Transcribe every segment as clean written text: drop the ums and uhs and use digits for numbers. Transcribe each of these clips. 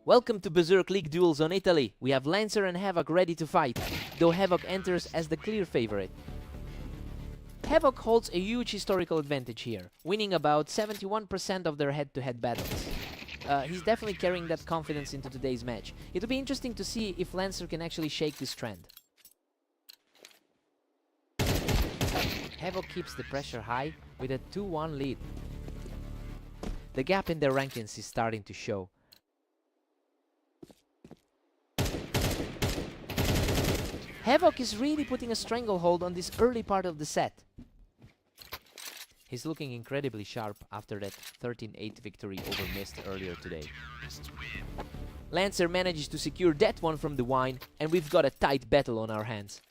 Welcome to Berserk League duels on Italy. We have Lancer and Havoc ready to fight, though Havoc enters as the clear favorite. Havoc holds a huge historical advantage here, winning about 71% of their head-to-head battles. He's definitely carrying that confidence into today's match. It'll be interesting to see if Lancer can actually shake this trend. Havoc keeps the pressure high with a 2-1 lead. The gap in their rankings is starting to show. Havoc is really putting a stranglehold on this early part of the set. He's looking incredibly sharp after that 13-8 victory over Mist earlier today. Lancer manages to secure that one from the wine, and we've got a tight battle on our hands.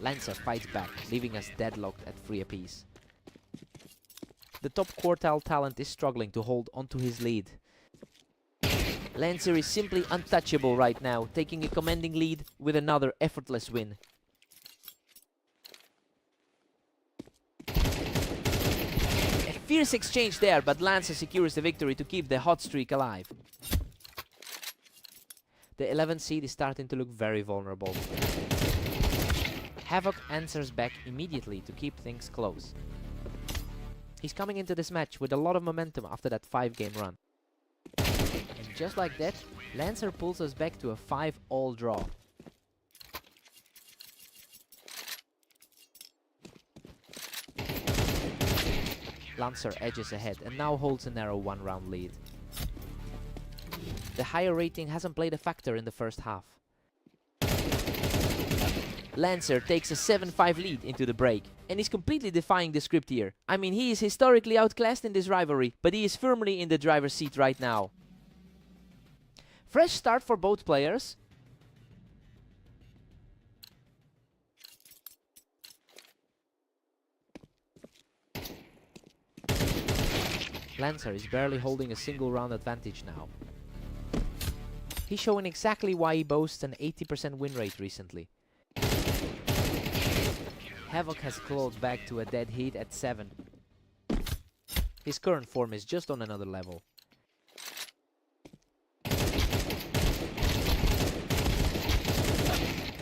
Lancer fights back, leaving us deadlocked at 3 apiece. The top quartile talent is struggling to hold onto his lead. Lancer is simply untouchable right now, taking a commanding lead with another effortless win. A fierce exchange there, but Lancer secures the victory to keep the hot streak alive. The 11th seed is starting to look very vulnerable. Havoc answers back immediately to keep things close. He's coming into this match with a lot of momentum after that 5-game run. And just like that, Lancer pulls us back to a 5-all draw. Lancer edges ahead and now holds a narrow 1-round lead. The higher rating hasn't played a factor in the first half. Lancer takes a 7-5 lead into the break and is completely defying the script here. I mean, he is historically outclassed in this rivalry, but he is firmly in the driver's seat right now. Fresh start for both players. Lancer is barely holding a single round advantage now. He's showing exactly why he boasts an 80% win rate recently. Havoc has clawed back to a dead heat at 7. His current form is just on another level.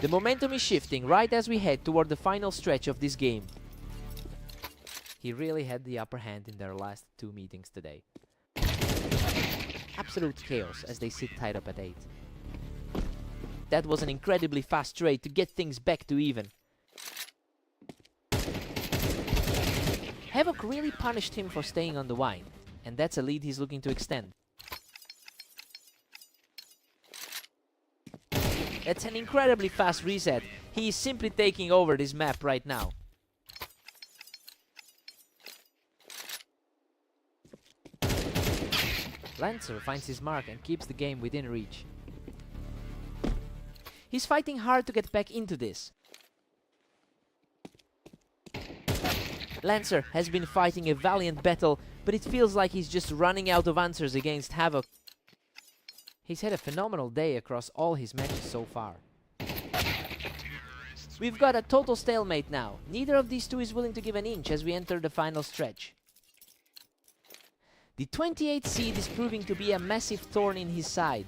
The momentum is shifting right as we head toward the final stretch of this game. He really had the upper hand in their last 2 meetings today. Absolute chaos as they sit tied up at 8. That was an incredibly fast trade to get things back to even. Havoc really punished him for staying on the wine, and that's a lead he's looking to extend. That's an incredibly fast reset. He is simply taking over this map right now. Lancer finds his mark and keeps the game within reach. He's fighting hard to get back into this. Lancer has been fighting a valiant battle, but it feels like he's just running out of answers against Havoc. He's had a phenomenal day across all his matches so far. We've got a total stalemate now. Neither of these two is willing to give an inch as we enter the final stretch. The 28th seed is proving to be a massive thorn in his side.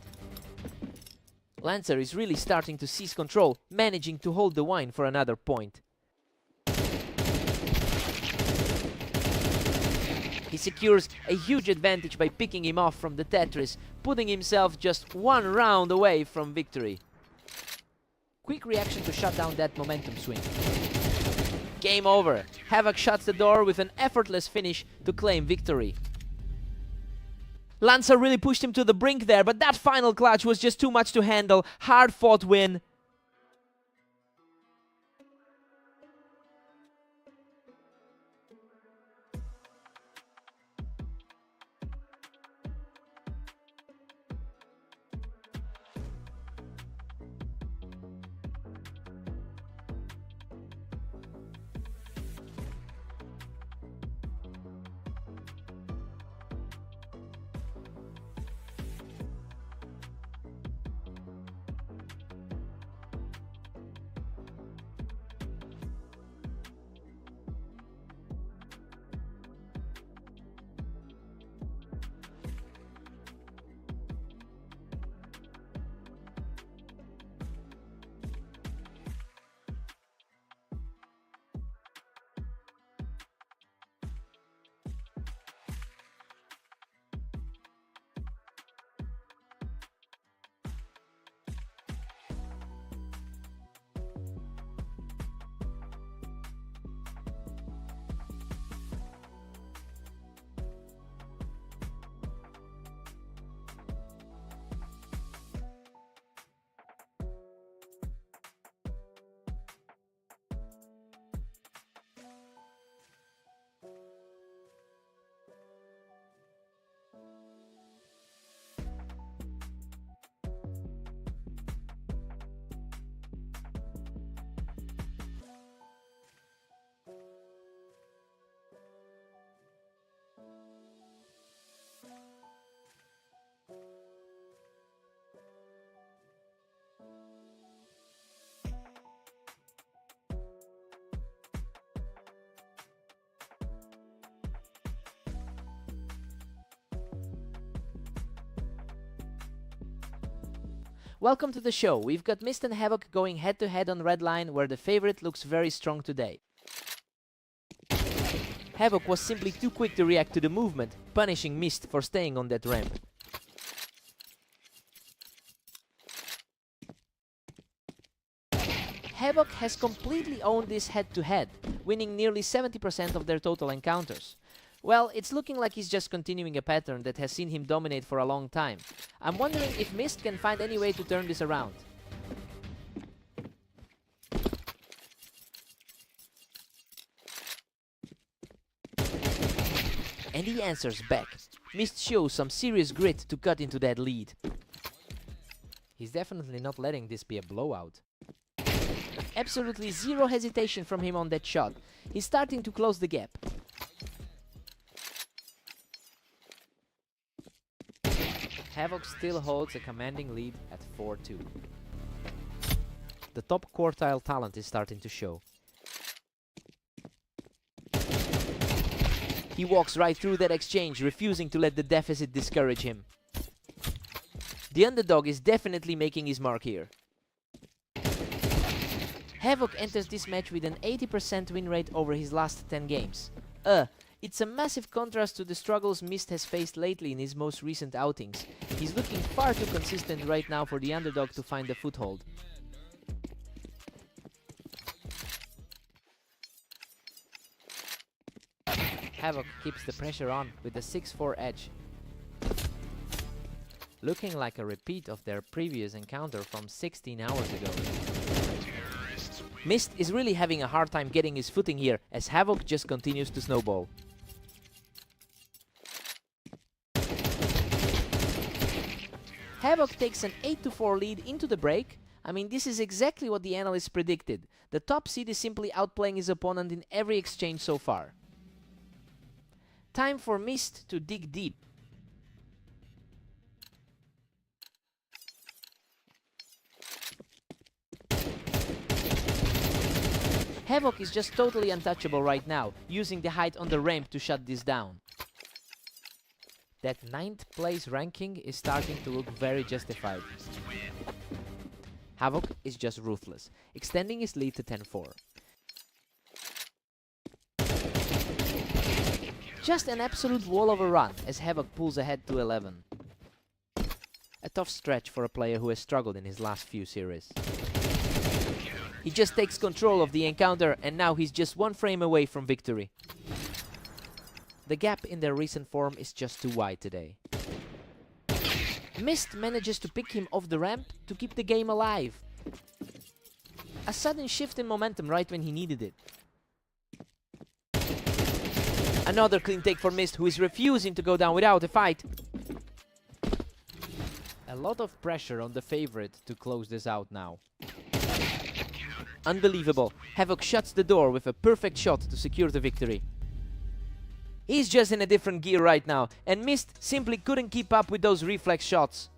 Lancer is really starting to seize control, managing to hold the wine for another point. He secures a huge advantage by picking him off from the Tetris, putting himself just one round away from victory. Quick reaction to shut down that momentum swing. Game over. Havoc shuts the door with an effortless finish to claim victory. Lancer really pushed him to the brink there, but that final clutch was just too much to handle. Hard-fought win. Welcome to the show. We've got Mist and Havoc going head-to-head on red line, where the favorite looks very strong today. Havoc was simply too quick to react to the movement, punishing Mist for staying on that ramp. Havoc has completely owned this head-to-head, winning nearly 70% of their total encounters. Well, it's looking like he's just continuing a pattern that has seen him dominate for a long time. I'm wondering if Mist can find any way to turn this around. And he answers back. Mist shows some serious grit to cut into that lead. He's definitely not letting this be a blowout. Absolutely zero hesitation from him on that shot. He's starting to close the gap. Havoc still holds a commanding lead at 4-2. The top quartile talent is starting to show. He walks right through that exchange, refusing to let the deficit discourage him. The underdog is definitely making his mark here. Havoc enters this match with an 80% win rate over his last 10 games. It's a massive contrast to the struggles Mist has faced lately in his most recent outings. He's looking far too consistent right now for the underdog to find a foothold. Havoc keeps the pressure on with a 6-4 edge. Looking like a repeat of their previous encounter from 16 hours ago. Mist is really having a hard time getting his footing here, as Havoc just continues to snowball. Havoc takes an 8-4 lead into the break. I mean, this is exactly what the analysts predicted. The top seed is simply outplaying his opponent in every exchange so far. Time for Mist to dig deep. Havoc is just totally untouchable right now, using the height on the ramp to shut this down. That 9th place ranking is starting to look very justified. Havoc is just ruthless, extending his lead to 10-4. Just an absolute wall of a run as Havoc pulls ahead to 11. A tough stretch for a player who has struggled in his last few series. He just takes control of the encounter and now he's just one frame away from victory. The gap in their recent form is just too wide today. Mist manages to pick him off the ramp to keep the game alive. A sudden shift in momentum right when he needed it. Another clean take for Mist, who is refusing to go down without a fight. A lot of pressure on the favorite to close this out now. Unbelievable. Havoc shuts the door with a perfect shot to secure the victory. He's just in a different gear right now, and Mist simply couldn't keep up with those reflex shots.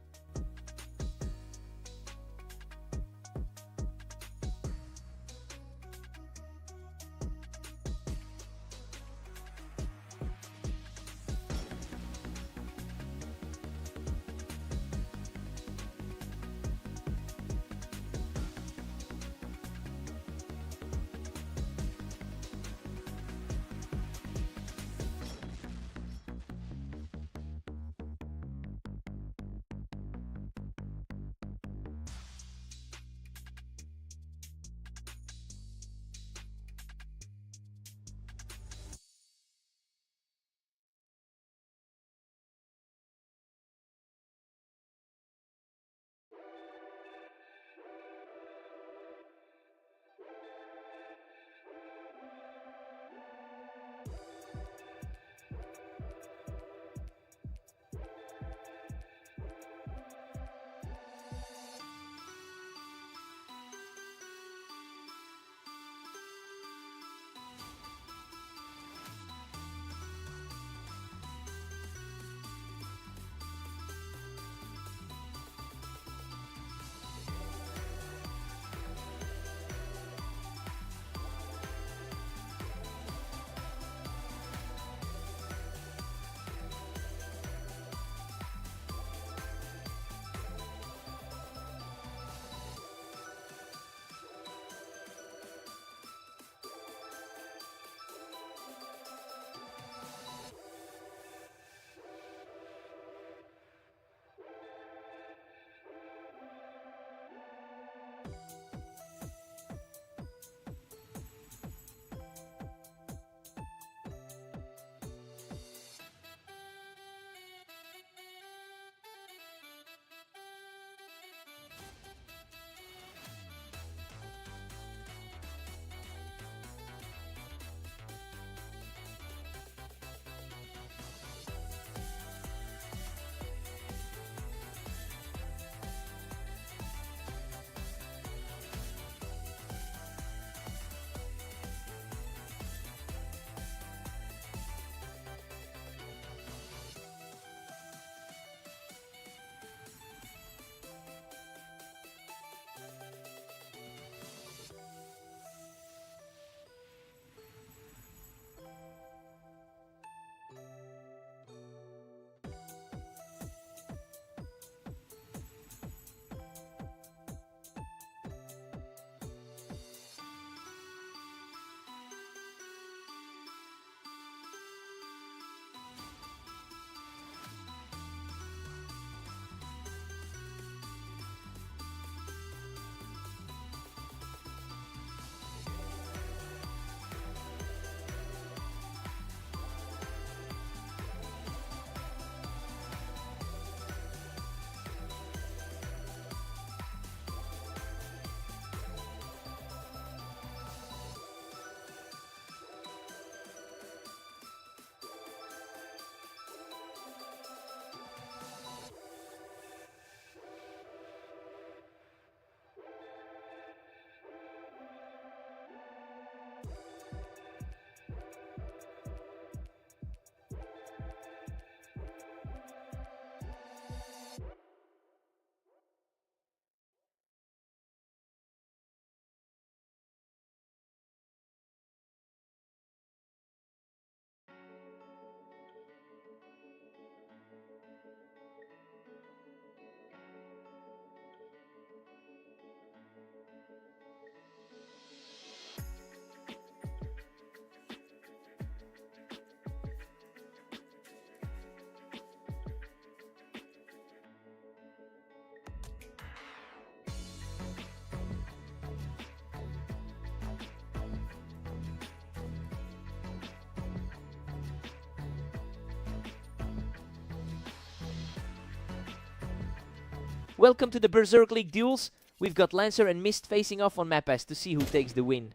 Welcome to the Berserk League duels. We've got Lancer and Mist facing off on map S to see who takes the win.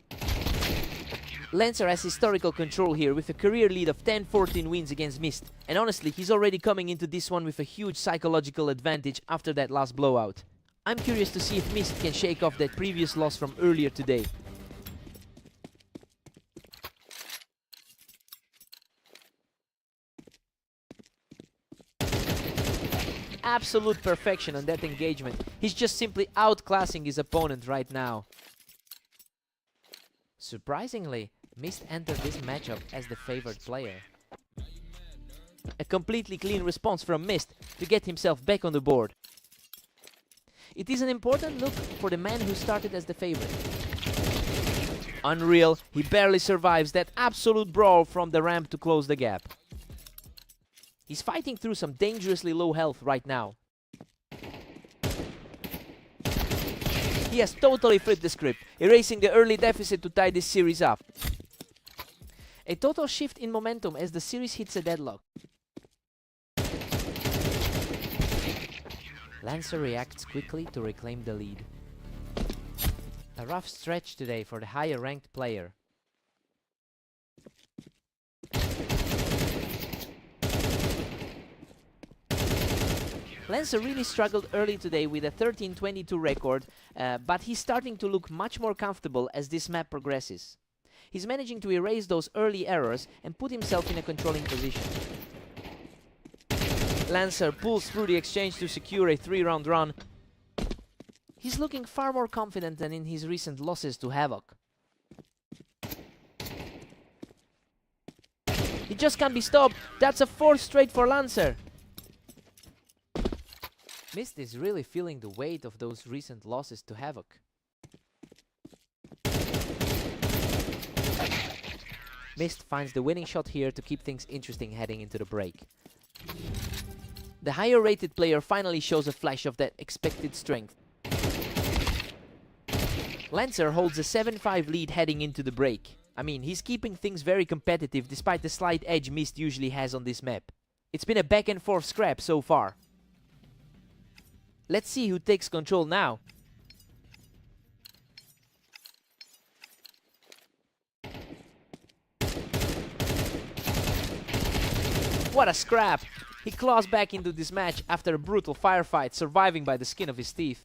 Lancer has historical control here with a career lead of 10-14 wins against Mist. And honestly, he's already coming into this one with a huge psychological advantage after that last blowout. I'm curious to see if Mist can shake off that previous loss from earlier today. Absolute perfection on that engagement. He's just simply outclassing his opponent right now. Surprisingly, Mist entered this matchup as the favored player. A completely clean response from Mist to get himself back on the board. It is an important look for the man who started as the favorite. Unreal, he barely survives that absolute brawl from the ramp to close the gap. He's fighting through some dangerously low health right now. He has totally flipped the script, erasing the early deficit to tie this series up. A total shift in momentum as the series hits a deadlock. Lancer reacts quickly to reclaim the lead. A rough stretch today for the higher ranked player. Lancer really struggled early today with a 13-22 record, but he's starting to look much more comfortable as this map progresses. He's managing to erase those early errors and put himself in a controlling position. Lancer pulls through the exchange to secure a 3-round run. He's looking far more confident than in his recent losses to Havoc. He just can't be stopped. That's a 4th straight for Lancer. Mist is really feeling the weight of those recent losses to Havoc. Mist finds the winning shot here to keep things interesting heading into the break. The higher rated player finally shows a flash of that expected strength. Lancer holds a 7-5 lead heading into the break. I mean, he's keeping things very competitive despite the slight edge Mist usually has on this map. It's been a back and forth scrap so far. Let's see who takes control now. What a scrap! He claws back into this match after a brutal firefight, surviving by the skin of his teeth.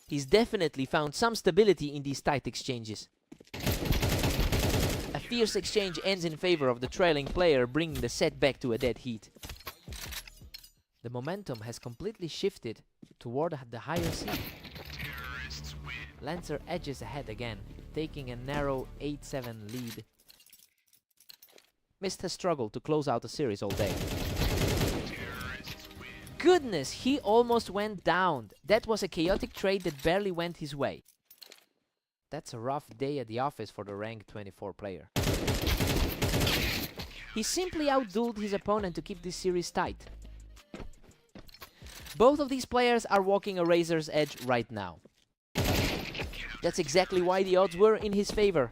He's definitely found some stability in these tight exchanges. A fierce exchange ends in favor of the trailing player, bringing the set back to a dead heat. The momentum has completely shifted toward the higher seed. Lancer edges ahead again, taking a narrow 8-7 lead. Mist has struggled to close out the series all day. Goodness, he almost went down. That was a chaotic trade that barely went his way. That's a rough day at the office for the rank 24 player. He simply outdueled his opponent to keep this series tight. Both of these players are walking a razor's edge right now. That's exactly why the odds were in his favor.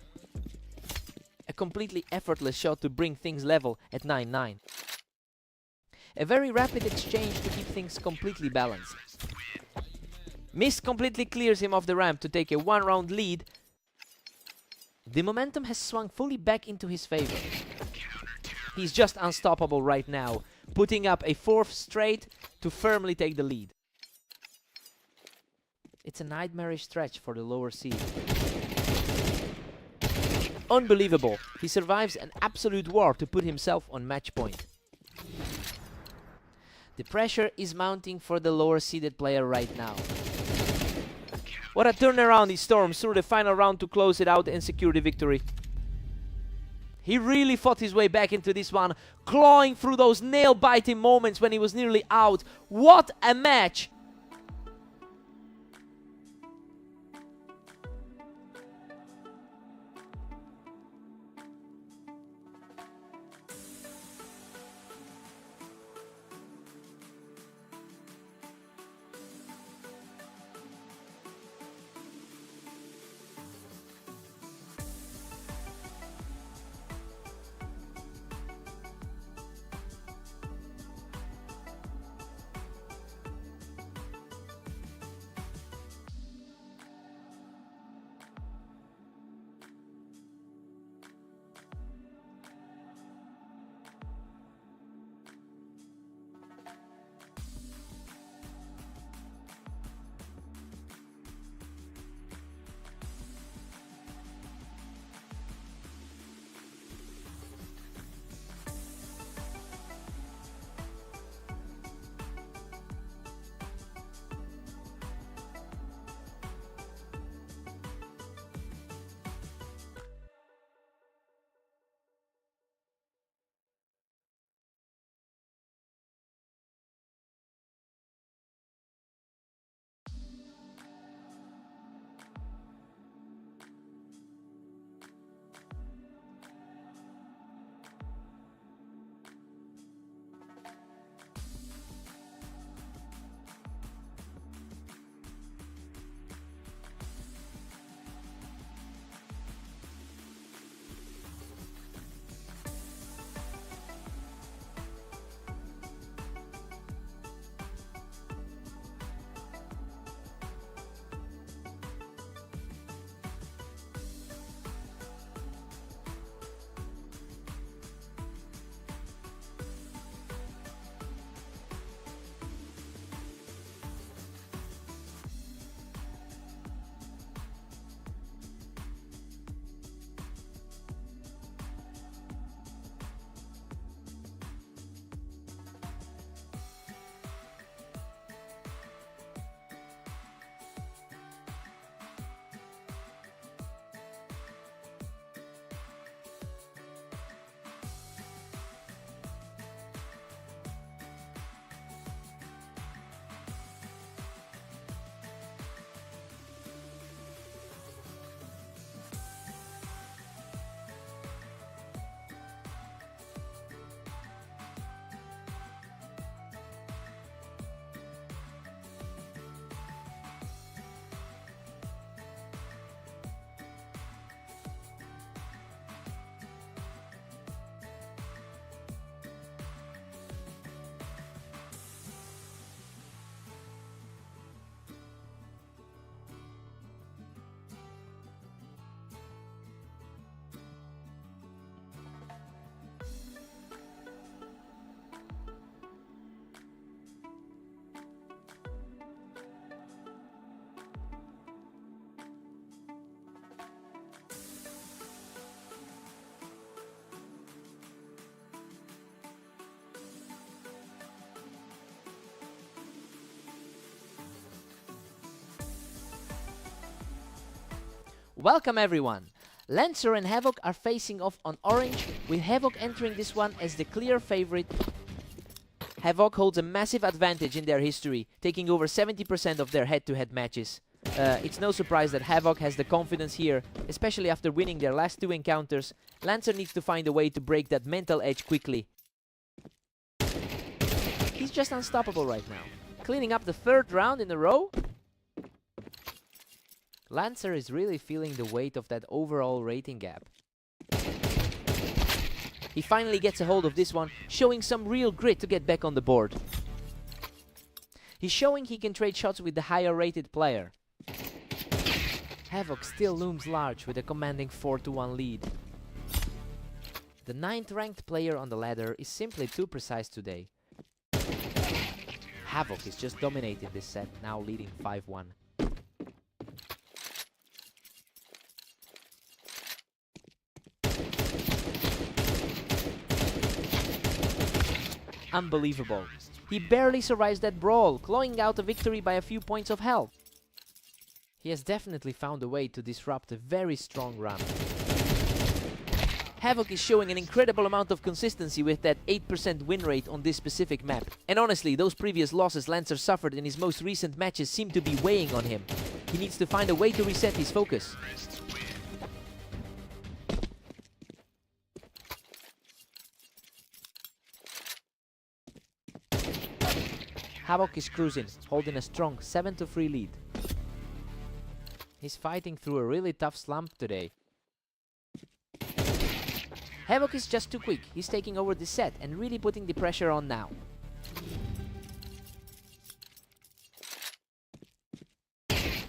A completely effortless shot to bring things level at 9-9. A very rapid exchange to keep things completely balanced. Mist completely clears him off the ramp to take a 1-round lead. The momentum has swung fully back into his favor. He's just unstoppable right now, putting up a 4th straight to firmly take the lead. It's a nightmarish stretch for the lower seed. Unbelievable, he survives an absolute war to put himself on match point. The pressure is mounting for the lower seeded player right now. What a turnaround he storms through the final round to close it out and secure the victory. He really fought his way back into this one, clawing through those nail-biting moments when he was nearly out. What a match! Welcome everyone! Lancer and Havoc are facing off on orange, with Havoc entering this one as the clear favorite. Havoc holds a massive advantage in their history, taking over 70% of their head-to-head matches. It's no surprise that Havoc has the confidence here, especially after winning their last 2 encounters. Lancer needs to find a way to break that mental edge quickly. He's just unstoppable right now. Cleaning up the 3rd round in a row. Lancer is really feeling the weight of that overall rating gap. He finally gets a hold of this one, showing some real grit to get back on the board. He's showing he can trade shots with the higher rated player. Havoc still looms large with a commanding 4-1 lead. The 9th ranked player on the ladder is simply too precise today. Havoc is just dominating this set, now leading 5-1. Unbelievable. He barely survives that brawl, clawing out a victory by a few points of health. He has definitely found a way to disrupt a very strong run. Havoc is showing an incredible amount of consistency with that 8% win rate on this specific map. And honestly, those previous losses Lancer suffered in his most recent matches seem to be weighing on him. He needs to find a way to reset his focus. Havoc is cruising, holding a strong 7-3 lead. He's fighting through a really tough slump today. Havoc is just too quick. He's taking over the set and really putting the pressure on now.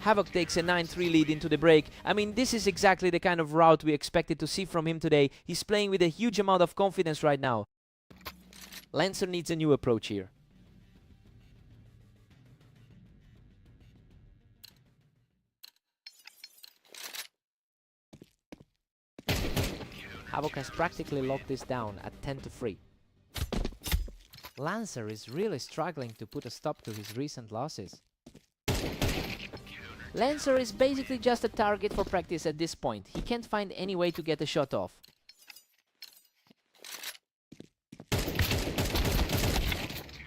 Havoc takes a 9-3 lead into the break. I mean, this is exactly the kind of route we expected to see from him today. He's playing with a huge amount of confidence right now. Lancer needs a new approach here. Havoc has practically locked this down at 10-3. Lancer is really struggling to put a stop to his recent losses. Lancer is basically just a target for practice at this point. He can't find any way to get a shot off.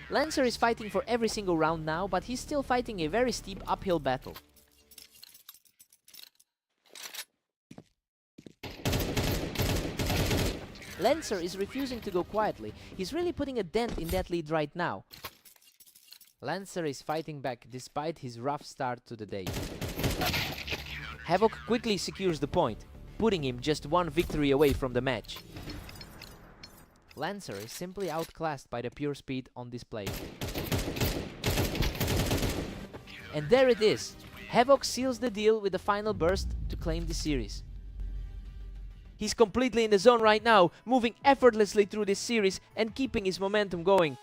Lancer is fighting for every single round now, but he's still fighting a very steep uphill battle. Lancer is refusing to go quietly. He's really putting a dent in that lead right now. Lancer is fighting back despite his rough start to the day. Havoc quickly secures the point, putting him just 1 victory away from the match. Lancer is simply outclassed by the pure speed on display. And there it is. Havoc seals the deal with the final burst to claim the series. He's completely in the zone right now, moving effortlessly through this series and keeping his momentum going.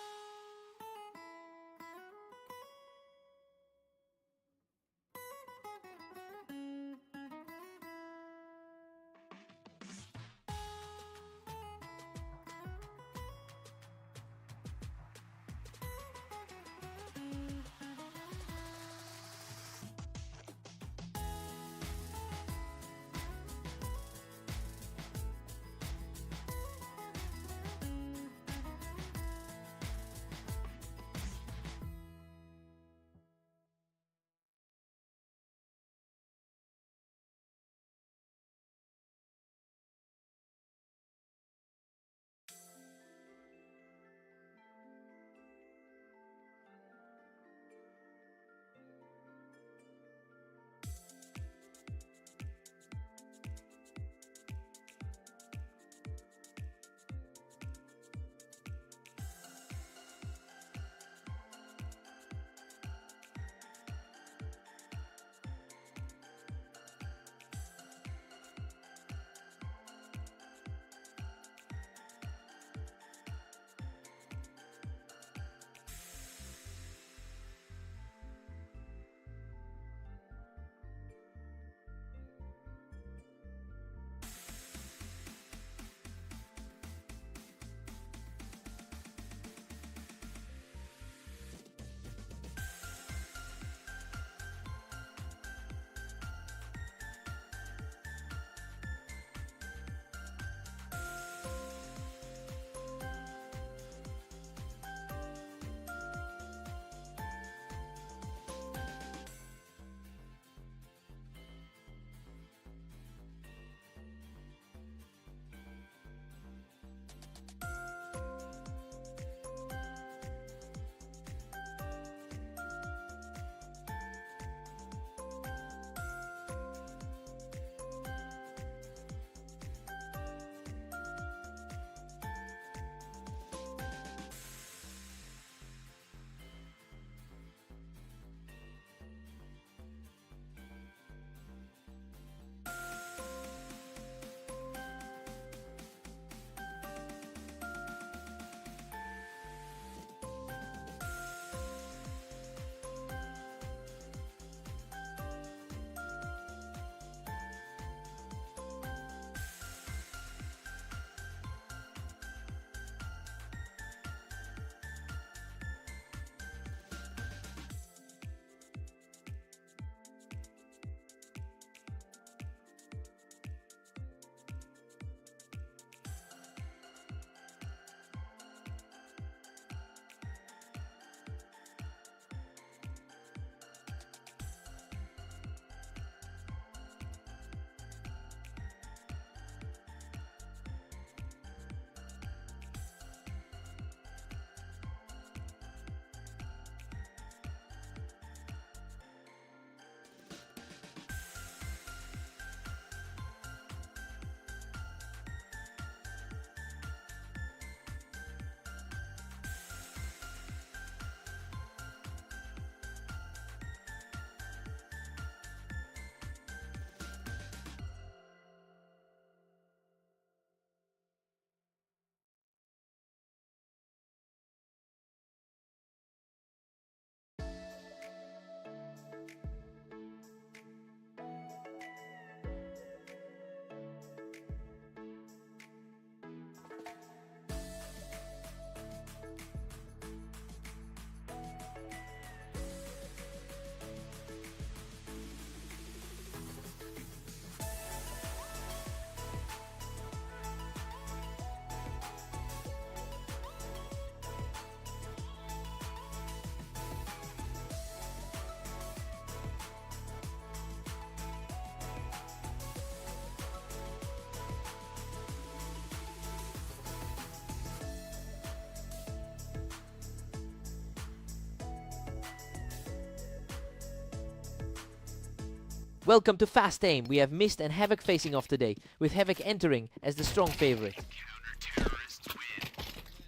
Welcome to Fast Aim. We have Mist and Havoc facing off today, with Havoc entering as the strong favorite.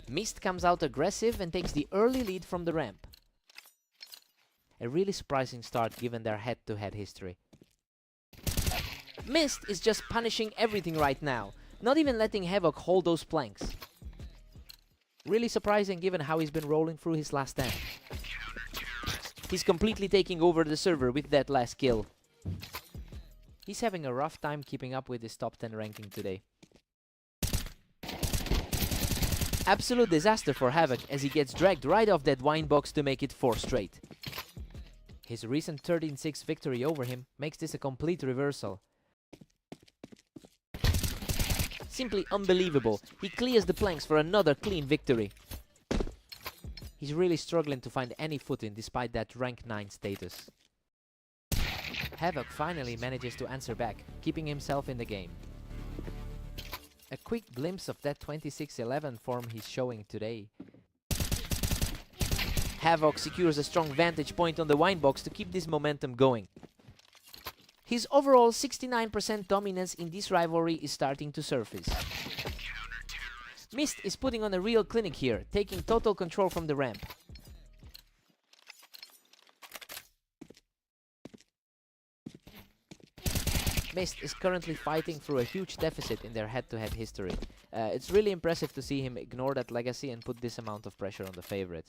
Mist comes out aggressive and takes the early lead from the ramp. A really surprising start given their head-to-head history. Mist is just punishing everything right now, not even letting Havoc hold those planks. Really surprising given how he's been rolling through his last stand. He's completely taking over the server with that last kill. He's having a rough time keeping up with his top 10 ranking today. Absolute disaster for Havoc as he gets dragged right off that wine box to make it 4 straight. His recent 13-6 victory over him makes this a complete reversal. Simply unbelievable. He clears the planks for another clean victory. He's really struggling to find any footing despite that rank 9 status. Havoc finally manages to answer back, keeping himself in the game. A quick glimpse of that 26-11 form he's showing today. Havoc secures a strong vantage point on the wine box to keep this momentum going. His overall 69% dominance in this rivalry is starting to surface. Mist is putting on a real clinic here, taking total control from the ramp. Mist is currently fighting through a huge deficit in their head-to-head history. It's really impressive to see him ignore that legacy and put this amount of pressure on the favorite.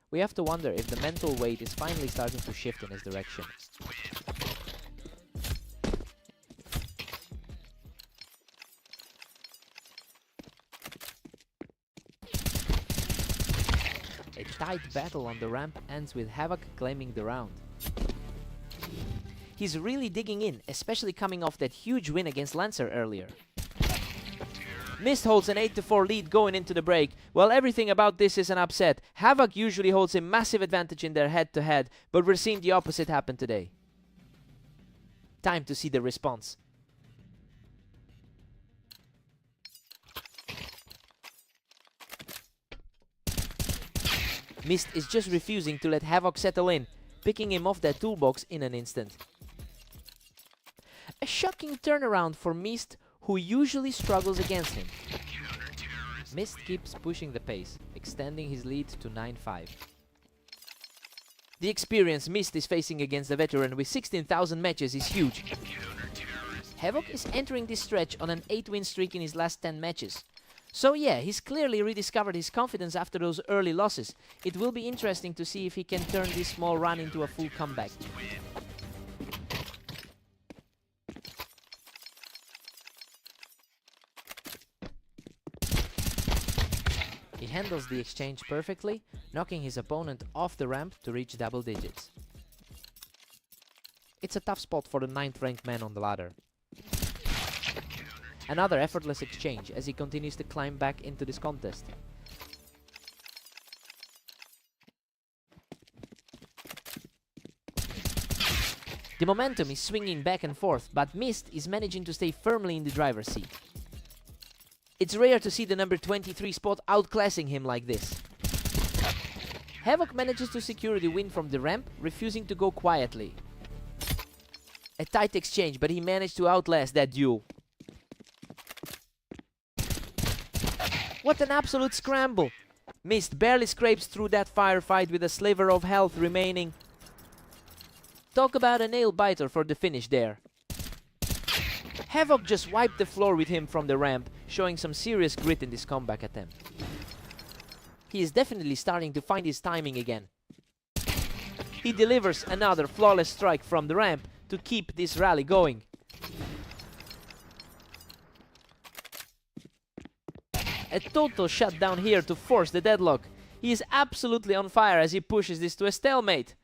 We have to wonder if the mental weight is finally starting to shift in his direction. A tight battle on the ramp ends with Havoc claiming the round. He's really digging in, especially coming off that huge win against Lancer earlier. Mist holds an 8-4 lead going into the break. While everything about this is an upset, Havoc usually holds a massive advantage in their head-to-head, but we're seeing the opposite happen today. Time to see the response. Mist is just refusing to let Havoc settle in, picking him off that toolbox in an instant. A shocking turnaround for Mist, who usually struggles against him. Mist keeps pushing the pace, extending his lead to 9-5. The experience Mist is facing against a veteran with 16,000 matches is huge. Havoc is entering this stretch on an 8-win streak in his last 10 matches. So yeah, he's clearly rediscovered his confidence after those early losses. It will be interesting to see if he can turn this small run into a full comeback. He handles the exchange perfectly, knocking his opponent off the ramp to reach double digits. It's a tough spot for the 9th ranked man on the ladder. Another effortless exchange as he continues to climb back into this contest. The momentum is swinging back and forth, but Mist is managing to stay firmly in the driver's seat. It's rare to see the number 23 spot outclassing him like this. Havoc manages to secure the win from the ramp, refusing to go quietly. A tight exchange, but he managed to outlast that duel. What an absolute scramble! Mist barely scrapes through that firefight with a sliver of health remaining. Talk about a nail biter for the finish there. Havoc just wiped the floor with him from the ramp, showing some serious grit in this comeback attempt. He is definitely starting to find his timing again. He delivers another flawless strike from the ramp to keep this rally going. A total shutdown here to force the deadlock. He is absolutely on fire as he pushes this to a stalemate.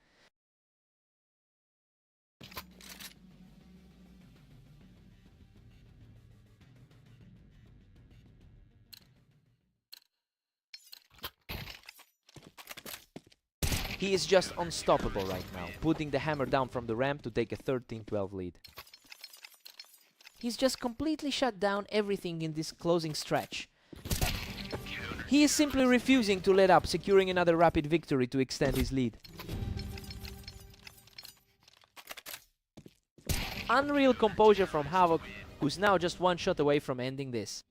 He is just unstoppable right now, putting the hammer down from the ramp to take a 13-12 lead. He's just completely shut down everything in this closing stretch. He is simply refusing to let up, securing another rapid victory to extend his lead. Unreal composure from Havoc, who's now just one shot away from ending this.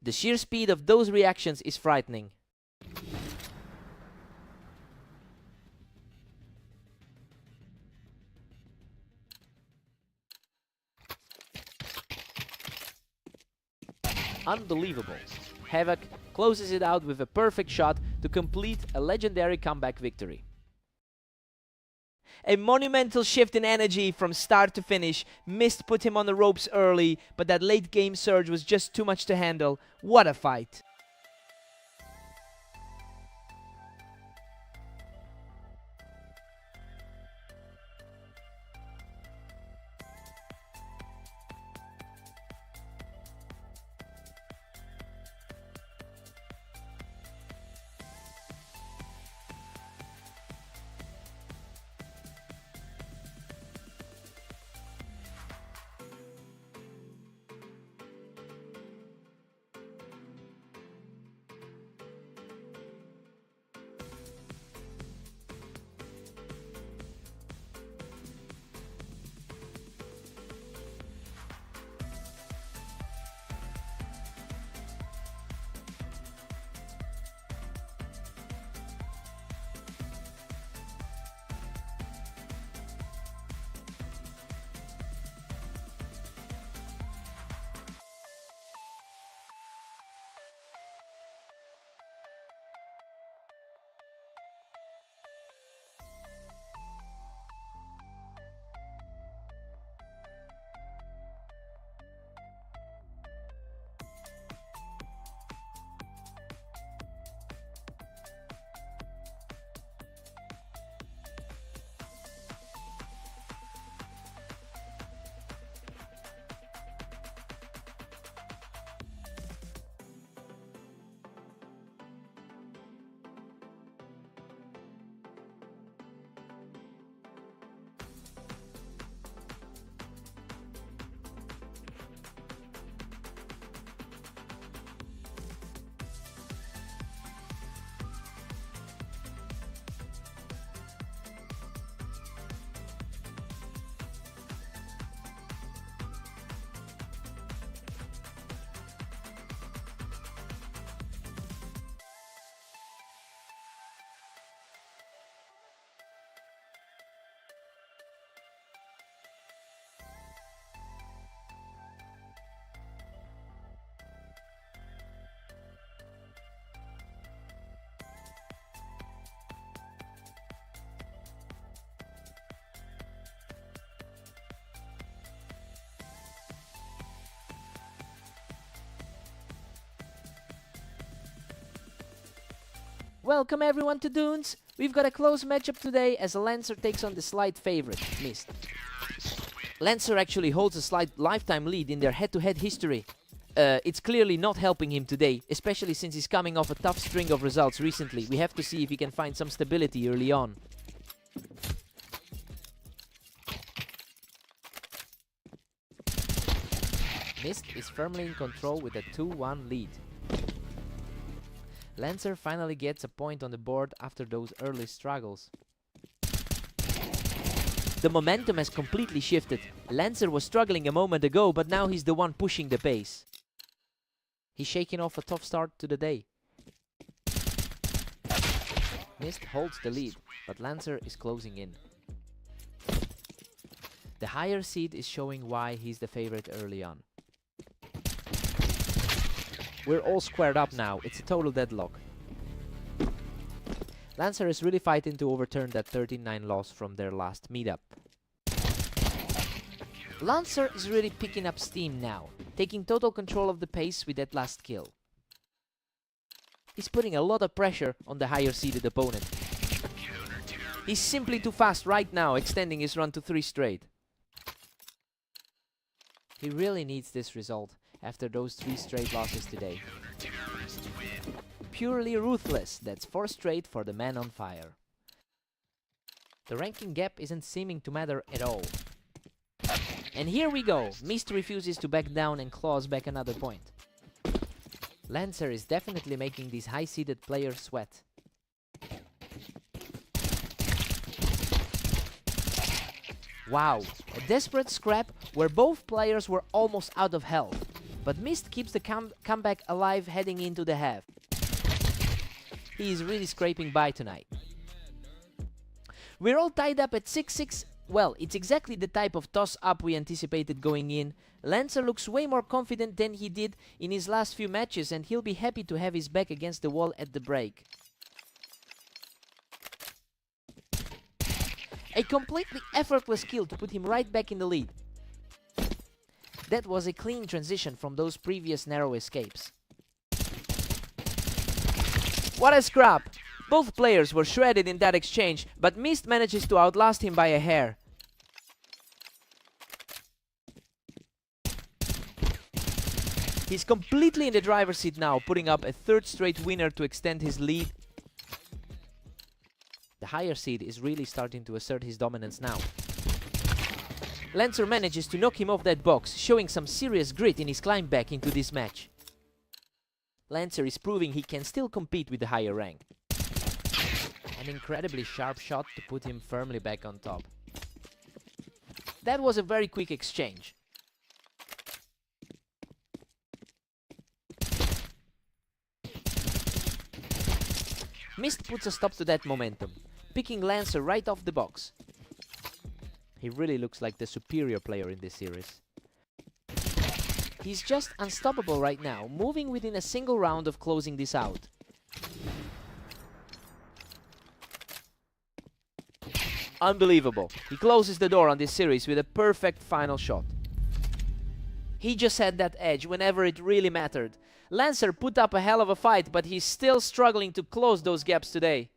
The sheer speed of those reactions is frightening. Unbelievable. Havoc closes it out with a perfect shot to complete a legendary comeback victory. A monumental shift in energy from start to finish. Mist put him on the ropes early, but that late game surge was just too much to handle. What a fight! Welcome everyone to Dunes. We've got a close matchup today as Lancer takes on the slight favorite, Mist. Lancer actually holds a slight lifetime lead in their head-to-head history. It's clearly not helping him today, especially since he's coming off a tough string of results recently. We have to see if he can find some stability early on. Mist is firmly in control with a 2-1 lead. Lancer finally gets a point on the board after those early struggles. The momentum has completely shifted. Lancer was struggling a moment ago, but now he's the one pushing the pace. He's shaking off a tough start to the day. Mist holds the lead, but Lancer is closing in. The higher seed is showing why he's the favorite early on. We're all squared up now. It's a total deadlock. Lancer is really fighting to overturn that 13-9 loss from their last meetup. Lancer is really picking up steam now, taking total control of the pace with that last kill. He's putting a lot of pressure on the higher seeded opponent. He's simply too fast right now, extending his run to 3 straight. He really needs this result after those 3 straight losses today. Purely ruthless, that's 4 straight for the man on fire. The ranking gap isn't seeming to matter at all. And here we go, Mist refuses to back down and claws back another point. Lancer is definitely making these high-seeded players sweat. Wow, a desperate scrap where both players were almost out of health. But Mist keeps the comeback alive heading into the half. He is really scraping by tonight. We're all tied up at 6-6. Well, it's exactly the type of toss-up we anticipated going in. Lancer looks way more confident than he did in his last few matches, and he'll be happy to have his back against the wall at the break. A completely effortless kill to put him right back in the lead. That was a clean transition from those previous narrow escapes. What a scrap! Both players were shredded in that exchange, but Mist manages to outlast him by a hair. He's completely in the driver's seat now, putting up a third straight winner to extend his lead. The higher seed is really starting to assert his dominance now. Lancer manages to knock him off that box, showing some serious grit in his climb back into this match. Lancer is proving he can still compete with the higher rank. An incredibly sharp shot to put him firmly back on top. That was a very quick exchange. Mist puts a stop to that momentum, picking Lancer right off the box. He really looks like the superior player in this series. He's just unstoppable right now, moving within a single round of closing this out. Unbelievable. He closes the door on this series with a perfect final shot. He just had that edge whenever it really mattered. Lancer put up a hell of a fight, but he's still struggling to close those gaps today.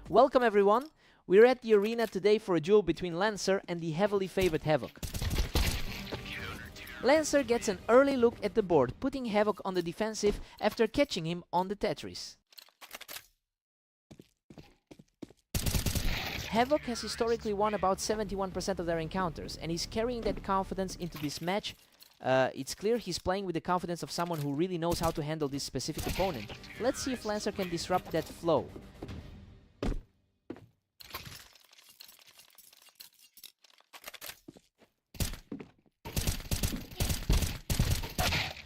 Welcome everyone! We're at the arena today for a duel between Lancer and the heavily favored Havoc. Lancer gets an early look at the board, putting Havoc on the defensive after catching him on the Tetris. Havoc has historically won about 71% of their encounters, and he's carrying that confidence into this match. It's clear he's playing with the confidence of someone who really knows how to handle this specific opponent. Let's see if Lancer can disrupt that flow.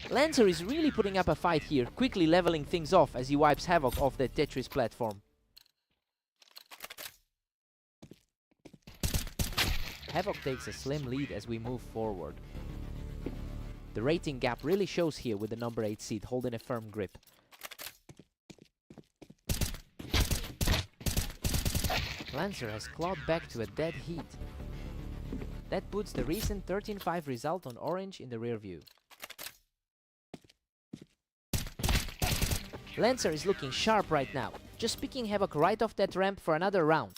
Lancer is really putting up a fight here, quickly leveling things off as he wipes Havoc off that Tetris platform. Havoc takes a slim lead as we move forward. The rating gap really shows here with the number 8 seed holding a firm grip. Lancer has clawed back to a dead heat. That puts the recent 13-5 result on orange in the rear view. Lancer is looking sharp right now, just picking Havoc right off that ramp for another round.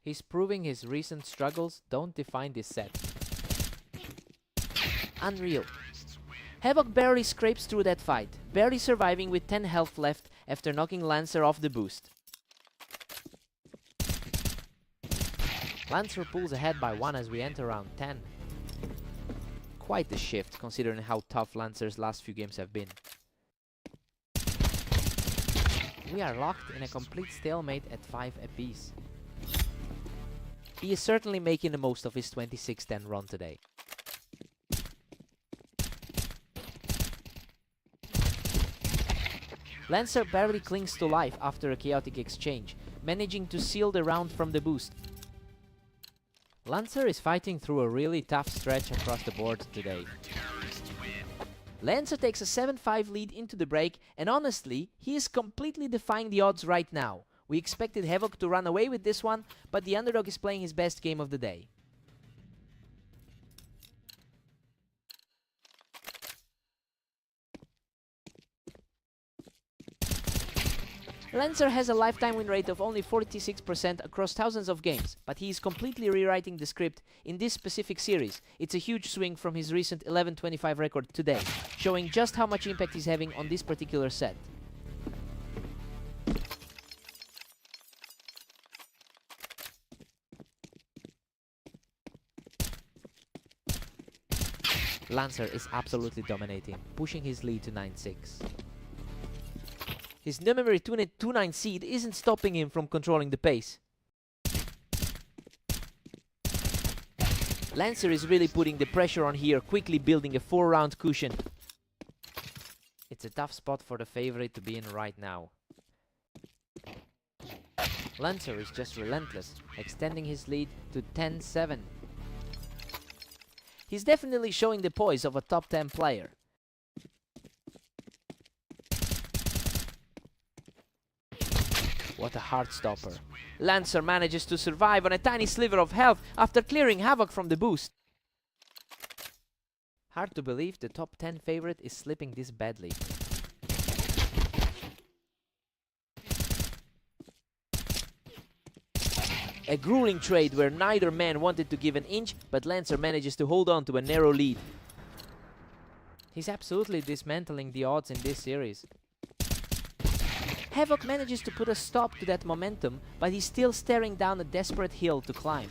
He's proving his recent struggles don't define this set. Unreal. Havoc barely scrapes through that fight, barely surviving with 10 health left after knocking Lancer off the boost. Lancer pulls ahead by 1 as we enter round 10. Quite the shift considering how tough Lancer's last few games have been. We are locked in a complete stalemate at 5 apiece. He is certainly making the most of his 26-10 run today. Lancer barely clings to life after a chaotic exchange, managing to seal the round from the boost. Lancer is fighting through a really tough stretch across the board today. Lancer takes a 7-5 lead into the break, and honestly, he is completely defying the odds right now. We expected Havoc to run away with this one, but the underdog is playing his best game of the day. Lancer has a lifetime win rate of only 46% across thousands of games, but he is completely rewriting the script in this specific series. It's a huge swing from his recent 11-25 record today, showing just how much impact he's having on this particular set. Lancer is absolutely dominating, pushing his lead to 9-6. His number 2-9 seed isn't stopping him from controlling the pace. Lancer is really putting the pressure on here, quickly building a 4-round cushion. It's a tough spot for the favorite to be in right now. Lancer is just relentless, extending his lead to 10-7. He's definitely showing the poise of a top 10 player. What a heart stopper. Lancer manages to survive on a tiny sliver of health after clearing Havoc from the boost. Hard to believe the top 10 favorite is slipping this badly. A grueling trade where neither man wanted to give an inch, but Lancer manages to hold on to a narrow lead. He's absolutely dismantling the odds in this series. Havoc manages to put a stop to that momentum, but he's still staring down a desperate hill to climb.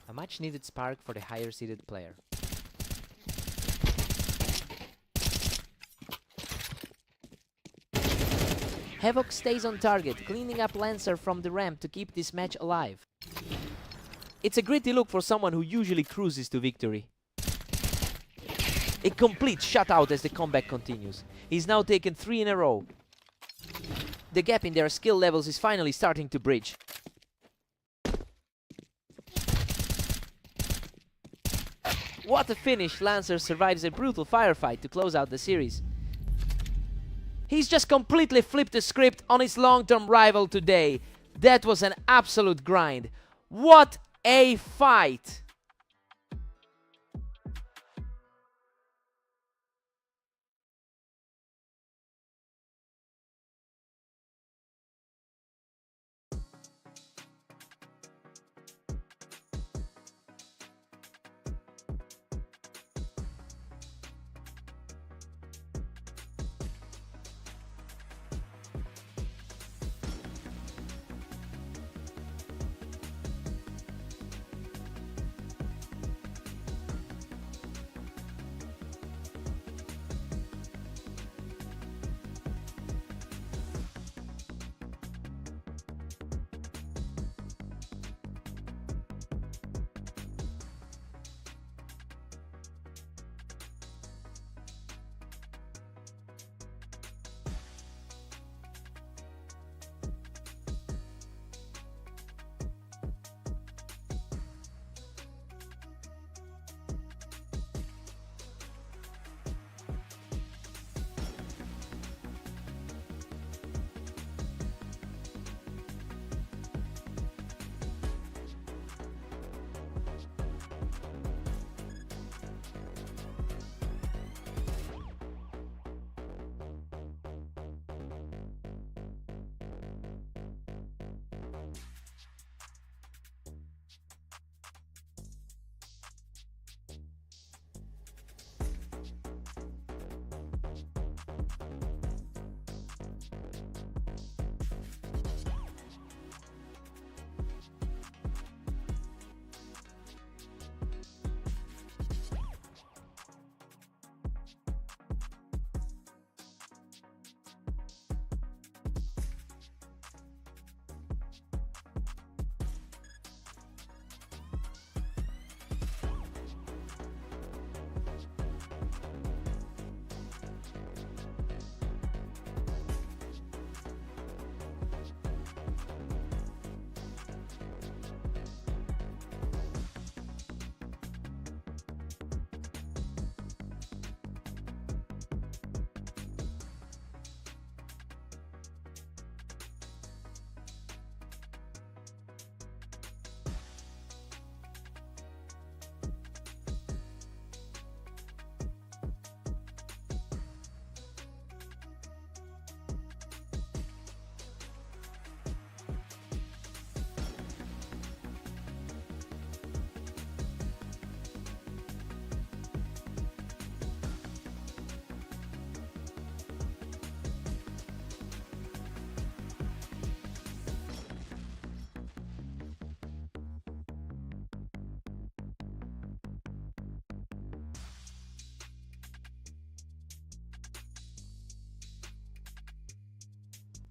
A much needed spark for the higher seeded player. Havoc stays on target, cleaning up Lancer from the ramp to keep this match alive. It's a gritty look for someone who usually cruises to victory. A complete shutout as the comeback continues. He's now taken 3 in a row. The gap in their skill levels is finally starting to bridge. What a finish! Lancer survives a brutal firefight to close out the series. He's just completely flipped the script on his long-term rival today. That was an absolute grind. What a fight!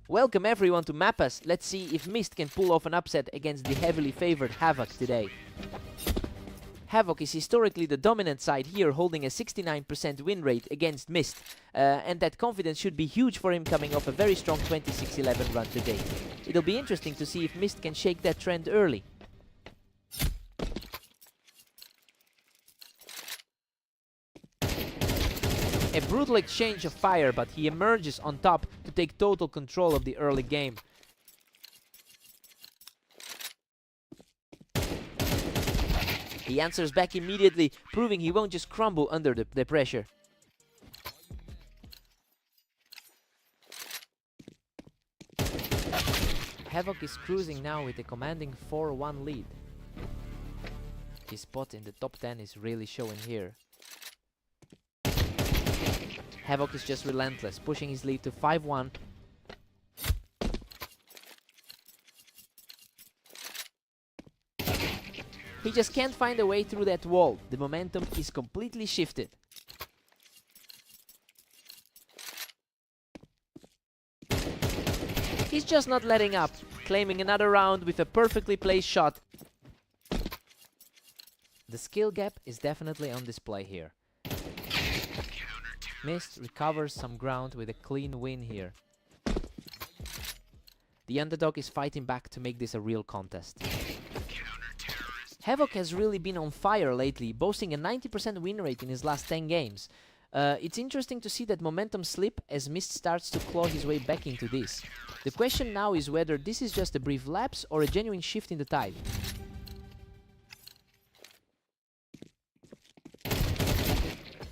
Welcome everyone to Mappas. Let's see if Mist can pull off an upset against the heavily favored Havoc today. Havoc is historically the dominant side here, holding a 69% win rate against Mist. And that confidence should be huge for him coming off a very strong 26-11 run today. It'll be interesting to see if Mist can shake that trend early. A brutal exchange of fire, but he emerges on top to take total control of the early game. He answers back immediately, proving he won't just crumble under the pressure. Havoc is cruising now with a commanding 4-1 lead. His spot in the top 10 is really showing here. Havoc is just relentless, pushing his lead to 5-1. He just can't find a way through that wall. The momentum is completely shifted. He's just not letting up, claiming another round with a perfectly placed shot. The skill gap is definitely on display here. Mist recovers some ground with a clean win here. The underdog is fighting back to make this a real contest. Havoc has really been on fire lately, boasting a 90% win rate in his last 10 games. It's interesting to see that momentum slip as Mist starts to claw his way back into this. The question now is whether this is just a brief lapse or a genuine shift in the tide.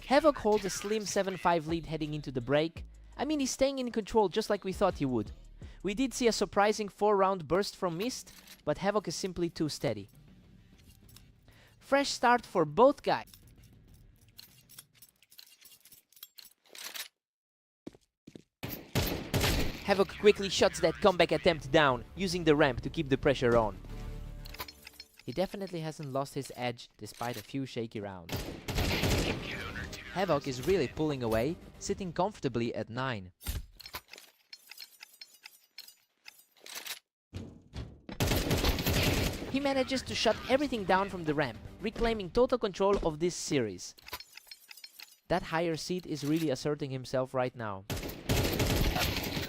Havoc holds a slim 7-5 lead heading into the break. I mean, he's staying in control just like we thought he would. We did see a surprising 4-round burst from Mist, but Havoc is simply too steady. Fresh start for both guys. Havoc quickly shuts that comeback attempt down, using the ramp to keep the pressure on. He definitely hasn't lost his edge despite a few shaky rounds. Havoc is really pulling away, sitting comfortably at 9. He manages to shut everything down from the ramp, reclaiming total control of this series. That higher seed is really asserting himself right now.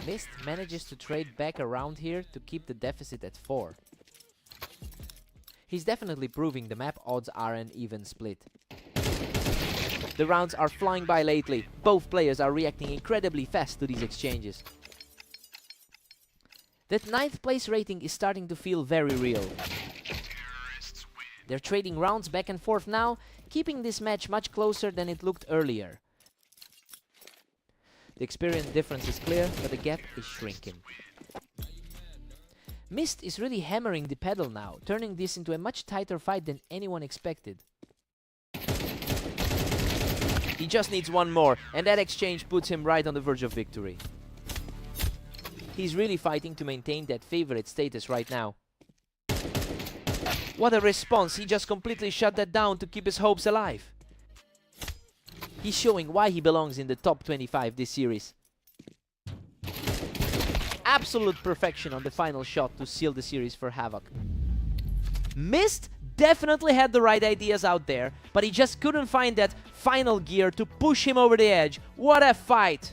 Mist manages to trade back around here to keep the deficit at 4. He's definitely proving the map odds are an even split. The rounds are flying by lately. Both players are reacting incredibly fast to these exchanges. That 9th place rating is starting to feel very real. They're trading rounds back and forth now, keeping this match much closer than it looked earlier. The experience difference is clear, but the gap is shrinking. Mist is really hammering the pedal now, turning this into a much tighter fight than anyone expected. He just needs one more, and that exchange puts him right on the verge of victory. He's really fighting to maintain that favorite status right now. What a response! He just completely shut that down to keep his hopes alive. He's showing why he belongs in the top 25 this series. Absolute perfection on the final shot to seal the series for Havoc. Mist definitely had the right ideas out there, but he just couldn't find that final gear to push him over the edge. What a fight!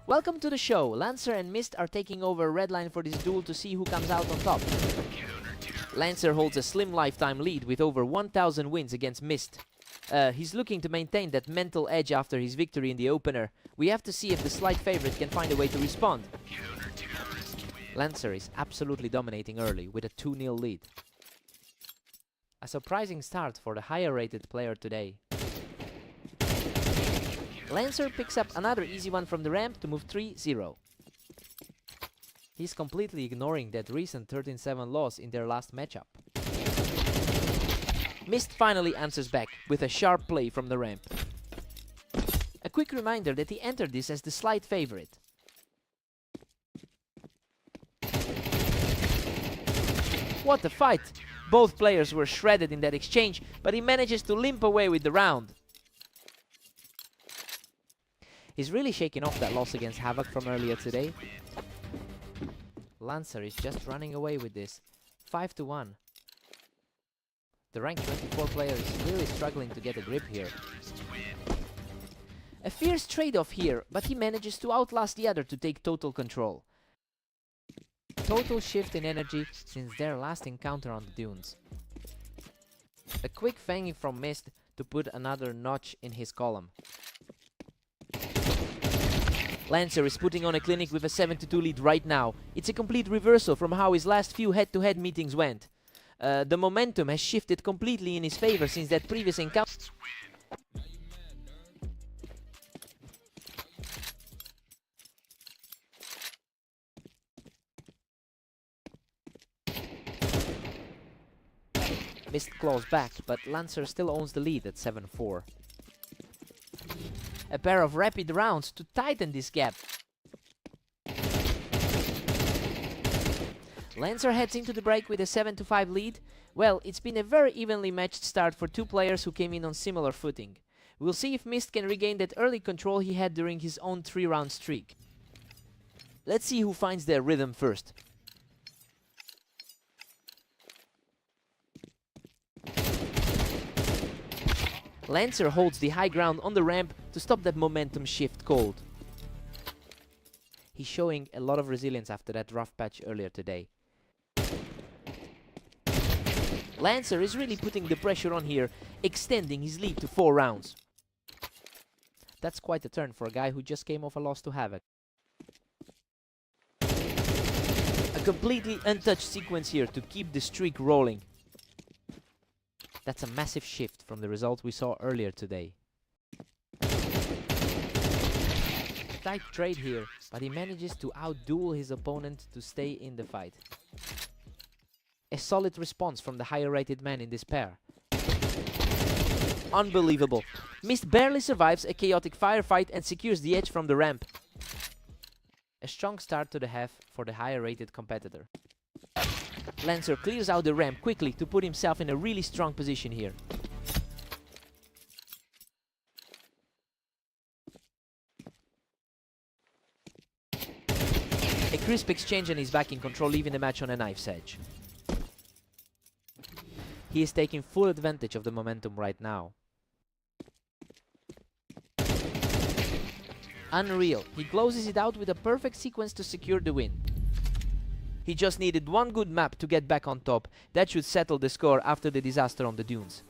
Welcome to the show. Lancer and Mist are taking over red line for this duel to see who comes out on top. Lancer holds a slim lifetime lead with over 1000 wins against Mist. He's looking to maintain that mental edge after his victory in the opener. We have to see if the slight favorite can find a way to respond. Lancer is absolutely dominating early with a 2-0 lead. A surprising start for the higher rated player today. Lancer picks up another easy one from the ramp to move 3-0. He's completely ignoring that recent 13-7 loss in their last matchup. Mist finally answers back with a sharp play from the ramp. A quick reminder that he entered this as the slight favorite. What a fight! Both players were shredded in that exchange, but he manages to limp away with the round. He's really shaking off that loss against Havoc from earlier today. Lancer is just running away with this. 5-1. The rank 24 player is really struggling to get a grip here. A fierce trade-off here, but he manages to outlast the other to take total control. Total shift in energy since their last encounter on the dunes. A quick fanging from Mist to put another notch in his column. Lancer is putting on a clinic with a 7-2 lead right now. It's a complete reversal from how his last few head-to-head meetings went. The momentum has shifted completely in his favor since that previous encounter. Mist claws back, but Lancer still owns the lead at 7-4. A pair of rapid rounds to tighten this gap. Lancer heads into the break with a 7-5 lead. Well, it's been a very evenly matched start for two players who came in on similar footing. We'll see if Mist can regain that early control he had during his own 3-round streak. Let's see who finds their rhythm first. Lancer holds the high ground on the ramp to stop that momentum shift cold. He's showing a lot of resilience after that rough patch earlier today. Lancer is really putting the pressure on here, extending his lead to 4 rounds. That's quite a turn for a guy who just came off a loss to Havoc. A completely untouched sequence here to keep the streak rolling. That's a massive shift from the result we saw earlier today. Tight trade here, but he manages to outduel his opponent to stay in the fight. A solid response from the higher rated man in this pair. Unbelievable. Mist barely survives a chaotic firefight and secures the edge from the ramp. A strong start to the half for the higher rated competitor. Lancer clears out the ramp quickly to put himself in a really strong position here. A crisp exchange and he's back in control, leaving the match on a knife's edge. He is taking full advantage of the momentum right now. Unreal. He closes it out with a perfect sequence to secure the win. He just needed one good map to get back on top. That should settle the score after the disaster on the dunes.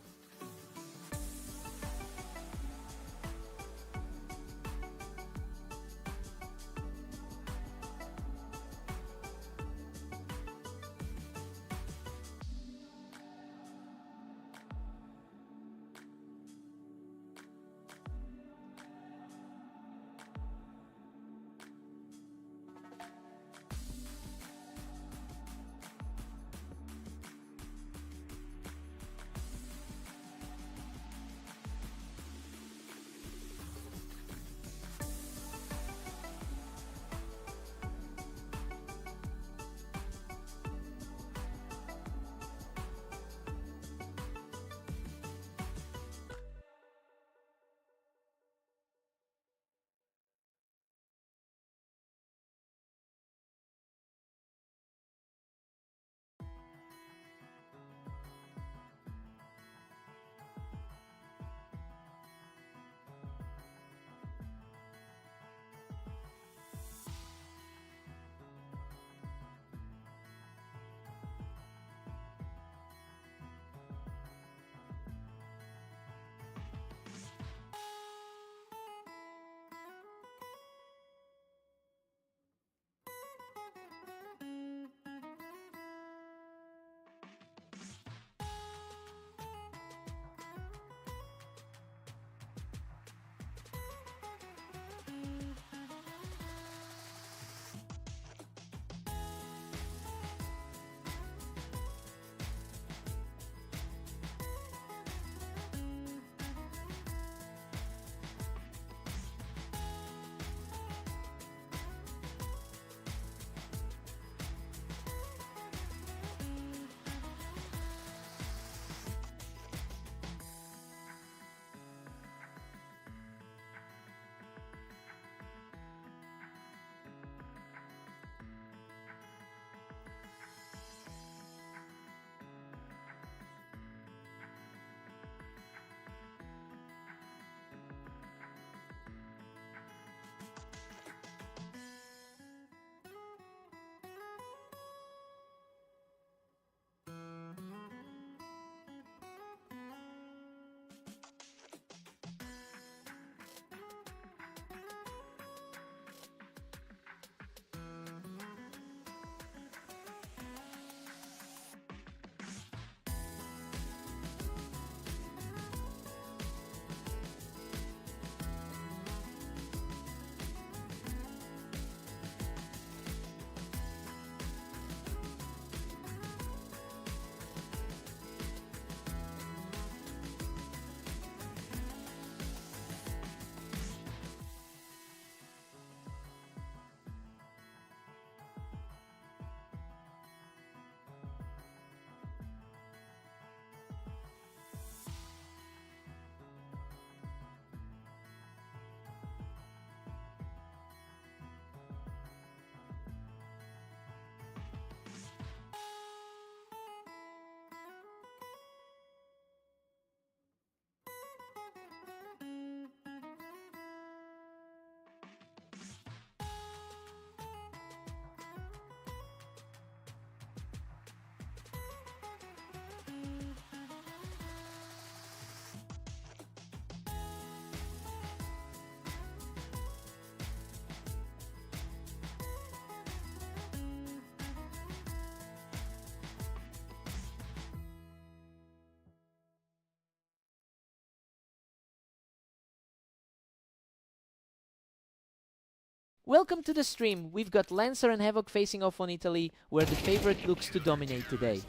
Welcome to the stream. We've got Lancer and Havoc facing off on Italy, where the favorite looks to dominate today.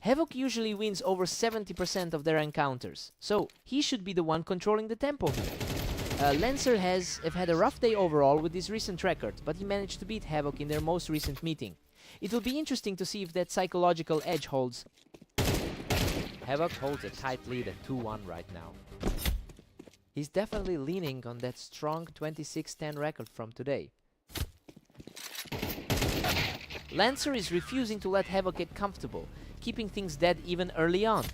Havoc usually wins over 70% of their encounters, so he should be the one controlling the tempo here. Lancer have had a rough day overall with his recent record, but he managed to beat Havoc in their most recent meeting. It will be interesting to see if that psychological edge holds. Havoc holds a tight lead at 2-1 right now. He's definitely leaning on that strong 26-10 record from today. Lancer is refusing to let Havoc get comfortable, keeping things dead even early on.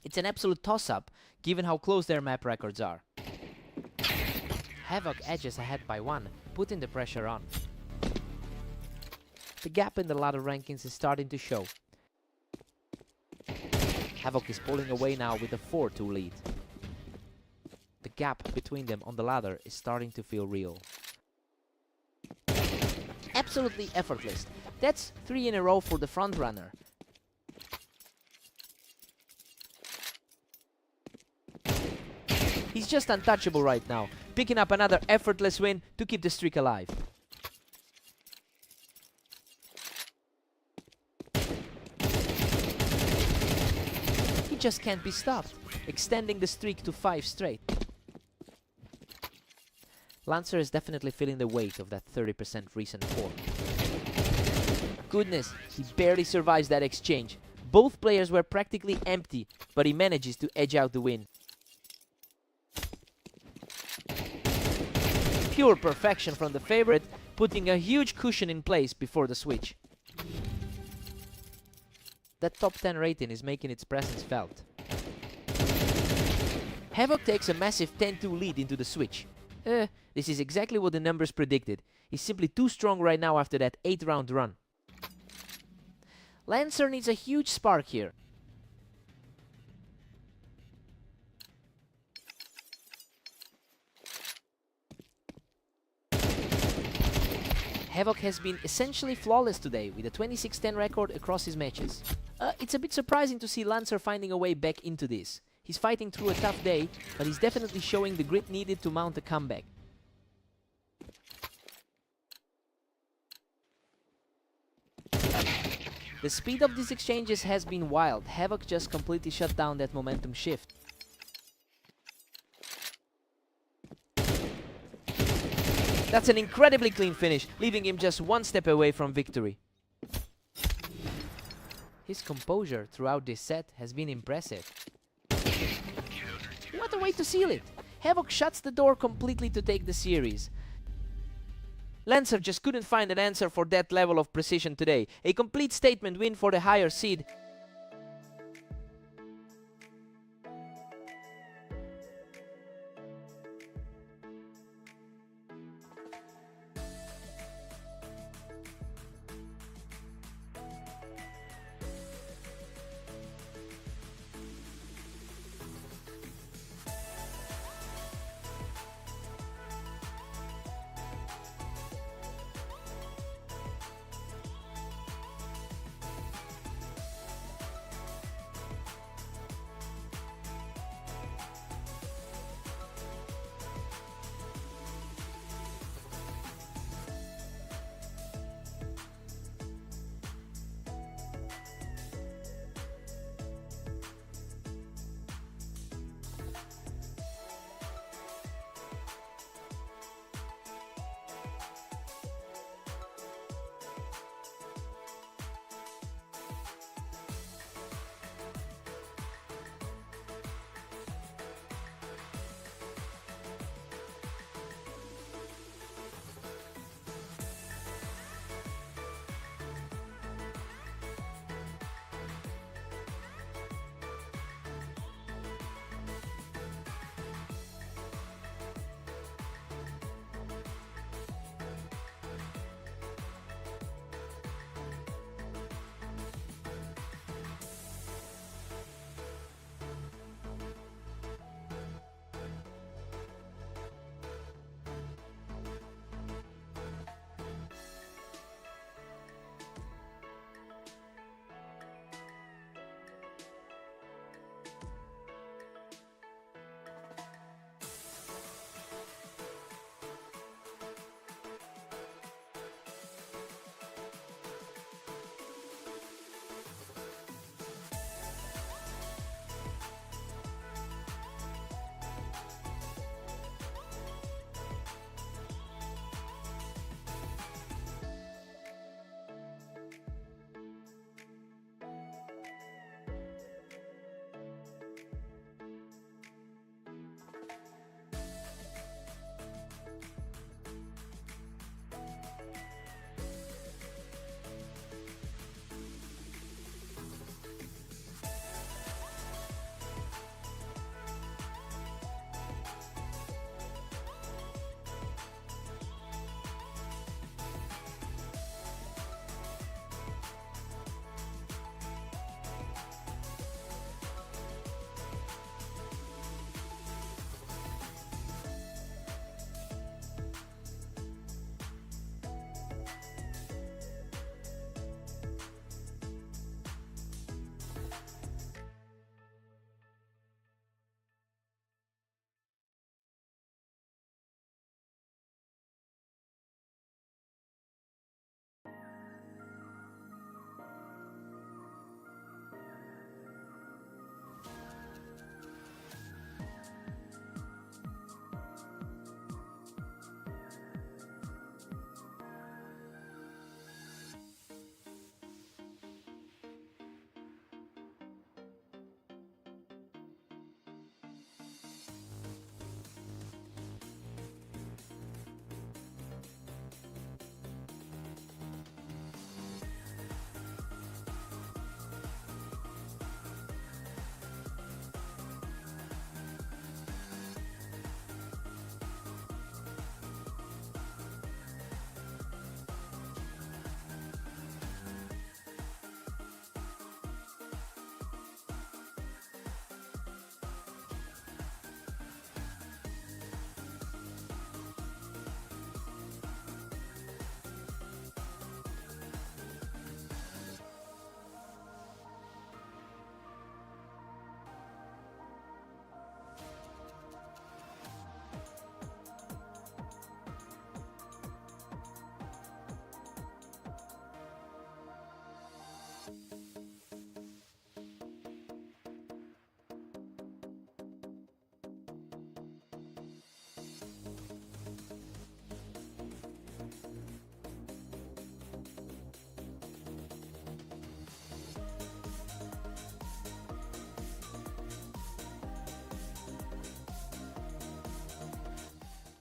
It's an absolute toss-up, given how close their map records are. Havoc edges ahead by 1, putting the pressure on. The gap in the ladder rankings is starting to show. Havoc is pulling away now with a 4-2 lead. The gap between them on the ladder is starting to feel real. Absolutely effortless. That's 3 in a row for the frontrunner. He's just untouchable right now, picking up another effortless win to keep the streak alive. He just can't be stopped, extending the streak to 5 straight. Lancer is definitely feeling the weight of that 30% recent form. Goodness, he barely survives that exchange. Both players were practically empty, but he manages to edge out the win. Pure perfection from the favorite, putting a huge cushion in place before the switch. That top 10 rating is making its presence felt. Havoc takes a massive 10-2 lead into the switch. This is exactly what the numbers predicted. He's simply too strong right now after that 8-round run. Lancer needs a huge spark here. Havoc has been essentially flawless today, with a 26-10 record across his matches. It's a bit surprising to see Lancer finding a way back into this. He's fighting through a tough day, but he's definitely showing the grit needed to mount a comeback. The speed of these exchanges has been wild. Havoc just completely shut down that momentum shift. That's an incredibly clean finish, leaving him just 1 step away from victory. His composure throughout this set has been impressive. What a way to seal it! Havoc shuts the door completely to take the series. Lancer just couldn't find an answer for that level of precision today. A complete statement win for the higher seed.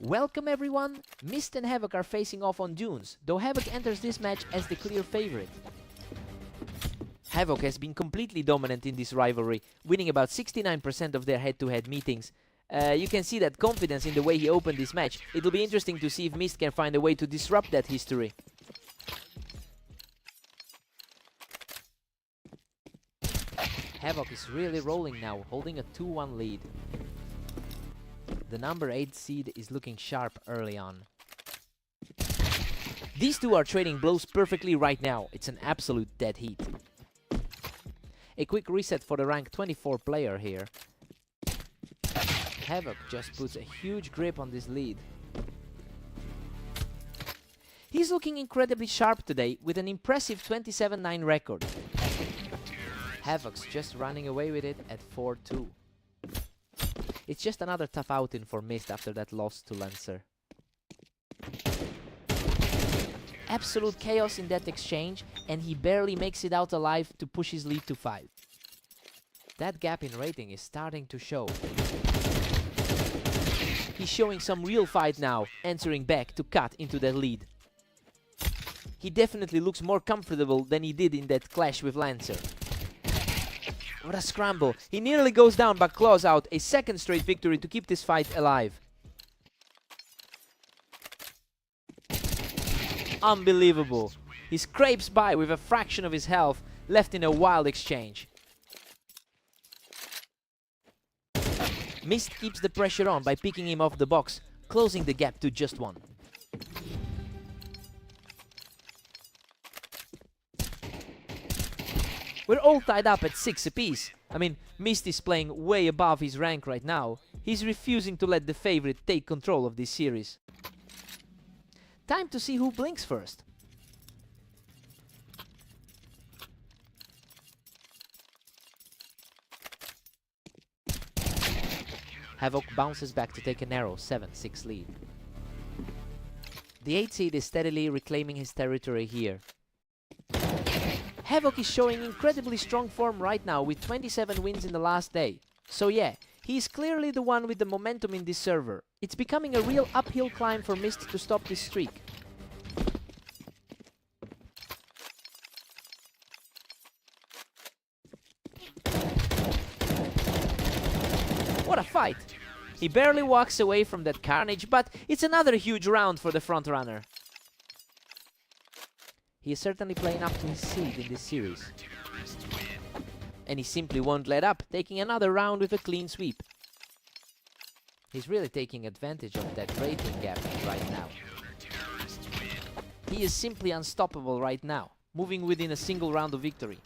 Welcome everyone! Mist and Havoc are facing off on Dunes, though Havoc enters this match as the clear favorite. Havoc has been completely dominant in this rivalry, winning about 69% of their head-to-head meetings. You can see that confidence in the way he opened this match. It'll be interesting to see if Mist can find a way to disrupt that history. Havoc is really rolling now, holding a 2-1 lead. The number 8 seed is looking sharp early on. These two are trading blows perfectly right now. It's an absolute dead heat. A quick reset for the rank 24 player here. Havoc just puts a huge grip on this lead. He's looking incredibly sharp today with an impressive 27-9 record. Havoc's just running away with it at 4-2. It's just another tough outing for Mist after that loss to Lancer. Absolute chaos in that exchange, and he barely makes it out alive to push his lead to 5. That gap in rating is starting to show. He's showing some real fight now, answering back to cut into that lead. He definitely looks more comfortable than he did in that clash with Lancer. What a scramble. He nearly goes down but claws out a second straight victory to keep this fight alive. Unbelievable. He scrapes by with a fraction of his health left in a wild exchange. Mist keeps the pressure on by picking him off the box, closing the gap to just 1. We're all tied up at 6 apiece. I mean, Mist is playing way above his rank right now. He's refusing to let the favorite take control of this series. Time to see who blinks first. Havoc bounces back to take a narrow 7-6 lead. The 8 seed is steadily reclaiming his territory here. Havoc is showing incredibly strong form right now with 27 wins in the last day. So yeah, he is clearly the one with the momentum in this server. It's becoming a real uphill climb for Mist to stop this streak. What a fight! He barely walks away from that carnage, but it's another huge round for the frontrunner. He is certainly playing up to his seed in this series. And he simply won't let up, taking another round with a clean sweep. He's really taking advantage of that rating gap right now. He is simply unstoppable right now, moving within a single round of victory.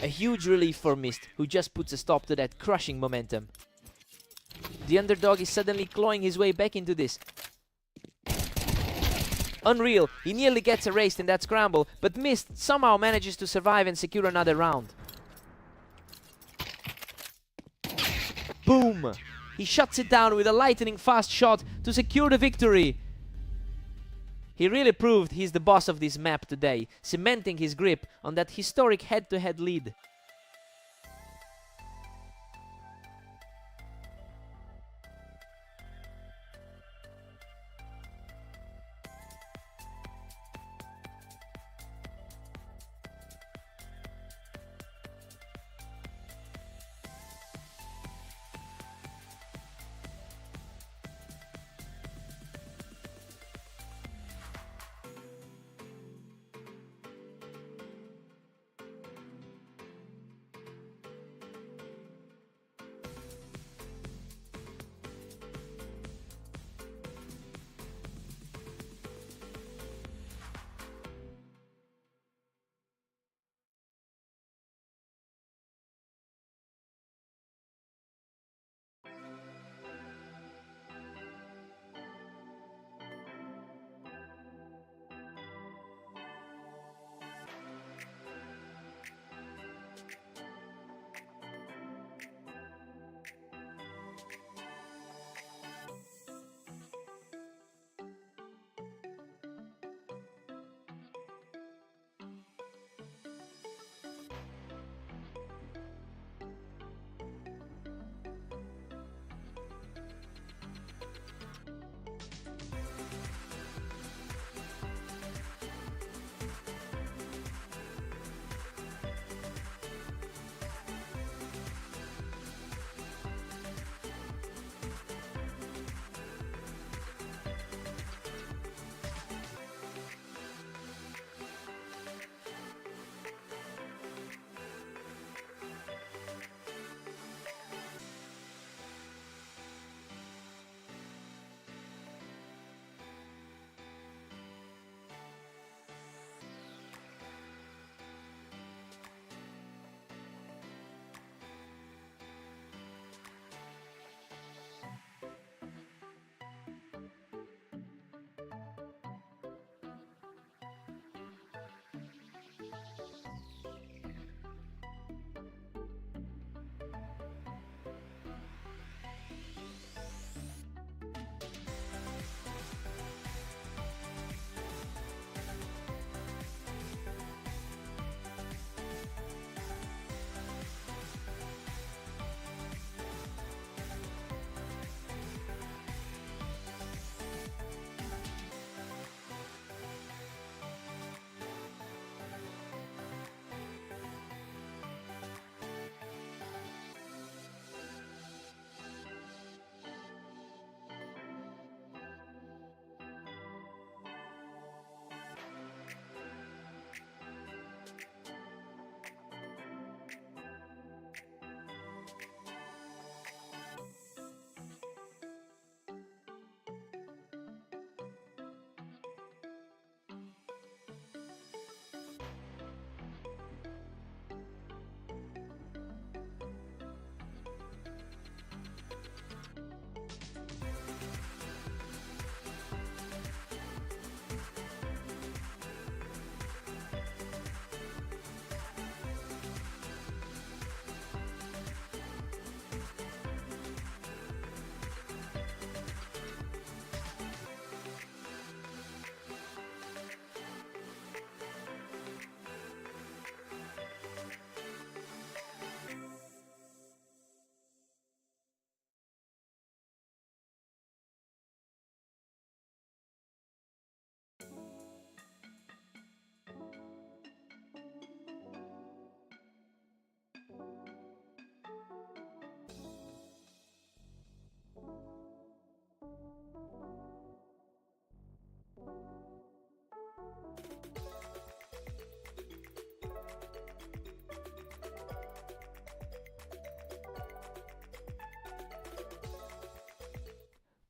A huge relief for Mist, who just puts a stop to that crushing momentum. The underdog is suddenly clawing his way back into this. Unreal, he nearly gets erased in that scramble, but Mist somehow manages to survive and secure another round. Boom! He shuts it down with a lightning fast shot to secure the victory. He really proved he's the boss of this map today, cementing his grip on that historic head-to-head lead.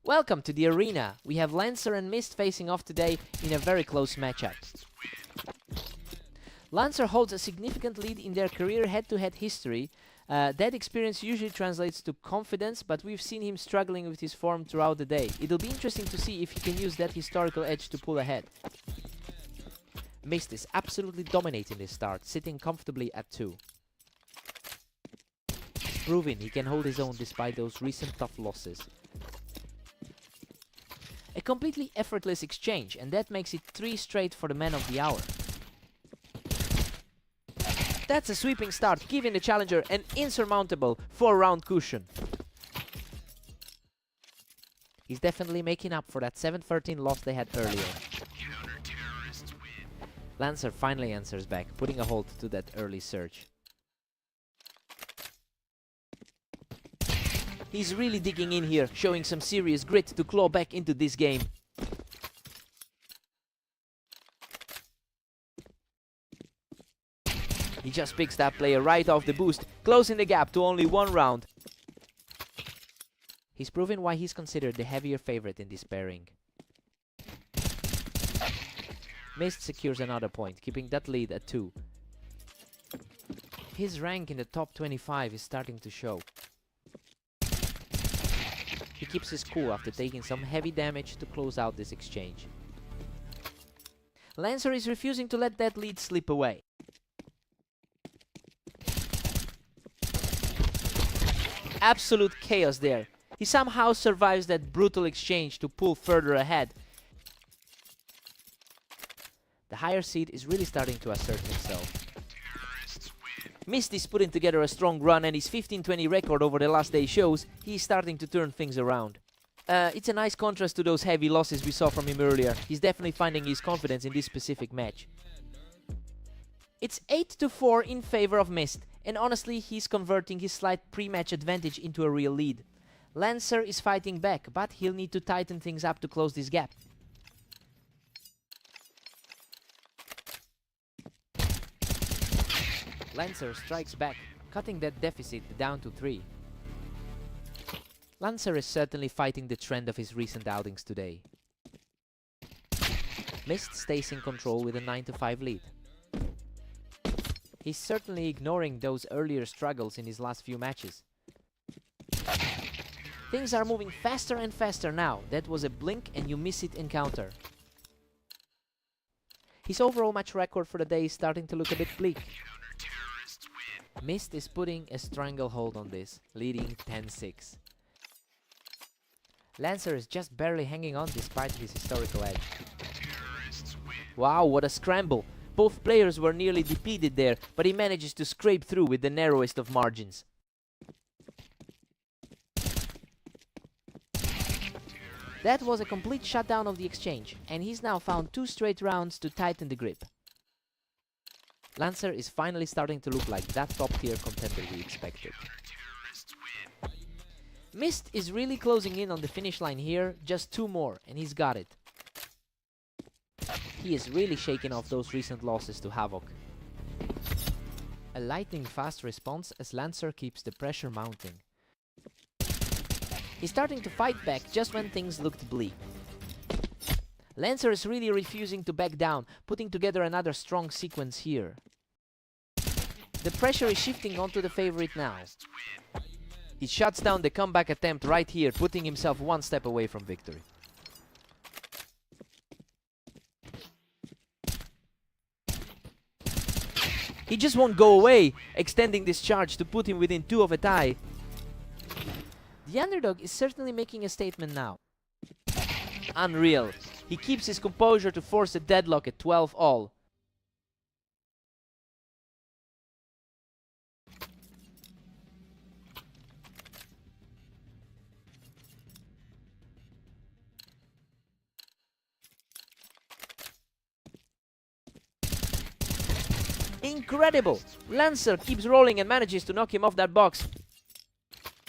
Welcome to the arena. We have Lancer and Mist facing off today in a very close matchup. Lancer holds a significant lead in their career head-to-head history. That experience usually translates to confidence, but we've seen him struggling with his form throughout the day. It'll be interesting to see if he can use that historical edge to pull ahead. Mist is absolutely dominating this start, sitting comfortably at 2. He's proven he can hold his own despite those recent tough losses. A completely effortless exchange, and that makes it 3 straight for the man of the hour. That's a sweeping start, giving the challenger an insurmountable 4-round cushion. He's definitely making up for that 7-13 loss they had earlier. Lancer finally answers back, putting a halt to that early surge. He's really digging in here, showing some serious grit to claw back into this game. He just picks that player right off the boost, closing the gap to only 1 round. He's proven why he's considered the heavier favorite in this pairing. Mist secures another point, keeping that lead at 2. His rank in the top 25 is starting to show. He keeps his cool after taking some heavy damage to close out this exchange. Lancer is refusing to let that lead slip away. Absolute chaos there. He somehow survives that brutal exchange to pull further ahead. The higher seed is really starting to assert himself. Mist is putting together a strong run, and his 15-20 record over the last day shows he's starting to turn things around. It's a nice contrast to those heavy losses we saw from him earlier. He's definitely finding his confidence in this specific match. It's 8-4 in favor of Mist, and honestly he's converting his slight pre-match advantage into a real lead. Lancer is fighting back, but he'll need to tighten things up to close this gap. Lancer strikes back, cutting that deficit down to 3. Lancer is certainly fighting the trend of his recent outings today. Mist stays in control with a 9-5 lead. He's certainly ignoring those earlier struggles in his last few matches. Things are moving faster and faster now. That was a blink and you miss it encounter. His overall match record for the day is starting to look a bit bleak. Mist is putting a stranglehold on this, leading 10-6. Lancer is just barely hanging on despite his historical edge. Wow, what a scramble! Both players were nearly depleted there, but he manages to scrape through with the narrowest of margins. That was a complete shutdown of the exchange, and he's now found 2 straight rounds to tighten the grip. Lancer is finally starting to look like that top-tier contender we expected. Mist is really closing in on the finish line here, just 2 more, and he's got it. He is really shaking off those recent losses to Havoc. A lightning-fast response as Lancer keeps the pressure mounting. He's starting to fight back just when things looked bleak. Lancer is really refusing to back down, putting together another strong sequence here. The pressure is shifting onto the favorite now. He shuts down the comeback attempt right here, putting himself 1 step away from victory. He just won't go away, extending this charge to put him within 2 of a tie. The underdog is certainly making a statement now. Unreal. He keeps his composure to force a deadlock at 12-all. Incredible! Lancer keeps rolling and manages to knock him off that box.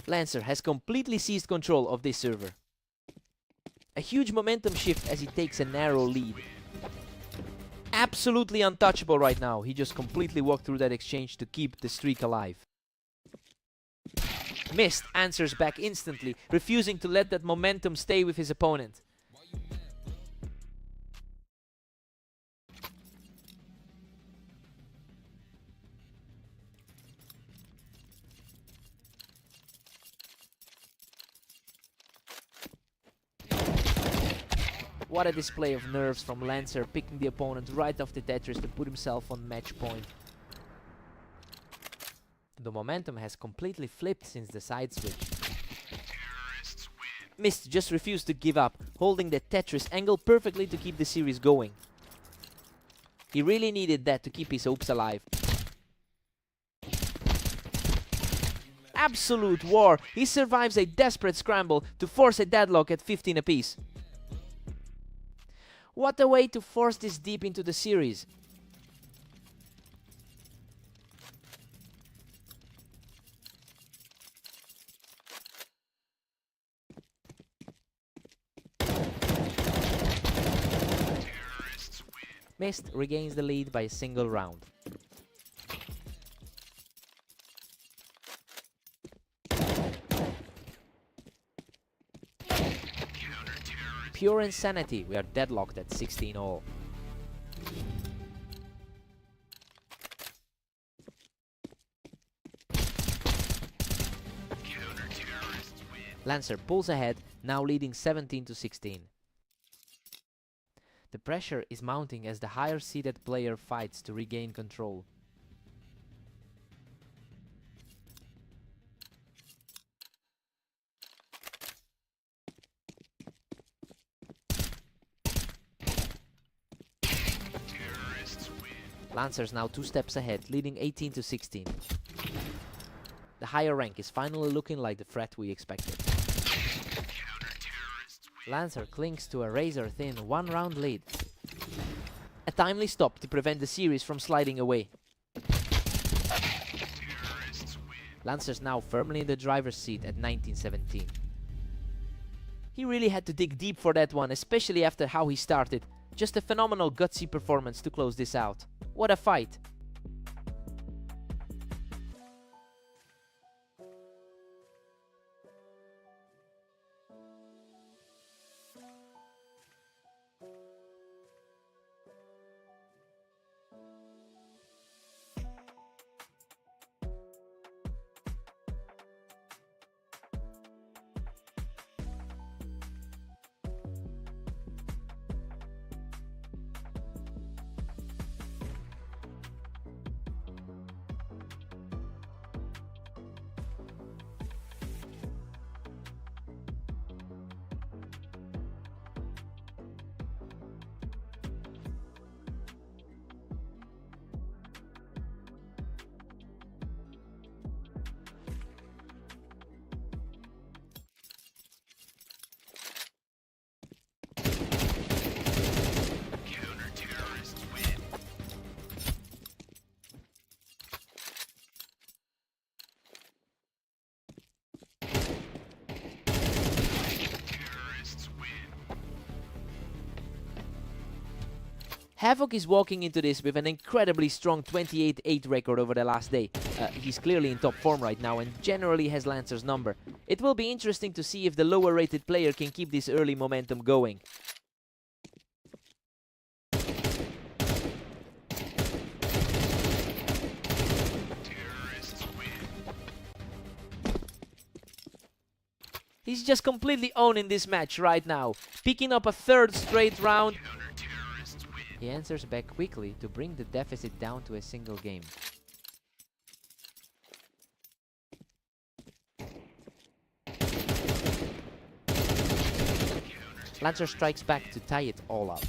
Lancer has completely seized control of this server. A huge momentum shift as he takes a narrow lead. Absolutely untouchable right now. He just completely walked through that exchange to keep the streak alive. Mist answers back instantly, refusing to let that momentum stay with his opponent. What a display of nerves from Lancer, picking the opponent right off the Tetris to put himself on match point. The momentum has completely flipped since the side switch. Mist just refused to give up, holding the Tetris angle perfectly to keep the series going. He really needed that to keep his hopes alive. Absolute war! He survives a desperate scramble to force a deadlock at 15 apiece. What a way to force this deep into the series. Mist regains the lead by a single round. Pure insanity, we are deadlocked at 16-all. Lancer pulls ahead, now leading 17-16. The pressure is mounting as the higher seeded player fights to regain control. Lancer's now 2 steps ahead, leading 18-16. The higher rank is finally looking like the threat we expected. Lancer clings to a razor-thin one-round lead. A timely stop to prevent the series from sliding away. Lancer's now firmly in the driver's seat at 19-17. He really had to dig deep for that one, especially after how he started. Just a phenomenal gutsy performance to close this out. What a fight! Havoc is walking into this with an incredibly strong 28-8 record over the last day. He's clearly in top form right now and generally has Lancer's number. It will be interesting to see if the lower rated player can keep this early momentum going. He's just completely owning this match right now, picking up a third straight round. He answers back quickly to bring the deficit down to a single game. Lancer strikes back to tie it all up.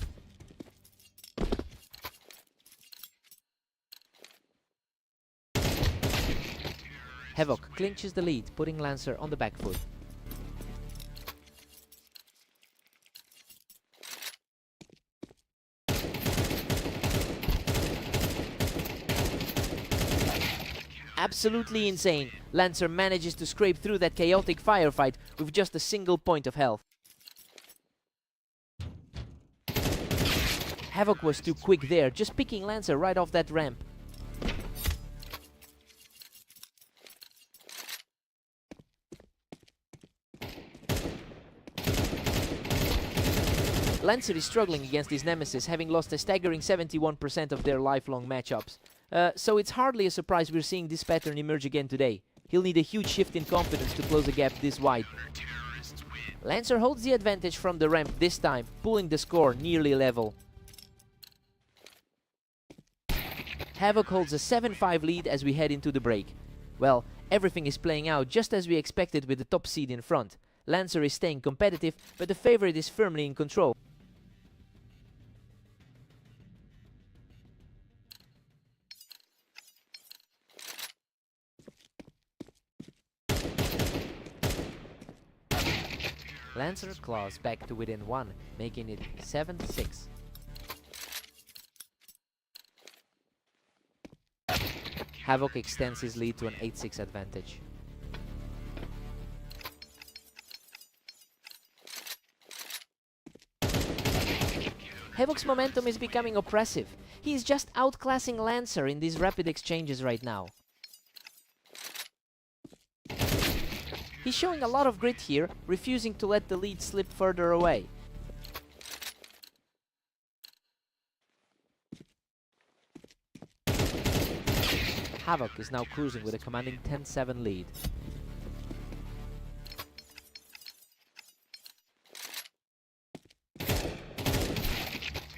Havoc clinches the lead, putting Lancer on the back foot. Absolutely insane. Lancer manages to scrape through that chaotic firefight with just a single point of health. Havoc was too quick there, just picking Lancer right off that ramp. Lancer is struggling against his nemesis, having lost a staggering 71% of their lifelong matchups. So it's hardly a surprise we're seeing this pattern emerge again today. He'll need a huge shift in confidence to close a gap this wide. Lancer holds the advantage from the ramp this time, pulling the score nearly level. Havoc holds a 7-5 lead as we head into the break. Well, everything is playing out just as we expected with the top seed in front. Lancer is staying competitive, but the favorite is firmly in control. Lancer claws back to within 1, making it 7-6. Havoc extends his lead to an 8-6 advantage. Havoc's momentum is becoming oppressive. He is just outclassing Lancer in these rapid exchanges right now. He's showing a lot of grit here, refusing to let the lead slip further away. Havoc is now cruising with a commanding 10-7 lead.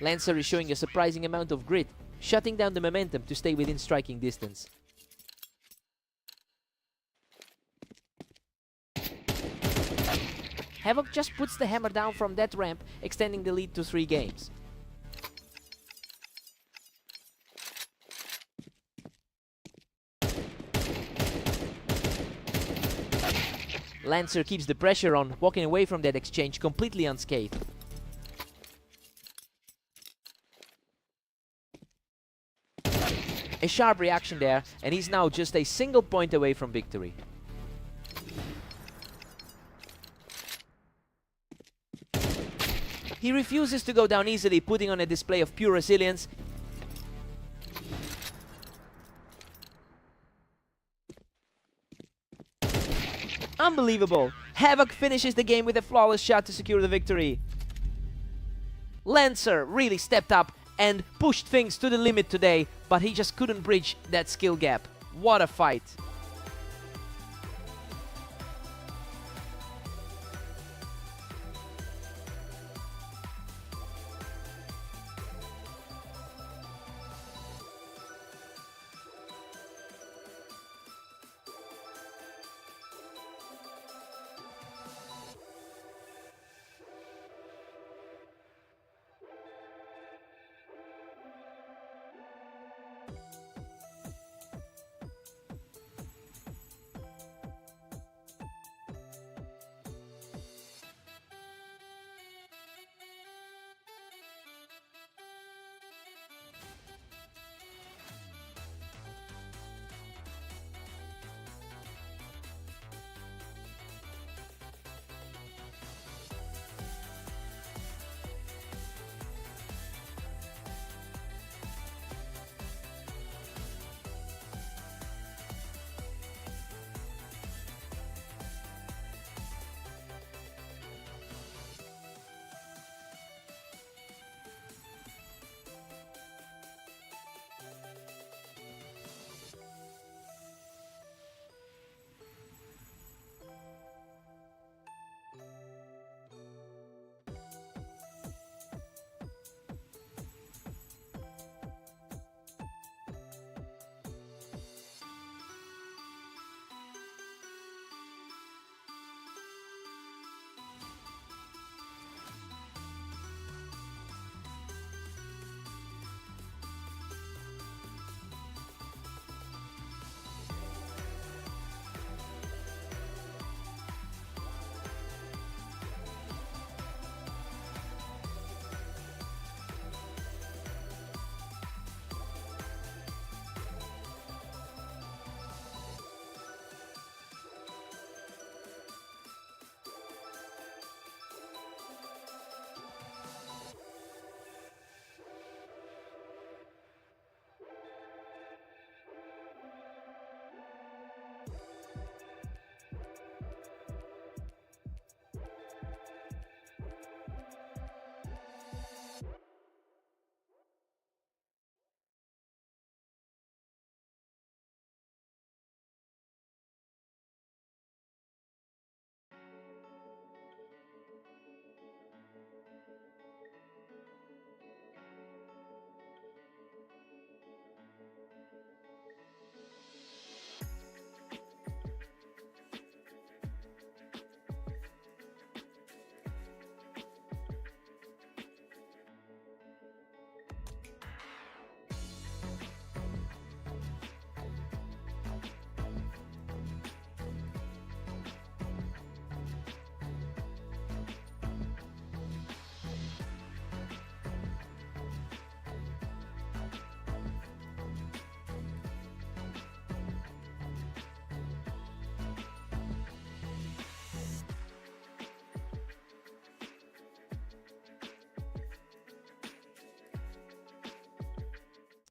Lancer is showing a surprising amount of grit, shutting down the momentum to stay within striking distance. Havoc just puts the hammer down from that ramp, extending the lead to 3 games. Lancer keeps the pressure on, walking away from that exchange completely unscathed. A sharp reaction there, and he's now just a single point away from victory. He refuses to go down easily, putting on a display of pure resilience. Unbelievable! Havoc finishes the game with a flawless shot to secure the victory. Lancer really stepped up and pushed things to the limit today, but he just couldn't bridge that skill gap. What a fight!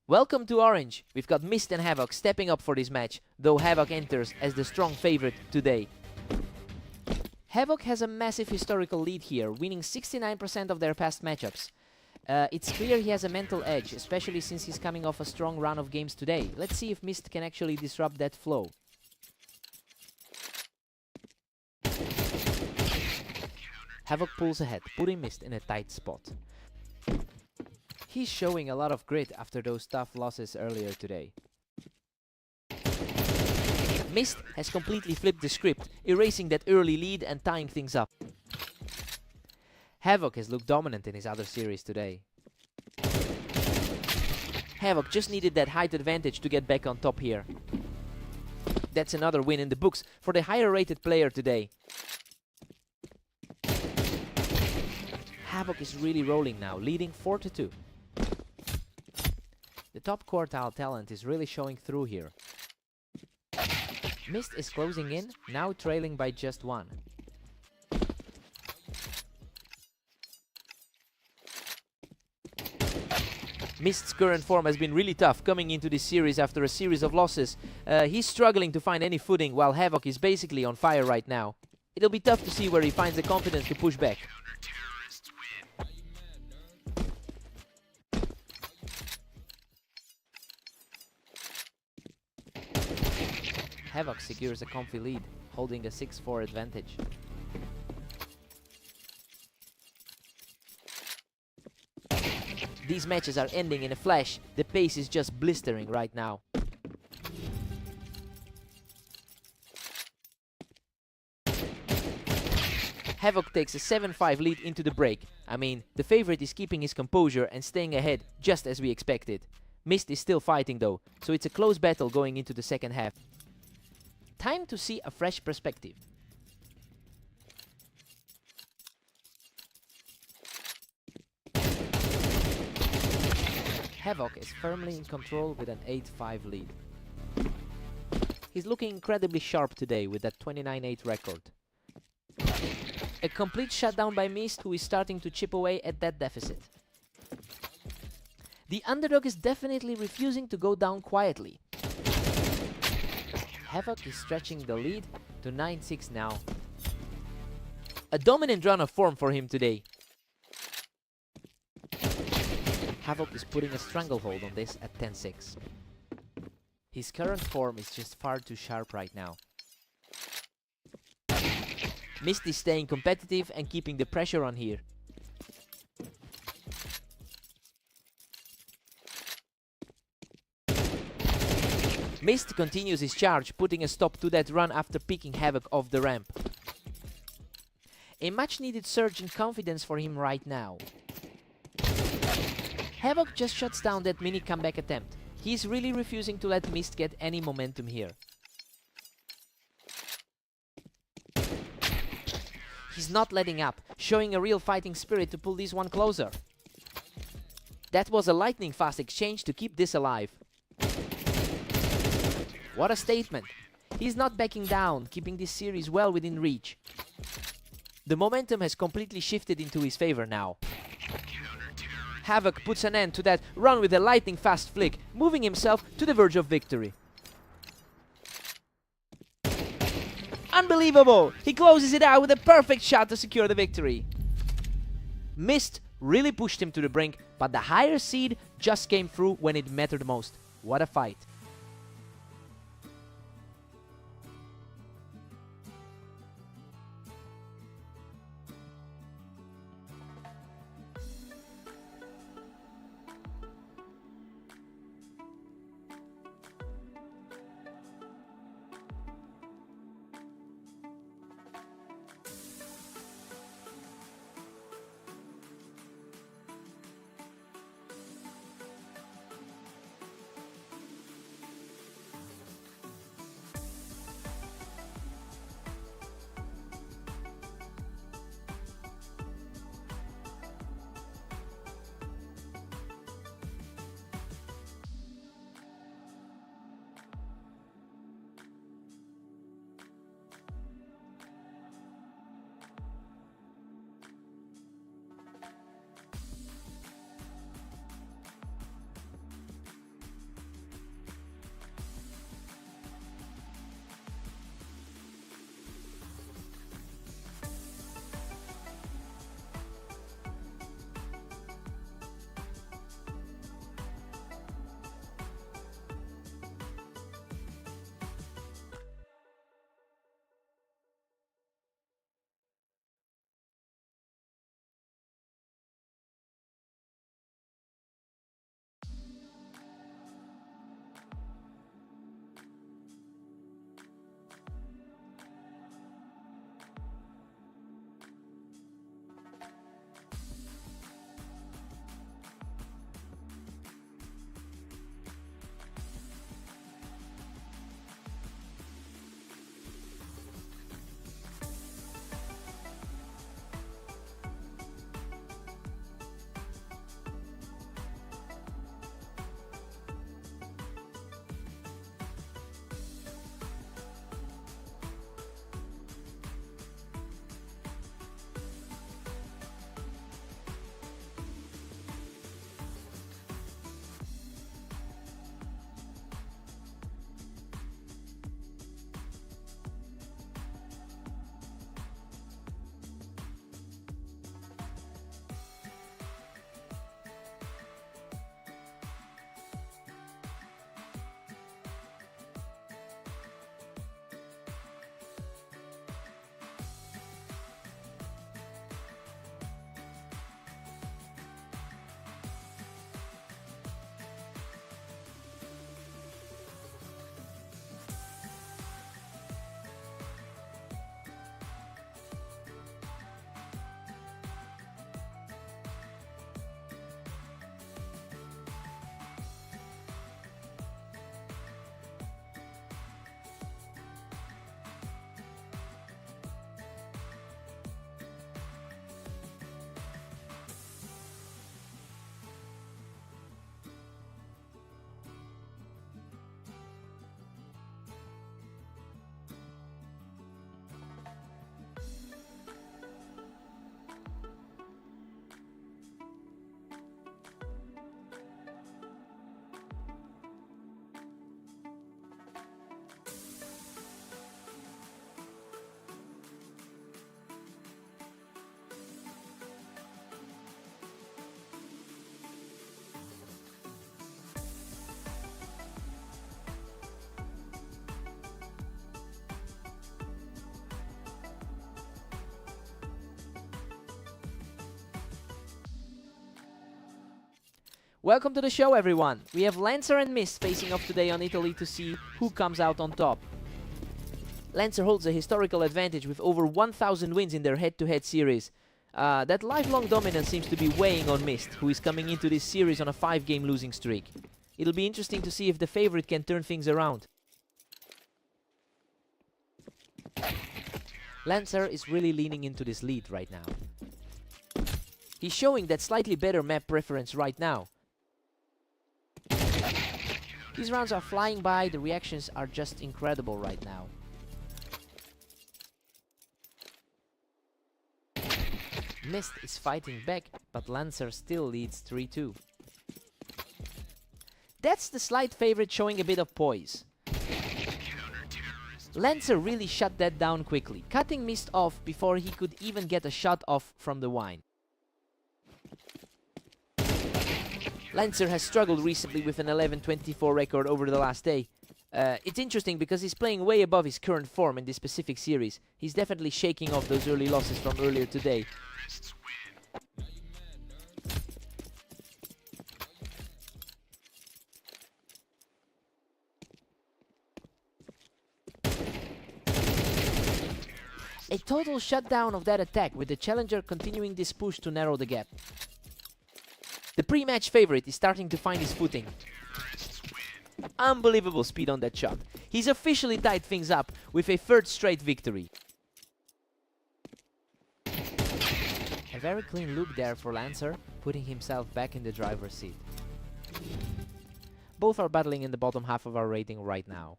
Welcome to Orange. We've got Mist and Havoc stepping up for this match, though Havoc enters as the strong favorite today. Havoc has a massive historical lead here, winning 69% of their past matchups. It's clear he has a mental edge, especially since he's coming off a strong run of games today. Let's see if Mist can actually disrupt that flow. Havoc pulls ahead, putting Mist in a tight spot. He's showing a lot of grit after those tough losses earlier today. Mist has completely flipped the script, erasing that early lead and tying things up. Havoc has looked dominant in his other series today. Havoc just needed that height advantage to get back on top here. That's another win in the books for the higher rated player today. Havoc is really rolling now, leading 4-2. The top quartile talent is really showing through here. Mist is closing in, now trailing by just 1. Mist's current form has been really tough coming into this series after a series of losses. He's struggling to find any footing while Havoc is basically on fire right now. It'll be tough to see where he finds the confidence to push back. Havoc secures a comfy lead, holding a 6-4 advantage. These matches are ending in a flash. The pace is just blistering right now. Havoc takes a 7-5 lead into the break. I mean, the favorite is keeping his composure and staying ahead, just as we expected. Mist is still fighting though, so it's a close battle going into the second half. Time to see a fresh perspective. Havoc is firmly in control with an 8-5 lead. He's looking incredibly sharp today with that 29-8 record. A complete shutdown by Mist, who is starting to chip away at that deficit. The underdog is definitely refusing to go down quietly. Havoc is stretching the lead to 9-6 now. A dominant run of form for him today. Havoc is putting a stranglehold on this at 10-6. His current form is just far too sharp right now. Mist is staying competitive and keeping the pressure on here. Mist continues his charge, putting a stop to that run after picking Havoc off the ramp. A much needed surge in confidence for him right now. Havoc just shuts down that mini comeback attempt. He's really refusing to let Mist get any momentum here. He's not letting up, showing a real fighting spirit to pull this one closer. That was a lightning fast exchange to keep this alive. What a statement. He's not backing down, keeping this series well within reach. The momentum has completely shifted into his favor now. Havoc puts an end to that run with a lightning fast flick, moving himself to the verge of victory. Unbelievable! He closes it out with a perfect shot to secure the victory. Mist really pushed him to the brink, but the higher seed just came through when it mattered most. What a fight. Welcome to the show, everyone. We have Lancer and Mist facing off today on Italy to see who comes out on top. Lancer holds a historical advantage with over 1,000 wins in their head-to-head series. That lifelong dominance seems to be weighing on Mist, who is coming into this series on a 5-game losing streak. It'll be interesting to see if the favorite can turn things around. Lancer is really leaning into this lead right now. He's showing that slightly better map preference right now. These rounds are flying by, the reactions are just incredible right now. Mist is fighting back, but Lancer still leads 3-2. That's the slight favorite showing a bit of poise. Lancer really shut that down quickly, cutting Mist off before he could even get a shot off from the wine. Lancer has struggled recently with an 11-24 record over the last day. It's interesting because he's playing way above his current form in this specific series. He's definitely shaking off those early losses from earlier today. A total shutdown of that attack, with the challenger continuing this push to narrow the gap. The pre-match favorite is starting to find his footing. Unbelievable speed on that shot. He's officially tied things up with a third straight victory. A very clean look there for Lancer, putting himself back in the driver's seat. Both are battling in the bottom half of our rating right now.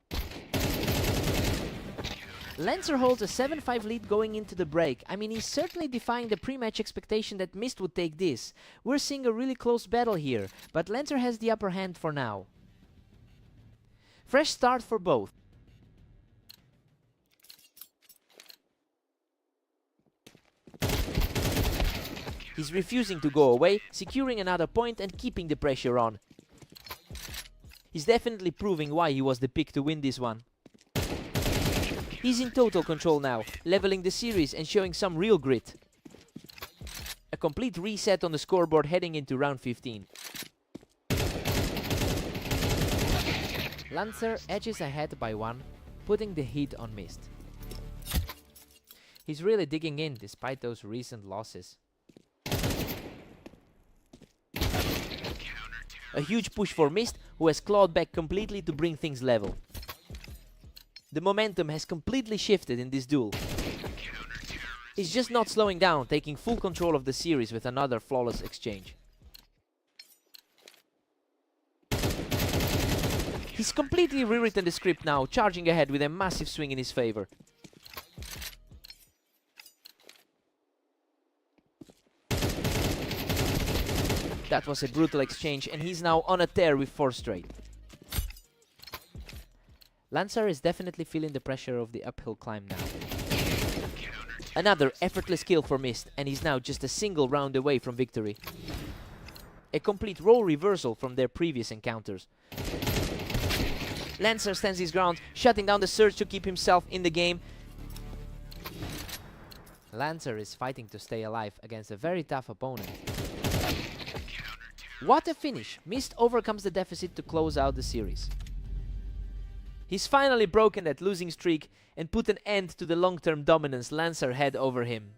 Lancer holds a 7-5 lead going into the break. I mean, he's certainly defying the pre-match expectation that Mist would take this. We're seeing a really close battle here, but Lancer has the upper hand for now. Fresh start for both. He's refusing to go away, securing another point and keeping the pressure on. He's definitely proving why he was the pick to win this one. He's in total control now, leveling the series and showing some real grit. A complete reset on the scoreboard heading into round 15. Lancer edges ahead by 1, putting the heat on Mist. He's really digging in despite those recent losses. A huge push for Mist, who has clawed back completely to bring things level. The momentum has completely shifted in this duel. He's just not slowing down, taking full control of the series with another flawless exchange. He's completely rewritten the script now, charging ahead with a massive swing in his favor. That was a brutal exchange, and he's now on a tear with 4 straight. Lancer is definitely feeling the pressure of the uphill climb now. Another effortless kill for Mist, and he's now just a single round away from victory. A complete role reversal from their previous encounters. Lancer stands his ground, shutting down the surge to keep himself in the game. Lancer is fighting to stay alive against a very tough opponent. What a finish! Mist overcomes the deficit to close out the series. He's finally broken that losing streak and put an end to the long-term dominance Lancer had over him.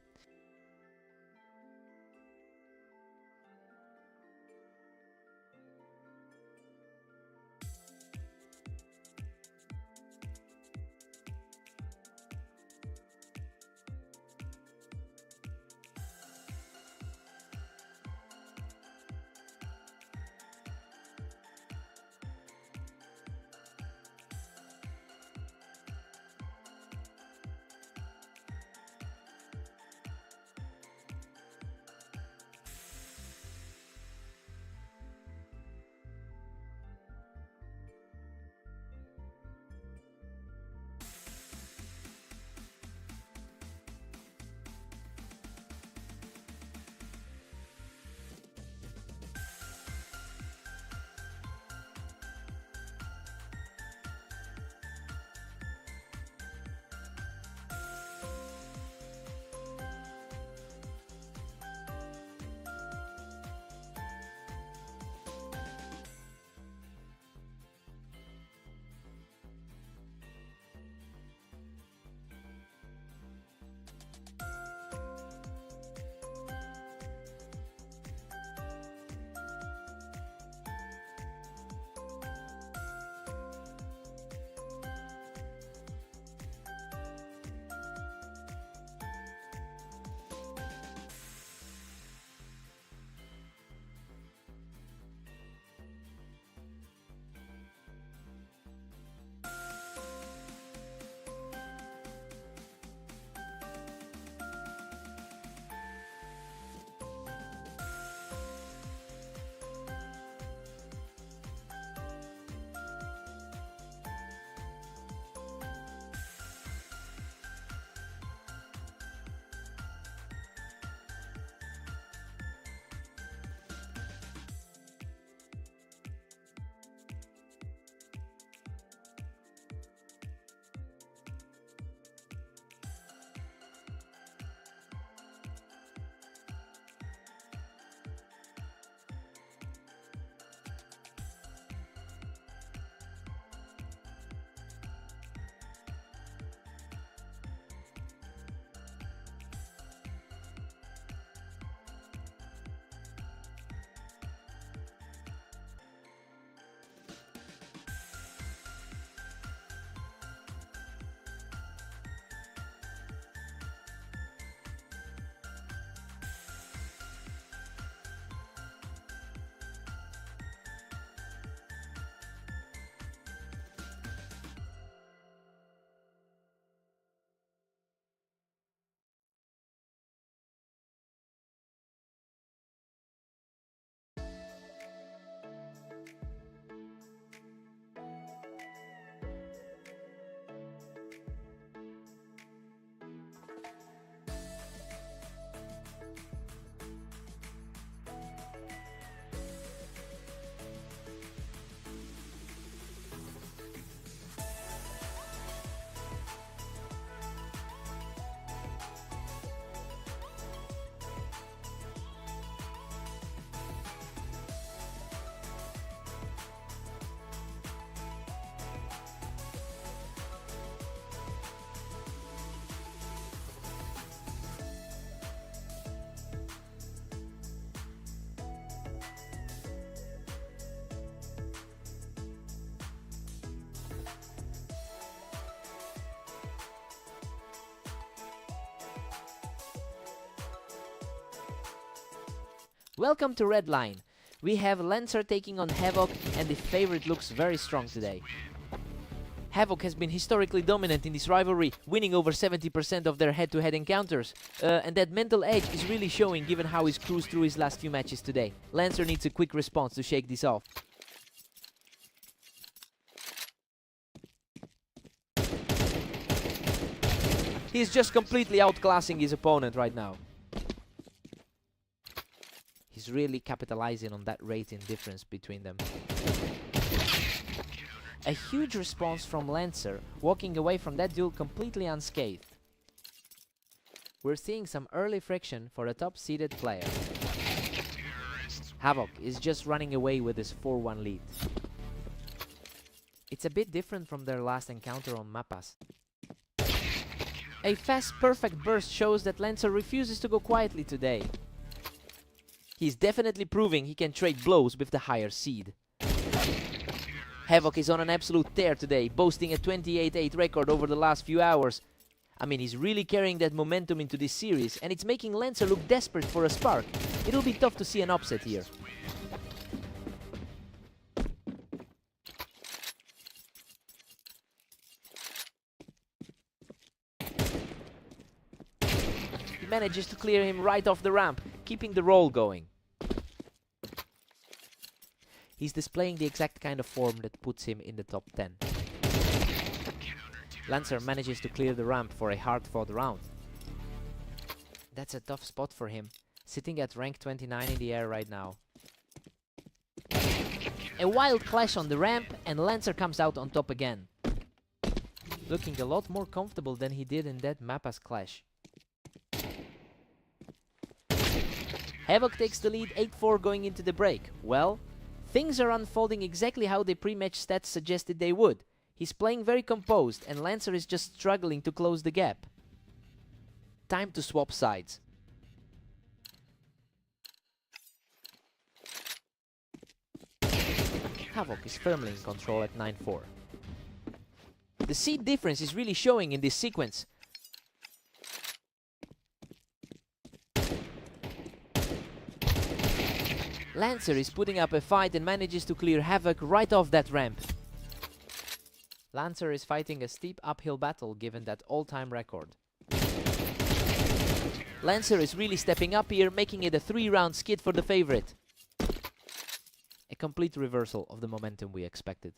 Welcome to Red Line. We have Lancer taking on Havoc, and the favorite looks very strong today. Havoc has been historically dominant in this rivalry, winning over 70% of their head-to-head encounters. And that mental edge is really showing given how he's cruised through his last few matches today. Lancer needs a quick response to shake this off. He's just completely outclassing his opponent right now. He's really capitalizing on that rating difference between them. A huge response from Lancer, walking away from that duel completely unscathed. We're seeing some early friction for a top-seeded player. Havoc is just running away with his 4-1 lead. It's a bit different from their last encounter on Mappas. A fast, perfect burst shows that Lancer refuses to go quietly today. He's definitely proving he can trade blows with the higher seed. Havoc is on an absolute tear today, boasting a 28-8 record over the last few hours. I mean, he's really carrying that momentum into this series, and it's making Lancer look desperate for a spark. It'll be tough to see an upset here. He manages to clear him right off the ramp, keeping the roll going. He's displaying the exact kind of form that puts him in the top 10. Lancer manages to clear the ramp for a hard-fought round. That's a tough spot for him, sitting at rank 29 in the air right now. A wild clash on the ramp, and Lancer comes out on top again. Looking a lot more comfortable than he did in that Mappas clash. Havoc takes the lead 8-4 going into the break. Well, things are unfolding exactly how the pre-match stats suggested they would. He's playing very composed, and Lancer is just struggling to close the gap. Time to swap sides. Havoc is firmly in control at 9-4. The seed difference is really showing in this sequence. Lancer is putting up a fight and manages to clear Havoc right off that ramp. Lancer is fighting a steep uphill battle given that all-time record. Lancer is really stepping up here, making it a 3-round skid for the favorite. A complete reversal of the momentum we expected.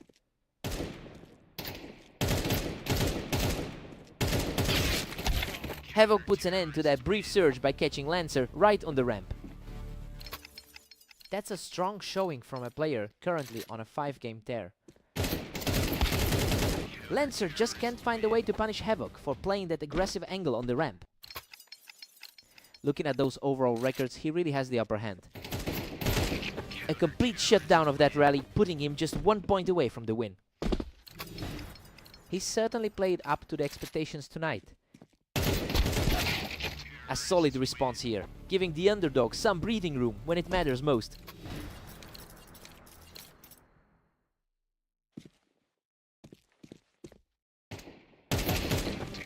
Havoc puts an end to that brief surge by catching Lancer right on the ramp. That's a strong showing from a player currently on a 5-game tear. Lancer just can't find a way to punish Havoc for playing that aggressive angle on the ramp. Looking at those overall records, he really has the upper hand. A complete shutdown of that rally, putting him just 1 point away from the win. He certainly played up to the expectations tonight. A solid response here, giving the underdog some breathing room when it matters most.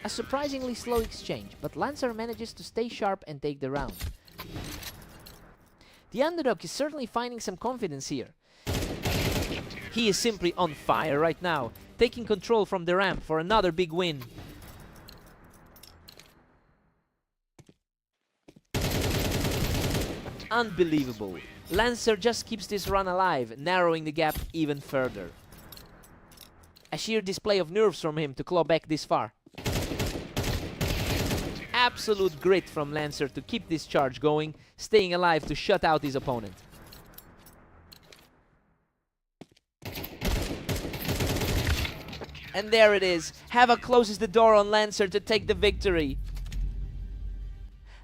A surprisingly slow exchange, but Lancer manages to stay sharp and take the round. The underdog is certainly finding some confidence here. He is simply on fire right now, taking control from the ramp for another big win. Unbelievable. Lancer just keeps this run alive, narrowing the gap even further. A sheer display of nerves from him to claw back this far. Absolute grit from Lancer to keep this charge going, staying alive to shut out his opponent. And there it is. Havoc closes the door on Lancer to take the victory.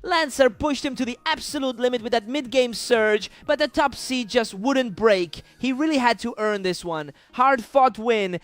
Lancer pushed him to the absolute limit with that mid-game surge, but the top seed just wouldn't break. He really had to earn this one. Hard-fought win.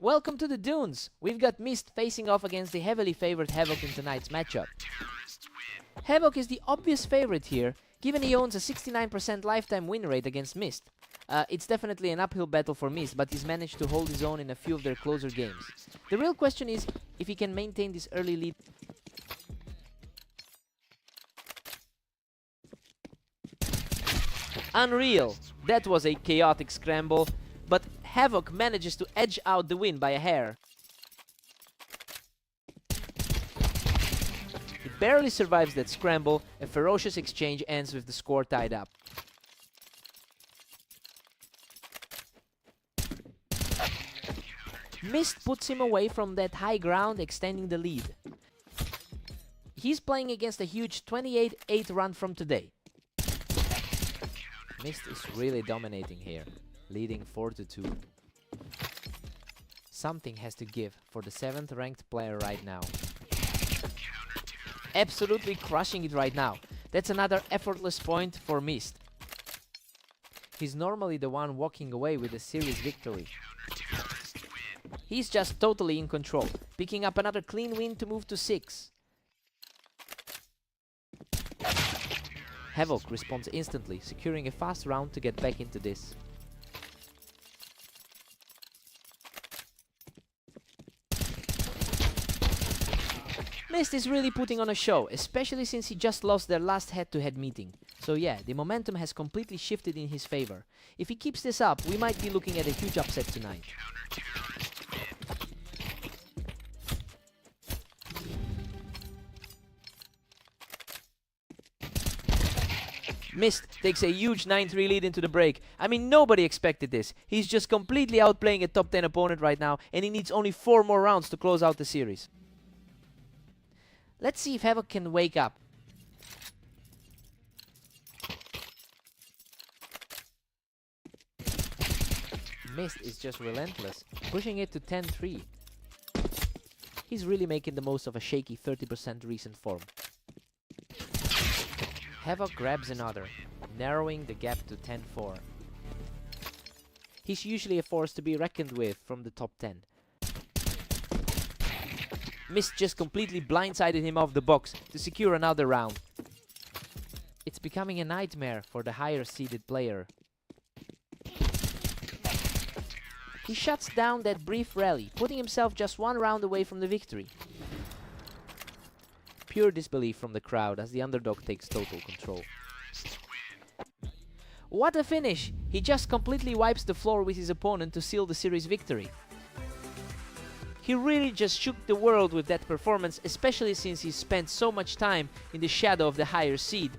Welcome to the Dunes! We've got Mist facing off against the heavily favored Havoc in tonight's matchup. Havoc is the obvious favorite here, given he owns a 69% lifetime win rate against Mist. It's definitely an uphill battle for Mist, but he's managed to hold his own in a few of their closer games. The real question is if he can maintain this early lead. Unreal! That was a chaotic scramble, but Havoc manages to edge out the win by a hair. He barely survives that scramble. A ferocious exchange ends with the score tied up. Mist puts him away from that high ground, extending the lead. He's playing against a huge 28-8 run from today. Mist is really dominating here, leading 4-2. Something has to give for the 7th ranked player right now. Absolutely crushing it right now. That's another effortless point for Mist. He's normally the one walking away with a series victory. He's just totally in control, picking up another clean win to move to 6. Havoc responds instantly, securing a fast round to get back into this. Mist is really putting on a show, especially since he just lost their last head-to-head meeting. So yeah, the momentum has completely shifted in his favor. If he keeps this up, we might be looking at a huge upset tonight. Mist takes a huge 9-3 lead into the break. I mean, nobody expected this. He's just completely outplaying a top 10 opponent right now, and he needs only 4 more rounds to close out the series. Let's see if Havoc can wake up. Mist is just relentless, pushing it to 10-3. He's really making the most of a shaky 30% recent form. Havoc grabs another, narrowing the gap to 10-4. He's usually a force to be reckoned with from the top 10. Mist just completely blindsided him off the box to secure another round. It's becoming a nightmare for the higher seeded player. He shuts down that brief rally, putting himself just 1 round away from the victory. Pure disbelief from the crowd as the underdog takes total control. What a finish! He just completely wipes the floor with his opponent to seal the series victory. He really just shook the world with that performance, especially since he spent so much time in the shadow of the higher seed.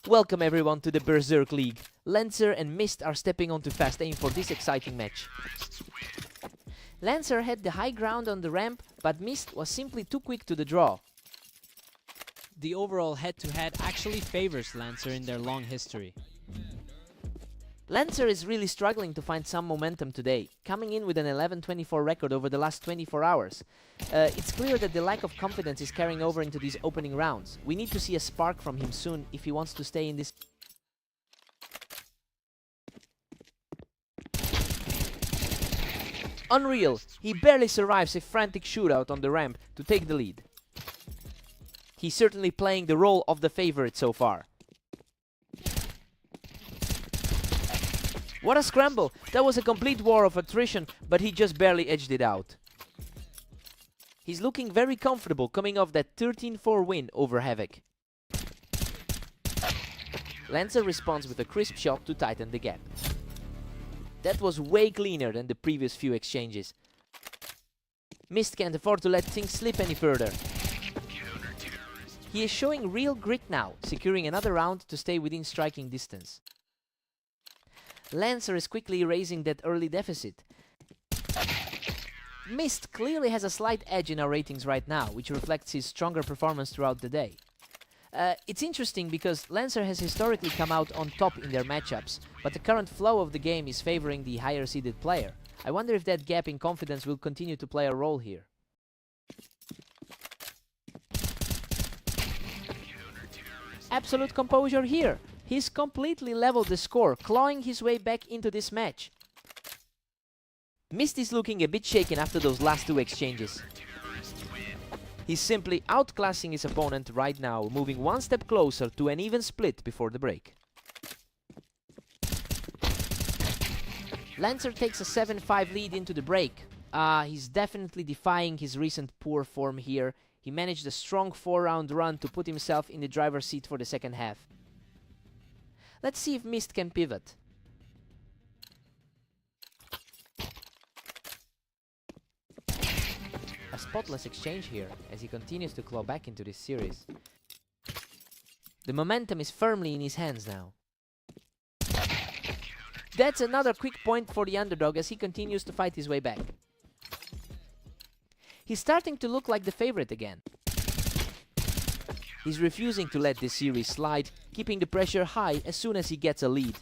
Welcome everyone to the Berserk League. Lancer and Mist are stepping onto fast aim for this exciting match. Lancer had the high ground on the ramp, but Mist was simply too quick to the draw. The overall head-to-head actually favors Lancer in their long history. Lancer is really struggling to find some momentum today, coming in with an 11-24 record over the last 24 hours. It's clear that the lack of confidence is carrying over into these opening rounds. We need to see a spark from him soon if he wants to stay in this. Unreal! He barely survives a frantic shootout on the ramp to take the lead. He's certainly playing the role of the favorite so far. What a scramble! That was a complete war of attrition, but he just barely edged it out. He's looking very comfortable coming off that 13-4 win over Havoc. Lancer responds with a crisp shot to tighten the gap. That was way cleaner than the previous few exchanges. Mist can't afford to let things slip any further. He is showing real grit now, securing another round to stay within striking distance. Lancer is quickly erasing that early deficit. Mist clearly has a slight edge in our ratings right now, which reflects his stronger performance throughout the day. It's interesting because Lancer has historically come out on top in their matchups, but the current flow of the game is favoring the higher seeded player. I wonder if that gap in confidence will continue to play a role here. Absolute composure here. He's completely leveled the score, clawing his way back into this match. Mist is looking a bit shaken after those last two exchanges. He's simply outclassing his opponent right now, moving one step closer to an even split before the break. Lancer takes a 7-5 lead into the break. He's definitely defying his recent poor form here. He managed a strong 4-round run to put himself in the driver's seat for the second half. Let's see if Mist can pivot. A spotless exchange here, as he continues to claw back into this series. The momentum is firmly in his hands now. That's another quick point for the underdog as he continues to fight his way back. He's starting to look like the favorite again. He's refusing to let this series slide, keeping the pressure high as soon as he gets a lead.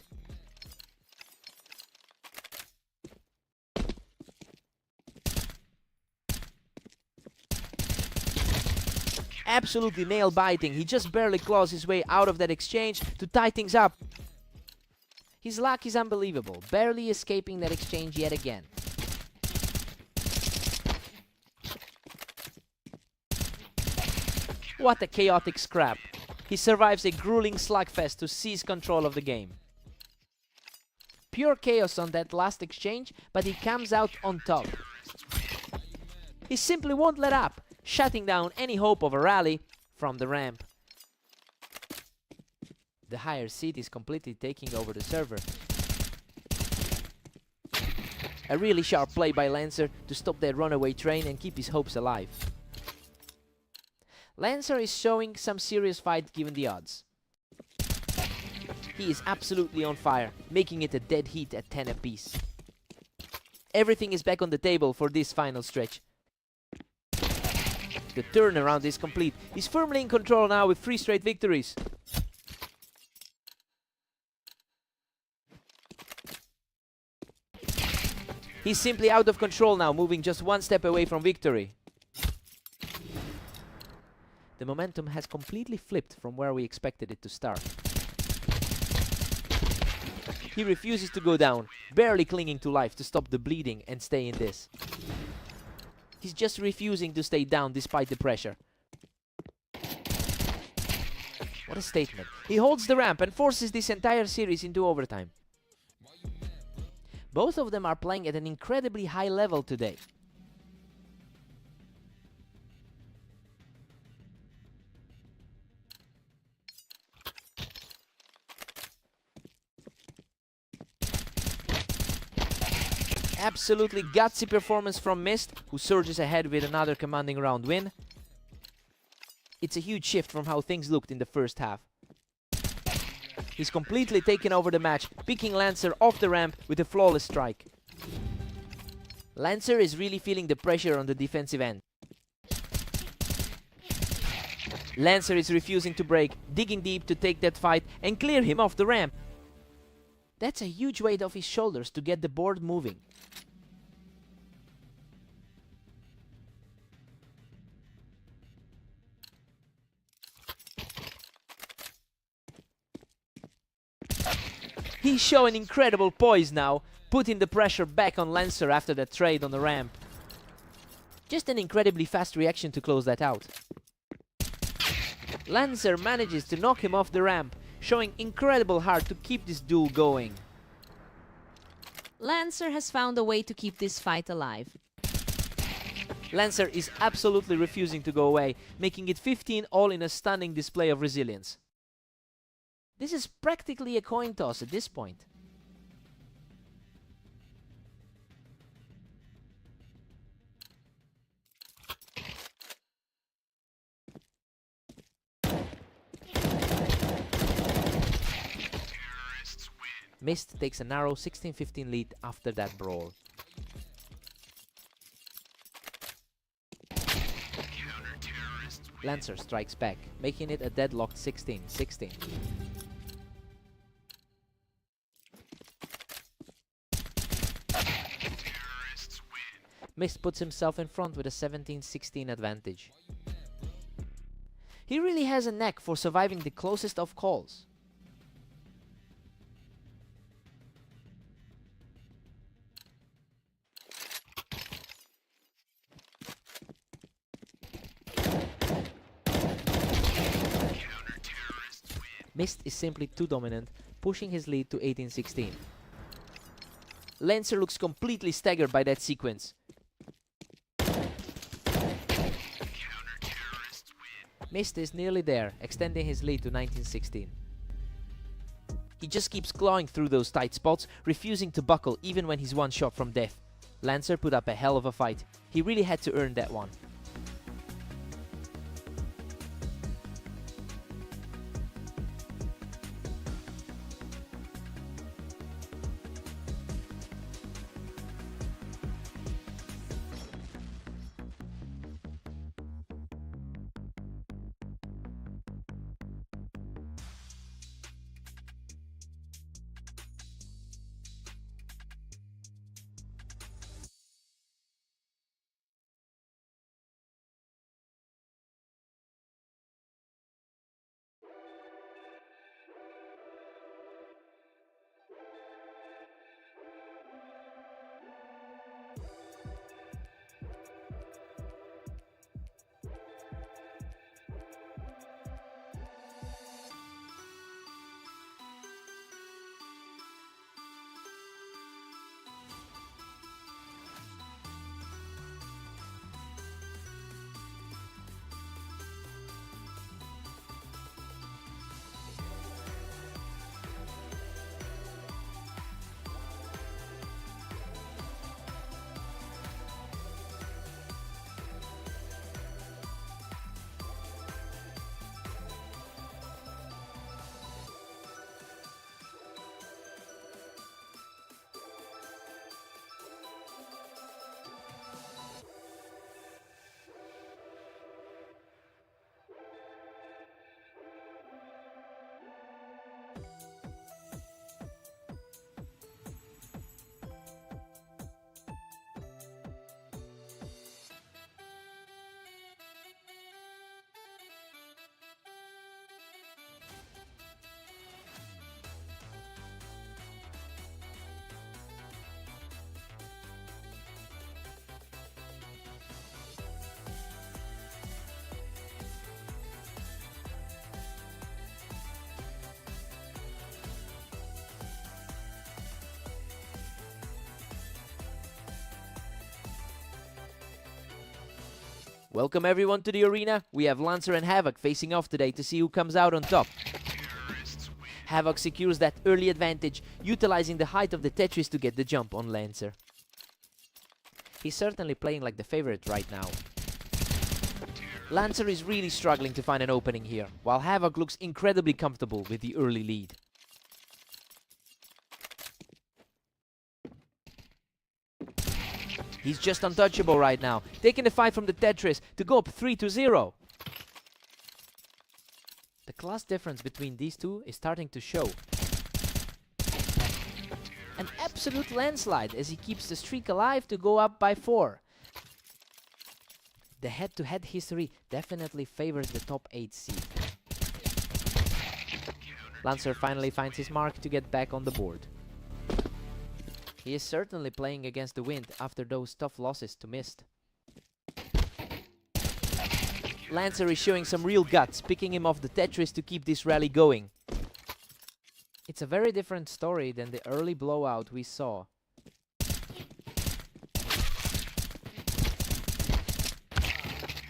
Absolutely nail-biting, he just barely claws his way out of that exchange to tie things up. His luck is unbelievable, barely escaping that exchange yet again. What a chaotic scrap. He survives a grueling slugfest to seize control of the game. Pure chaos on that last exchange, but he comes out on top. He simply won't let up, shutting down any hope of a rally from the ramp. The higher seed is completely taking over the server. A really sharp play by Lancer to stop that runaway train and keep his hopes alive. Lancer is showing some serious fight given the odds. He is absolutely on fire, making it a dead heat at 10 apiece. Everything is back on the table for this final stretch. The turnaround is complete. He's firmly in control now with 3 straight victories. He's simply out of control now, moving just one step away from victory. The momentum has completely flipped from where we expected it to start. He refuses to go down, barely clinging to life to stop the bleeding and stay in this. He's just refusing to stay down despite the pressure. What a statement. He holds the ramp and forces this entire series into overtime. Both of them are playing at an incredibly high level today. Absolutely gutsy performance from Mist, who surges ahead with another commanding round win. It's a huge shift from how things looked in the first half. He's completely taken over the match, picking Lancer off the ramp with a flawless strike. Lancer is really feeling the pressure on the defensive end. Lancer is refusing to break, digging deep to take that fight and clear him off the ramp. That's a huge weight off his shoulders to get the board moving. He's showing incredible poise now, putting the pressure back on Lancer after that trade on the ramp. Just an incredibly fast reaction to close that out. Lancer manages to knock him off the ramp, showing incredible heart to keep this duel going. Lancer has found a way to keep this fight alive. Lancer is absolutely refusing to go away, making it 15 all in a stunning display of resilience. This is practically a coin toss at this point. Mist takes a narrow 16-15 lead after that brawl. Lancer strikes back, making it a deadlocked 16-16. Mist puts himself in front with a 17-16 advantage. He really has a knack for surviving the closest of calls. Mist is simply too dominant, pushing his lead to 18-16. Lancer looks completely staggered by that sequence. Mist is nearly there, extending his lead to 19-16. He just keeps clawing through those tight spots, refusing to buckle even when he's one shot from death. Lancer put up a hell of a fight. He really had to earn that one. Welcome everyone to the arena. We have Lancer and Havoc facing off today to see who comes out on top. Havoc secures that early advantage, utilizing the height of the Tetris to get the jump on Lancer. He's certainly playing like the favorite right now. Lancer is really struggling to find an opening here, while Havoc looks incredibly comfortable with the early lead. He's just untouchable right now, taking the fight from the Tetris to go up 3-0. The class difference between these two is starting to show. An absolute landslide as he keeps the streak alive to go up by 4. The head-to-head history definitely favors the top 8 seed. Lancer finally finds his mark to get back on the board. He is certainly playing against the wind after those tough losses to Mist. Lancer is showing some real guts, picking him off the Tetris to keep this rally going. It's a very different story than the early blowout we saw.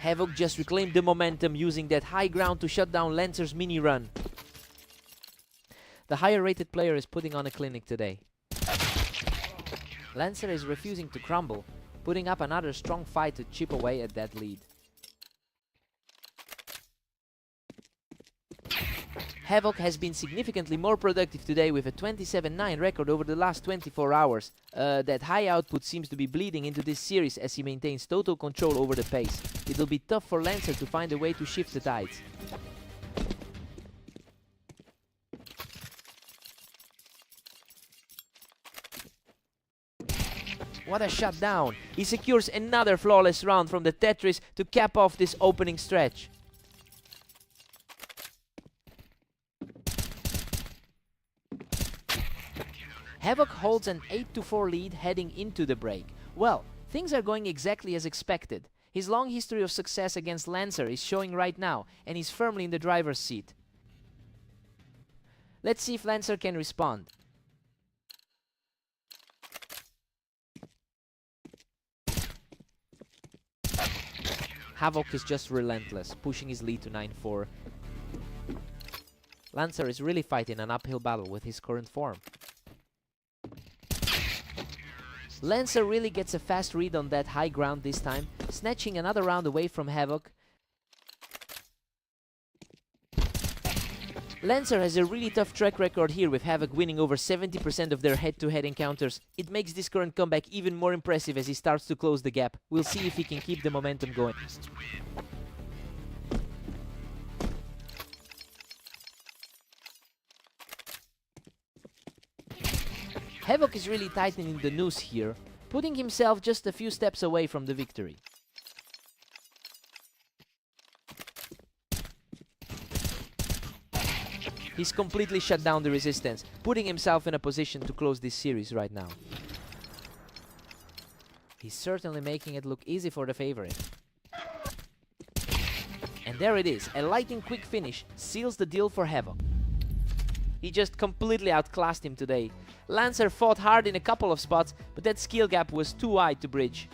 Havoc just reclaimed the momentum using that high ground to shut down Lancer's mini run. The higher rated player is putting on a clinic today. Lancer is refusing to crumble, putting up another strong fight to chip away at that lead. Havoc has been significantly more productive today with a 27-9 record over the last 24 hours. That high output seems to be bleeding into this series as he maintains total control over the pace. It will be tough for Lancer to find a way to shift the tides. What a shutdown! He secures another flawless round from the Tetris to cap off this opening stretch. Havoc holds an 8-4 lead heading into the break. Well, things are going exactly as expected. His long history of success against Lancer is showing right now, and he's firmly in the driver's seat. Let's see if Lancer can respond. Havoc is just relentless, pushing his lead to 9-4. Lancer is really fighting an uphill battle with his current form. Lancer really gets a fast read on that high ground this time, snatching another round away from Havoc. Lancer has a really tough track record here, with Havoc winning over 70% of their head-to-head encounters. It makes this current comeback even more impressive as he starts to close the gap. We'll see if he can keep the momentum going. Havoc is really tightening the noose here, putting himself just a few steps away from the victory. He's completely shut down the resistance, putting himself in a position to close this series right now. He's certainly making it look easy for the favorite. And there it is, a lightning quick finish seals the deal for Havoc. He just completely outclassed him today. Lancer fought hard in a couple of spots, but that skill gap was too wide to bridge.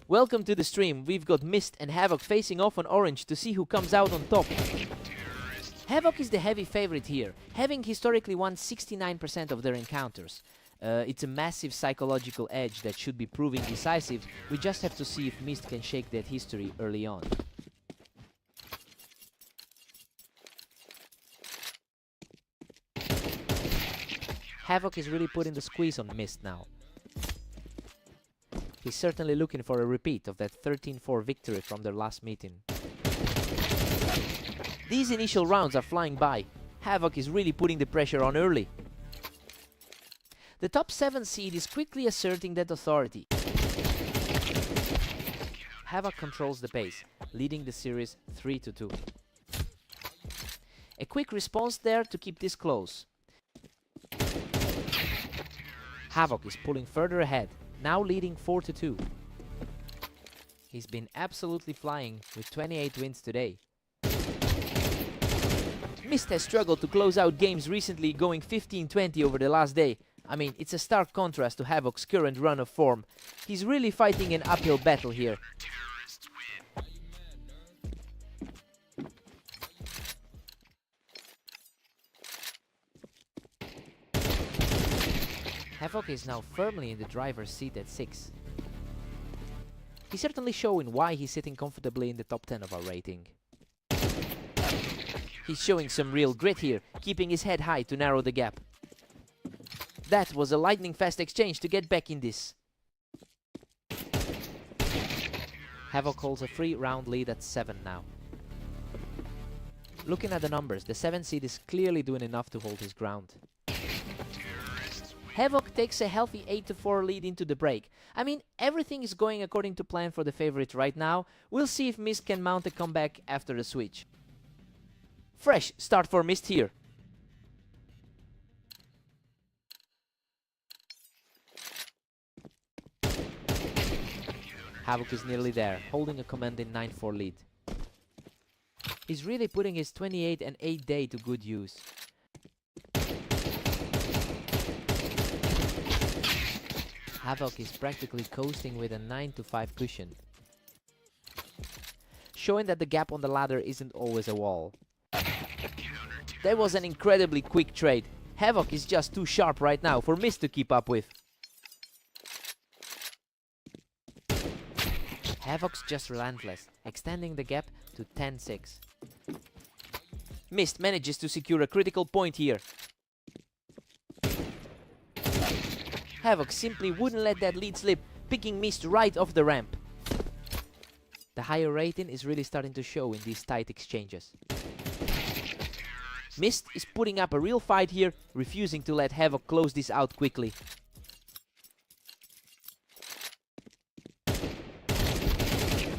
Welcome to the stream. We've got Mist and Havoc facing off on Orange to see who comes out on top. Havoc is the heavy favorite here, having historically won 69% of their encounters. It's a massive psychological edge that should be proving decisive. We just have to see if Mist can shake that history early on. Havoc is really putting the squeeze on Mist now. He's certainly looking for a repeat of that 13-4 victory from their last meeting. These initial rounds are flying by. Havoc is really putting the pressure on early. The top 7 seed is quickly asserting that authority. Havoc controls the pace, leading the series 3-2. A quick response there to keep this close. Havoc is pulling further ahead, now leading 4-2. He's been absolutely flying with 28 wins today. Mist has struggled to close out games recently, going 15-20 over the last day. I mean, it's a stark contrast to Havoc's current run of form. He's really fighting an uphill battle here. Havoc is now firmly in the driver's seat at 6. He's certainly showing why he's sitting comfortably in the top 10 of our rating. He's showing some real grit here, keeping his head high to narrow the gap. That was a lightning fast exchange to get back in this. Havoc holds a 3-round lead at 7 now. Looking at the numbers, the 7 seed is clearly doing enough to hold his ground. Havoc takes a healthy 8-4 lead into the break. I mean, everything is going according to plan for the favorite right now. We'll see if Mist can mount a comeback after the switch. Fresh start for Mist here. Havoc is nearly there, holding a commanding 9-4 lead. He's really putting his 28 and 8 day to good use. Havoc is practically coasting with a 9-5 cushion. showing that the gap on the ladder isn't always a wall. That was an incredibly quick trade. Havoc is just too sharp right now for Mist to keep up with. Havoc's just relentless, extending the gap to 10-6. Mist manages to secure a critical point here. Havoc simply wouldn't let that lead slip, picking Mist right off the ramp. The higher rating is really starting to show in these tight exchanges. Mist is putting up a real fight here, refusing to let Havoc close this out quickly.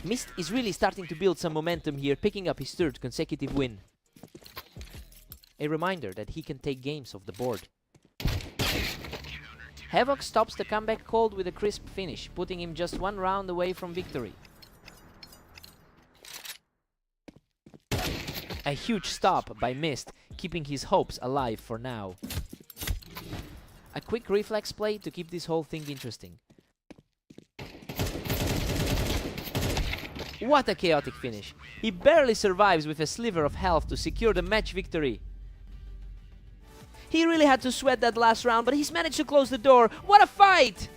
Mist is really starting to build some momentum here, picking up his third consecutive win. A reminder that he can take games off the board. Havoc stops the comeback cold with a crisp finish, putting him just one round away from victory. A huge stop by Mist, keeping his hopes alive for now. A quick reflex play to keep this whole thing interesting. What a chaotic finish! He barely survives with a sliver of health to secure the match victory. He really had to sweat that last round, but he's managed to close the door. What a fight!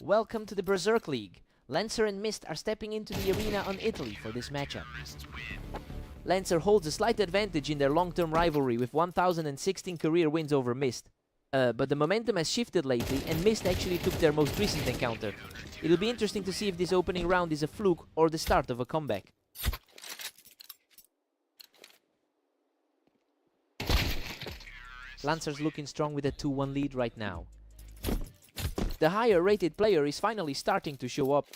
Welcome to the Berserk League. Lancer and Mist are stepping into the arena on Italy for this matchup. Lancer holds a slight advantage in their long-term rivalry with 1016 career wins over Mist. But the momentum has shifted lately and Mist actually took their most recent encounter. It'll be interesting to see if this opening round is a fluke or the start of a comeback. Lancer's looking strong with a 2-1 lead right now. The higher rated player is finally starting to show up.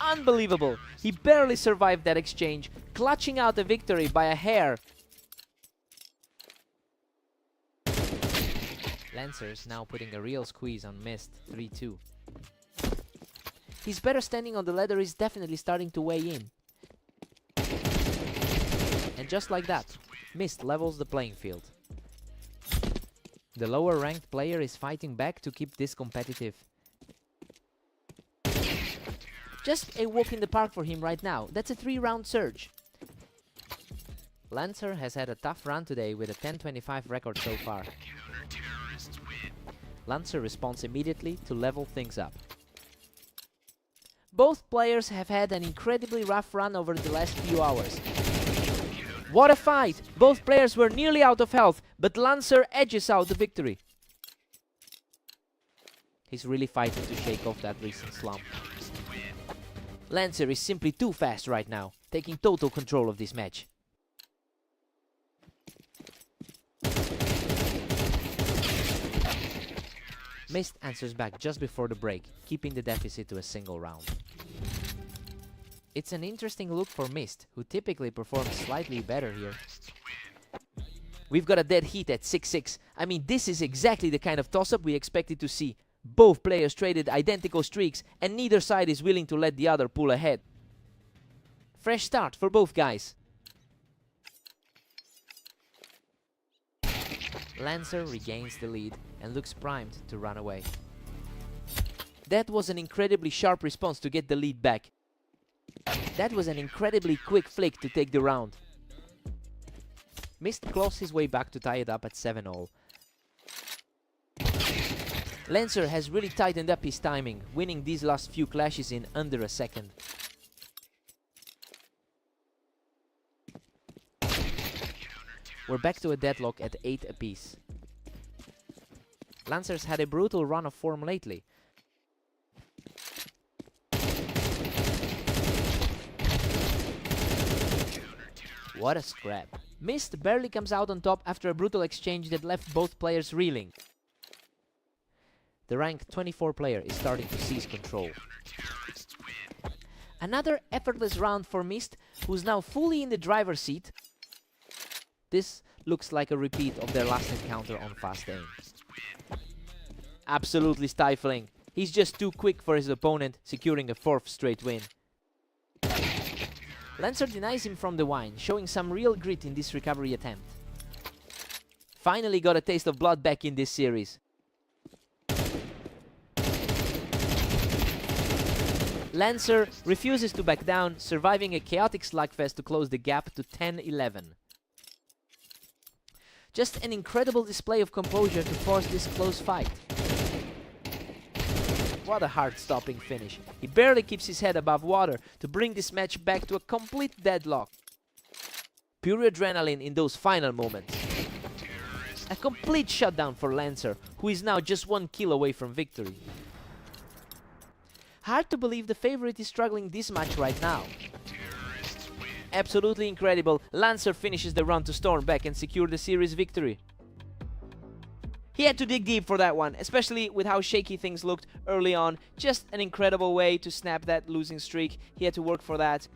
Unbelievable! He barely survived that exchange, clutching out a victory by a hair. Lancer's now putting a real squeeze on Mist, 3-2. His better standing on the ladder is definitely starting to weigh in. And just like that, Mist levels the playing field. The lower ranked player is fighting back to keep this competitive. Just a walk in the park for him right now. That's a 3-round surge. Lancer has had a tough run today with a 10-25 record so far. Lancer responds immediately to level things up. Both players have had an incredibly rough run over the last few hours. What a fight! Both players were nearly out of health, but Lancer edges out the victory. He's really fighting to shake off that recent slump. Lancer is simply too fast right now, taking total control of this match. Mist answers back just before the break, keeping the deficit to a single round. It's an interesting look for Mist, who typically performs slightly better here. We've got a dead heat at 6-6. I mean, this is exactly the kind of toss-up we expected to see. Both players traded identical streaks, and neither side is willing to let the other pull ahead. Fresh start for both guys. Lancer regains the lead and looks primed to run away. That was an incredibly sharp response to get the lead back. That was an incredibly quick flick to take the round. Mist claws his way back to tie it up at 7-all. Lancer has really tightened up his timing, winning these last few clashes in under a second. We're back to a deadlock at 8 apiece. Lancer's had a brutal run of form lately. What a scrap. Mist barely comes out on top after a brutal exchange that left both players reeling. The rank 24 player is starting to seize control. Another effortless round for Mist, who's now fully in the driver's seat. This looks like a repeat of their last encounter on fast aim. Absolutely stifling. He's just too quick for his opponent, securing a 4th straight win. Lancer denies him from the wine, showing some real grit in this recovery attempt. Finally got a taste of blood back in this series. Lancer refuses to back down, surviving a chaotic slugfest to close the gap to 10-11. Just an incredible display of composure to force this close fight. What a heart-stopping finish. He barely keeps his head above water to bring this match back to a complete deadlock. Pure adrenaline in those final moments. A complete shutdown for Lancer, who is now just 1 kill away from victory. Hard to believe the favorite is struggling this much right now. Absolutely incredible. Lancer finishes the run to storm back and secure the series victory. He had to dig deep for that one, especially with how shaky things looked early on. Just an incredible way to snap that losing streak. He had to work for that.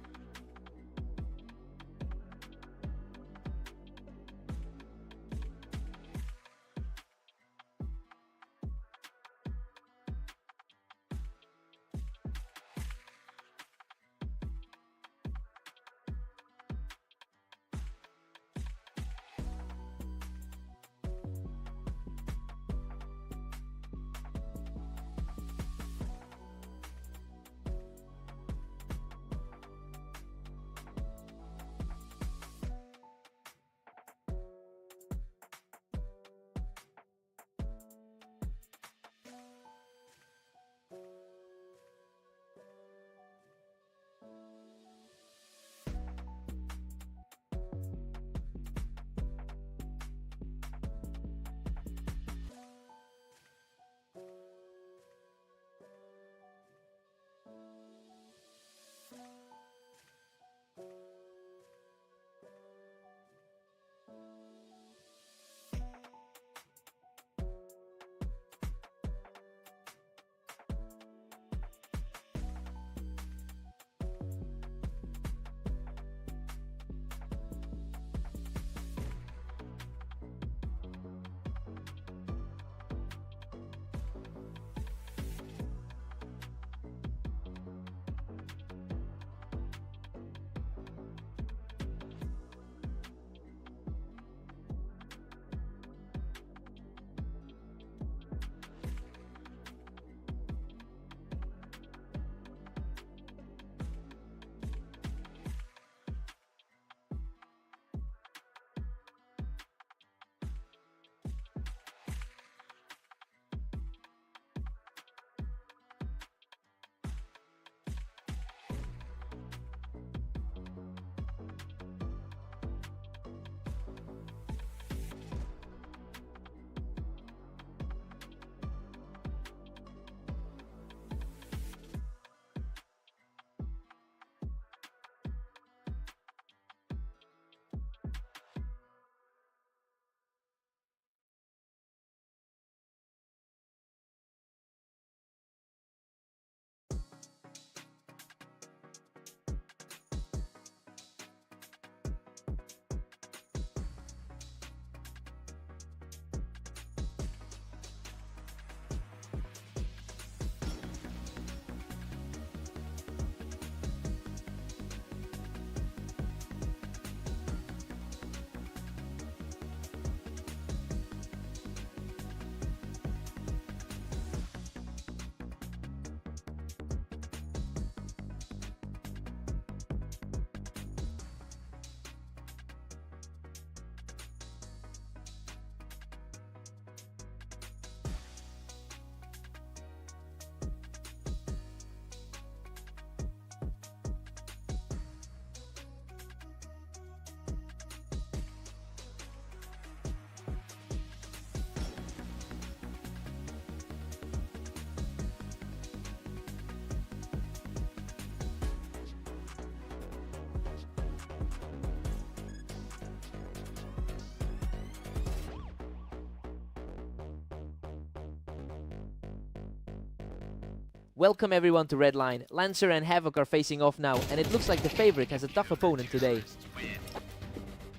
Welcome everyone to Redline. Lancer and Havoc are facing off now, and it looks like the favorite has a tough opponent today.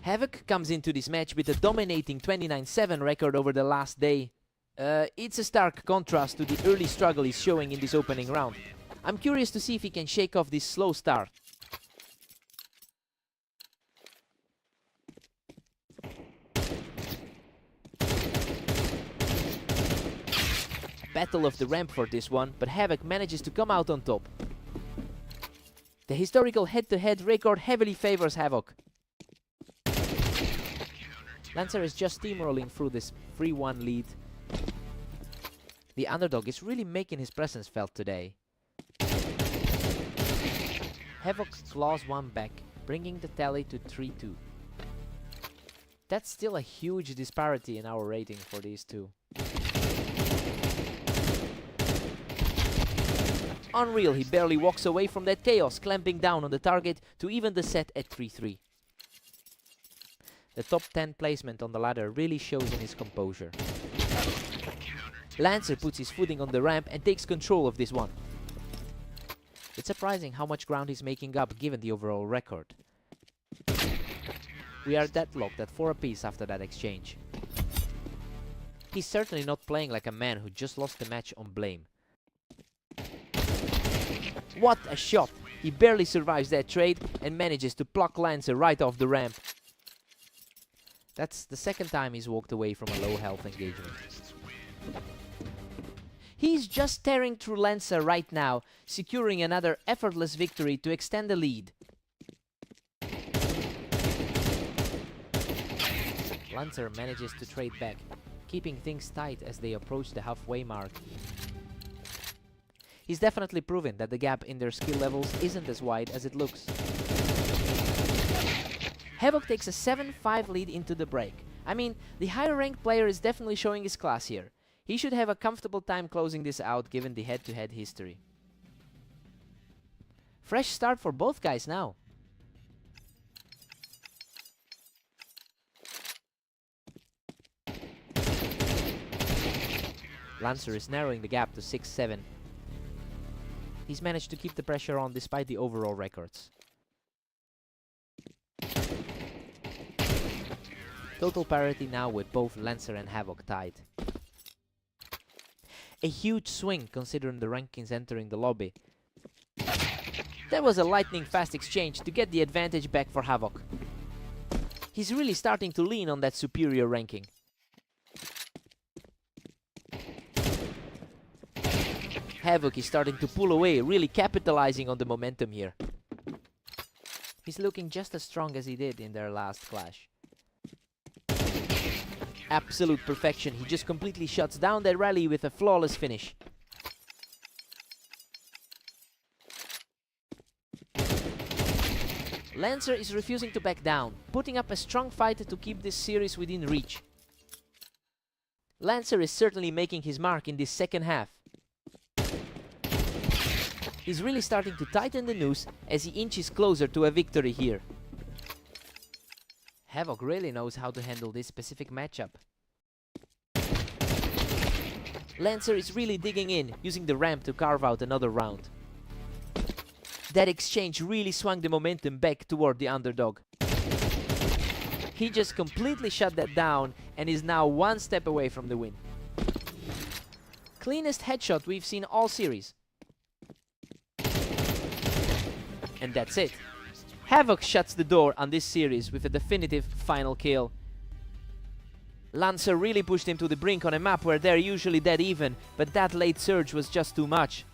Havoc comes into this match with a dominating 29-7 record over the last day. It's a stark contrast to the early struggle he's showing in this opening round. I'm curious to see if he can shake off this slow start. Battle of the ramp for this one, but Havoc manages to come out on top. The historical head-to-head record heavily favors Havoc. Lancer is just steamrolling through this 3-1 lead. The underdog is really making his presence felt today. Havoc claws one back, bringing the tally to 3-2. That's still a huge disparity in our rating for these two. Unreal, he barely walks away from that chaos, clamping down on the target to even the set at 3-3. The top 10 placement on the ladder really shows in his composure. Lancer puts his footing on the ramp and takes control of this one. It's surprising how much ground he's making up given the overall record. We are deadlocked at 4 apiece after that exchange. He's certainly not playing like a man who just lost the match on blame. What a shot! He barely survives that trade and manages to pluck Lancer right off the ramp. That's the second time he's walked away from a low health engagement. He's just tearing through Lancer right now, securing another effortless victory to extend the lead. Lancer manages to trade back, keeping things tight as they approach the halfway mark. He's definitely proven that the gap in their skill levels isn't as wide as it looks. Havoc takes a 7-5 lead into the break. I mean, the higher ranked player is definitely showing his class here. He should have a comfortable time closing this out given the head-to-head history. Fresh start for both guys now. Lancer is narrowing the gap to 6-7. He's managed to keep the pressure on despite the overall records. Total parity now with both Lancer and Havoc tied. A huge swing considering the rankings entering the lobby. That was a lightning fast exchange to get the advantage back for Havoc. He's really starting to lean on that superior ranking. Havoc is starting to pull away, really capitalizing on the momentum here. He's looking just as strong as he did in their last clash. Absolute perfection, he just completely shuts down that rally with a flawless finish. Lancer is refusing to back down, putting up a strong fight to keep this series within reach. Lancer is certainly making his mark in this second half. He's really starting to tighten the noose as he inches closer to a victory here. Havoc really knows how to handle this specific matchup. Lancer is really digging in, using the ramp to carve out another round. That exchange really swung the momentum back toward the underdog. He just completely shut that down and is now one step away from the win. Cleanest headshot we've seen all series. And that's it. Havoc shuts the door on this series with a definitive final kill. Lancer really pushed him to the brink on a map where they're usually dead even, but that late surge was just too much.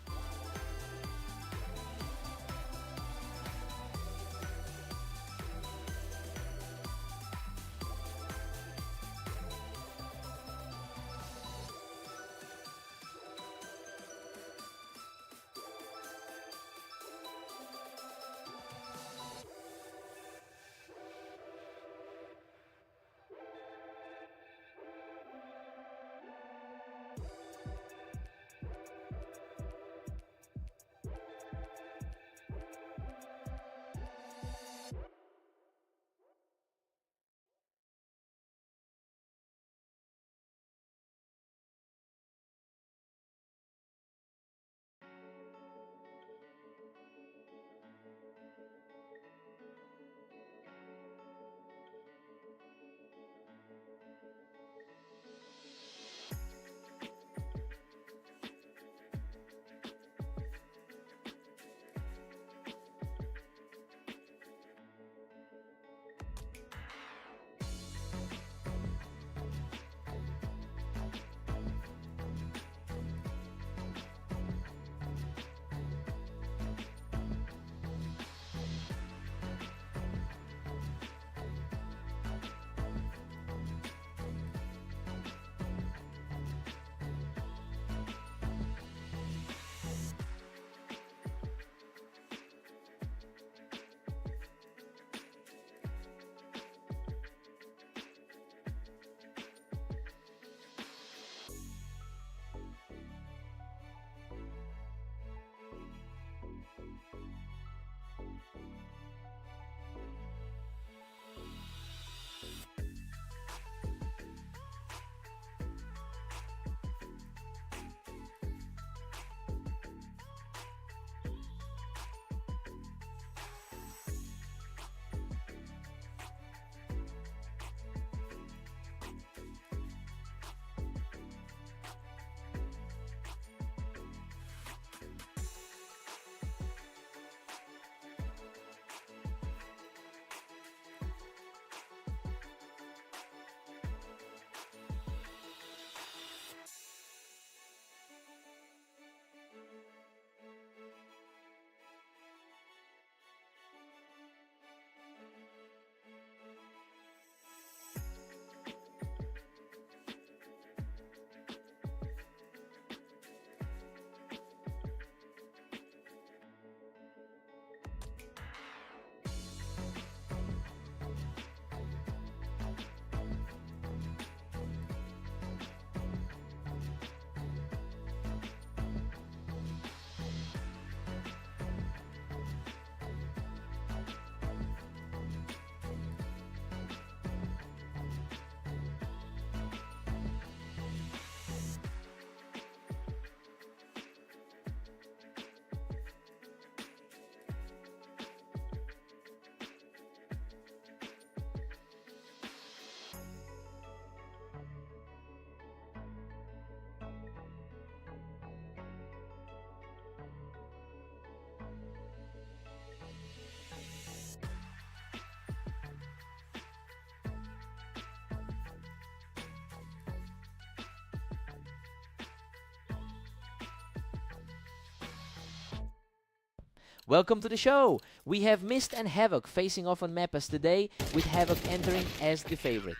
Welcome to the show! We have Mist and Havoc facing off on map as today, with Havoc entering as the favorite.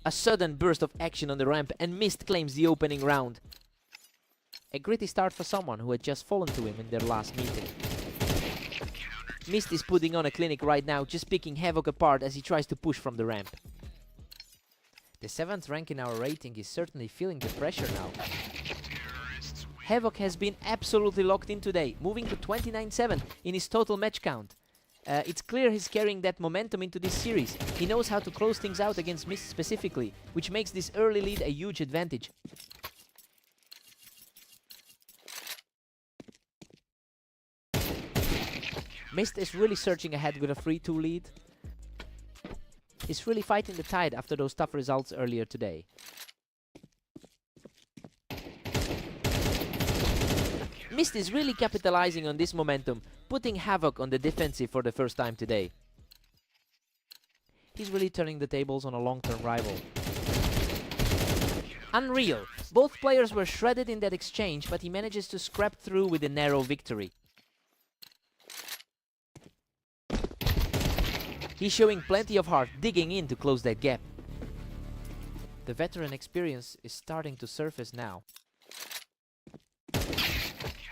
A sudden burst of action on the ramp and Mist claims the opening round. A gritty start for someone who had just fallen to him in their last meeting. Mist is putting on a clinic right now, just picking Havoc apart as he tries to push from the ramp. The 7th rank in our rating is certainly feeling the pressure now. Havoc has been absolutely locked in today, moving to 29-7 in his total match count. It's clear he's carrying that momentum into this series. He knows how to close things out against Mist specifically, which makes this early lead a huge advantage. Mist is really surging ahead with a 3-2 lead. He's really fighting the tide after those tough results earlier today. Mist is really capitalizing on this momentum, putting Havoc on the defensive for the first time today. He's really turning the tables on a long-term rival. Unreal! Both players were shredded in that exchange, but he manages to scrap through with a narrow victory. He's showing plenty of heart, digging in to close that gap. The veteran experience is starting to surface now.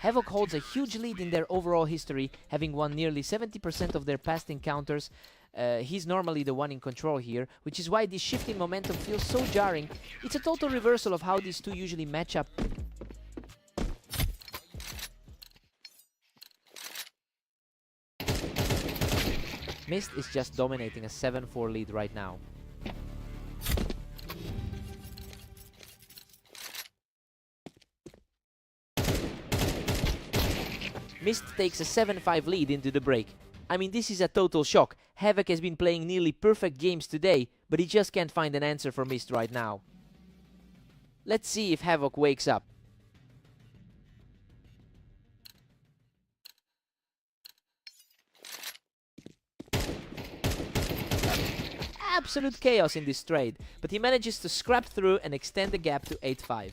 Havoc holds a huge lead in their overall history, having won nearly 70% of their past encounters. He's normally the one in control here, which is why this shift in momentum feels so jarring. It's a total reversal of how these two usually match up. Mist is just dominating a 7-4 lead right now. Mist takes a 7-5 lead into the break. I mean, this is a total shock. Havoc has been playing nearly perfect games today, but he just can't find an answer for Mist right now. Let's see if Havoc wakes up. Absolute chaos in this trade, but he manages to scrap through and extend the gap to 8-5.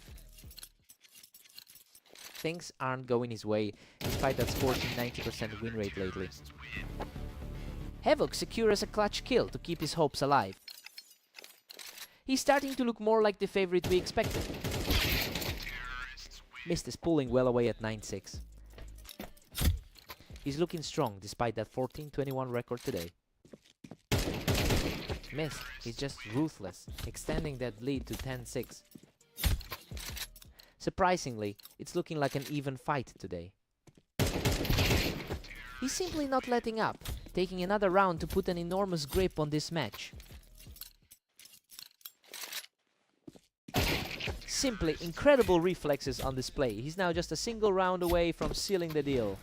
Things aren't going his way, despite that scorching 90% win rate lately. Havoc secures a clutch kill to keep his hopes alive. He's starting to look more like the favorite we expected. Mist is pulling well away at 9-6. He's looking strong despite that 14-21 record today. Mist is just ruthless, extending that lead to 10-6. Surprisingly, it's looking like an even fight today. He's simply not letting up, taking another round to put an enormous grip on this match. Simply incredible reflexes on display. He's now just a single round away from sealing the deal.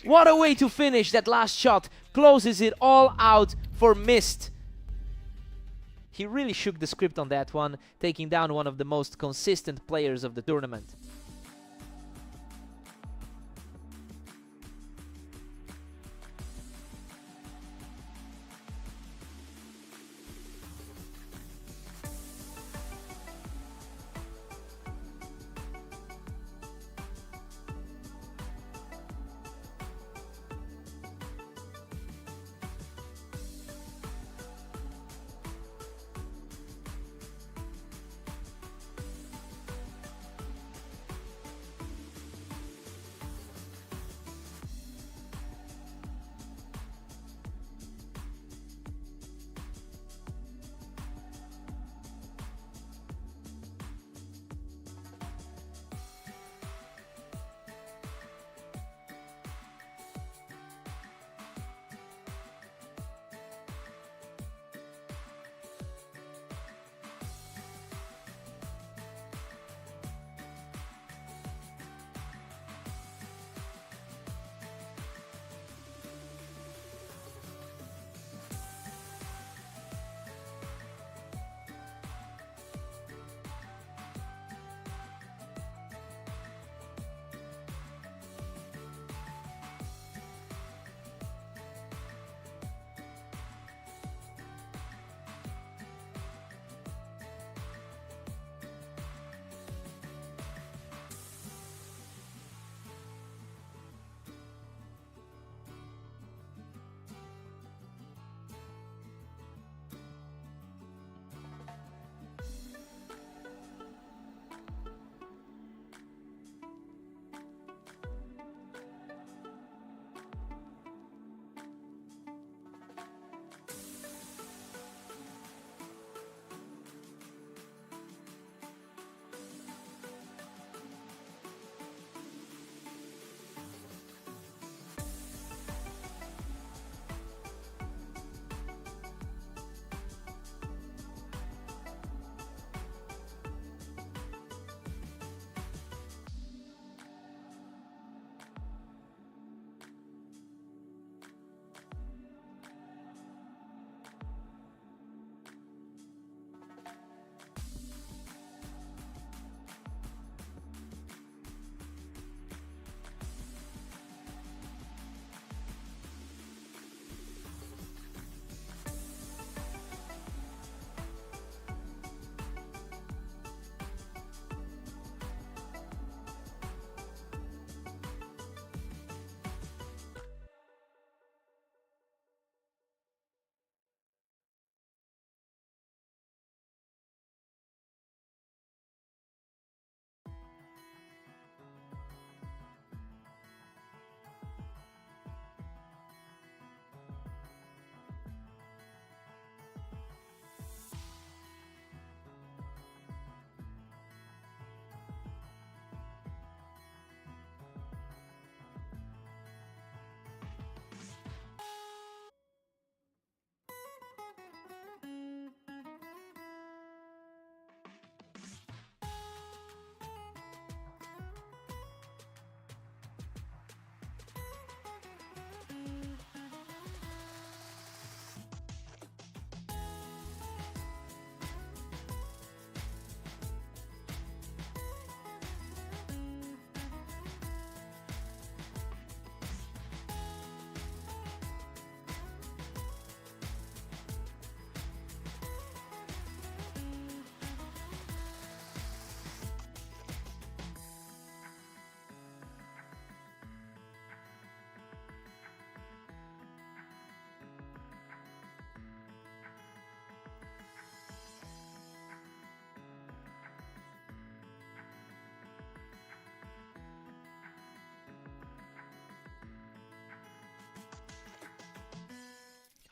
What a way to finish! That last shot closes it all out for Mist. He really shook the script on that one, taking down one of the most consistent players of the tournament.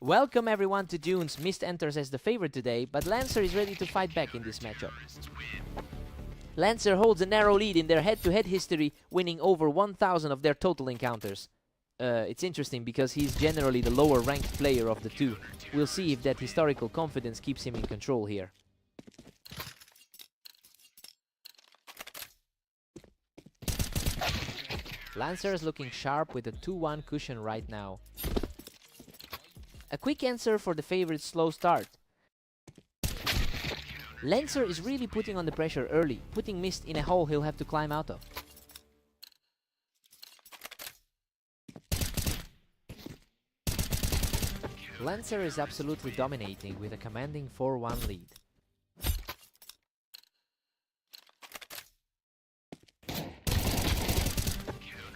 Welcome everyone to Dunes. Mist enters as the favorite today, but Lancer is ready to fight back in this matchup. Lancer holds a narrow lead in their head-to-head history, winning over 1,000 of their total encounters. It's interesting because he's generally the lower ranked player of the two. We'll see if that historical confidence keeps him in control here. Lancer is looking sharp with a 2-1 cushion right now. A quick answer for the favorite's slow start. Lancer is really putting on the pressure early, putting Mist in a hole he'll have to climb out of. Lancer is absolutely dominating with a commanding 4-1 lead.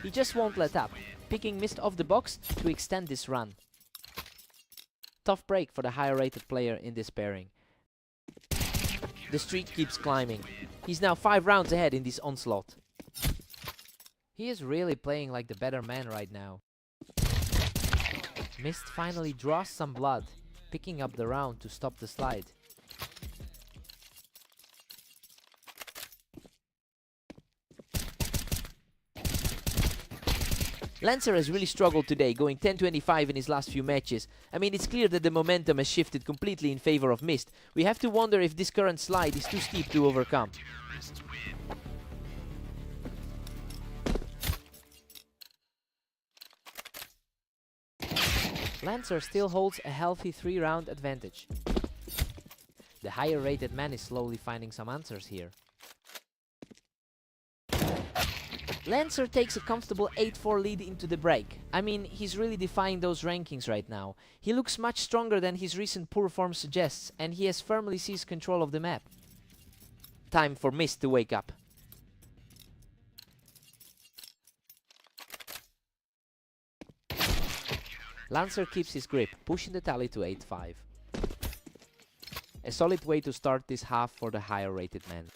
He just won't let up, picking Mist off the box to extend this run. Tough break for the higher rated player in this pairing. The streak keeps climbing. He's now 5 rounds ahead in this onslaught. He is really playing like the better man right now. Mist finally draws some blood, picking up the round to stop the slide. Lancer has really struggled today, going 10-25 in his last few matches. I mean, it's clear that the momentum has shifted completely in favor of Mist. We have to wonder if this current slide is too steep to overcome. Lancer still holds a healthy 3-round advantage. The higher rated man is slowly finding some answers here. Lancer takes a comfortable 8-4 lead into the break. I mean, he's really defying those rankings right now. He looks much stronger than his recent poor form suggests, and he has firmly seized control of the map. Time for Mist to wake up. Lancer keeps his grip, pushing the tally to 8-5. A solid way to start this half for the higher rated man.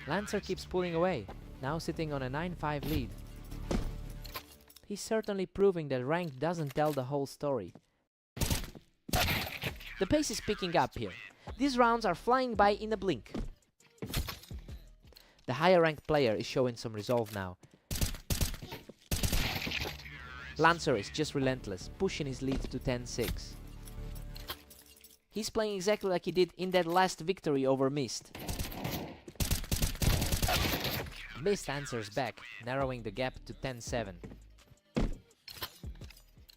Lancer keeps pulling away, now sitting on a 9-5 lead. He's certainly proving that rank doesn't tell the whole story. The pace is picking up here. These rounds are flying by in a blink. The higher ranked player is showing some resolve now. Lancer is just relentless, pushing his lead to 10-6. He's playing exactly like he did in that last victory over Mist. Mist answers back, narrowing the gap to 10-7.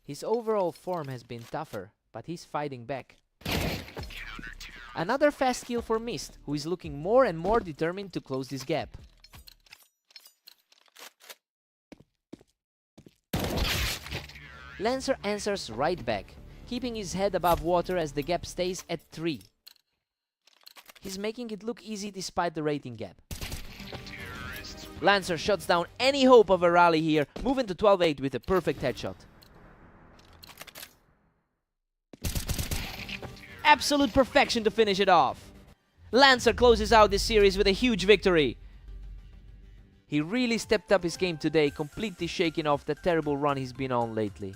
His overall form has been tougher, but he's fighting back. Another fast kill for Mist, who is looking more and more determined to close this gap. Lancer answers right back, keeping his head above water as the gap stays at 3. He's making it look easy despite the rating gap. Lancer shuts down any hope of a rally here, moving to 12-8 with a perfect headshot. Absolute perfection to finish it off. Lancer closes out this series with a huge victory. He really stepped up his game today, completely shaking off the terrible run he's been on lately.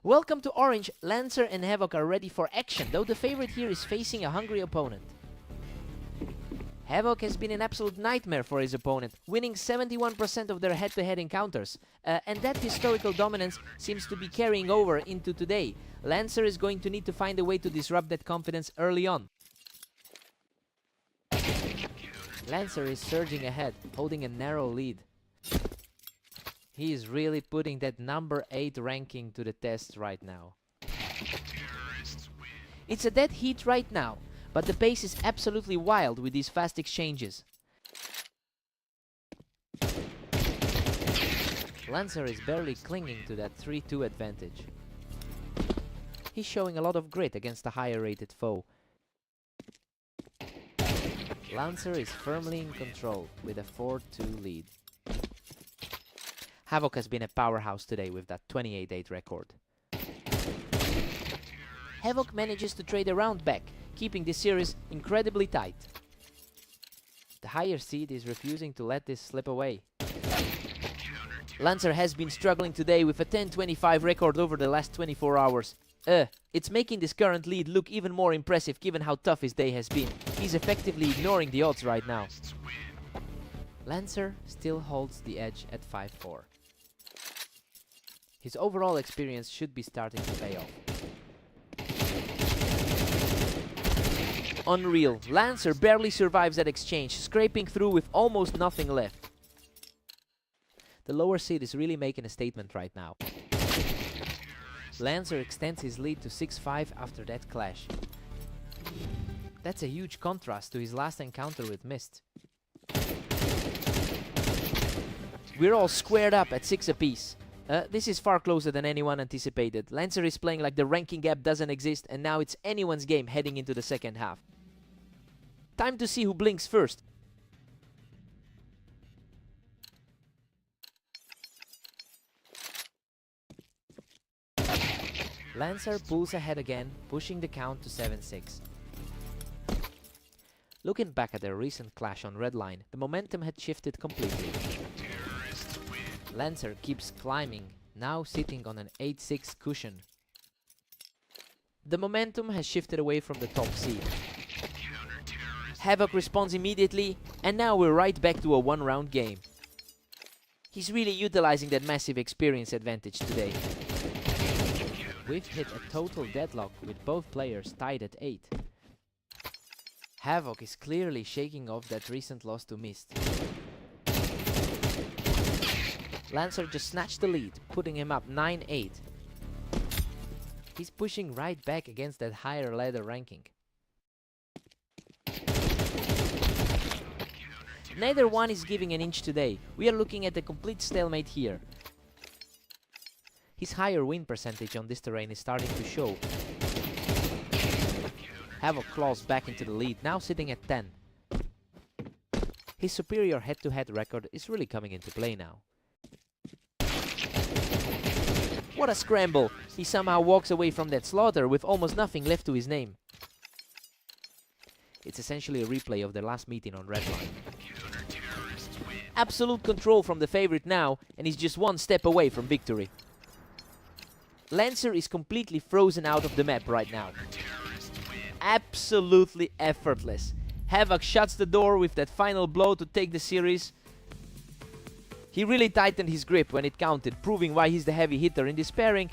Welcome to Orange. Lancer and Havoc are ready for action, though the favorite here is facing a hungry opponent. Havoc has been an absolute nightmare for his opponent, winning 71% of their head-to-head encounters. And that historical dominance seems to be carrying over into today. Lancer is going to need to find a way to disrupt that confidence early on. Lancer is surging ahead, holding a narrow lead. He is really putting that number 8 ranking to the test right now. It's a dead heat right now, but the pace is absolutely wild with these fast exchanges. Lancer is barely clinging to that 3-2 advantage. He's showing a lot of grit against a higher rated foe. Lancer is firmly in control with a 4-2 lead. Havoc has been a powerhouse today with that 28-8 record. Havoc manages to trade a round back, keeping this series incredibly tight. The higher seed is refusing to let this slip away. Lancer has been struggling today with a 10-25 record over the last 24 hours. It's making this current lead look even more impressive given how tough his day has been. He's effectively ignoring the odds right now. Lancer still holds the edge at 5-4. His overall experience should be starting to pay off. Unreal. Lancer barely survives that exchange, scraping through with almost nothing left. The lower seed is really making a statement right now. Lancer extends his lead to 6-5 after that clash. That's a huge contrast to his last encounter with Mist. We're all squared up at 6 apiece. This is far closer than anyone anticipated. Lancer is playing like the ranking gap doesn't exist, and now it's anyone's game heading into the second half. Time to see who blinks first. Lancer pulls ahead again, pushing the count to 7-6. Looking back at their recent clash on red line, the momentum had shifted completely. Lancer keeps climbing, now sitting on an 8-6 cushion. The momentum has shifted away from the top seed. Havoc responds immediately, and now we're right back to a one-round game. He's really utilizing that massive experience advantage today. We've hit a total deadlock with both players tied at 8. Havoc is clearly shaking off that recent loss to Mist. Lancer just snatched the lead, putting him up 9-8. He's pushing right back against that higher ladder ranking. Neither one is giving an inch today. We are looking at a complete stalemate here. His higher win percentage on this terrain is starting to show. Havoc claws back into the lead, now sitting at 10. His superior head-to-head record is really coming into play now. What a scramble! He somehow walks away from that slaughter with almost nothing left to his name. It's essentially a replay of their last meeting on red line. Absolute control from the favorite now, and he's just one step away from victory. Lancer is completely frozen out of the map right now. Absolutely effortless. Havoc shuts the door with that final blow to take the series. He really tightened his grip when it counted, proving why he's the heavy hitter in this pairing.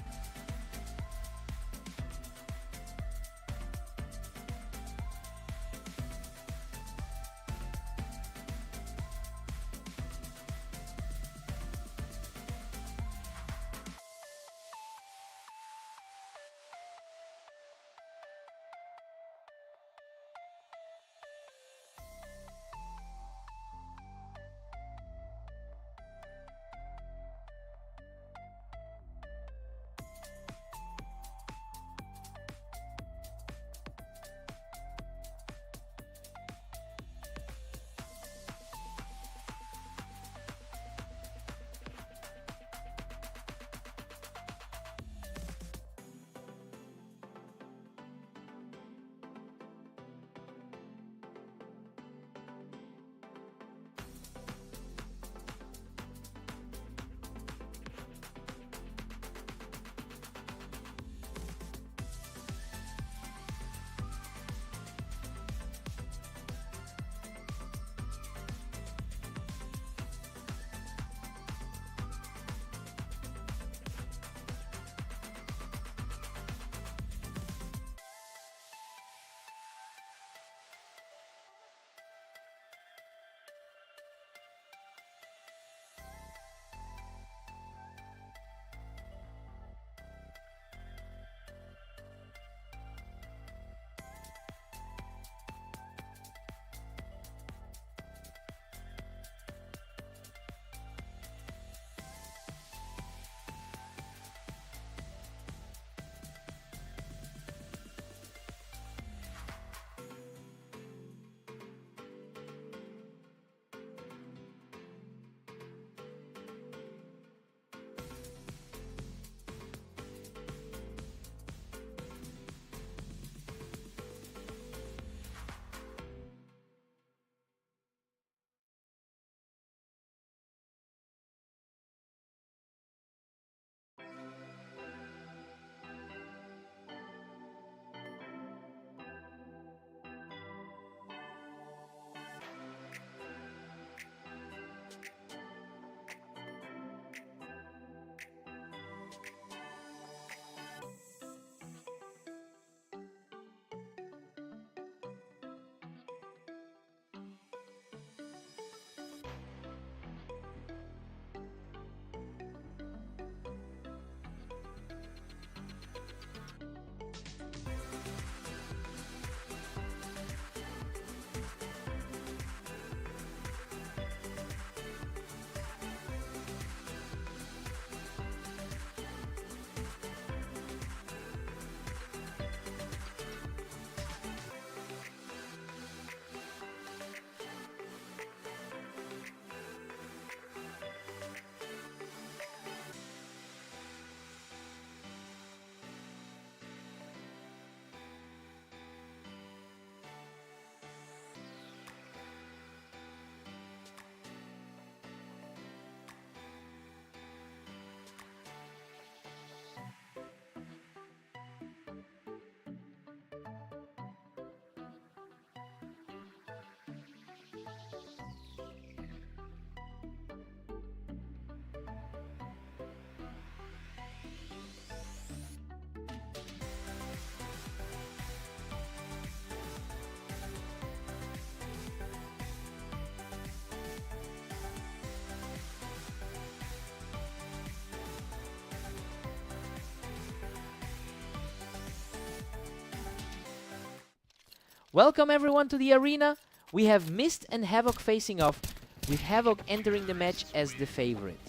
Welcome everyone to the arena. We have Mist and Havoc facing off, with Havoc entering the match as the favorite.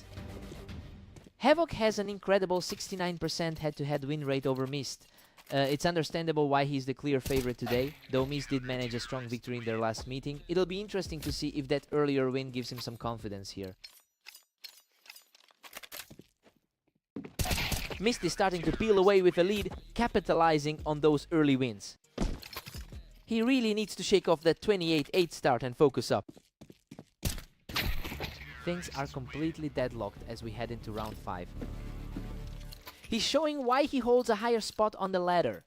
Havoc has an incredible 69% head-to-head win rate over Mist. It's understandable why he's the clear favorite today, though Mist did manage a strong victory in their last meeting. It'll be interesting to see if that earlier win gives him some confidence here. Mist is starting to peel away with a lead, capitalizing on those early wins. He really needs to shake off that 28-8 start and focus up. Things are completely deadlocked as we head into round 5. He's showing why he holds a higher spot on the ladder.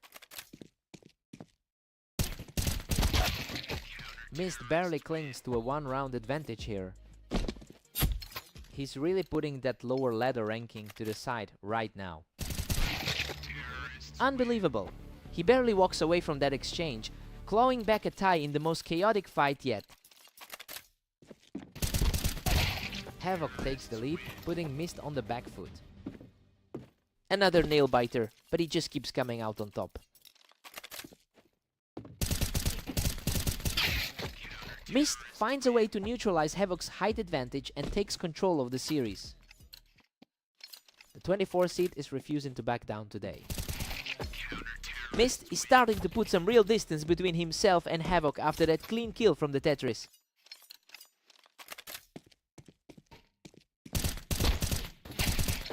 Mist barely clings to a one-round advantage here. He's really putting that lower ladder ranking to the side right now. Unbelievable. He barely walks away from that exchange, clawing back a tie in the most chaotic fight yet. Havoc takes the lead, putting Mist on the back foot. Another nail biter, but he just keeps coming out on top. Mist finds a way to neutralize Havoc's height advantage and takes control of the series. The 24 seed is refusing to back down today. Mist is starting to put some real distance between himself and Havoc after that clean kill from the Tetris.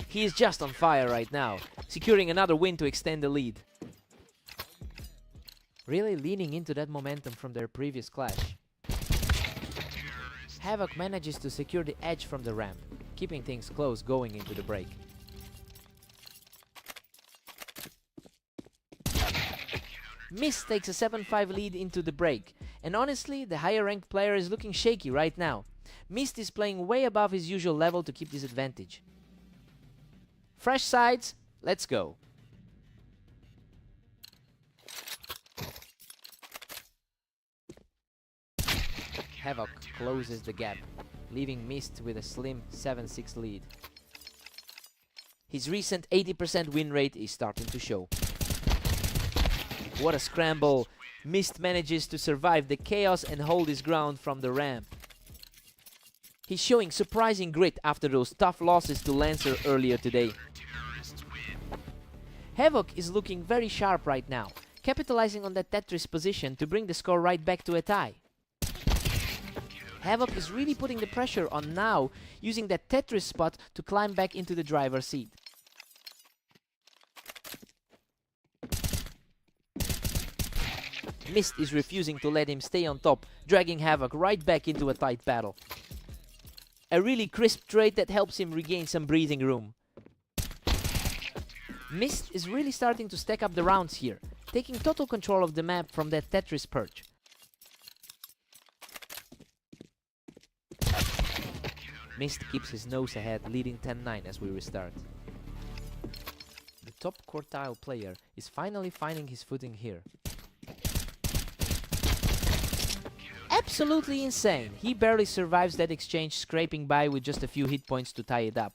He is just on fire right now, securing another win to extend the lead. Really leaning into that momentum from their previous clash. Havoc manages to secure the edge from the ramp, keeping things close going into the break. Mist takes a 7-5 lead into the break, and honestly, the higher ranked player is looking shaky right now. Mist is playing way above his usual level to keep this advantage. Fresh sides, let's go. Havoc closes the gap, leaving Mist with a slim 7-6 lead. His recent 80% win rate is starting to show. What a scramble! Mist manages to survive the chaos and hold his ground from the ramp. He's showing surprising grit after those tough losses to Lancer earlier today. Havoc is looking very sharp right now, capitalizing on that Tetris position to bring the score right back to a tie. Havoc is really putting the pressure on now, using that Tetris spot to climb back into the driver's seat. Mist is refusing to let him stay on top, dragging Havoc right back into a tight battle. A really crisp trade that helps him regain some breathing room. Mist is really starting to stack up the rounds here, taking total control of the map from that Tetris perch. Mist keeps his nose ahead, leading 10-9 as we restart. The top quartile player is finally finding his footing here. Absolutely insane! He barely survives that exchange, scraping by with just a few hit points to tie it up.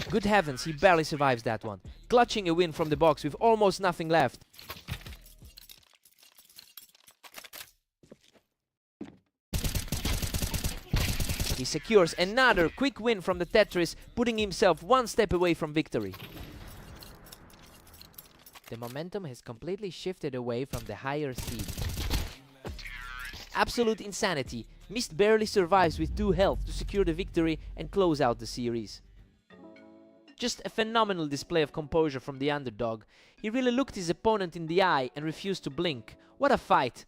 Good heavens, he barely survives that one, clutching a win from the box with almost nothing left. He secures another quick win from the Tetris, putting himself one step away from victory. The momentum has completely shifted away from the higher seed. Absolute insanity. Mist barely survives with 2 health to secure the victory and close out the series. Just a phenomenal display of composure from the underdog. He really looked his opponent in the eye and refused to blink. What a fight!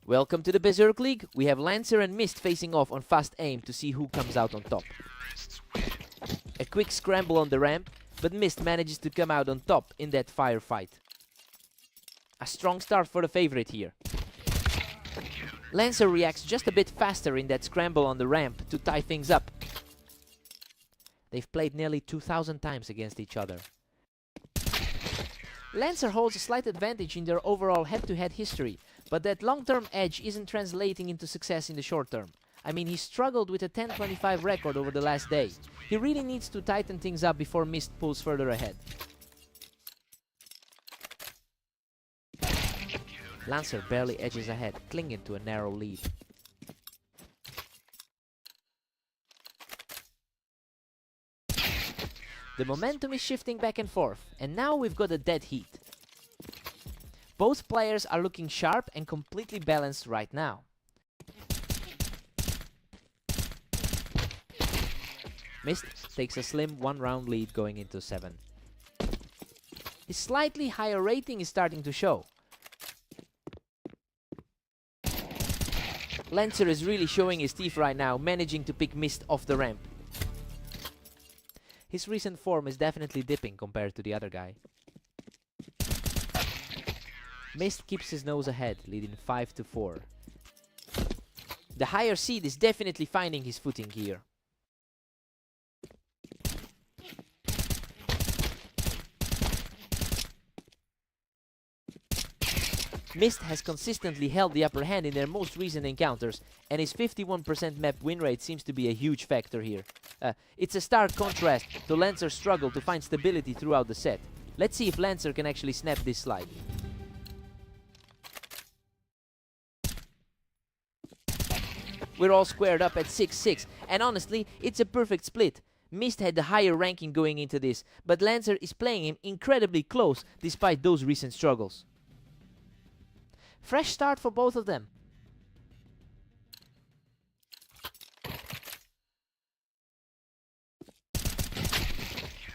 Welcome to the Berserk League. We have Lancer and Mist facing off on fast aim to see who comes out on top. A quick scramble on the ramp, but Mist manages to come out on top in that firefight. A strong start for the favorite here. Lancer reacts just a bit faster in that scramble on the ramp to tie things up. They've played nearly 2,000 times against each other. Lancer holds a slight advantage in their overall head-to-head history, but that long-term edge isn't translating into success in the short term. I mean, he struggled with a 10-25 record over the last day. He really needs to tighten things up before Mist pulls further ahead. Lancer barely edges ahead, clinging to a narrow lead. The momentum is shifting back and forth, and now we've got a dead heat. Both players are looking sharp and completely balanced right now. Mist takes a slim one-round lead going into 7. His slightly higher rating is starting to show. Lancer is really showing his teeth right now, managing to pick Mist off the ramp. His recent form is definitely dipping compared to the other guy. Mist keeps his nose ahead, leading 5-4. The higher seed is definitely finding his footing here. Mist has consistently held the upper hand in their most recent encounters, and his 51% map win rate seems to be a huge factor here. It's a stark contrast to Lancer's struggle to find stability throughout the set. Let's see if Lancer can actually snap this slide. We're all squared up at 6-6, and honestly, it's a perfect split. Mist had the higher ranking going into this, but Lancer is playing him incredibly close despite those recent struggles. Fresh start for both of them.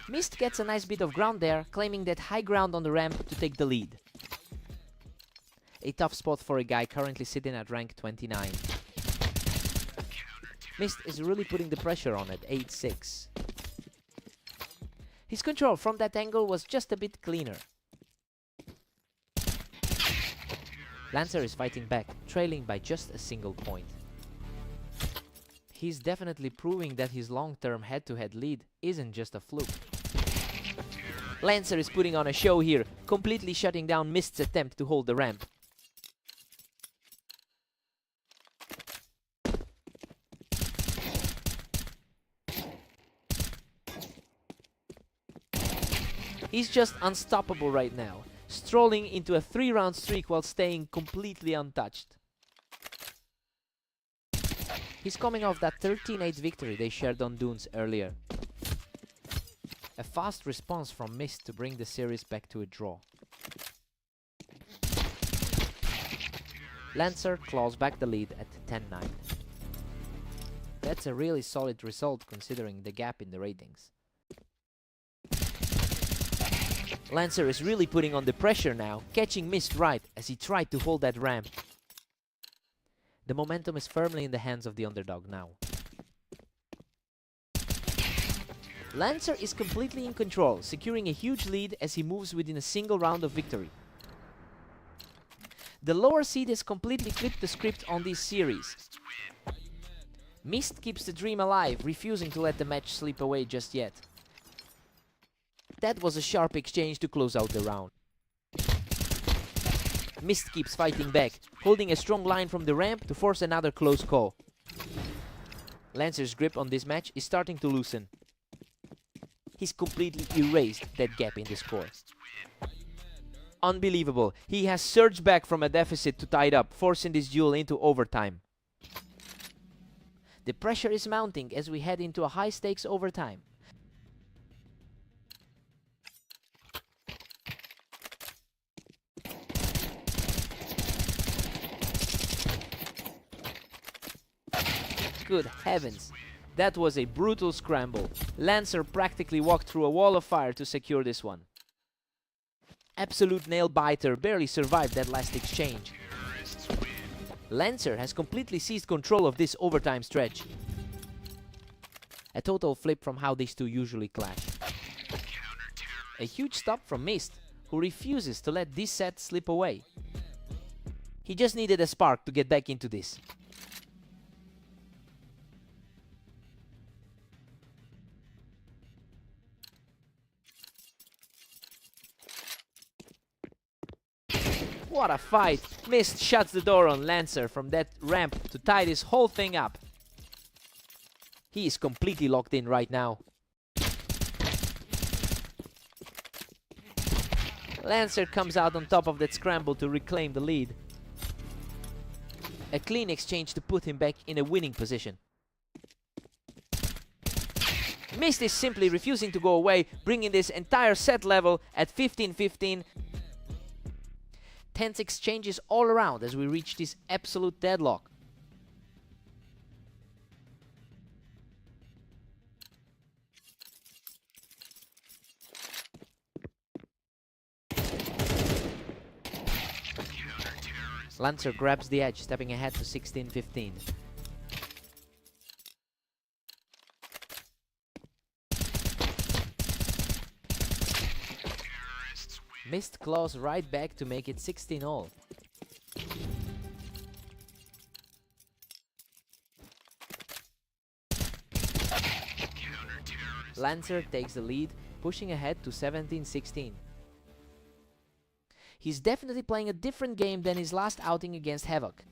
Mist gets a nice bit of ground there, claiming that high ground on the ramp to take the lead. A tough spot for a guy currently sitting at rank 29. Mist is really putting the pressure on at 8-6. His control from that angle was just a bit cleaner. Lancer is fighting back, trailing by just a single point. He's definitely proving that his long-term head-to-head lead isn't just a fluke. Lancer is putting on a show here, completely shutting down Mist's attempt to hold the ramp. He's just unstoppable right now, strolling into a 3-round streak while staying completely untouched. He's coming off that 13-8 victory they shared on Dunes earlier. A fast response from Mist to bring the series back to a draw. Lancer claws back the lead at 10-9. That's a really solid result considering the gap in the ratings. Lancer is really putting on the pressure now, catching Mist right as he tried to hold that ramp. The momentum is firmly in the hands of the underdog now. Lancer is completely in control, securing a huge lead as he moves within a single round of victory. The lower seed has completely flipped the script on this series. Mist keeps the dream alive, refusing to let the match slip away just yet. That was a sharp exchange to close out the round. Mist keeps fighting back, holding a strong line from the ramp to force another close call. Lancer's grip on this match is starting to loosen. He's completely erased that gap in the score. Unbelievable, he has surged back from a deficit to tie it up, forcing this duel into overtime. The pressure is mounting as we head into a high-stakes overtime. Good heavens, that was a brutal scramble. Lancer practically walked through a wall of fire to secure this one. Absolute nail-biter barely survived that last exchange. Lancer has completely seized control of this overtime stretch. A total flip from how these two usually clash. A huge stop from Mist, who refuses to let this set slip away. He just needed a spark to get back into this. What a fight! Mist shuts the door on Lancer from that ramp to tie this whole thing up. He is completely locked in right now. Lancer comes out on top of that scramble to reclaim the lead. A clean exchange to put him back in a winning position. Mist is simply refusing to go away, bringing this entire set level at 15-15. Tense exchanges all around as we reach this absolute deadlock. Lancer grabs the edge, stepping ahead to 16-15. Mist claws right back to make it 16-all. Lancer takes the lead, pushing ahead to 17-16. He's definitely playing a different game than his last outing against Havoc.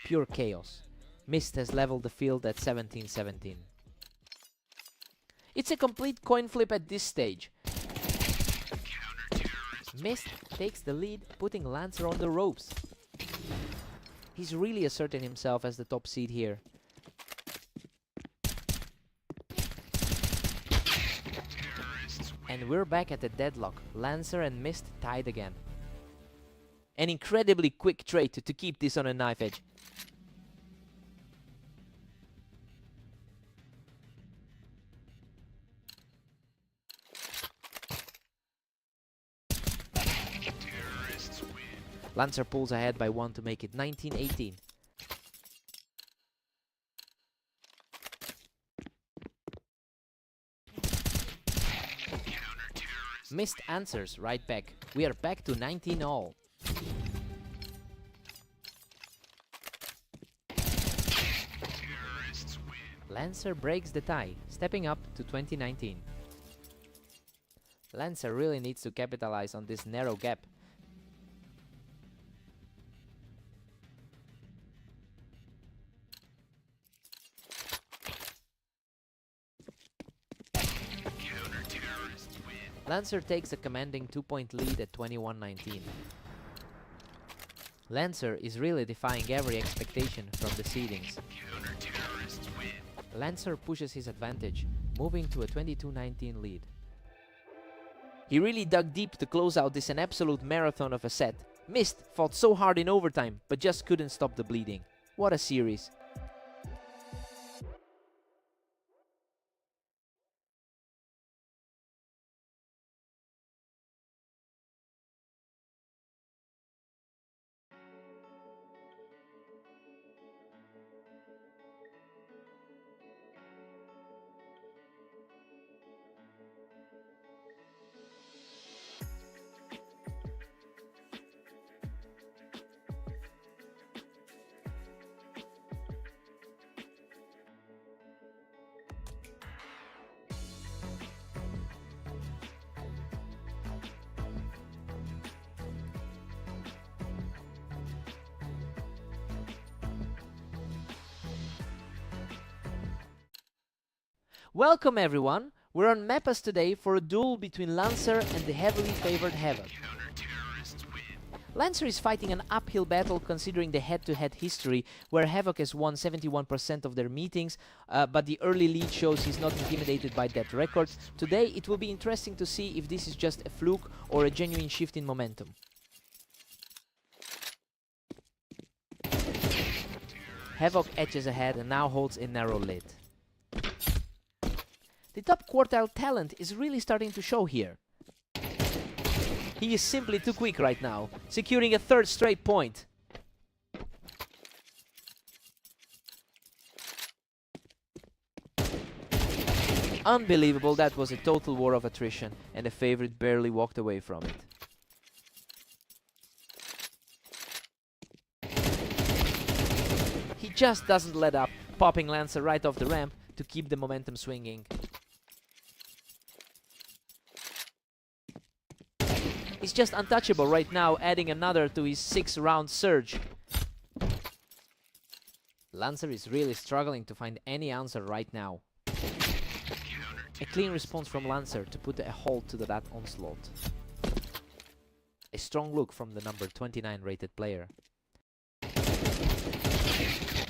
Pure chaos. Mist has leveled the field at 17-17. It's a complete coin flip at this stage. Mist takes the lead, putting Lancer on the ropes. He's really asserted himself as the top seed here. And we're back at the deadlock. Lancer and Mist tied again. An incredibly quick trade to keep this on a knife edge. Lancer pulls ahead by 1 to make it 19-18. Mist answers right back. We are back to 19-all. Lancer breaks the tie, stepping up to 20-19. Lancer really needs to capitalize on this narrow gap. Lancer takes a commanding 2-point lead at 21-19. Lancer is really defying every expectation from the seedings. Lancer pushes his advantage, moving to a 22-19 lead. He really dug deep to close out this an absolute marathon of a set. Mist fought so hard in overtime, but just couldn't stop the bleeding. What a series. Welcome everyone! We're on Mappas today for a duel between Lancer and the heavily favored Havoc. Lancer is fighting an uphill battle considering the head-to-head history, where Havoc has won 71% of their meetings, but the early lead shows he's not intimidated by that record. Today it will be interesting to see if this is just a fluke or a genuine shift in momentum. Havoc edges ahead and now holds a narrow lead. The top quartile talent is really starting to show here. He is simply too quick right now, securing a third straight point. Unbelievable, that was a total war of attrition, and the favorite barely walked away from it. He just doesn't let up, popping Lancer right off the ramp to keep the momentum swinging. He's just untouchable right now, adding another to his 6-round surge. Lancer is really struggling to find any answer right now. A clean response from Lancer to put a halt to that onslaught. A strong look from the number 29 rated player.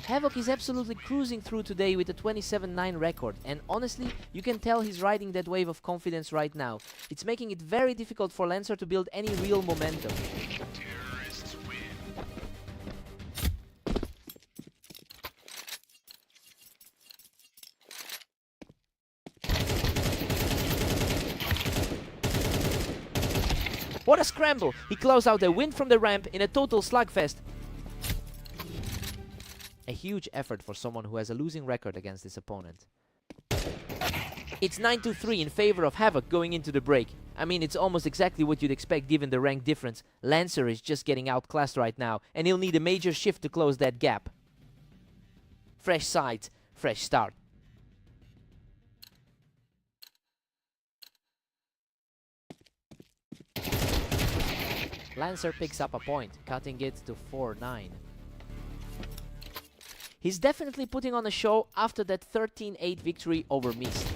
Havoc is absolutely cruising through today with a 27-9 record, and honestly, you can tell he's riding that wave of confidence right now. It's making it very difficult for Lancer to build any real momentum. What a scramble! He closed out a win from the ramp in a total slugfest. A huge effort for someone who has a losing record against this opponent. It's 9-3 in favor of Havoc going into the break. I mean, it's almost exactly what you'd expect given the rank difference. Lancer is just getting outclassed right now, and he'll need a major shift to close that gap. Fresh sight, fresh start. Lancer picks up a point, cutting it to 4-9. He's definitely putting on a show after that 13-8 victory over Mist.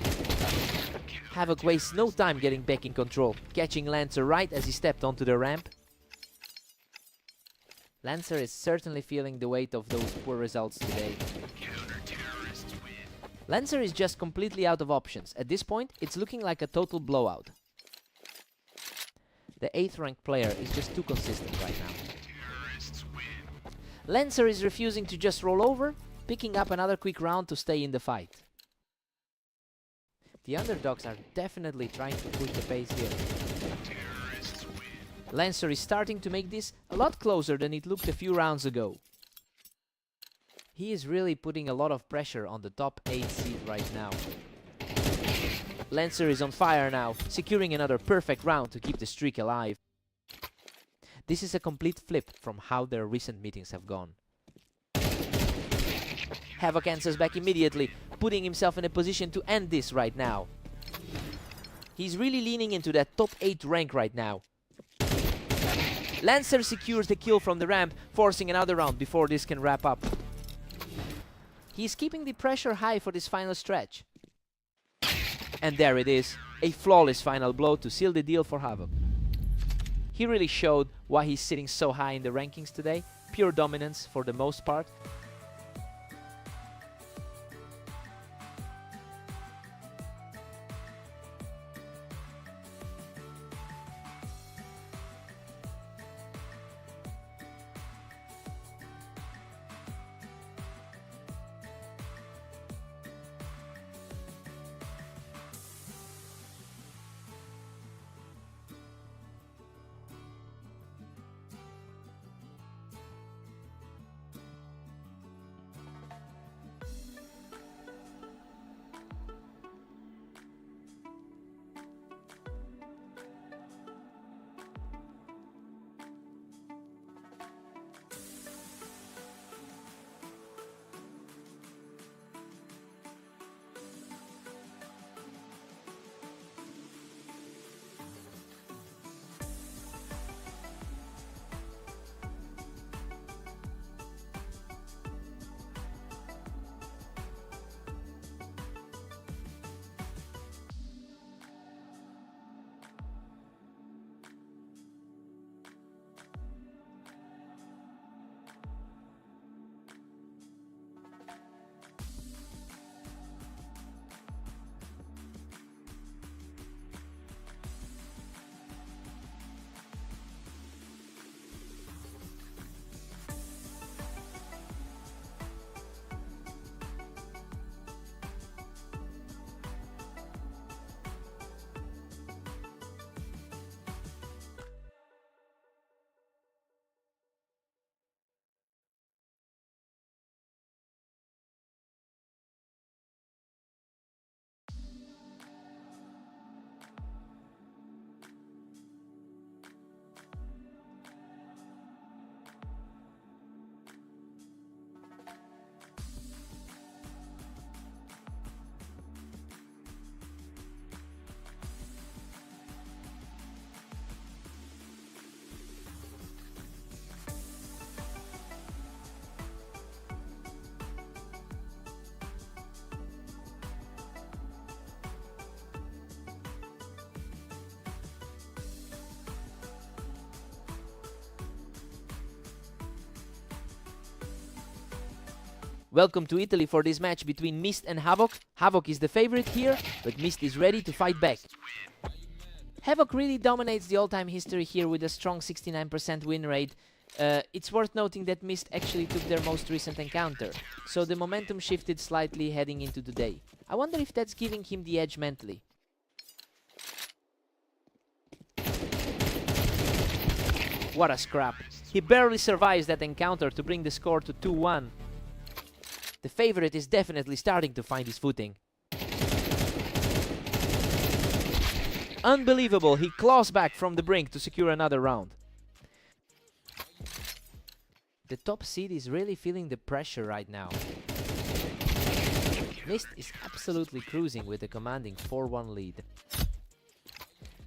Havoc wastes no time getting back in control, catching Lancer right as he stepped onto the ramp. Lancer is certainly feeling the weight of those poor results today. Lancer is just completely out of options. At this point, it's looking like a total blowout. The 8th ranked player is just too consistent right now. Lancer is refusing to just roll over, picking up another quick round to stay in the fight. The underdogs are definitely trying to push the pace here. Lancer is starting to make this a lot closer than it looked a few rounds ago. He is really putting a lot of pressure on the top 8 seed right now. Lancer is on fire now, securing another perfect round to keep the streak alive. This is a complete flip from how their recent meetings have gone. Havoc answers back immediately, putting himself in a position to end this right now. He's really leaning into that top 8 rank right now. Lancer secures the kill from the ramp, forcing another round before this can wrap up. He's keeping the pressure high for this final stretch. And there it is, a flawless final blow to seal the deal for Havoc. He really showed why he's sitting so high in the rankings today. Pure dominance for the most part. Welcome to Italy for this match between Mist and Havoc. Havoc is the favorite here, but Mist is ready to fight back. Havoc really dominates the all-time history here with a strong 69% win rate. It's worth noting that Mist actually took their most recent encounter, so the momentum shifted slightly heading into the day. I wonder if that's giving him the edge mentally. What a scrap. He barely survives that encounter to bring the score to 2-1. The favorite is definitely starting to find his footing. Unbelievable, he claws back from the brink to secure another round. The top seed is really feeling the pressure right now. Mist is absolutely cruising with a commanding 4-1 lead.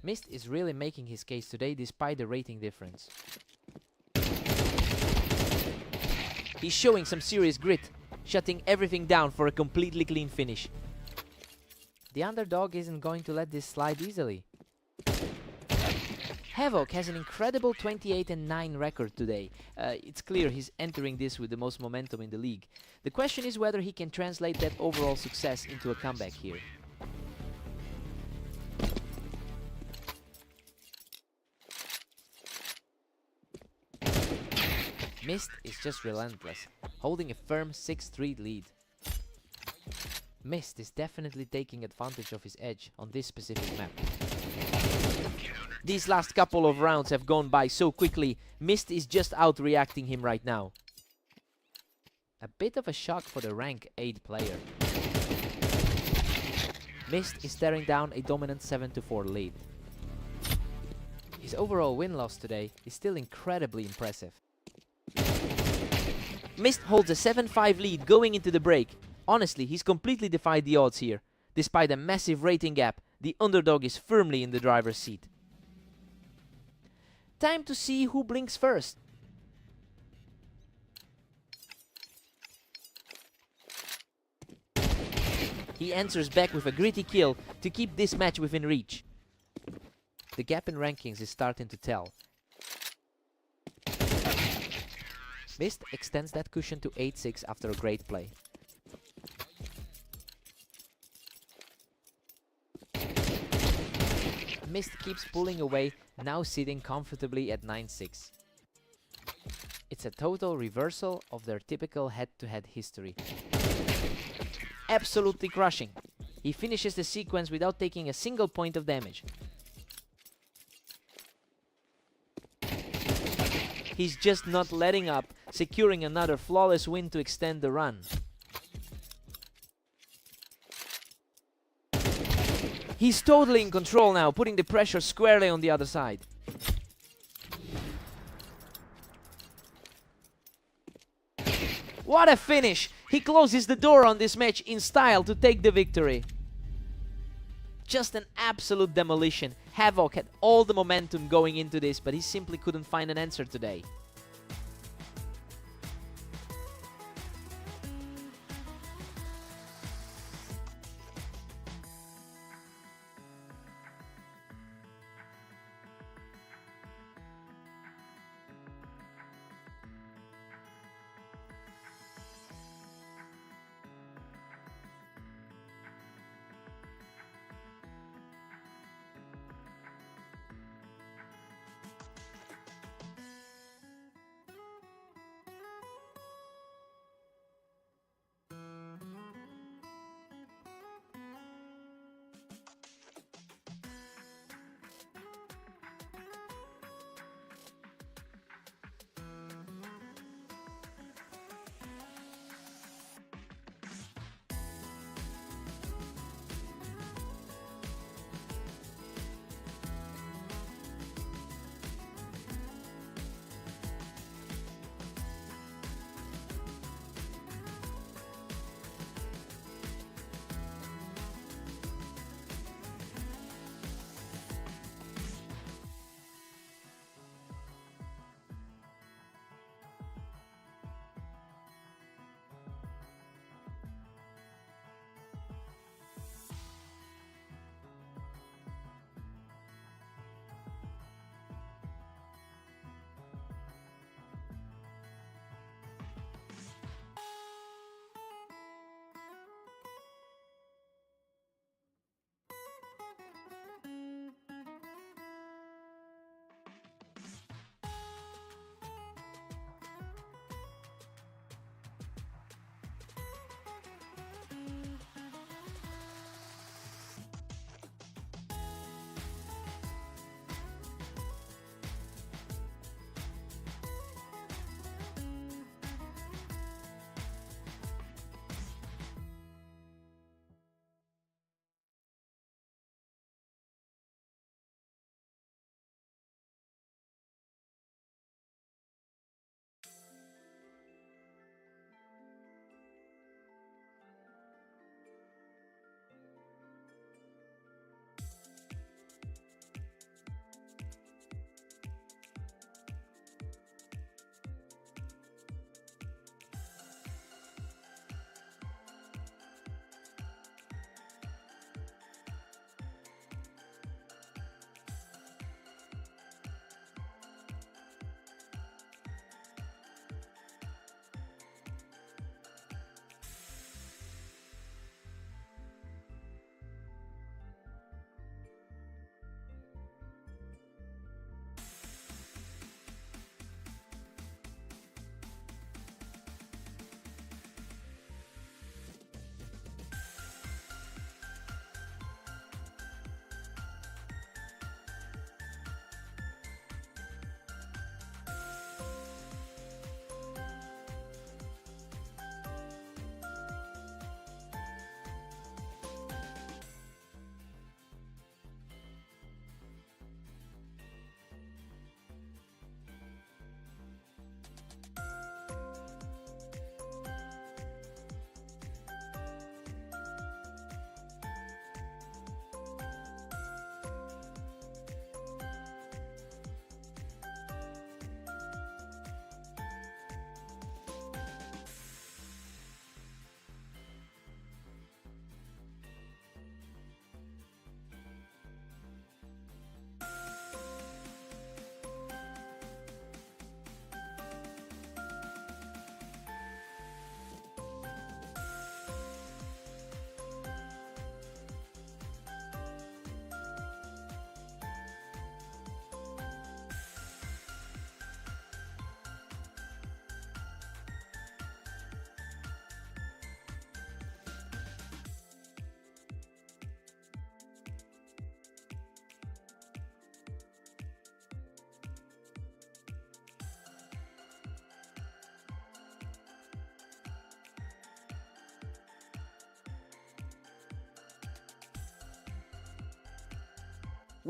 Mist is really making his case today despite the rating difference. He's showing some serious grit, shutting everything down for a completely clean finish. The underdog isn't going to let this slide easily. Havoc has an incredible 28-9 record today. It's clear he's entering this with the most momentum in the league. The question is whether he can translate that overall success into a comeback here. Mist is just relentless, holding a firm 6-3 lead. Mist is definitely taking advantage of his edge on this specific map. These last couple of rounds have gone by so quickly, Mist is just out-reacting him right now. A bit of a shock for the rank 8 player. Mist is staring down a dominant 7-4 lead. His overall win-loss today is still incredibly impressive. Mist holds a 7-5 lead going into the break. Honestly, he's completely defied the odds here. Despite a massive rating gap, the underdog is firmly in the driver's seat. Time to see who blinks first. He answers back with a gritty kill to keep this match within reach. The gap in rankings is starting to tell. Mist extends that cushion to 8-6 after a great play. Mist keeps pulling away, now sitting comfortably at 9-6. It's a total reversal of their typical head-to-head history. Absolutely crushing. He finishes the sequence without taking a single point of damage. He's just not letting up, securing another flawless win to extend the run. He's totally in control now, putting the pressure squarely on the other side. What a finish! He closes the door on this match in style to take the victory. Just an absolute demolition. Havoc had all the momentum going into this, but he simply couldn't find an answer today.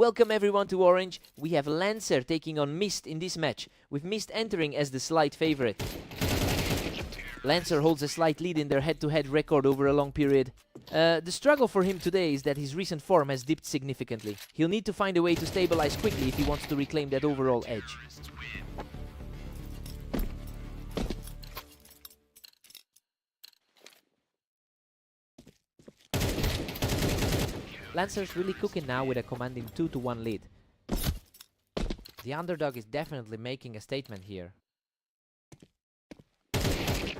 Welcome everyone to Orange. We have Lancer taking on Mist in this match, with Mist entering as the slight favorite. Lancer holds a slight lead in their head-to-head record over a long period. The struggle for him today is that his recent form has dipped significantly. He'll need to find a way to stabilize quickly if he wants to reclaim that overall edge. Lancer's really cooking now with a commanding 2-1 lead. The underdog is definitely making a statement here.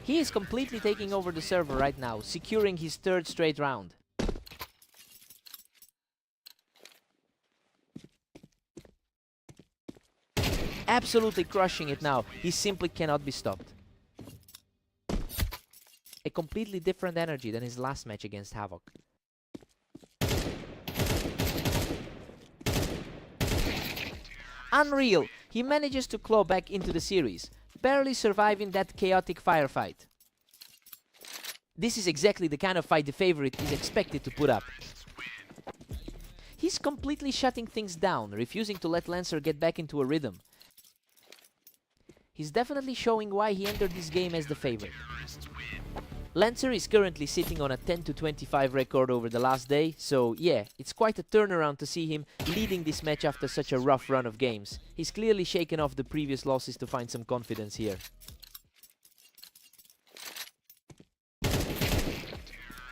He is completely taking over the server right now, securing his third straight round. Absolutely crushing it now. He simply cannot be stopped. A completely different energy than his last match against Havoc. Unreal! He manages to claw back into the series, barely surviving that chaotic firefight. This is exactly the kind of fight the favorite is expected to put up. He's completely shutting things down, refusing to let Lancer get back into a rhythm. He's definitely showing why he entered this game as the favorite. Lancer is currently sitting on a 10-25 record over the last day, so yeah, it's quite a turnaround to see him leading this match after such a rough run of games. He's clearly shaken off the previous losses to find some confidence here.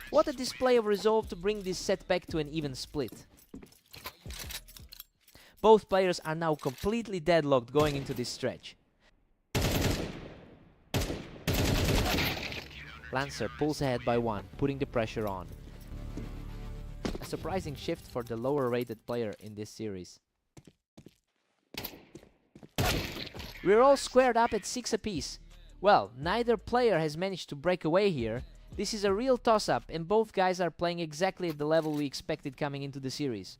What a display of resolve to bring this set back to an even split. Both players are now completely deadlocked going into this stretch. Lancer pulls ahead by 1, putting the pressure on. A surprising shift for the lower rated player in this series. We're all squared up at 6 apiece. Well, neither player has managed to break away here. This is a real toss-up and both guys are playing exactly at the level we expected coming into the series.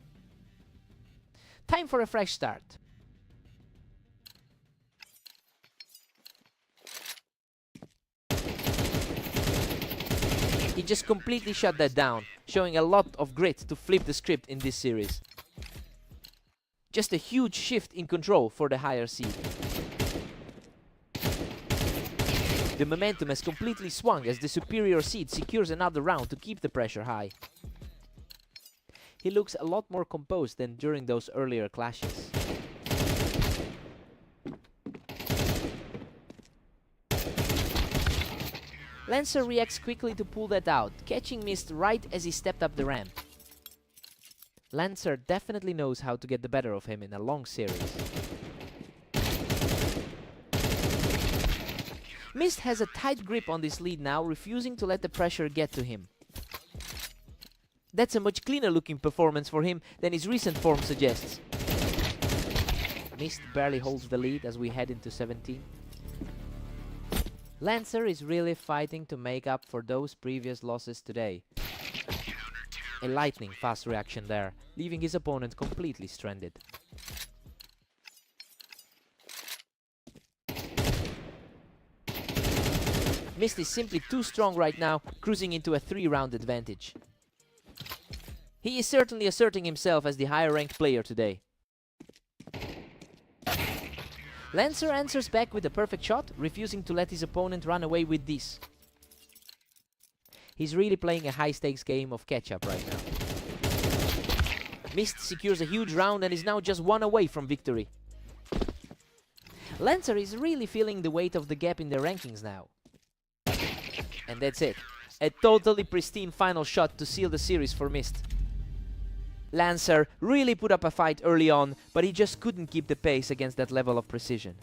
Time for a fresh start. He just completely shut that down, showing a lot of grit to flip the script in this series. Just a huge shift in control for the higher seed. The momentum has completely swung as the superior seed secures another round to keep the pressure high. He looks a lot more composed than during those earlier clashes. Lancer reacts quickly to pull that out, catching Mist right as he stepped up the ramp. Lancer definitely knows how to get the better of him in a long series. Mist has a tight grip on this lead now, refusing to let the pressure get to him. That's a much cleaner looking performance for him than his recent form suggests. Mist barely holds the lead as we head into 17. Lancer is really fighting to make up for those previous losses today. A lightning fast reaction there, leaving his opponent completely stranded. Mist is simply too strong right now, cruising into a 3-round advantage. He is certainly asserting himself as the higher ranked player today. Lancer answers back with a perfect shot, refusing to let his opponent run away with this. He's really playing a high-stakes game of catch-up right now. Mist secures a huge round and is now just 1 away from victory. Lancer is really feeling the weight of the gap in the rankings now. And that's it. A totally pristine final shot to seal the series for Mist. Lancer really put up a fight early on, but he just couldn't keep the pace against that level of precision.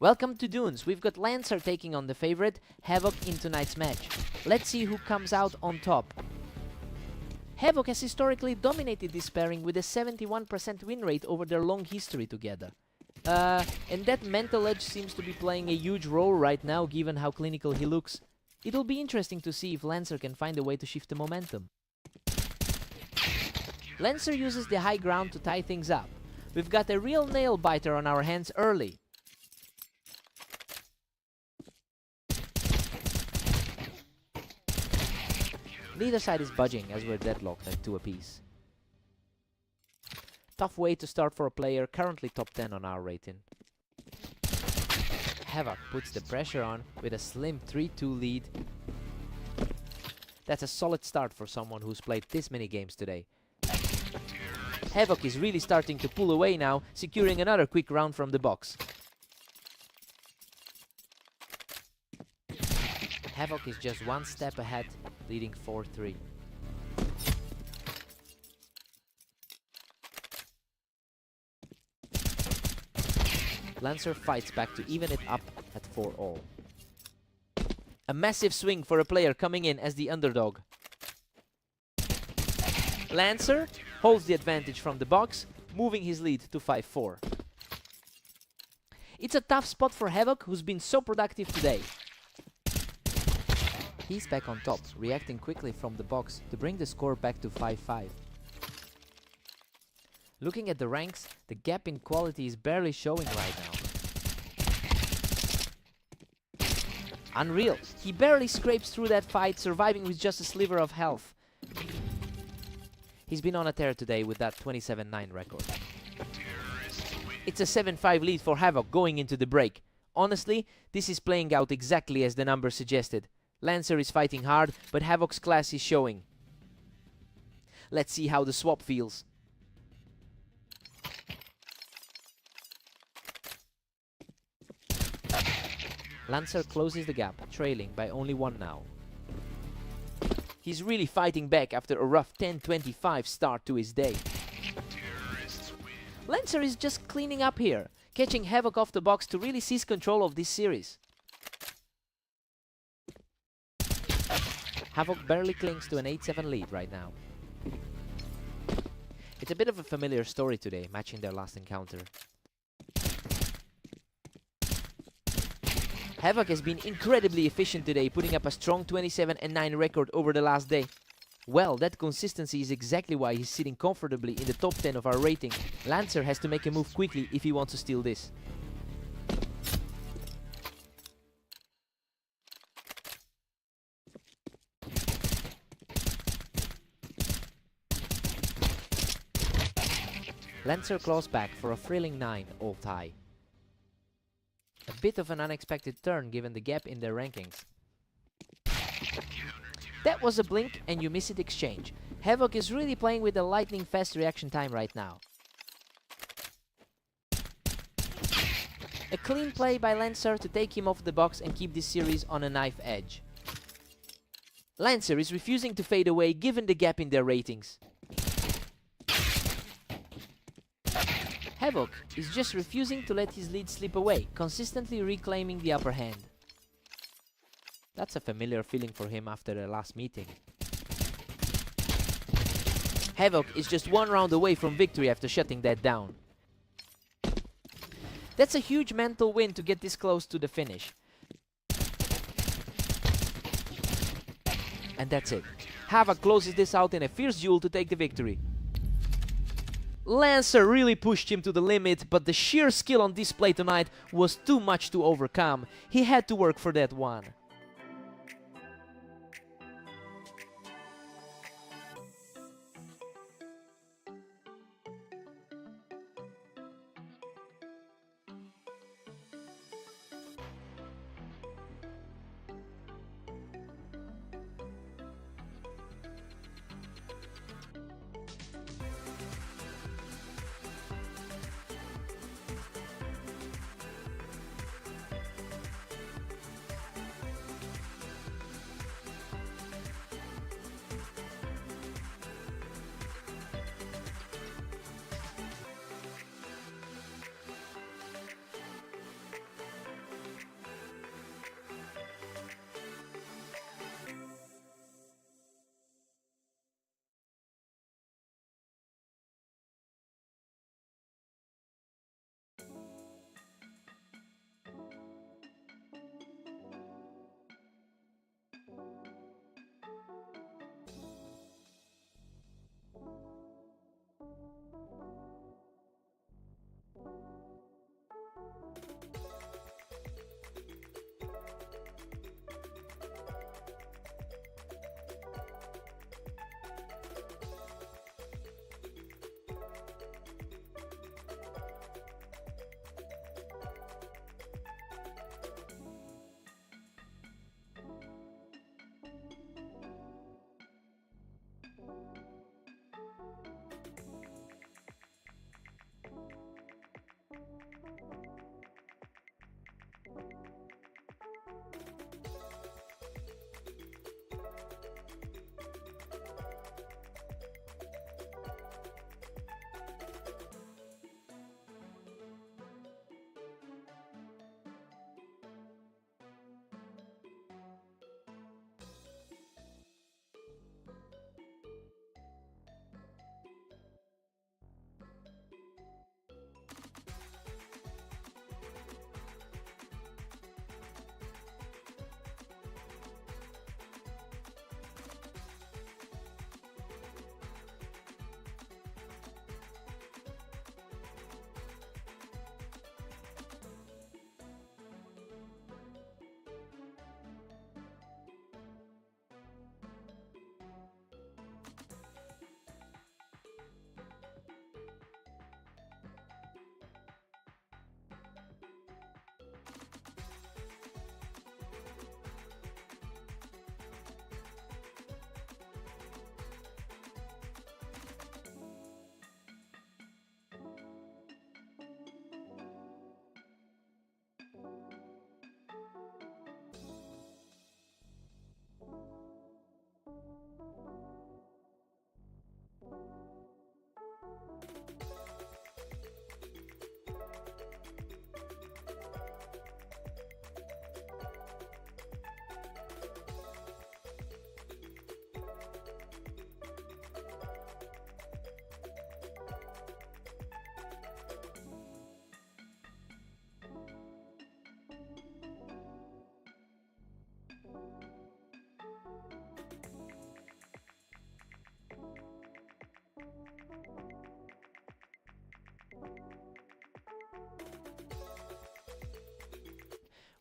Welcome to Dunes. We've got Lancer taking on the favorite, Havoc in tonight's match. Let's see who comes out on top. Havoc has historically dominated this pairing with a 71% win rate over their long history together. And that mental edge seems to be playing a huge role right now given how clinical he looks. It'll be interesting to see if Lancer can find a way to shift the momentum. Lancer uses the high ground to tie things up. We've got a real nail-biter on our hands early. Neither side is budging as we're deadlocked at 2 apiece. Tough way to start for a player currently top 10 on our rating. Havoc puts the pressure on with a slim 3-2 lead. That's a solid start for someone who's played this many games today. Havoc is really starting to pull away now, securing another quick round from the box. Havoc is just one step ahead, leading 4-3. Lancer fights back to even it up at 4-all. A massive swing for a player coming in as the underdog. Lancer holds the advantage from the box, moving his lead to 5-4. It's a tough spot for Havoc, who's been so productive today. He's back on top, reacting quickly from the box to bring the score back to 5-5. Looking at the ranks, the gap in quality is barely showing right now. Unreal! He barely scrapes through that fight, surviving with just a sliver of health. He's been on a tear today with that 27-9 record. It's a 7-5 lead for Havoc going into the break. Honestly, this is playing out exactly as the number suggested. Lancer is fighting hard, but Havoc's class is showing. Let's see how the swap feels. Lancer closes the gap, trailing by only 1 now. He's really fighting back after a rough 10-25 start to his day. Lancer is just cleaning up here, catching Havoc off the box to really seize control of this series. Havoc barely clings to an 8-7 lead right now. It's a bit of a familiar story today, matching their last encounter. Havoc has been incredibly efficient today, putting up a strong 27-9 record over the last day. Well, that consistency is exactly why he's sitting comfortably in the top 10 of our rating. Lancer has to make a move quickly if he wants to steal this. Lancer claws back for a thrilling 9-all tie. A bit of an unexpected turn given the gap in their rankings. That was a blink and you miss it exchange. Havoc is really playing with a lightning fast reaction time right now. A clean play by Lancer to take him off the box and keep this series on a knife edge. Lancer is refusing to fade away given the gap in their ratings. Havoc is just refusing to let his lead slip away, consistently reclaiming the upper hand. That's a familiar feeling for him after the last meeting. Havoc is just 1 round away from victory after shutting that down. That's a huge mental win to get this close to the finish. And that's it. Havoc closes this out in a fierce duel to take the victory. Lancer really pushed him to the limit, but the sheer skill on display tonight was too much to overcome. He had to work for that one.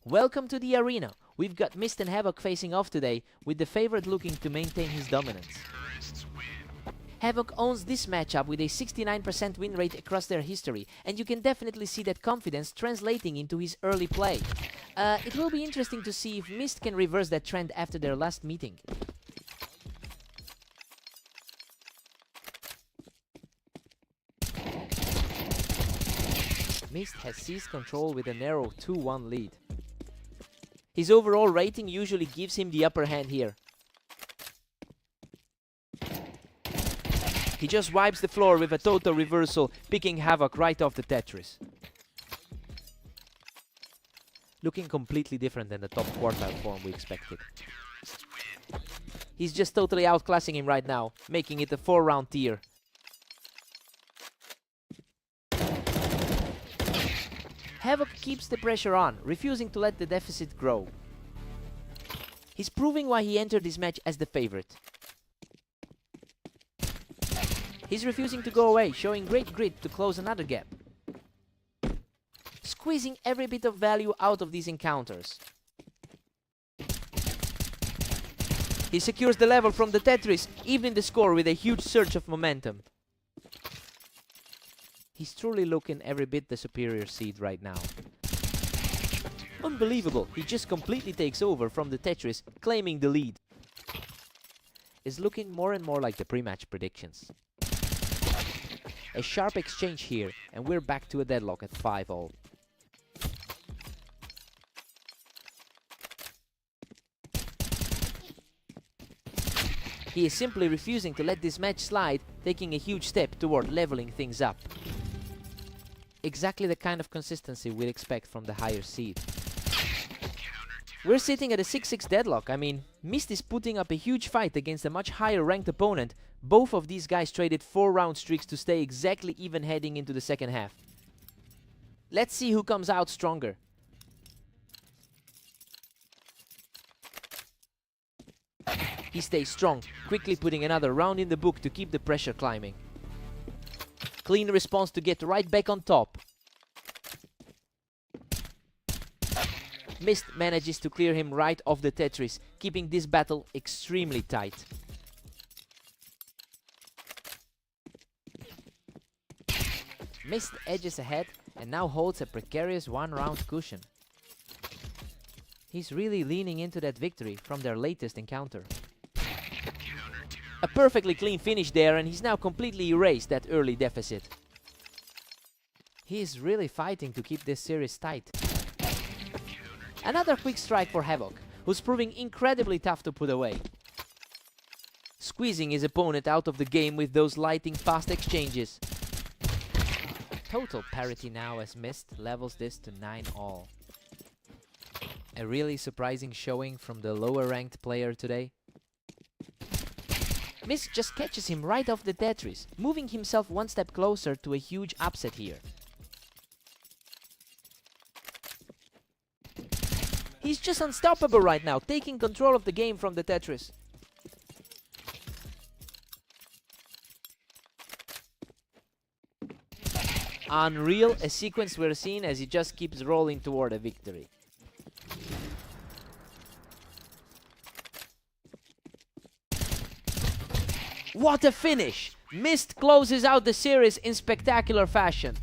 Welcome to the arena. We've got Mist and Havoc facing off today, with the favorite looking to maintain his dominance. Havoc owns this matchup with a 69% win rate across their history, and you can definitely see that confidence translating into his early play. It will be interesting to see if Mist can reverse that trend after their last meeting. Mist has seized control with a narrow 2-1 lead. His overall rating usually gives him the upper hand here. He just wipes the floor with a total reversal, picking Havoc right off the Tetris. Looking completely different than the top quartile form we expected. He's just totally outclassing him right now, making it a 4-round tier. Havoc keeps the pressure on, refusing to let the deficit grow. He's proving why he entered this match as the favorite. He's refusing to go away, showing great grit to close another gap. Squeezing every bit of value out of these encounters. He secures the level from the Tetris, evening the score with a huge surge of momentum. He's truly looking every bit the superior seed right now. Unbelievable, he just completely takes over from the Tetris, claiming the lead. It's looking more and more like the pre-match predictions. A sharp exchange here, and we're back to a deadlock at 5-all. He is simply refusing to let this match slide, taking a huge step toward leveling things up. Exactly the kind of consistency we'd expect from the higher seed. We're sitting at a 6-6 deadlock. I mean, Mist is putting up a huge fight against a much higher ranked opponent. Both of these guys traded 4-round streaks to stay exactly even heading into the second half. Let's see who comes out stronger. He stays strong, quickly putting another round in the book to keep the pressure climbing. Clean response to get right back on top. Mist manages to clear him right off the Tetris, keeping this battle extremely tight. Mist edges ahead and now holds a precarious 1-round cushion. He's really leaning into that victory from their latest encounter. A perfectly clean finish there, and he's now completely erased that early deficit. He is really fighting to keep this series tight. Another quick strike for Havoc, who's proving incredibly tough to put away. Squeezing his opponent out of the game with those lightning fast exchanges. Total parity now as Mist levels this to 9-all. A really surprising showing from the lower ranked player today. Mist just catches him right off the Tetris, moving himself one step closer to a huge upset here. He's just unstoppable right now, taking control of the game from the Tetris. Unreal, a sequence we're seeing as he just keeps rolling toward a victory. What a finish! Mist closes out the series in spectacular fashion.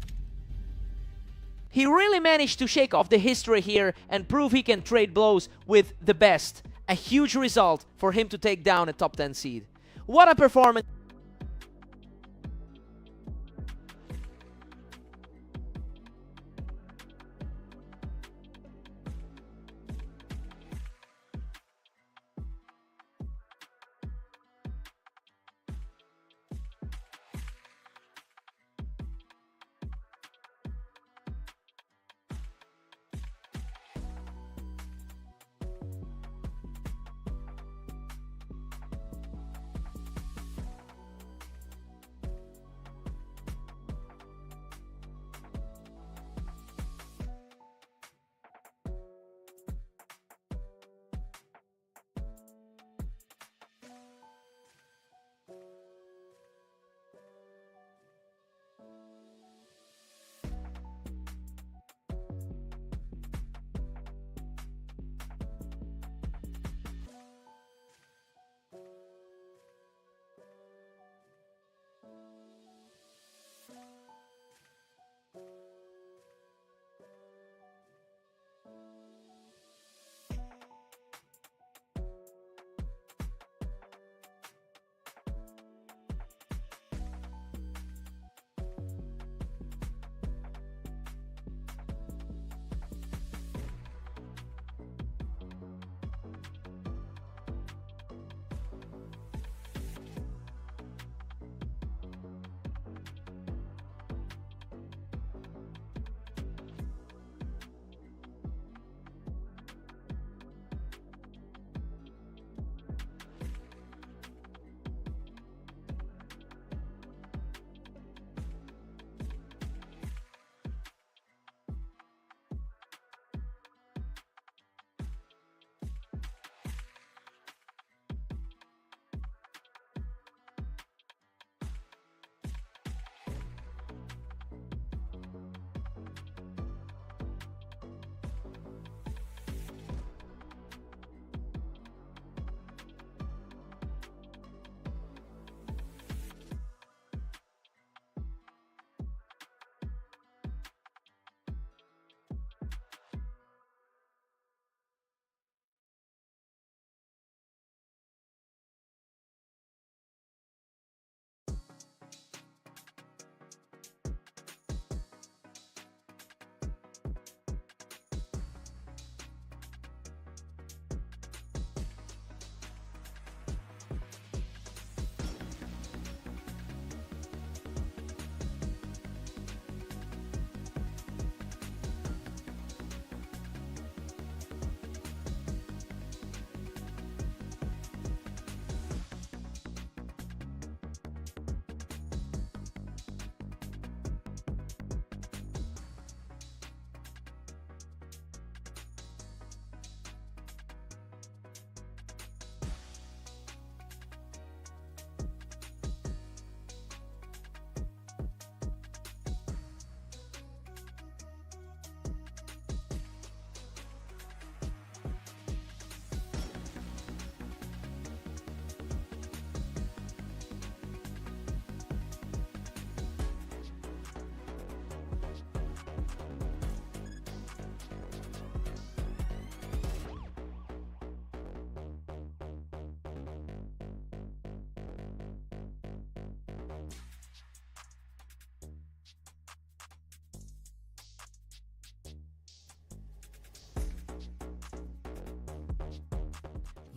He really managed to shake off the history here and prove he can trade blows with the best. A huge result for him to take down a top 10 seed. What a performance!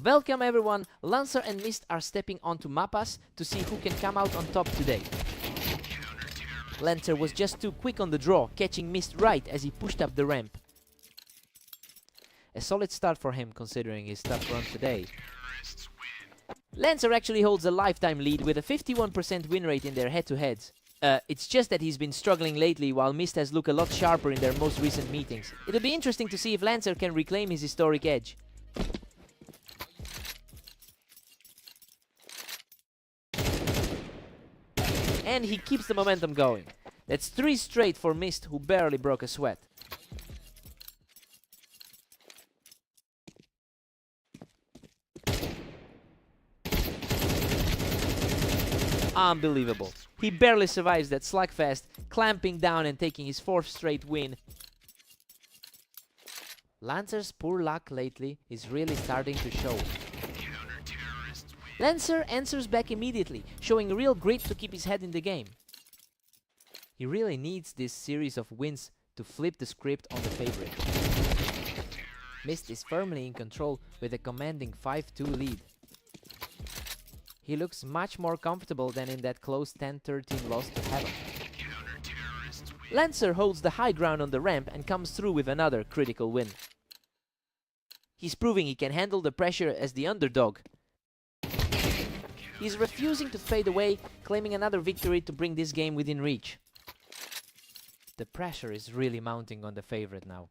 Welcome everyone, Lancer and Mist are stepping onto Mappas to see who can come out on top today. Lancer was just too quick on the draw, catching Mist right as he pushed up the ramp. A solid start for him considering his tough run today. Lancer actually holds a lifetime lead with a 51% win rate in their head-to-heads. It's just that he's been struggling lately while Mist has looked a lot sharper in their most recent meetings. It'll be interesting to see if Lancer can reclaim his historic edge. And he keeps the momentum going. That's 3 straight for Mist, who barely broke a sweat. Unbelievable. He barely survives that slugfest, clamping down and taking his 4th straight win. Lancer's poor luck lately is really starting to show. Lancer answers back immediately, showing real grit to keep his head in the game. He really needs this series of wins to flip the script on the favorite. Mist is firmly in control with a commanding 5-2 lead. He looks much more comfortable than in that close 10-13 loss to Havoc. Lancer holds the high ground on the ramp and comes through with another critical win. He's proving he can handle the pressure as the underdog. He's refusing to fade away, claiming another victory to bring this game within reach. The pressure is really mounting on the favorite now.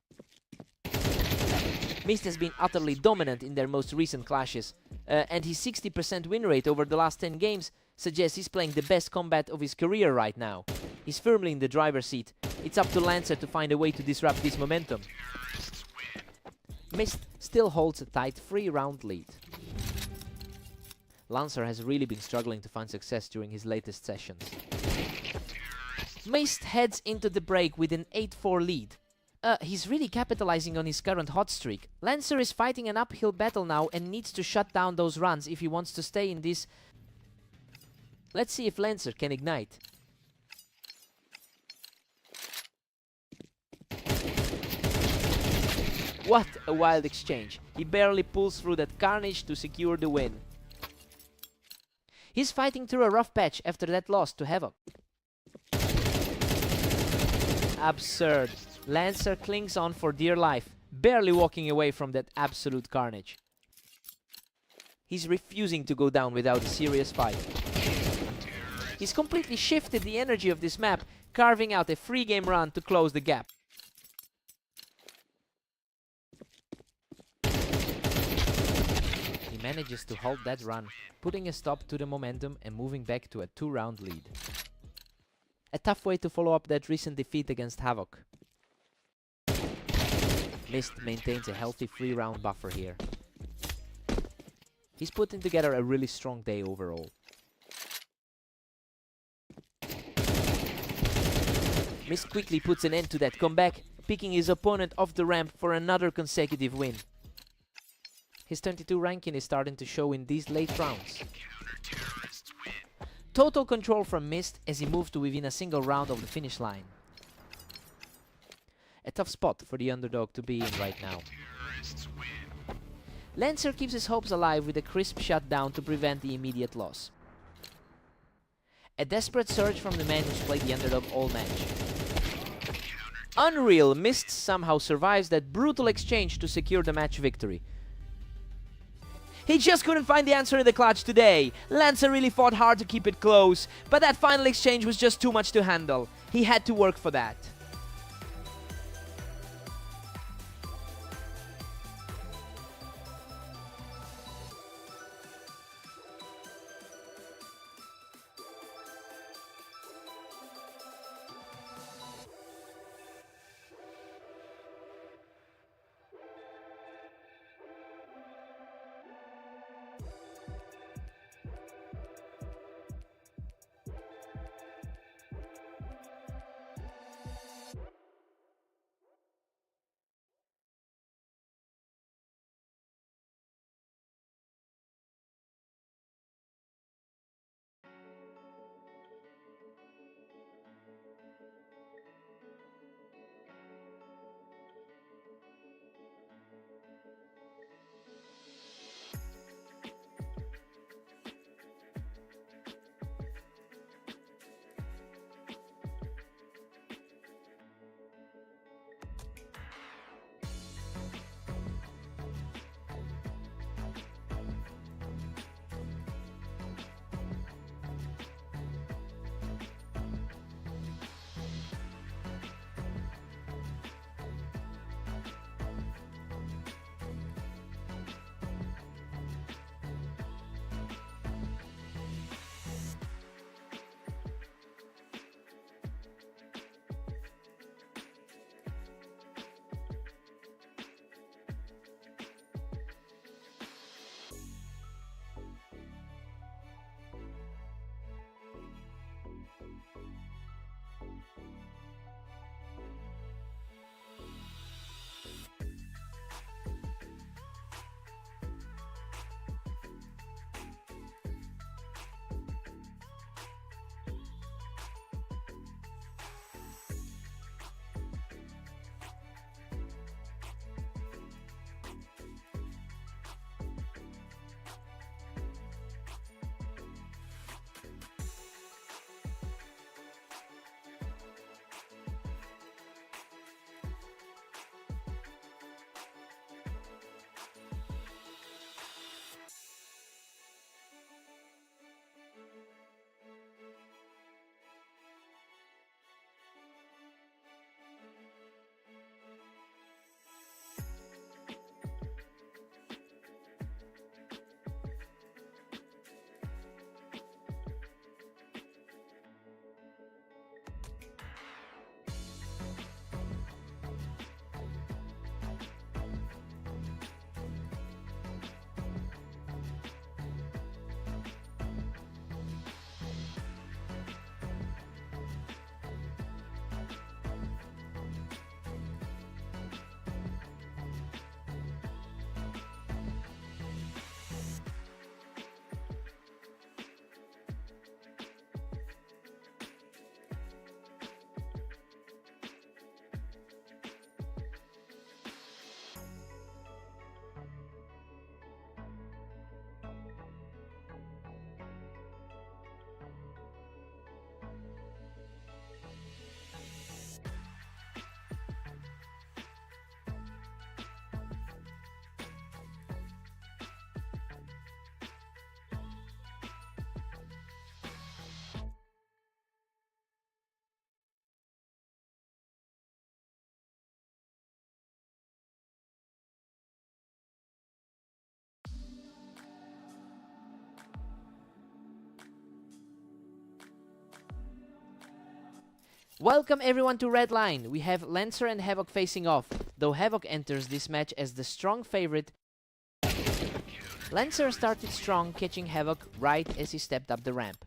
Mist has been utterly dominant in their most recent clashes, and his 60% win rate over the last 10 games suggests he's playing the best combat of his career right now. He's firmly in the driver's seat. It's up to Lancer to find a way to disrupt this momentum. Mist still holds a tight 3-round lead. Lancer has really been struggling to find success during his latest sessions. Mist heads into the break with an 8-4 lead. He's really capitalizing on his current hot streak. Lancer is fighting an uphill battle now and needs to shut down those runs if he wants to stay in this. Let's see if Lancer can ignite. What a wild exchange. He barely pulls through that carnage to secure the win. He's fighting through a rough patch after that loss to Havoc. Absurd. Lancer clings on for dear life, barely walking away from that absolute carnage. He's refusing to go down without a serious fight. He's completely shifted the energy of this map, carving out a free game run to close the gap. He manages to halt that run, putting a stop to the momentum and moving back to a 2-round lead. A tough way to follow up that recent defeat against Havoc. Mist maintains a healthy 3-round buffer here. He's putting together a really strong day overall. Mist quickly puts an end to that comeback, picking his opponent off the ramp for another consecutive win. His 22 ranking is starting to show in these late rounds. Total control from Mist as he moves to within a single round of the finish line. A tough spot for the underdog to be in right now. Lancer keeps his hopes alive with a crisp shutdown to prevent the immediate loss. A desperate surge from the man who's played the underdog all match. Unreal, Mist somehow survives that brutal exchange to secure the match victory. He just couldn't find the answer in the clutch today. Lancer really fought hard to keep it close, but that final exchange was just too much to handle. He had to work for that. Welcome everyone to Red Line. We have Lancer and Havoc facing off, though Havoc enters this match as the strong favorite. Lancer started strong, catching Havoc right as he stepped up the ramp.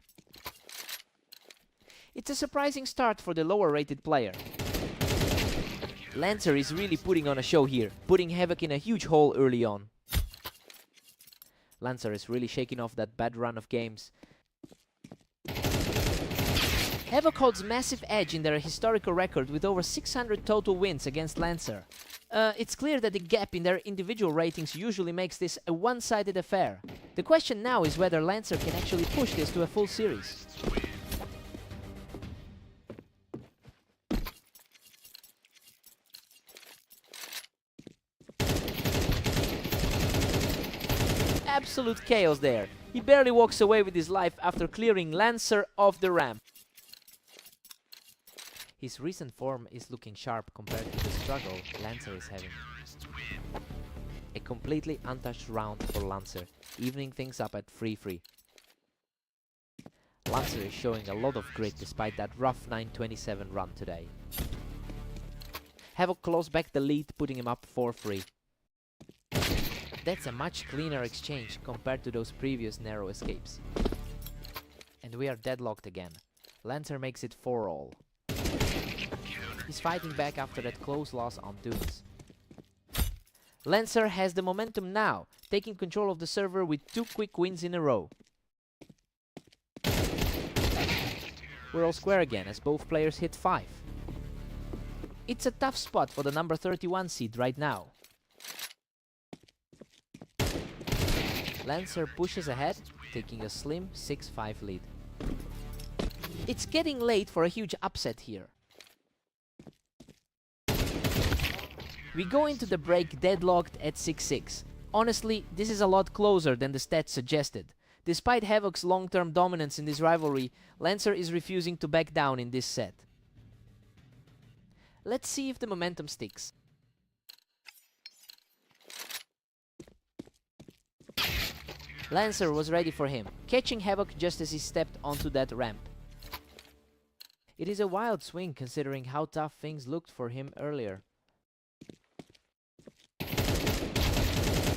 It's a surprising start for the lower rated player. Lancer is really putting on a show here, putting Havoc in a huge hole early on. Lancer is really shaking off that bad run of games. Havoc holds massive edge in their historical record with over 600 total wins against Lancer. It's clear that the gap in their individual ratings usually makes this a one-sided affair. The question now is whether Lancer can actually push this to a full series. Absolute chaos there. He barely walks away with his life after clearing Lancer off the ramp. His recent form is looking sharp compared to the struggle Lancer is having. A completely untouched round for Lancer, evening things up at 3-3. Lancer is showing a lot of grit despite that rough 9:27 run today. Havoc claws back the lead, putting him up 4-3. That's a much cleaner exchange compared to those previous narrow escapes. And we are deadlocked again. Lancer makes it 4-all. He's fighting back after that close loss on Dunes. Lancer has the momentum now, taking control of the server with 2 quick wins in a row. We're all square again as both players hit 5. It's a tough spot for the number 31 seed right now. Lancer pushes ahead, taking a slim 6-5 lead. It's getting late for a huge upset here. We go into the break deadlocked at 6-6. Honestly, this is a lot closer than the stats suggested. Despite Havoc's long-term dominance in this rivalry, Lancer is refusing to back down in this set. Let's see if the momentum sticks. Lancer was ready for him, catching Havoc just as he stepped onto that ramp. It is a wild swing considering how tough things looked for him earlier.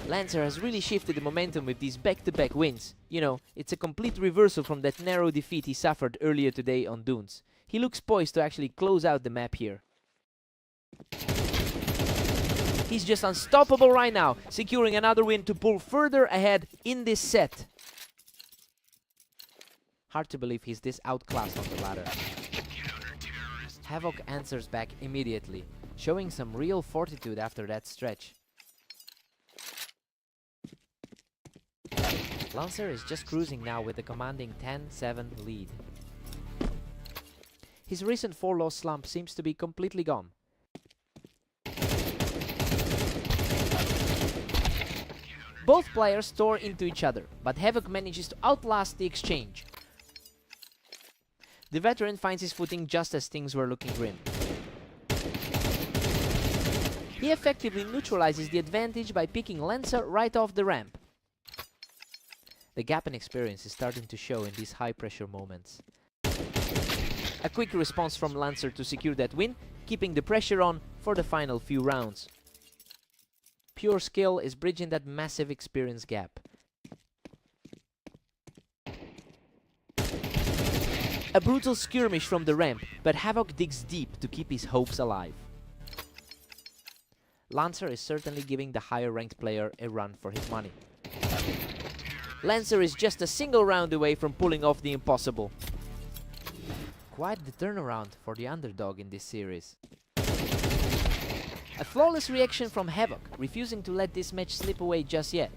Lancer has really shifted the momentum with these back-to-back wins. You know, it's a complete reversal from that narrow defeat he suffered earlier today on Dunes. He looks poised to actually close out the map here. He's just unstoppable right now, securing another win to pull further ahead in this set. Hard to believe he's this outclassed on the ladder. Havoc answers back immediately, showing some real fortitude after that stretch. Lancer is just cruising now with a commanding 10-7 lead. His recent 4-loss slump seems to be completely gone. Both players tore into each other, but Havoc manages to outlast the exchange. The veteran finds his footing just as things were looking grim. He effectively neutralizes the advantage by picking Lancer right off the ramp. The gap in experience is starting to show in these high-pressure moments. A quick response from Lancer to secure that win, keeping the pressure on for the final few rounds. Pure skill is bridging that massive experience gap. A brutal skirmish from the ramp, but Havoc digs deep to keep his hopes alive. Lancer is certainly giving the higher-ranked player a run for his money. Lancer is just a single round away from pulling off the impossible. Quite the turnaround for the underdog in this series. A flawless reaction from Havoc, refusing to let this match slip away just yet.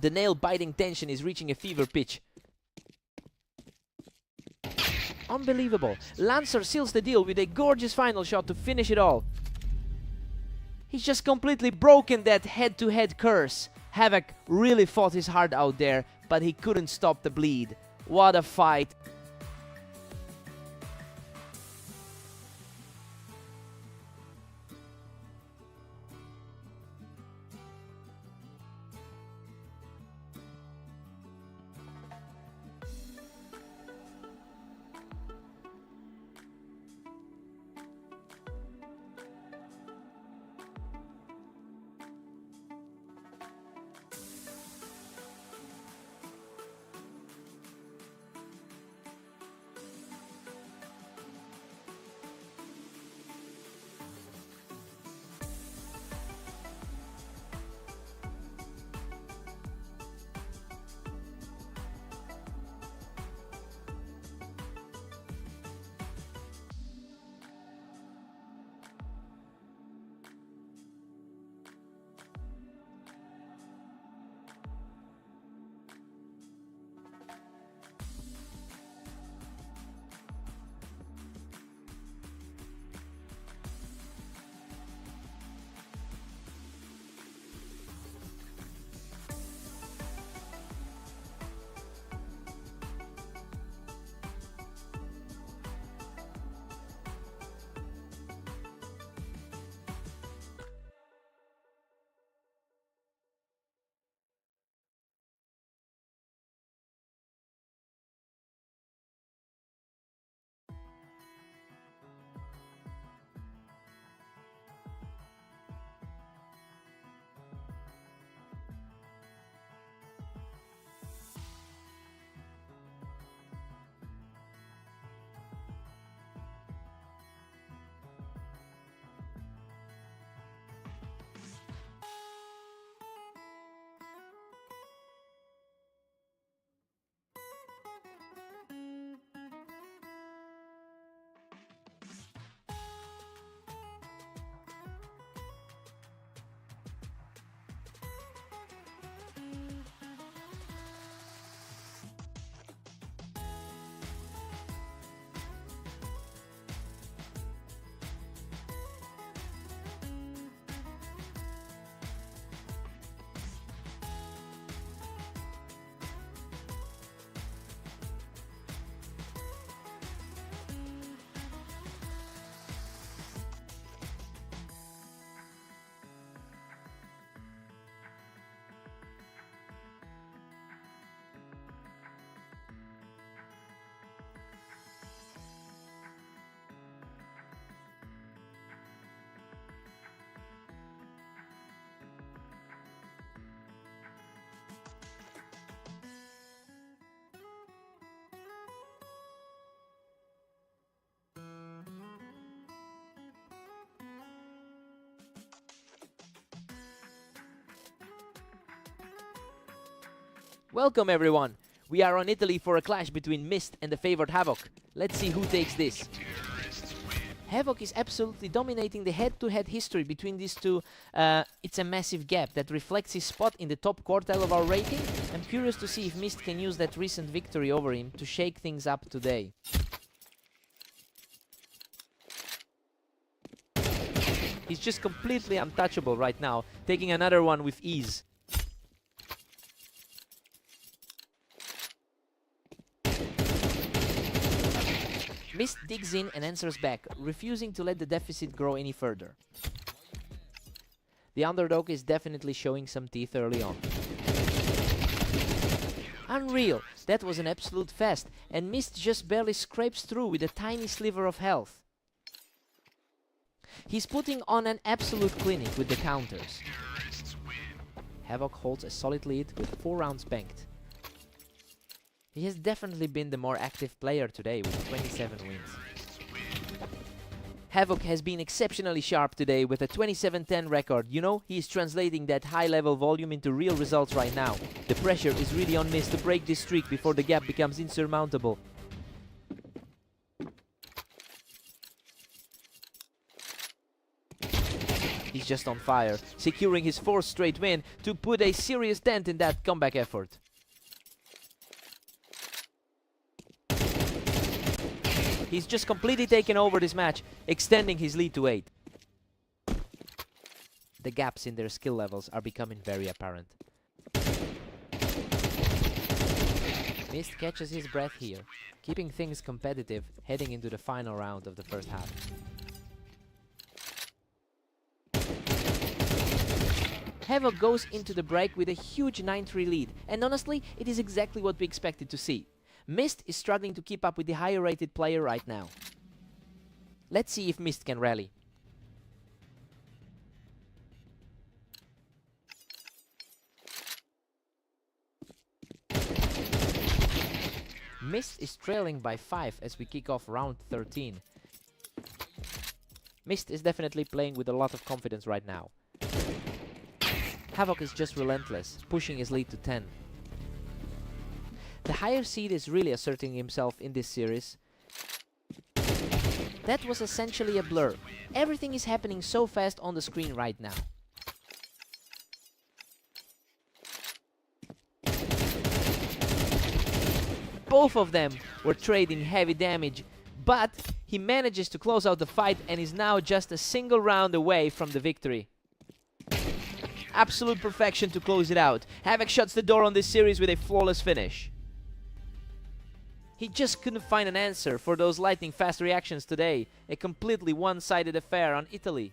The nail-biting tension is reaching a fever pitch. Unbelievable! Lancer seals the deal with a gorgeous final shot to finish it all. He's just completely broken that head-to-head curse. Havoc really fought his heart out there, but he couldn't stop the bleed. What a fight! Welcome everyone! We are on Italy for a clash between Mist and the favored Havoc. Let's see who takes this. Havoc is absolutely dominating the head-to-head history between these two. It's a massive gap that reflects his spot in the top quartile of our rating. I'm curious to see if Mist can use that recent victory over him to shake things up today. He's just completely untouchable right now, taking another one with ease. Mist digs in and answers back, refusing to let the deficit grow any further. The underdog is definitely showing some teeth early on. Unreal! That was an absolute fest, and Mist just barely scrapes through with a tiny sliver of health. He's putting on an absolute clinic with the counters. Havoc holds a solid lead with 4 rounds banked. He has definitely been the more active player today with 27 wins. Havoc has been exceptionally sharp today with a 27-10 record. You know, he is translating that high-level volume into real results right now. The pressure is really on Mist to break this streak before the gap becomes insurmountable. He's just on fire, securing his 4th straight win to put a serious dent in that comeback effort. He's just completely taken over this match, extending his lead to 8. The gaps in their skill levels are becoming very apparent. Mist catches his breath here, keeping things competitive heading into the final round of the first half. Havoc goes into the break with a huge 9-3 lead, and honestly, it is exactly what we expected to see. Mist is struggling to keep up with the higher rated player right now. Let's see if Mist can rally. Mist is trailing by 5 as we kick off round 13. Mist is definitely playing with a lot of confidence right now. Havoc is just relentless, pushing his lead to 10. The higher seed is really asserting himself in this series. That was essentially a blur. Everything is happening so fast on the screen right now. Both of them were trading heavy damage, but he manages to close out the fight and is now just a single round away from the victory. Absolute perfection to close it out. Havoc shuts the door on this series with a flawless finish. He just couldn't find an answer for those lightning fast reactions today. A completely one-sided affair on Italy.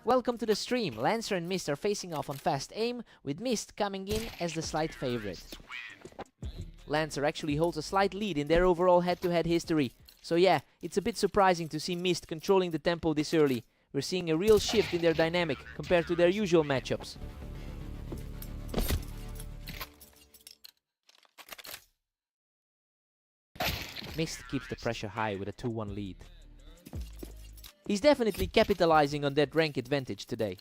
Welcome to the stream. Lancer and Mist are facing off on fast aim, with Mist coming in as the slight favorite. Lancer actually holds a slight lead in their overall head-to-head history. So yeah, it's a bit surprising to see Mist controlling the tempo this early. We're seeing a real shift in their dynamic compared to their usual matchups. Mist keeps the pressure high with a 2-1 lead. He's definitely capitalizing on that rank advantage today.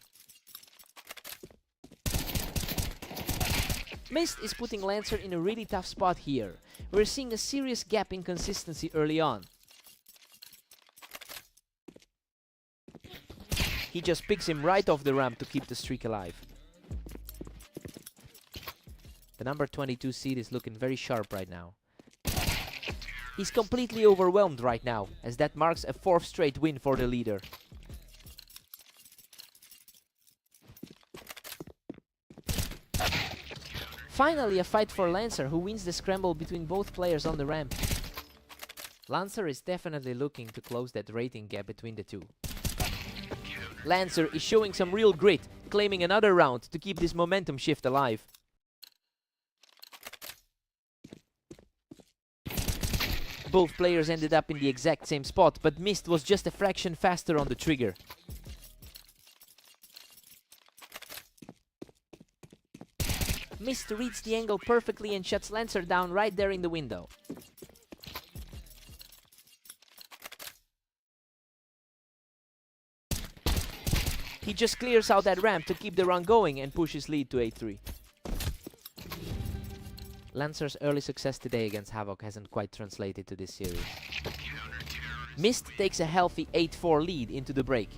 Mist is putting Lancer in a really tough spot here. We're seeing a serious gap in consistency early on. He just picks him right off the ramp to keep the streak alive. The number 22 seed is looking very sharp right now. He's completely overwhelmed right now, as that marks a 4th straight win for the leader. Finally, a fight for Lancer, who wins the scramble between both players on the ramp. Lancer is definitely looking to close that rating gap between the two. Lancer is showing some real grit, claiming another round to keep this momentum shift alive. Both players ended up in the exact same spot, but Mist was just a fraction faster on the trigger. Mist reads the angle perfectly and shuts Lancer down right there in the window. He just clears out that ramp to keep the run going and push his lead to 8-3. Lancer's early success today against Havoc hasn't quite translated to this series. Mist takes a healthy 8-4 lead into the break.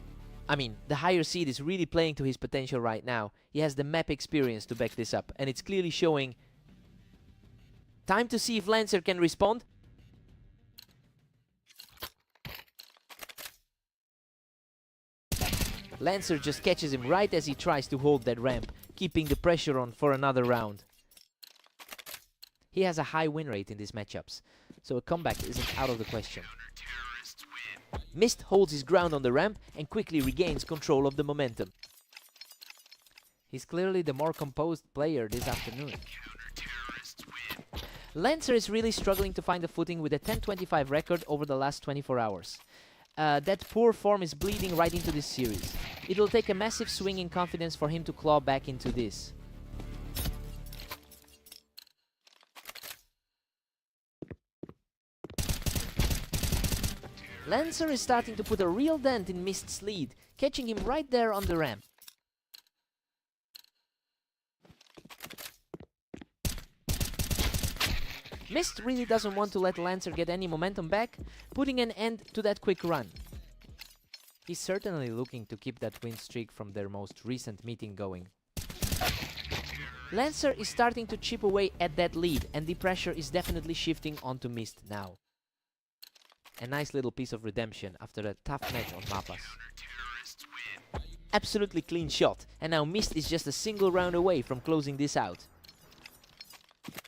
I mean, the higher seed is really playing to his potential right now. He has the map experience to back this up, and it's clearly showing. Time to see if Lancer can respond. Lancer just catches him right as he tries to hold that ramp, keeping the pressure on for another round. He has a high win rate in these matchups, so a comeback isn't out of the question. Mist holds his ground on the ramp and quickly regains control of the momentum. He's clearly the more composed player this afternoon. Lancer is really struggling to find a footing with a 10-25 record over the last 24 hours. That poor form is bleeding right into this series. It'll take a massive swing in confidence for him to claw back into this. Lancer is starting to put a real dent in Mist's lead, catching him right there on the ramp. Mist really doesn't want to let Lancer get any momentum back, putting an end to that quick run. He's certainly looking to keep that win streak from their most recent meeting going. Lancer is starting to chip away at that lead, and the pressure is definitely shifting onto Mist now. A nice little piece of redemption after a tough match on Mapas. Absolutely clean shot, and now Mist is just a single round away from closing this out.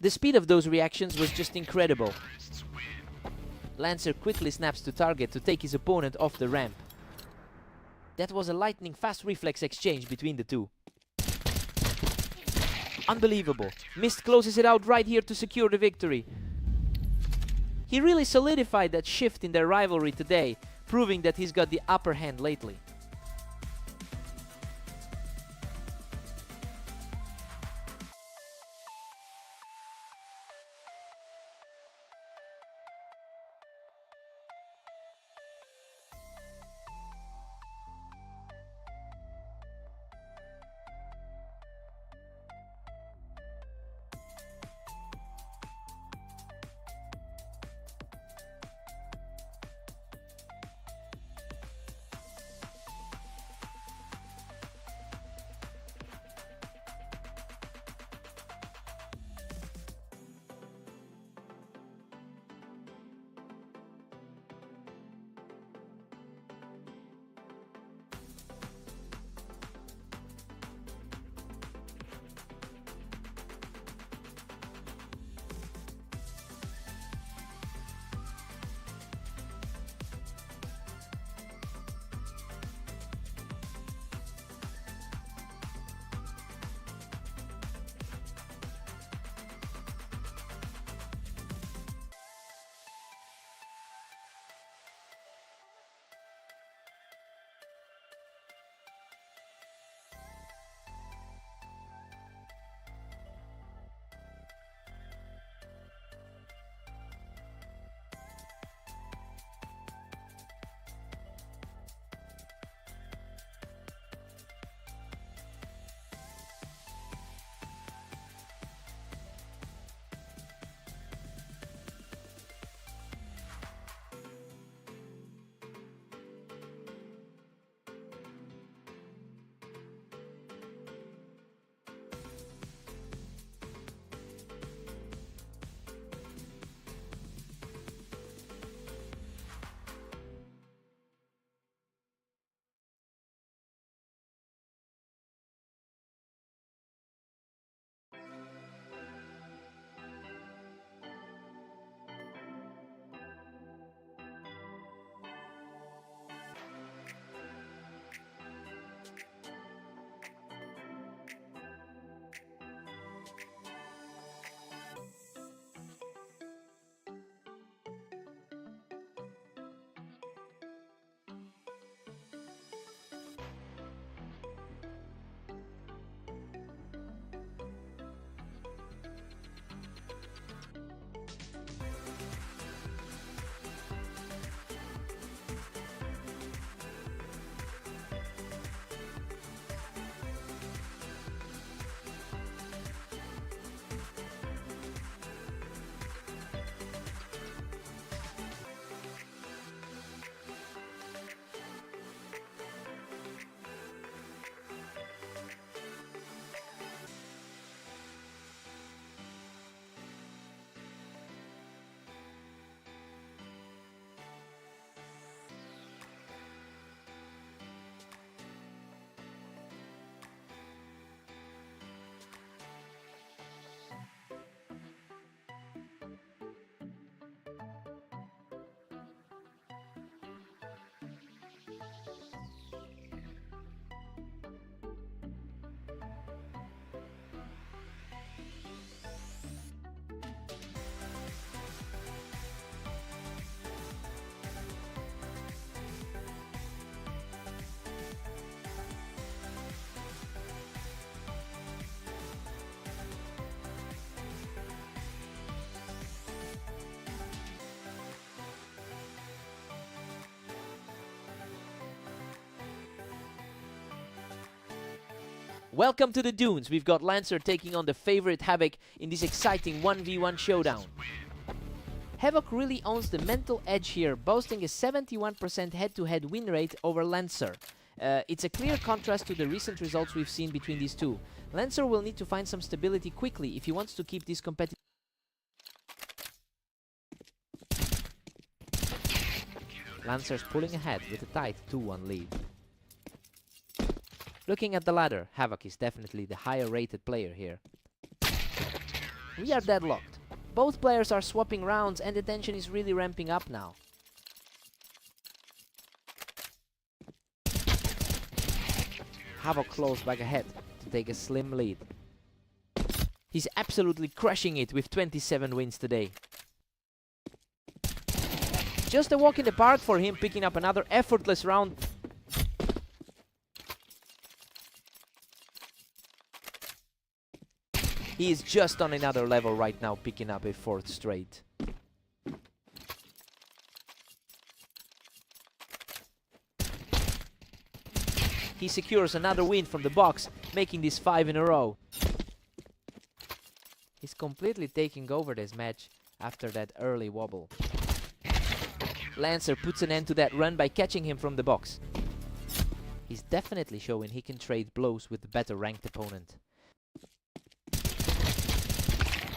The speed of those reactions was just incredible. Lancer quickly snaps to target to take his opponent off the ramp. That was a lightning fast reflex exchange between the two. Unbelievable. Mist closes it out right here to secure the victory. He really solidified that shift in their rivalry today, proving that he's got the upper hand lately. Welcome to the Dunes. We've got Lancer taking on the favorite Havoc in this exciting 1v1 showdown. Havoc really owns the mental edge here, boasting a 71% head-to-head win rate over Lancer. It's a clear contrast to the recent results we've seen between these two. Lancer will need to find some stability quickly if he wants to keep this competitive. Lancer's pulling ahead with a tight 2-1 lead. Looking at the ladder, Havoc is definitely the higher rated player here. We are deadlocked. Both players are swapping rounds and the tension is really ramping up now. Havoc close back ahead to take a slim lead. He's absolutely crushing it with 27 wins today. Just a walk in the park for him, picking up another effortless round. He is just on another level right now, picking up a 4th straight. He secures another win from the box, making this 5 in a row. He's completely taking over this match after that early wobble. Lancer puts an end to that run by catching him from the box. He's definitely showing he can trade blows with the better ranked opponent.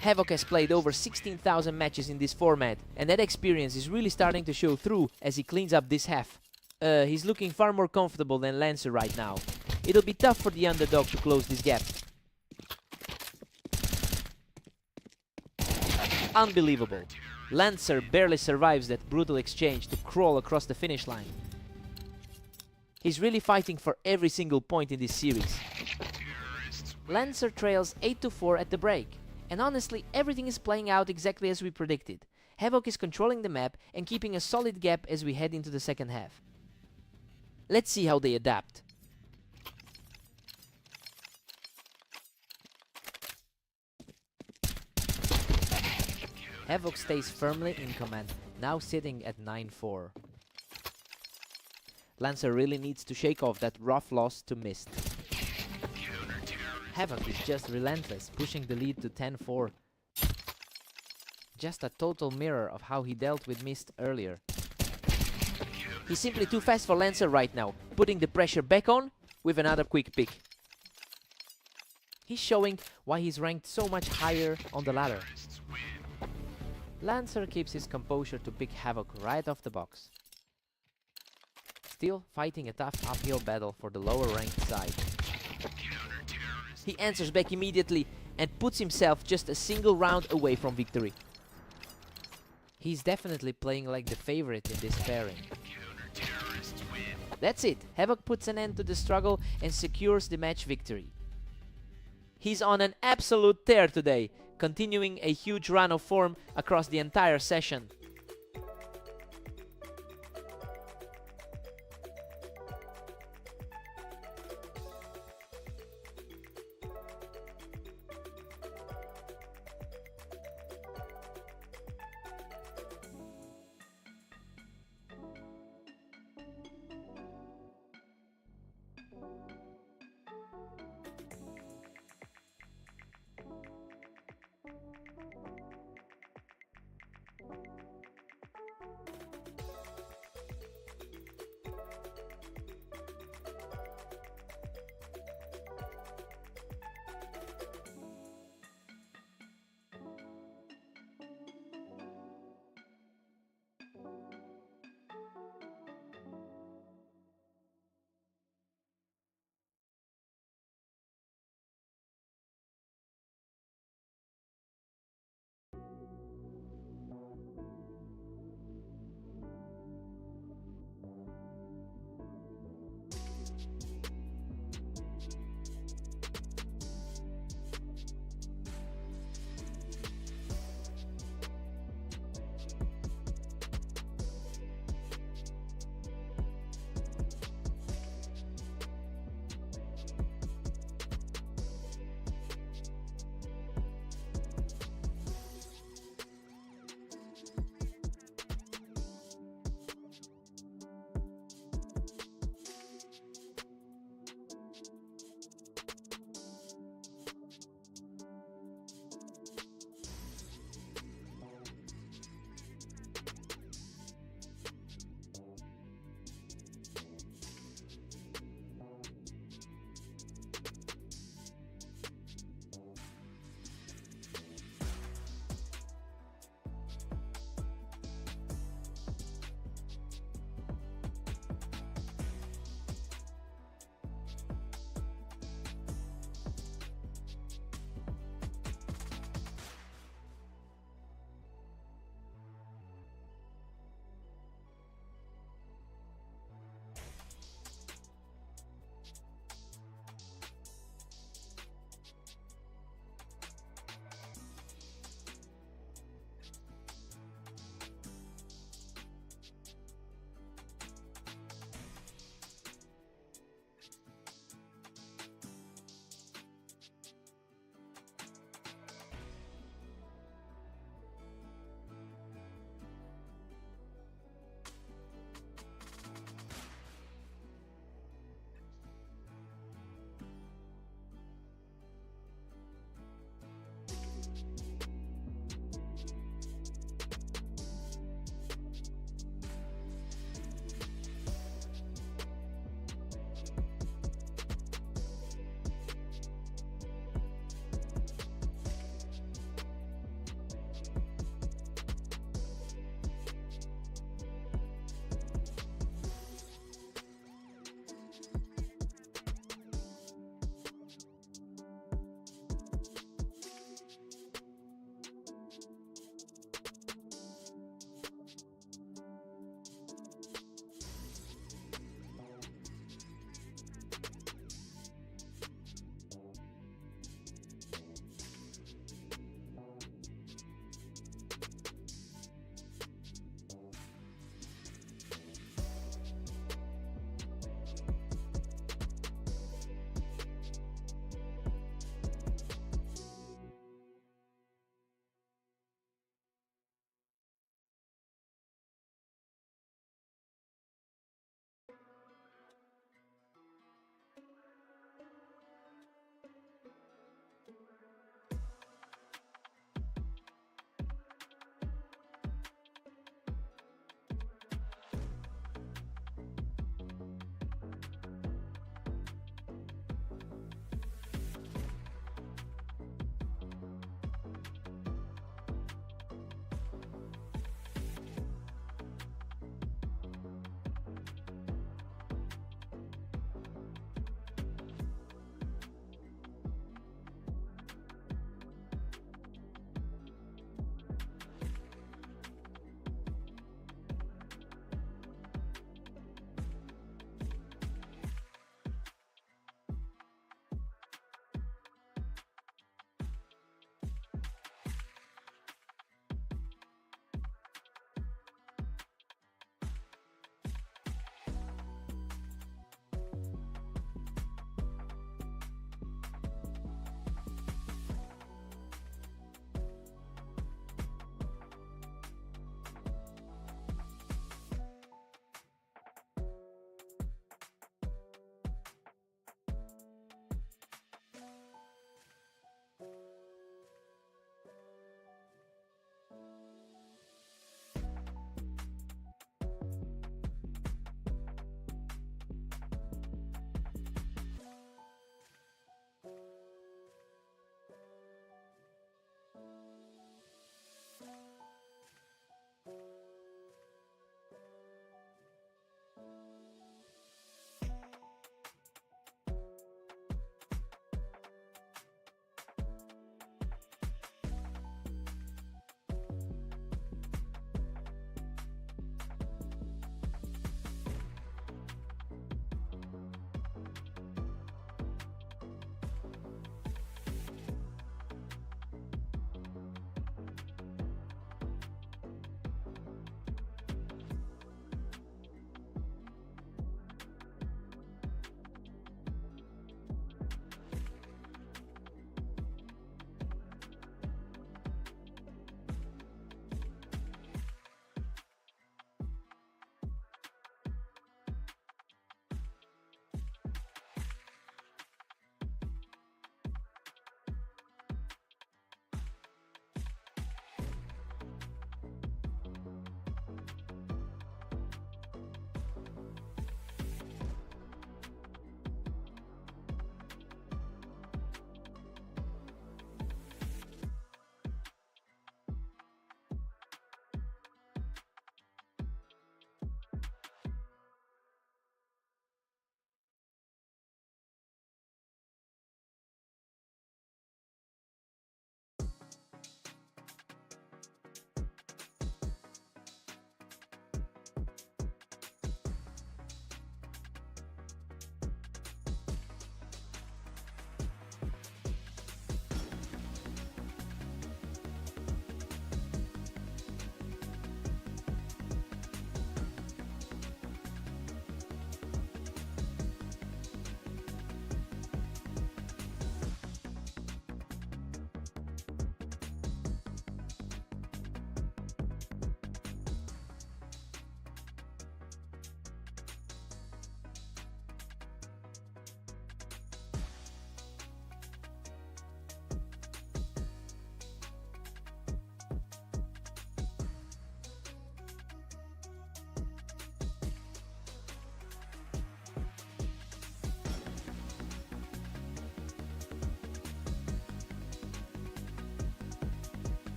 Havoc has played over 16,000 matches in this format, and that experience is really starting to show through as he cleans up this half. He's looking far more comfortable than Lancer right now. It'll be tough for the underdog to close this gap. Unbelievable. Lancer barely survives that brutal exchange to crawl across the finish line. He's really fighting for every single point in this series. Lancer trails 8-4 at the break. And honestly, everything is playing out exactly as we predicted. Havoc is controlling the map and keeping a solid gap as we head into the second half. Let's see how they adapt. Havoc stays firmly in command, now sitting at 9-4. Lancer really needs to shake off that rough loss to Mist. Havoc is just relentless, pushing the lead to 10-4. Just a total mirror of how he dealt with Mist earlier. He's simply too fast for Lancer right now, putting the pressure back on with another quick pick. He's showing why he's ranked so much higher on the ladder. Lancer keeps his composure to pick Havoc right off the box. Still fighting a tough uphill battle for the lower ranked side. He answers back immediately and puts himself just a single round away from victory. He's definitely playing like the favorite in this pairing. That's it. Havoc puts an end to the struggle and secures the match victory. He's on an absolute tear today, continuing a huge run of form across the entire session.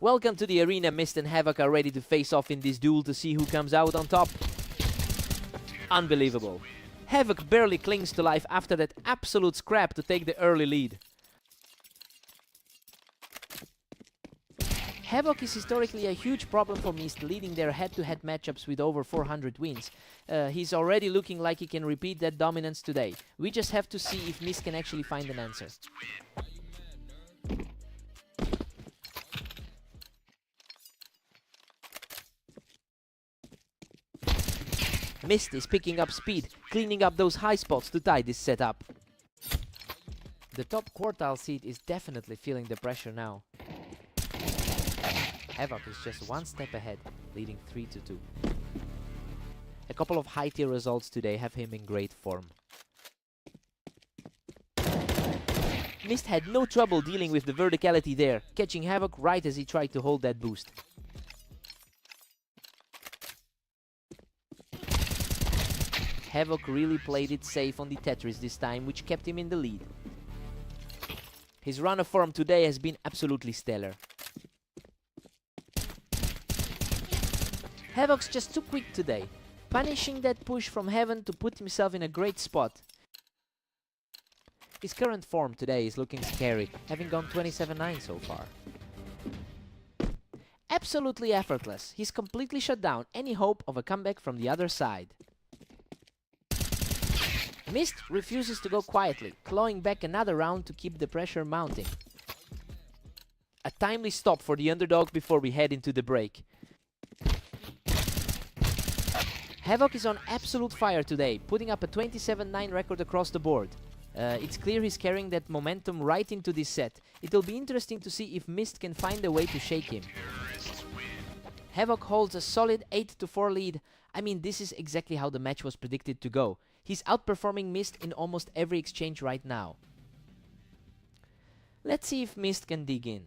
Welcome to the arena. Mist and Havoc are ready to face off in this duel to see who comes out on top. Unbelievable. Havoc barely clings to life after that absolute scrap to take the early lead. Havoc is historically a huge problem for Mist, leading their head-to-head matchups with over 400 wins. He's already looking like he can repeat that dominance today. We just have to see if Mist can actually find an answer. Mist is picking up speed, cleaning up those high spots to tie this setup. The top quartile seed is definitely feeling the pressure now. Havoc is just one step ahead, leading 3-2. A couple of high-tier results today have him in great form. Mist had no trouble dealing with the verticality there, catching Havoc right as he tried to hold that boost. Havoc really played it safe on the Tetris this time, which kept him in the lead. His run of form today has been absolutely stellar. Havoc's just too quick today, punishing that push from heaven to put himself in a great spot. His current form today is looking scary, having gone 27-9 so far. Absolutely effortless, he's completely shut down any hope of a comeback from the other side. Mist refuses to go quietly, clawing back another round to keep the pressure mounting. A timely stop for the underdog before we head into the break. Havoc is on absolute fire today, putting up a 27-9 record across the board. It's clear he's carrying that momentum right into this set. It'll be interesting to see if Mist can find a way to shake him. Havoc holds a solid 8-4 lead. I mean, this is exactly how the match was predicted to go. He's outperforming Mist in almost every exchange right now. Let's see if Mist can dig in.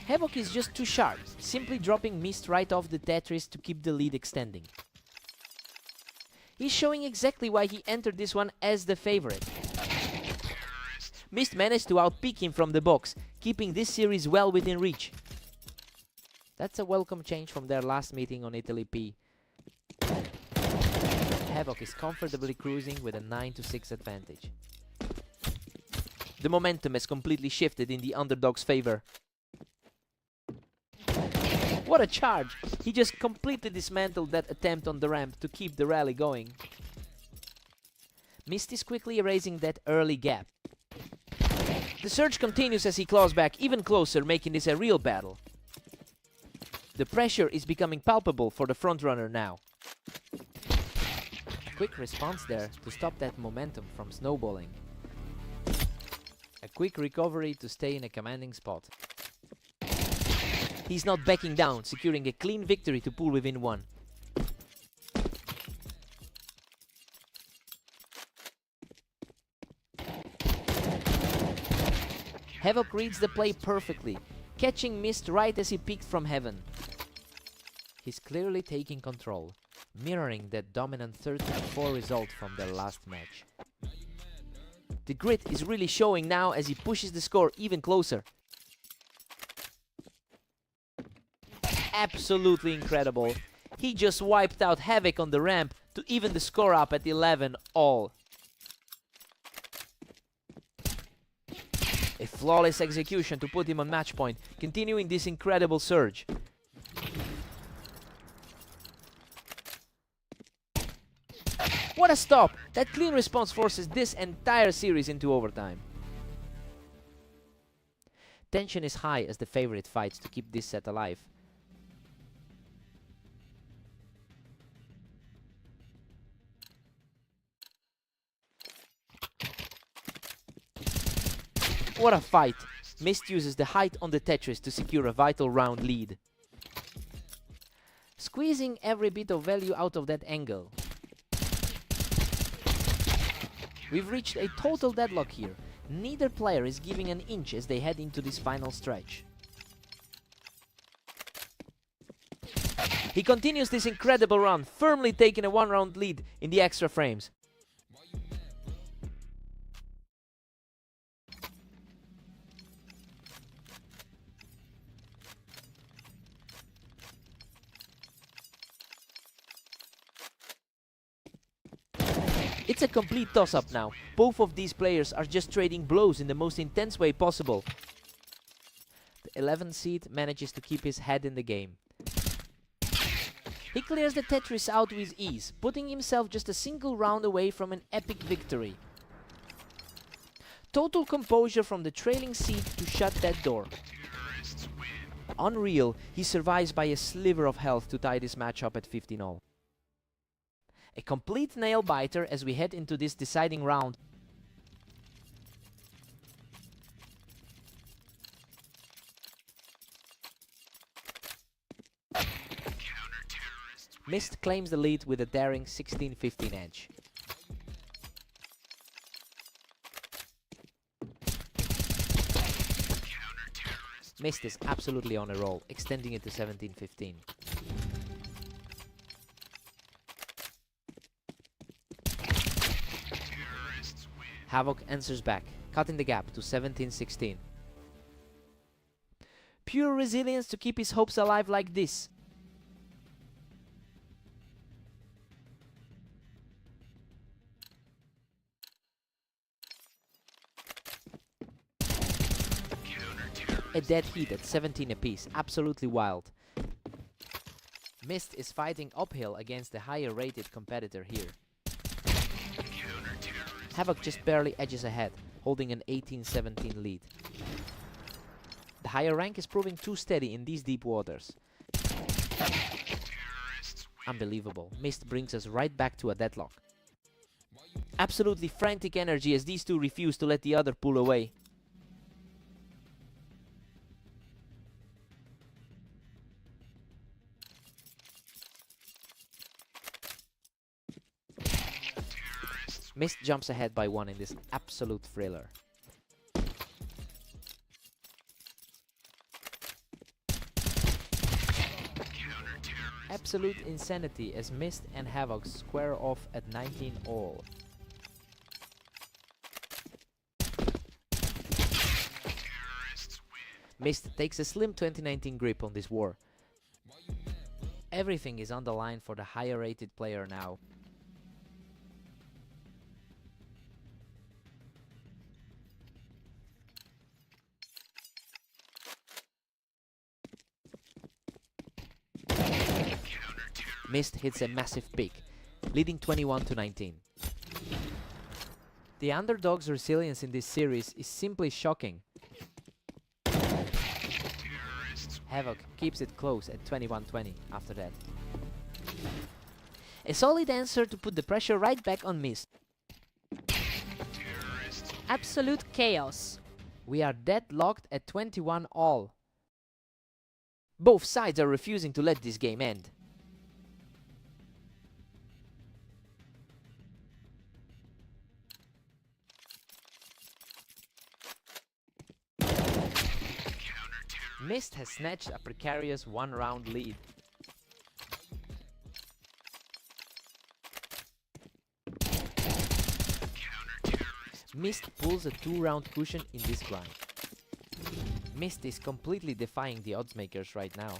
Havoc is just too sharp, simply dropping Mist right off the Tetris to keep the lead extending. He's showing exactly why he entered this one as the favorite. Mist managed to outpeak him from the box, keeping this series well within reach. That's a welcome change from their last meeting on Italy P. Havoc is comfortably cruising with a 9-6 advantage. The momentum has completely shifted in the underdog's favor. What a charge! He just completely dismantled that attempt on the ramp to keep the rally going. Mist is quickly erasing that early gap. The surge continues as he claws back even closer, making this a real battle. The pressure is becoming palpable for the frontrunner now. Quick response there to stop that momentum from snowballing. A quick recovery to stay in a commanding spot. He's not backing down, securing a clean victory to pull within one. Havoc reads the play perfectly, catching Mist right as he peeked from heaven. He's clearly taking control, mirroring that dominant 13-4 result from their last match. The grit is really showing now as he pushes the score even closer. Absolutely incredible. He just wiped out Havoc on the ramp to even the score up at 11-all. A flawless execution to put him on match point, continuing this incredible surge. What a stop! That clean response forces this entire series into overtime. Tension is high as the favorite fights to keep this set alive. What a fight! Mist uses the height on the Tetris to secure a vital round lead. Squeezing every bit of value out of that angle. We've reached a total deadlock here. Neither player is giving an inch as they head into this final stretch. He continues this incredible run, firmly taking a one-round lead in the extra frames. It's a complete toss-up now. Both of these players are just trading blows in the most intense way possible. The 11th seed manages to keep his head in the game. He clears the Tetris out with ease, putting himself just a single round away from an epic victory. Total composure from the trailing seed to shut that door. Unreal, he survives by a sliver of health to tie this match up at 15-all. A complete nail-biter as we head into this deciding round. Mist claims the lead with a daring 16-15 edge. Mist is absolutely on a roll, extending it to 17-15. Havoc answers back, cutting the gap to 17-16. Pure resilience to keep his hopes alive like this. A dead heat at 17 apiece, absolutely wild. Mist is fighting uphill against the higher rated competitor here. Havoc just barely edges ahead, holding an 18-17 lead. The higher rank is proving too steady in these deep waters. Unbelievable, Mist brings us right back to a deadlock. Absolutely frantic energy as these two refuse to let the other pull away. Mist jumps ahead by 1 in this absolute thriller. Absolute insanity as Mist and Havoc square off at 19-all. Mist takes a slim 2019 grip on this war. Everything is on the line for the higher rated player now. Mist hits a massive peak, leading 21-19. The underdog's resilience in this series is simply shocking. Havoc keeps it close at 21-20 after that. A solid answer to put the pressure right back on Mist. Absolute chaos. We are deadlocked at 21-all. Both sides are refusing to let this game end. Mist has snatched a precarious 1-round lead. Mist pulls a 2-round cushion in this grind. Mist is completely defying the oddsmakers right now.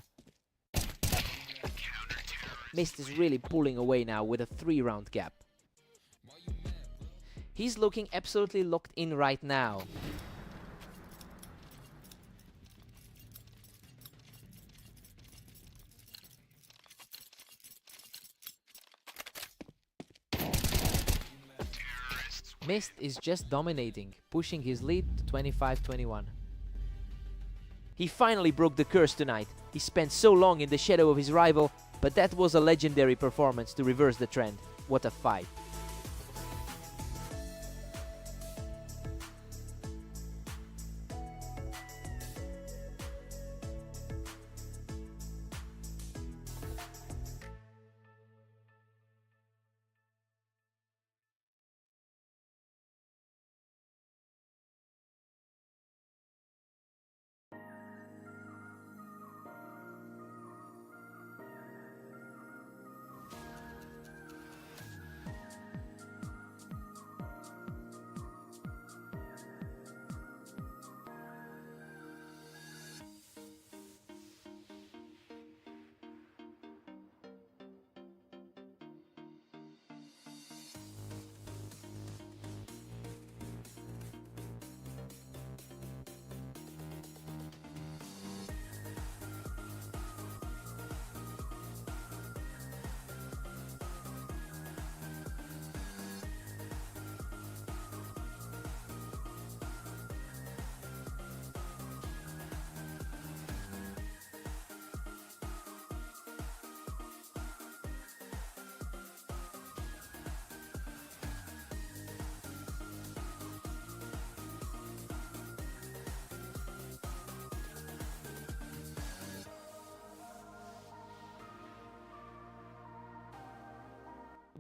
Mist is really pulling away now with a 3-round gap. He's looking absolutely locked in right now. Mist is just dominating, pushing his lead to 25-21. He finally broke the curse tonight. He spent so long in the shadow of his rival, but that was a legendary performance to reverse the trend. What a fight.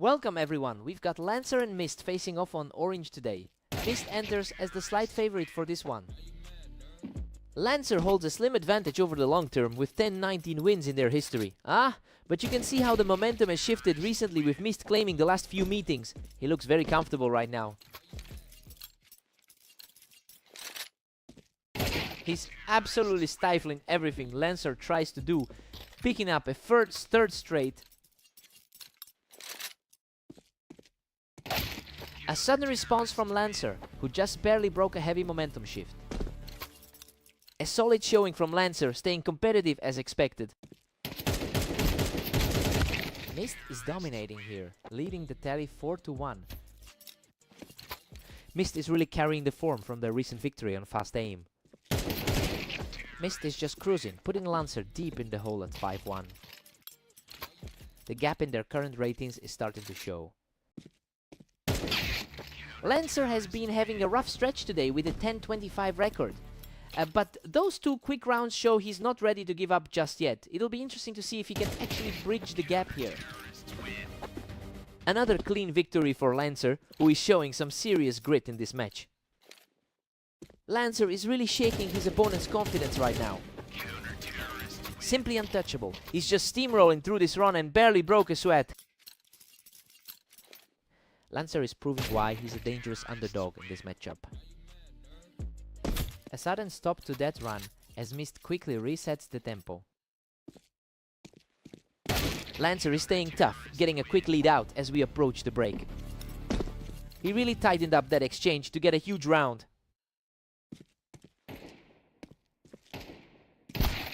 Welcome everyone, we've got Lancer and Mist facing off on Orange today. Mist enters as the slight favorite for this one. Lancer holds a slim advantage over the long term with 10-19 wins in their history. But you can see how the momentum has shifted recently with Mist claiming the last few meetings. He looks very comfortable right now. He's absolutely stifling everything Lancer tries to do, picking up a third straight. A sudden response from Lancer, who just barely broke a heavy momentum shift. A solid showing from Lancer, staying competitive as expected. Mist is dominating here, leading the tally 4-1. Mist is really carrying the form from their recent victory on Fast Aim. Mist is just cruising, putting Lancer deep in the hole at 5-1. The gap in their current ratings is starting to show. Lancer has been having a rough stretch today with a 10-25 record. But those two quick rounds show he's not ready to give up just yet. It'll be interesting to see if he can actually bridge the gap here. Another clean victory for Lancer, who is showing some serious grit in this match. Lancer is really shaking his opponent's confidence right now. Simply untouchable. He's just steamrolling through this run and barely broke a sweat. Lancer is proving why he's a dangerous underdog in this matchup. A sudden stop to that run as Mist quickly resets the tempo. Lancer is staying tough, getting a quick lead out as we approach the break. He really tightened up that exchange to get a huge round.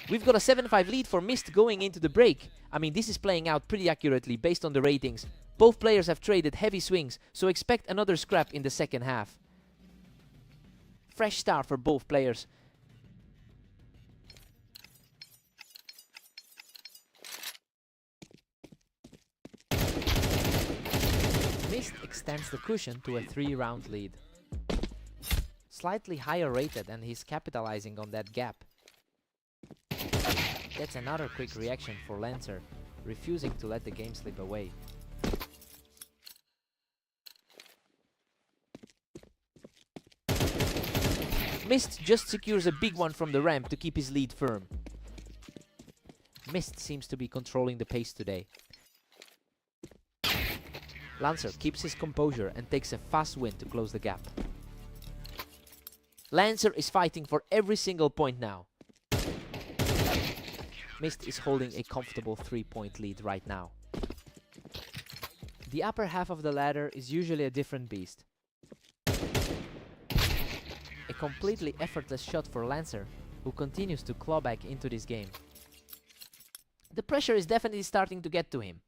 We've got a 7-5 lead for Mist going into the break. I mean, this is playing out pretty accurately based on the ratings. Both players have traded heavy swings, so expect another scrap in the second half. Fresh start for both players. Mist extends the cushion to a 3-round lead. Slightly higher rated, and he's capitalizing on that gap. That's another quick reaction for Lancer, refusing to let the game slip away. Mist just secures a big one from the ramp to keep his lead firm. Mist seems to be controlling the pace today. Lancer keeps his composure and takes a fast win to close the gap. Lancer is fighting for every single point now. Mist is holding a comfortable 3-point lead right now. The upper half of the ladder is usually a different beast. A completely effortless shot for Lancer, who continues to claw back into this game. The pressure is definitely starting to get to him.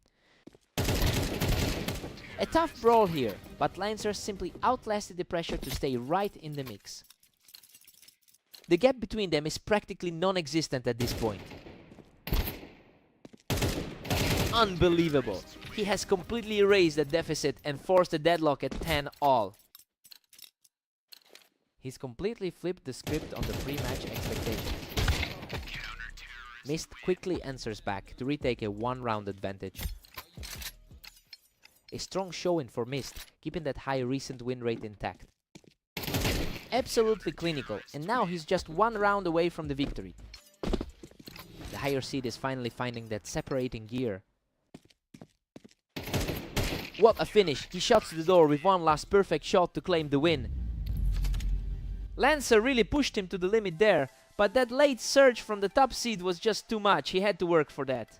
A tough brawl here, but Lancer simply outlasted the pressure to stay right in the mix. The gap between them is practically non-existent at this point. Unbelievable! He has completely erased the deficit and forced a deadlock at 10-all. He's completely flipped the script on the pre-match expectations. Mist quickly answers back to retake a 1-round advantage. A strong showing for Mist, keeping that high recent win rate intact. Absolutely clinical, and now he's just 1 round away from the victory. The higher seed is finally finding that separating gear. What a finish! He shuts the door with one last perfect shot to claim the win. Lancer really pushed him to the limit there, but that late surge from the top seed was just too much. He had to work for that.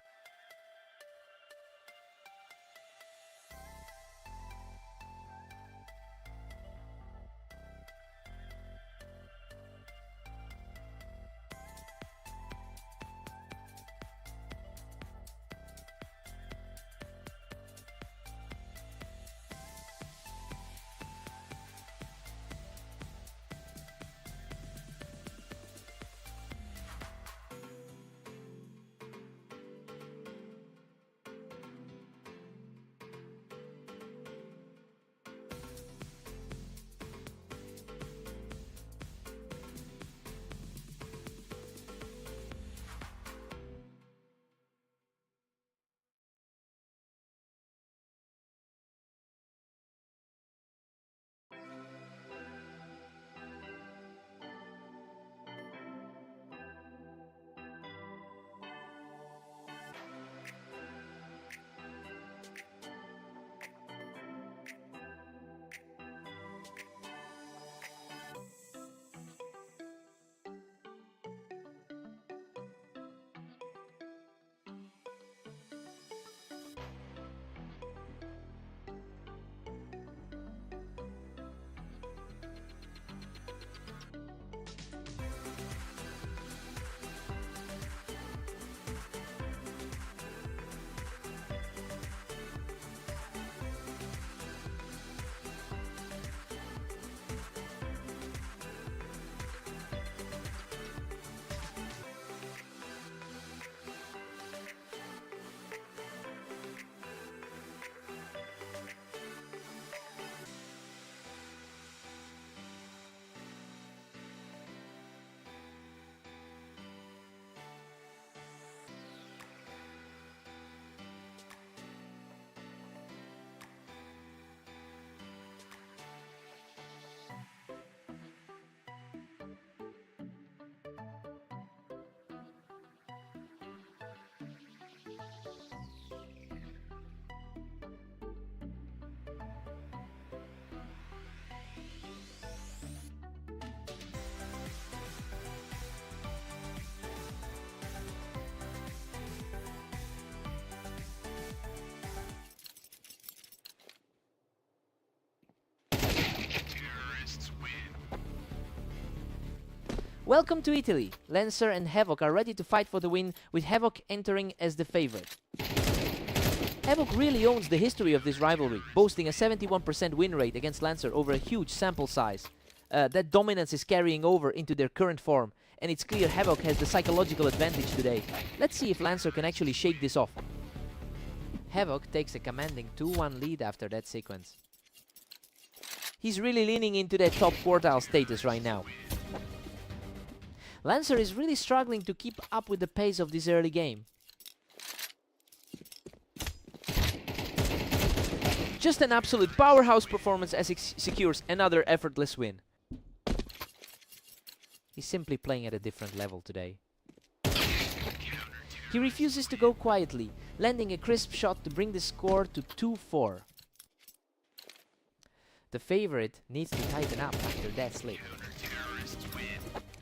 Welcome to Italy. Lancer and Havoc are ready to fight for the win, with Havoc entering as the favorite. Havoc really owns the history of this rivalry, boasting a 71% win rate against Lancer over a huge sample size. That dominance is carrying over into their current form, and it's clear Havoc has the psychological advantage today. Let's see if Lancer can actually shake this off. Havoc takes a commanding 2-1 lead after that sequence. He's really leaning into that top quartile status right now. Lancer is really struggling to keep up with the pace of this early game. Just an absolute powerhouse performance as he secures another effortless win. He's simply playing at a different level today. He refuses to go quietly, landing a crisp shot to bring the score to 2-4. The favorite needs to tighten up after that slip.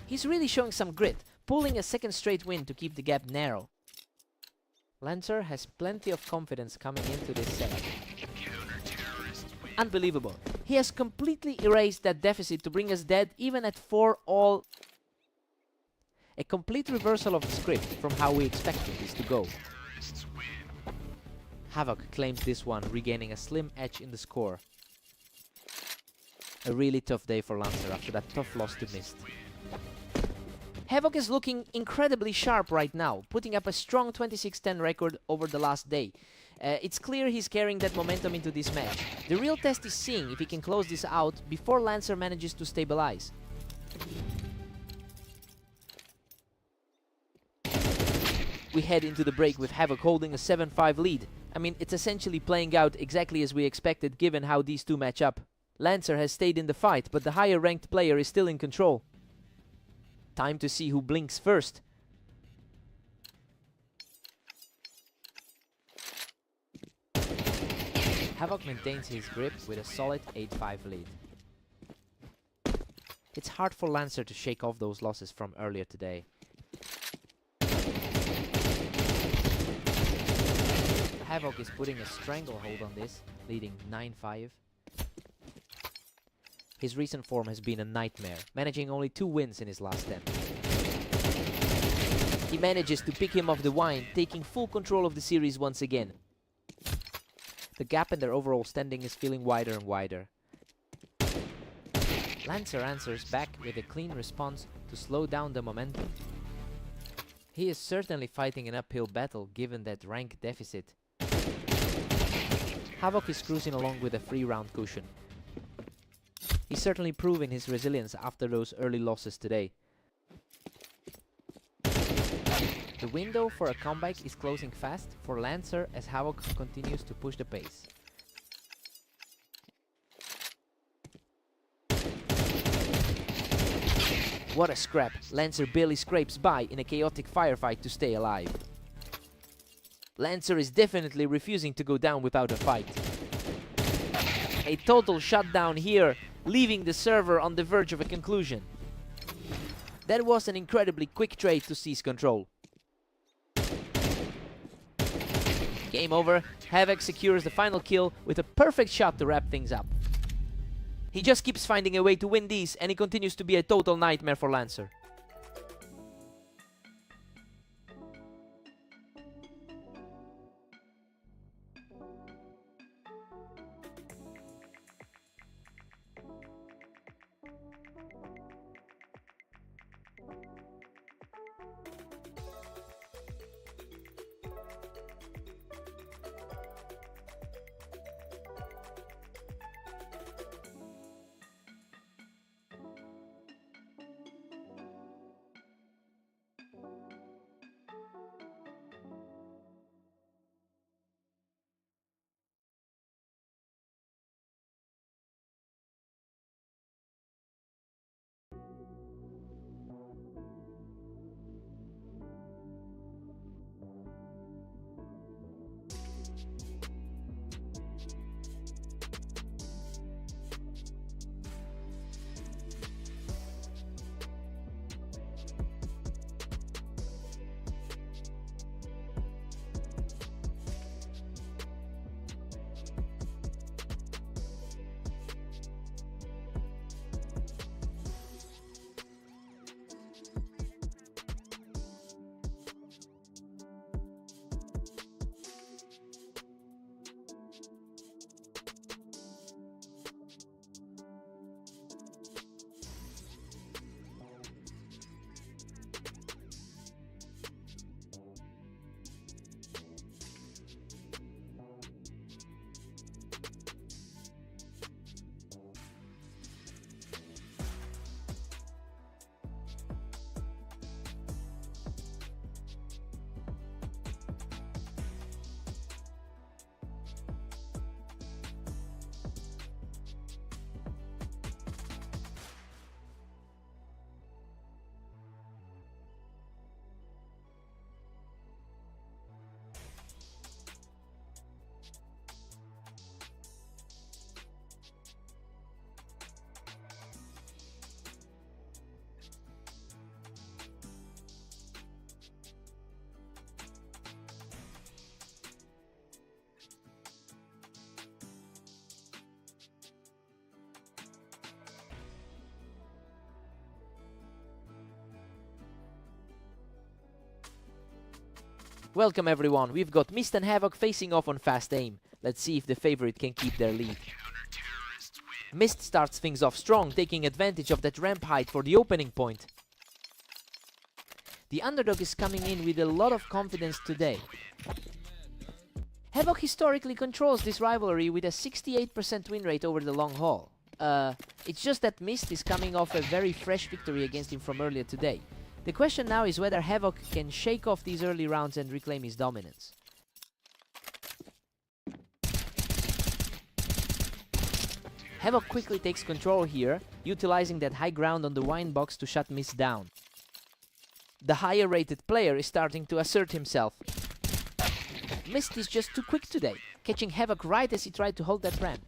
He's really showing some grit, pulling a second straight win to keep the gap narrow. Lancer has plenty of confidence coming into this setup. Unbelievable. He has completely erased that deficit to bring us dead even at 4-all. A complete reversal of the script from how we expected this to go. Havoc claims this one, regaining a slim edge in the score. A really tough day for Lancer after that tough loss to Mist. Havoc is looking incredibly sharp right now, putting up a strong 26-10 record over the last day. It's clear he's carrying that momentum into this match. The real test is seeing if he can close this out before Lancer manages to stabilize. We head into the break with Havoc holding a 7-5 lead. I mean, it's essentially playing out exactly as we expected given how these two match up. Lancer has stayed in the fight, but the higher ranked player is still in control. Time to see who blinks first. Havoc maintains his grip with a solid 8-5 lead. It's hard for Lancer to shake off those losses from earlier today. Havoc is putting a stranglehold on this, leading 9-5. His recent form has been a nightmare, managing only 2 wins in his last 10. He manages to pick him off the wine, taking full control of the series once again. The gap in their overall standing is feeling wider and wider. Lancer answers back with a clean response to slow down the momentum. He is certainly fighting an uphill battle given that rank deficit. Havoc is cruising along with a free round cushion. He's certainly proven his resilience after those early losses today. The window for a comeback is closing fast for Lancer as Havoc continues to push the pace. What a scrap! Lancer barely scrapes by in a chaotic firefight to stay alive. Lancer is definitely refusing to go down without a fight. A total shutdown here, leaving the server on the verge of a conclusion. That was an incredibly quick trade to seize control. Game over. Havoc secures the final kill with a perfect shot to wrap things up. He just keeps finding a way to win these, and he continues to be a total nightmare for Lancer. Welcome everyone, we've got Mist and Havoc facing off on fast aim. Let's see if the favorite can keep their lead. Mist starts things off strong, taking advantage of that ramp height for the opening point. The underdog is coming in with a lot of confidence today. Havoc historically controls this rivalry with a 68% win rate over the long haul. It's just that Mist is coming off a very fresh victory against him from earlier today. The question now is whether Havoc can shake off these early rounds and reclaim his dominance. Havoc quickly takes control here, utilizing that high ground on the wine box to shut Mist down. The higher rated player is starting to assert himself. Mist is just too quick today, catching Havoc right as he tried to hold that ramp.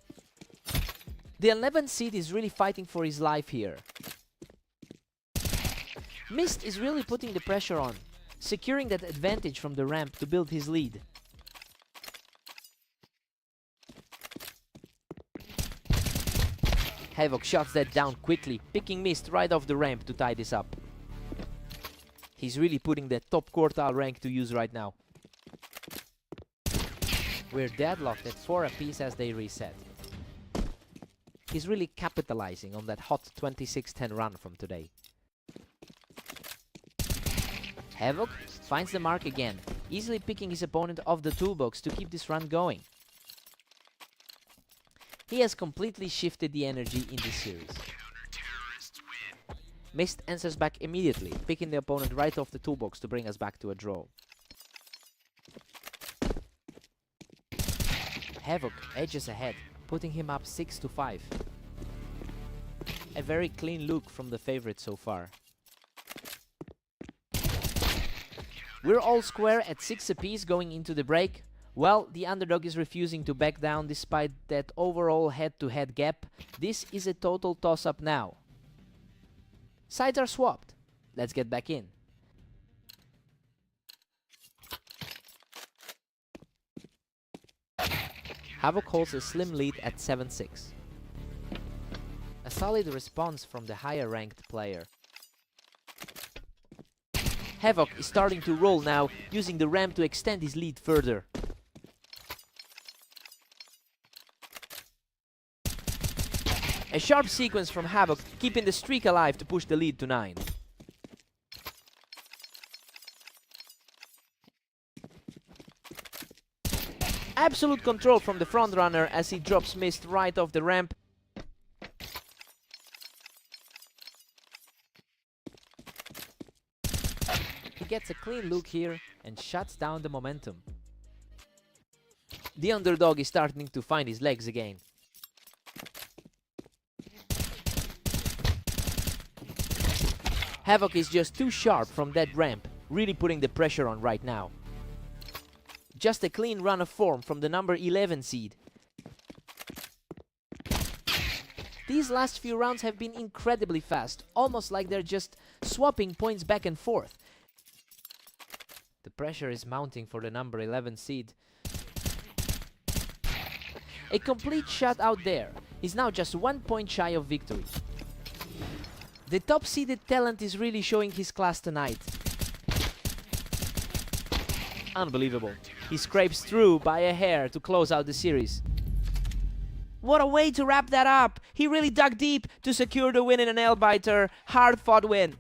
The 11th seed is really fighting for his life here. Mist is really putting the pressure on, securing that advantage from the ramp to build his lead. Havoc shuts that down quickly, picking Mist right off the ramp to tie this up. He's really putting that top quartile rank to use right now. We're deadlocked at 4 apiece as they reset. He's really capitalizing on that hot 26-10 run from today. Havoc finds the mark again, easily picking his opponent off the toolbox to keep this run going. He has completely shifted the energy in this series. Mist answers back immediately, picking the opponent right off the toolbox to bring us back to a draw. Havoc edges ahead, putting him up 6-5. A very clean look from the favorite so far. We're all square at 6 apiece going into the break. Well, the underdog is refusing to back down despite that overall head-to-head gap. This is a total toss-up now. Sides are swapped. Let's get back in. Havoc holds a slim lead at 7-6. A solid response from the higher ranked player. Havoc is starting to roll now, using the ramp to extend his lead further. A sharp sequence from Havoc, keeping the streak alive to push the lead to 9. Absolute control from the frontrunner as he drops Mist right off the ramp. He gets a clean look here and shuts down the momentum. The underdog is starting to find his legs again. Havoc is just too sharp from that ramp, really putting the pressure on right now. Just a clean run of form from the number 11 seed. These last few rounds have been incredibly fast, almost like they're just swapping points back and forth. The pressure is mounting for the number 11 seed. A complete shutout there. He's now just 1 point shy of victory. The top-seeded talent is really showing his class tonight. Unbelievable. He scrapes through by a hair to close out the series. What a way to wrap that up! He really dug deep to secure the win in a nail-biter. Hard-fought win.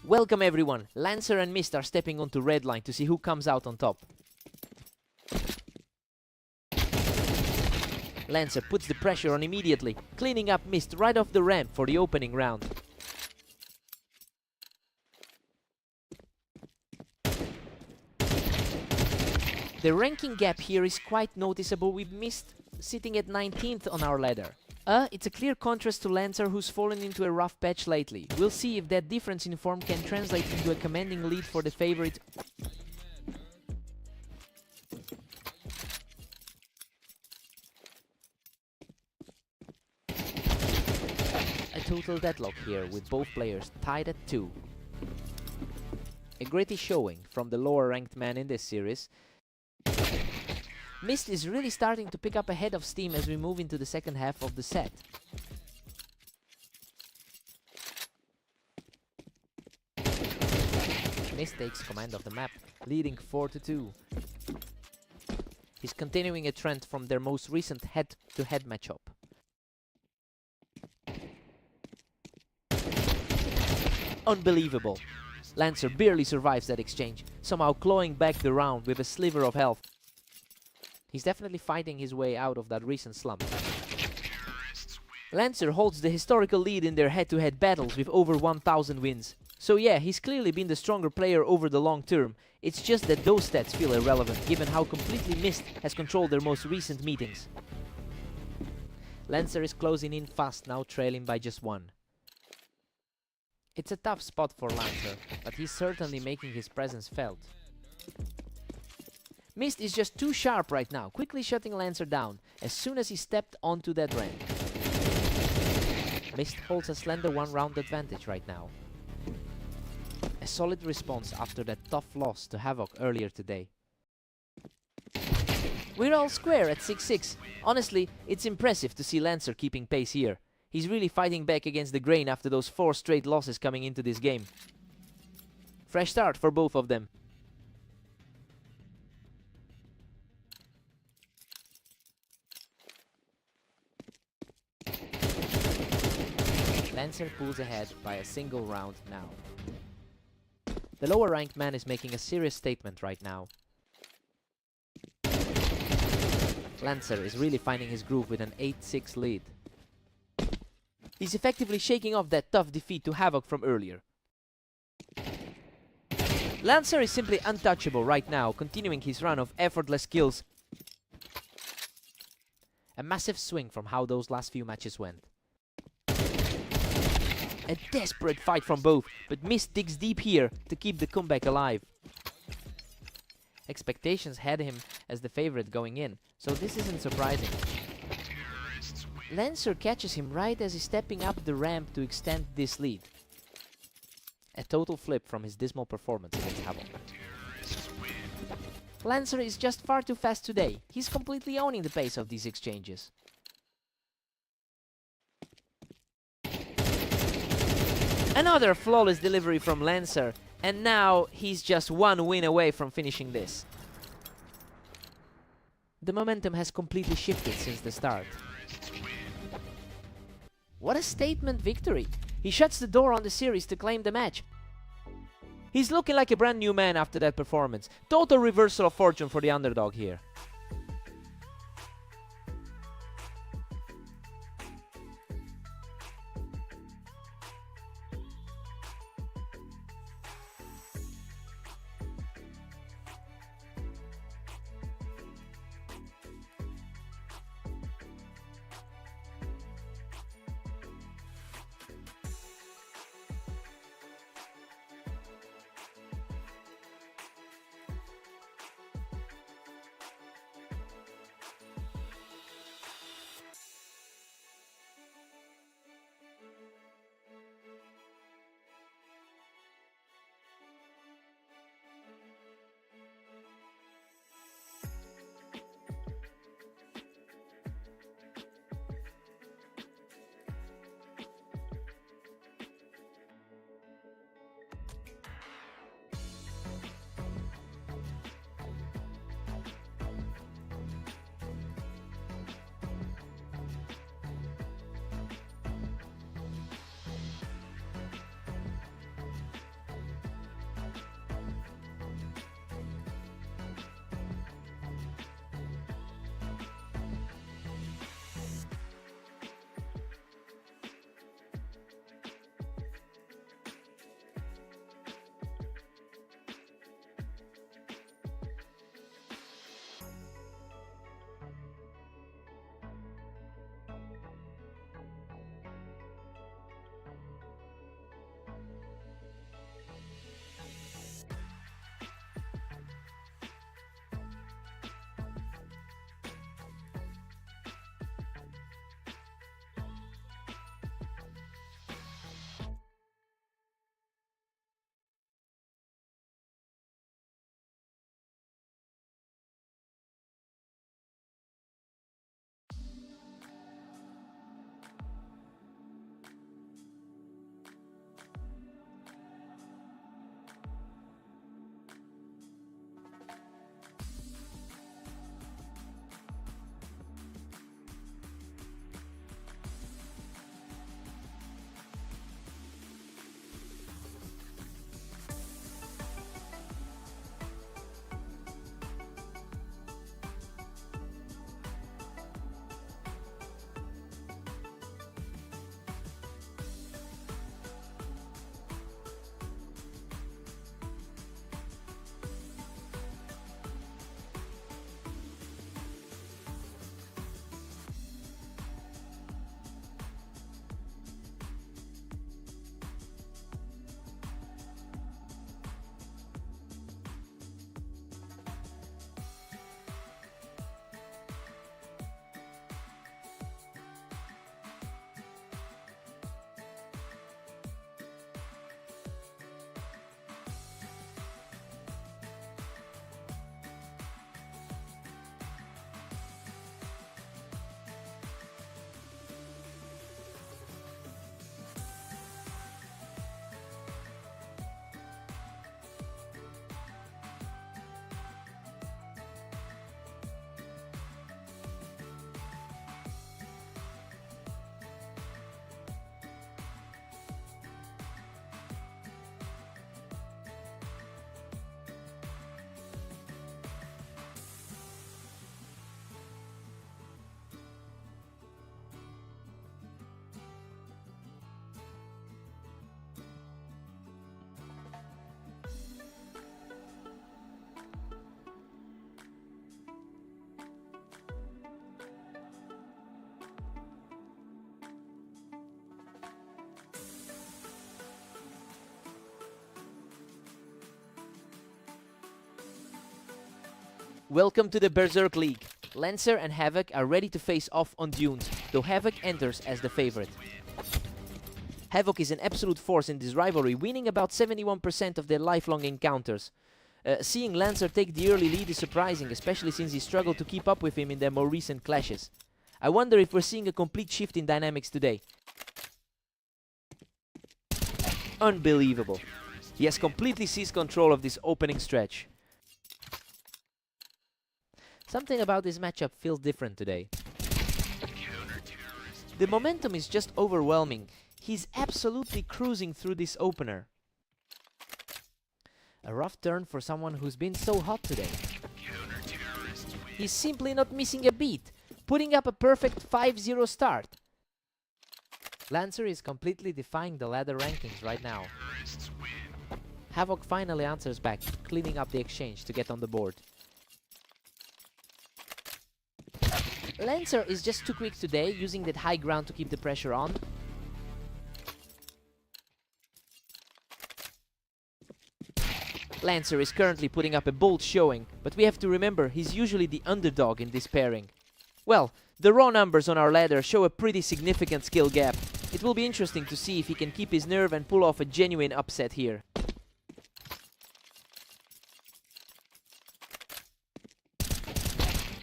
Welcome everyone, Lancer and Mist are stepping onto red line to see who comes out on top. Lancer puts the pressure on immediately, cleaning up Mist right off the ramp for the opening round. The ranking gap here is quite noticeable, with Mist sitting at 19th on our ladder. It's a clear contrast to Lancer, who's fallen into a rough patch lately. We'll see if that difference in form can translate into a commanding lead for the favorite. A total deadlock here, with both players tied at 2. A gritty showing from the lower ranked man in this series. Mist is really starting to pick up a head of steam as we move into the second half of the set. Mist takes command of the map, leading 4-2. He's continuing a trend from their most recent head-to-head matchup. Unbelievable. Lancer barely survives that exchange, somehow clawing back the round with a sliver of health. He's definitely fighting his way out of that recent slump. Lancer holds the historical lead in their head-to-head battles with over 1,000 wins. So yeah, he's clearly been the stronger player over the long term. It's just that those stats feel irrelevant, given how completely Mist has controlled their most recent meetings. Lancer is closing in fast now, trailing by just 1. It's a tough spot for Lancer, but he's certainly making his presence felt. Mist is just too sharp right now, quickly shutting Lancer down as soon as he stepped onto that ramp. Mist holds a slender 1-round advantage right now. A solid response after that tough loss to Havoc earlier today. We're all square at 6-6. Honestly, it's impressive to see Lancer keeping pace here. He's really fighting back against the grain after those 4 straight losses coming into this game. Fresh start for both of them. Lancer pulls ahead by a single round now. The lower ranked man is making a serious statement right now. Lancer is really finding his groove with an 8-6 lead. He's effectively shaking off that tough defeat to Havoc from earlier. Lancer is simply untouchable right now, continuing his run of effortless kills. A massive swing from how those last few matches went. A desperate fight from both, but Mist digs deep here to keep the comeback alive. Expectations had him as the favorite going in, so this isn't surprising. Lancer catches him right as he's stepping up the ramp to extend this lead. A total flip from his dismal performance against Havoc. Lancer is just far too fast today. He's completely owning the pace of these exchanges. Another flawless delivery from Lancer, and now he's just 1 win away from finishing this. The momentum has completely shifted since the start. What a statement victory! He shuts the door on the series to claim the match. He's looking like a brand new man after that performance. Total reversal of fortune for the underdog here. Welcome to the Berserk League. Lancer and Havoc are ready to face off on Dunes, though Havoc enters as the favorite. Havoc is an absolute force in this rivalry, winning about 71% of their lifelong encounters. Seeing Lancer take the early lead is surprising, especially since he struggled to keep up with him in their more recent clashes. I wonder if we're seeing a complete shift in dynamics today. Unbelievable. He has completely seized control of this opening stretch. Something about this matchup feels different today. The momentum is just overwhelming. He's absolutely cruising through this opener. A rough turn for someone who's been so hot today. He's simply not missing a beat, putting up a perfect 5-0 start. Lancer is completely defying the ladder rankings right now. Havoc finally answers back, cleaning up the exchange to get on the board. Lancer is just too quick today, using that high ground to keep the pressure on. Lancer is currently putting up a bold showing, but we have to remember he's usually the underdog in this pairing. Well, the raw numbers on our ladder show a pretty significant skill gap. It will be interesting to see if he can keep his nerve and pull off a genuine upset here.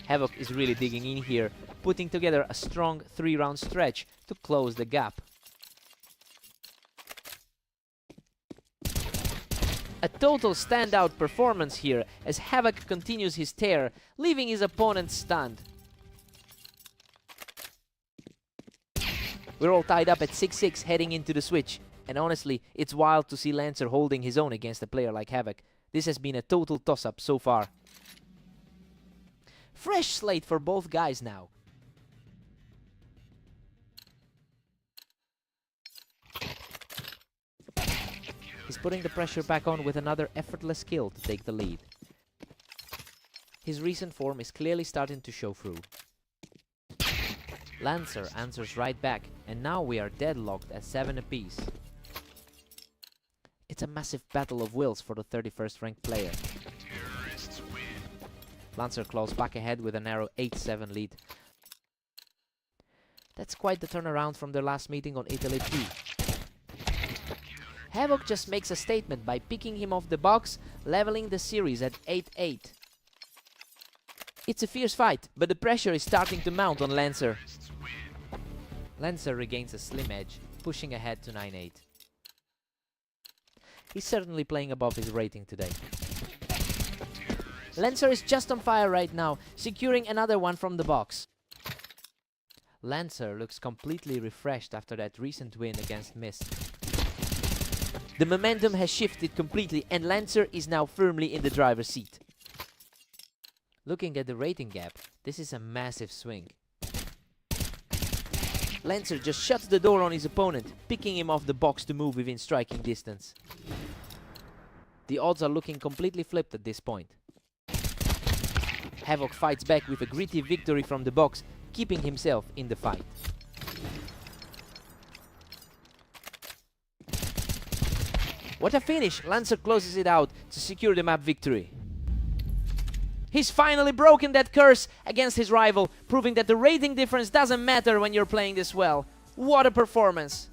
Havoc is really digging in here, putting together a strong 3-round stretch to close the gap. A total standout performance here as Havoc continues his tear, leaving his opponent stunned. We're all tied up at 6-6 heading into the switch, and honestly, it's wild to see Lancer holding his own against a player like Havoc. This has been a total toss-up so far. Fresh slate for both guys now. He's putting the pressure back on with another effortless kill to take the lead. His recent form is clearly starting to show through. Lancer answers right back, and now we are deadlocked at 7 apiece. It's a massive battle of wills for the 31st ranked player. Lancer claws back ahead with a narrow 8-7 lead. That's quite the turnaround from their last meeting on Italy 2. Havoc just makes a statement by picking him off the box, leveling the series at 8-8. It's a fierce fight, but the pressure is starting to mount on Lancer. Lancer regains a slim edge, pushing ahead to 9-8. He's certainly playing above his rating today. Lancer is just on fire right now, securing another one from the box. Lancer looks completely refreshed after that recent win against Mist. The momentum has shifted completely and Lancer is now firmly in the driver's seat. Looking at the rating gap, this is a massive swing. Lancer just shuts the door on his opponent, picking him off the box to move within striking distance. The odds are looking completely flipped at this point. Havoc fights back with a gritty victory from the box, keeping himself in the fight. What a finish! Lancer closes it out to secure the map victory. He's finally broken that curse against his rival, proving that the rating difference doesn't matter when you're playing this well. What a performance!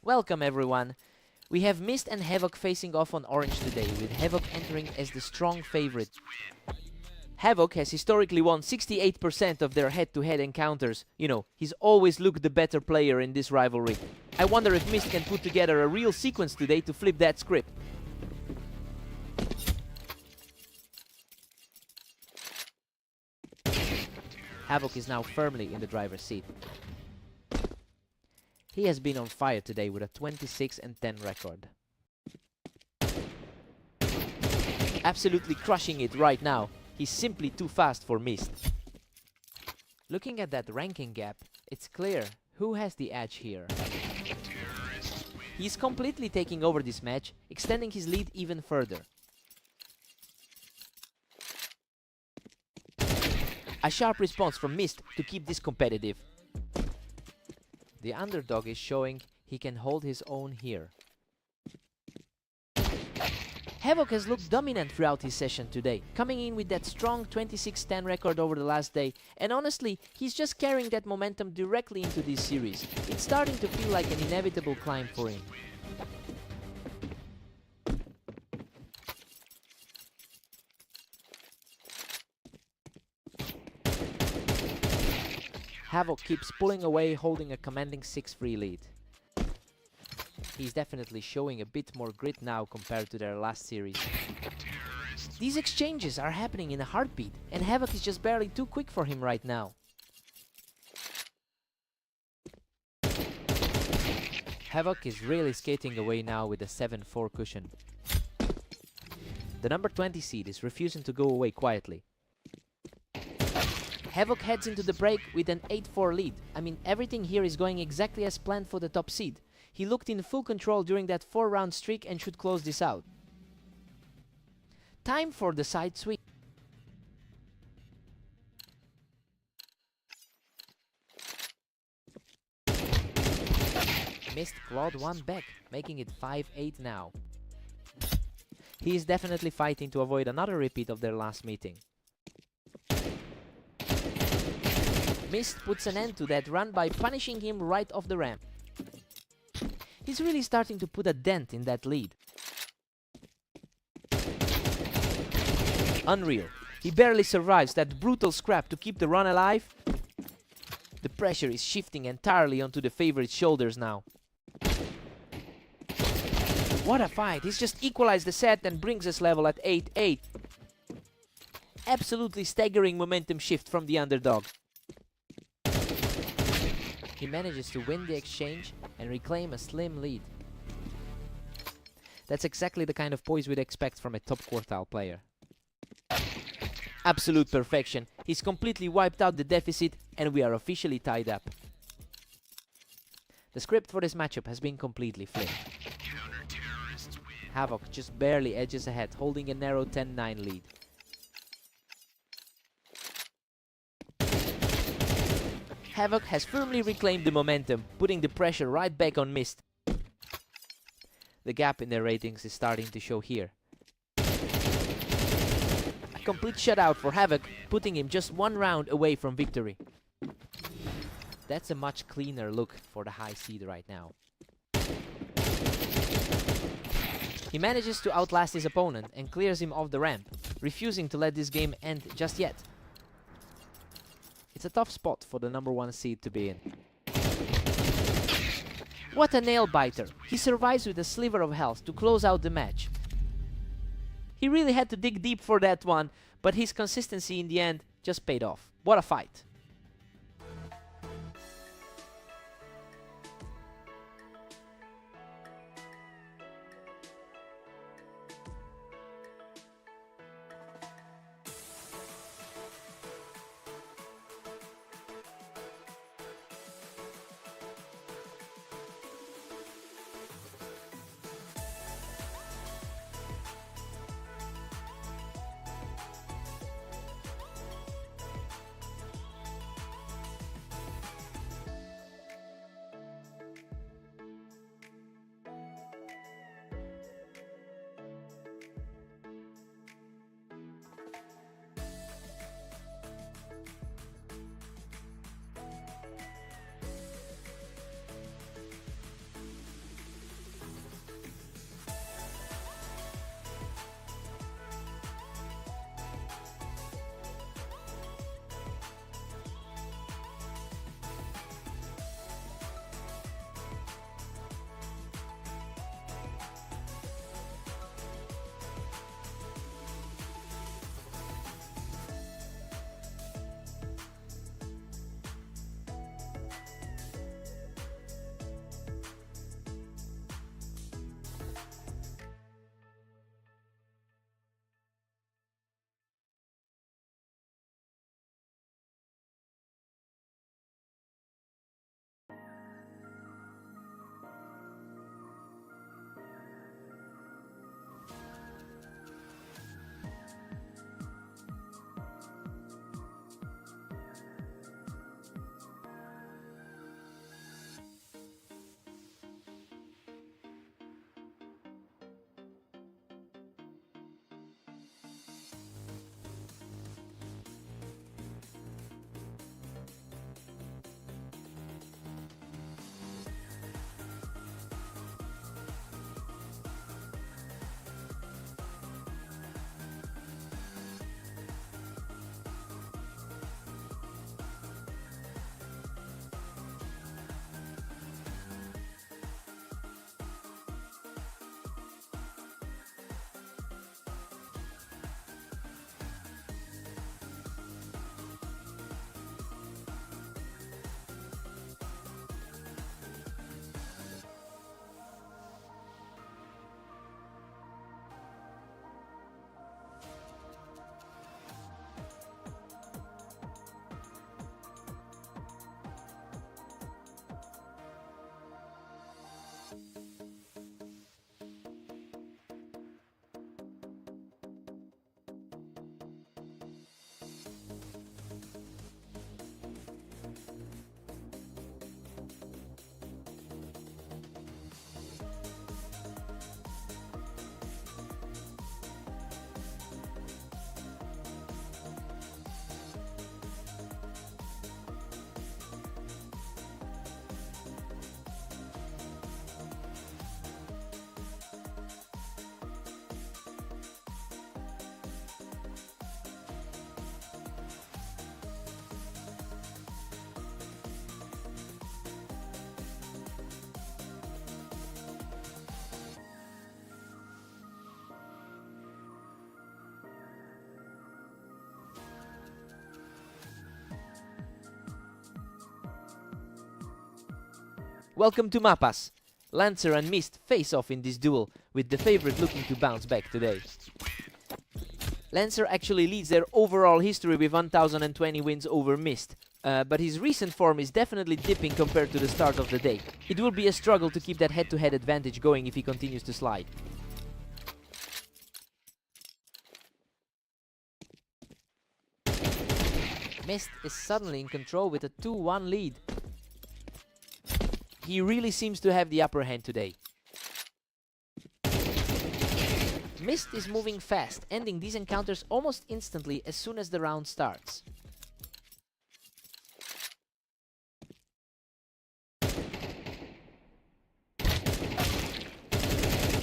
Welcome everyone. We have Mist and Havoc facing off on orange today, with Havoc entering as the strong favorite. Havoc has historically won 68% of their head-to-head encounters. You know, he's always looked the better player in this rivalry. I wonder if Mist can put together a real sequence today to flip that script. Havoc is now firmly in the driver's seat. He has been on fire today with a 26-10 record. Absolutely crushing it right now. He's simply too fast for Mist. Looking at that ranking gap, it's clear who has the edge here. He's completely taking over this match, extending his lead even further. A sharp response from Mist to keep this competitive. The underdog is showing he can hold his own here. Havoc has looked dominant throughout his session today, coming in with that strong 26-10 record over the last day, and honestly, he's just carrying that momentum directly into this series. It's starting to feel like an inevitable climb for him. Havoc keeps pulling away, holding a commanding 6-3 lead. He's definitely showing a bit more grit now compared to their last series. These exchanges are happening in a heartbeat, and Havoc is just barely too quick for him right now. Havoc is really skating away now with a 7-4 cushion. The number 20 seed is refusing to go away quietly. Havoc heads into the break with an 8-4 lead. I mean, everything here is going exactly as planned for the top seed. He looked in full control during that 4-round streak and should close this out. Time for the side sweep. Mist clawed one back, making it 5-8 now. He is definitely fighting to avoid another repeat of their last meeting. Mist puts an end to that run by punishing him right off the ramp. He's really starting to put a dent in that lead. Unreal. He barely survives that brutal scrap to keep the run alive. The pressure is shifting entirely onto the favorite's shoulders now. What a fight. He's just equalized the set and brings us level at 8-8. Absolutely staggering momentum shift from the underdog. He manages to win the exchange and reclaim a slim lead. That's exactly the kind of poise we'd expect from a top quartile player. Absolute perfection. He's completely wiped out the deficit and we are officially tied up. The script for this matchup has been completely flipped. Havoc just barely edges ahead, holding a narrow 10-9 lead. Havoc has firmly reclaimed the momentum, putting the pressure right back on Mist. The gap in their ratings is starting to show here. A complete shutout for Havoc, putting him just one round away from victory. That's a much cleaner look for the high seed right now. He manages to outlast his opponent and clears him off the ramp, refusing to let this game end just yet. It's a tough spot for the number 1 seed to be in. What a nail biter! He survives with a sliver of health to close out the match. He really had to dig deep for that one, but his consistency in the end just paid off. What a fight! Welcome to Mapas. Lancer and Mist face off in this duel, with the favorite looking to bounce back today. Lancer actually leads their overall history with 1020 wins over Mist, but his recent form is definitely dipping compared to the start of the day. It will be a struggle to keep that head-to-head advantage going if he continues to slide. Mist is suddenly in control with a 2-1 lead. He really seems to have the upper hand today. Mist is moving fast, ending these encounters almost instantly as soon as the round starts.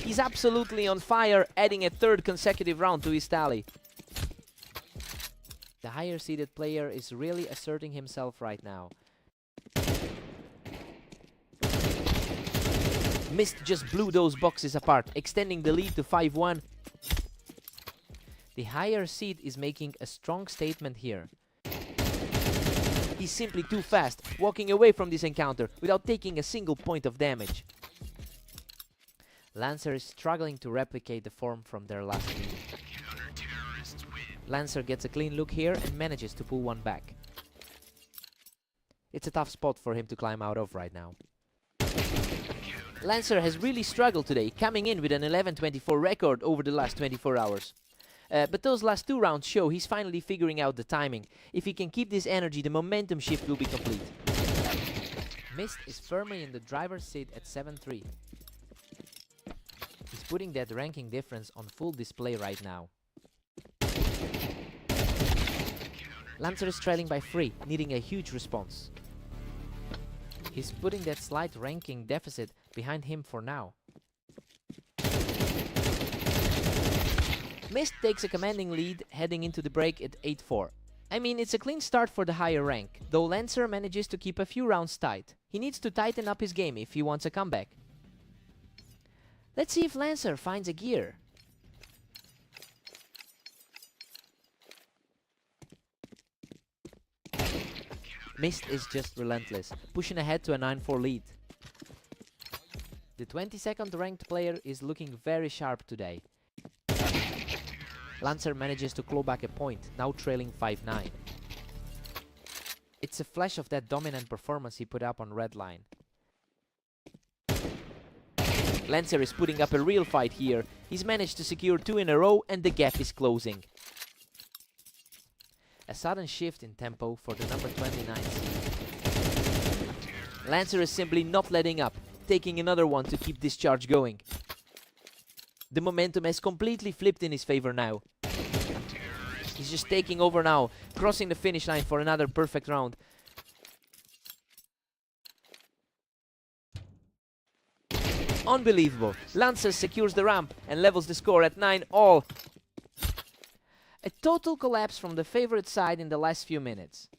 He's absolutely on fire, adding a third consecutive round to his tally. The higher seeded player is really asserting himself right now. Mist just blew those boxes apart, extending the lead to 5-1. The higher seed is making a strong statement here. He's simply too fast, walking away from this encounter without taking a single point of damage. Lancer is struggling to replicate the form from their last meeting. Lancer gets a clean look here and manages to pull one back. It's a tough spot for him to climb out of right now. Lancer has really struggled today, coming in with an 11-24 record over the last 24 hours. But those last two rounds show he's finally figuring out the timing. If he can keep this energy, the momentum shift will be complete. Mist is firmly in the driver's seat at 7-3. He's putting that ranking difference on full display right now. Lancer is trailing by 3, needing a huge response. He's putting that slight ranking deficit behind him for now. Mist takes a commanding lead, heading into the break at 8-4. I mean, it's a clean start for the higher rank, though Lancer manages to keep a few rounds tight. He needs to tighten up his game if he wants a comeback. Let's see if Lancer finds a gear. Mist is just relentless, pushing ahead to a 9-4 lead. The 22nd ranked player is looking very sharp today. Lancer manages to claw back a point, now trailing 5-9. It's a flash of that dominant performance he put up on Red Line. Lancer is putting up a real fight here. He's managed to secure 2 in a row and the gap is closing. A sudden shift in tempo for the number 29 seed. Lancer is simply not letting up, taking another one to keep this charge going. The momentum has completely flipped in his favor now. He's just taking over now, crossing the finish line for another perfect round. Unbelievable. Lancer secures the ramp and levels the score at 9-all. A total collapse from the favorite side in the last few minutes.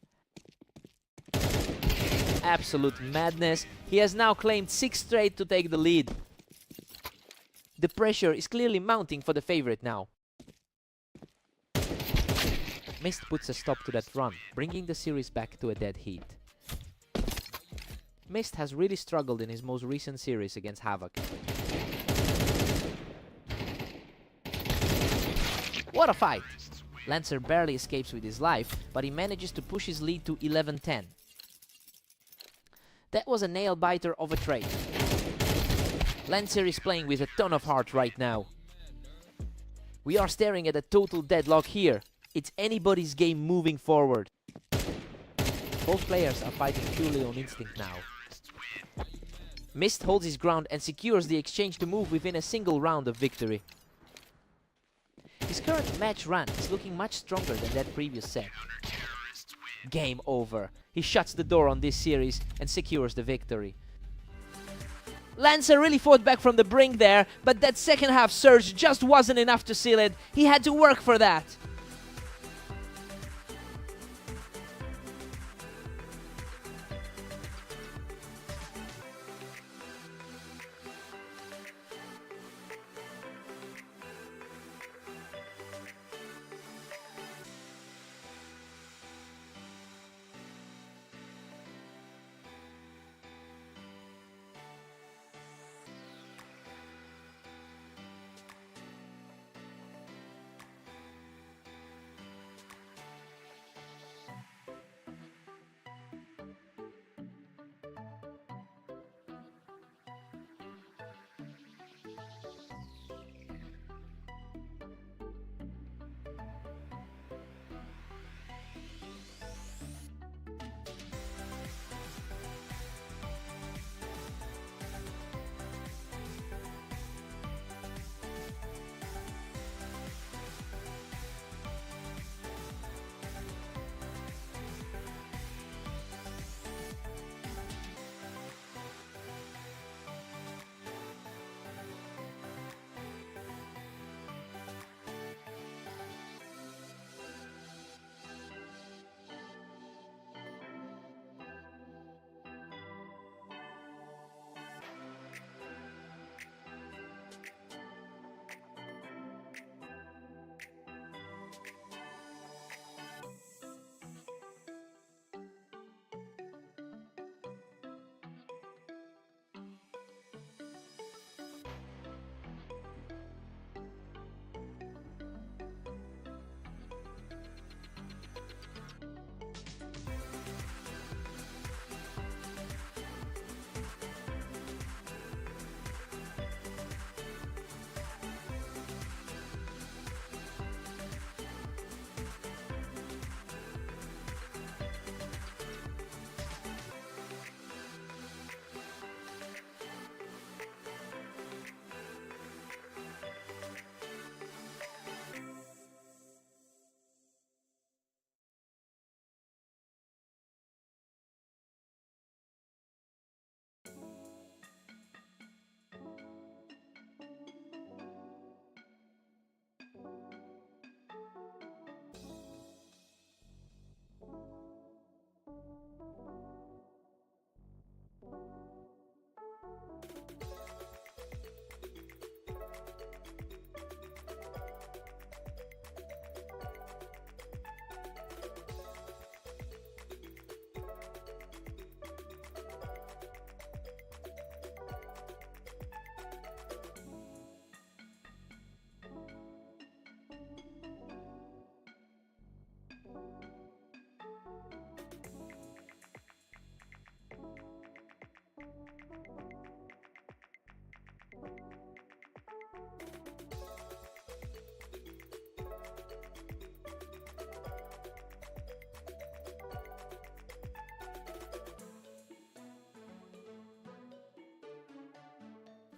Absolute madness. He has now claimed 6 straight to take the lead. The pressure is clearly mounting for the favorite now. Mist puts a stop to that run, bringing the series back to a dead heat. Mist has really struggled in his most recent series against Havoc. What a fight! Lancer barely escapes with his life, but he manages to push his lead to 11-10. That was a nail-biter of a trade. Lancer is playing with a ton of heart right now. We are staring at a total deadlock here. It's anybody's game moving forward. Both players are fighting purely on instinct now. Mist holds his ground and secures the exchange to move within a single round of victory. His current match run is looking much stronger than that previous set. Game over. He shuts the door on this series and secures the victory. Lancer really fought back from the brink there, but that second half surge just wasn't enough to seal it. He had to work for that.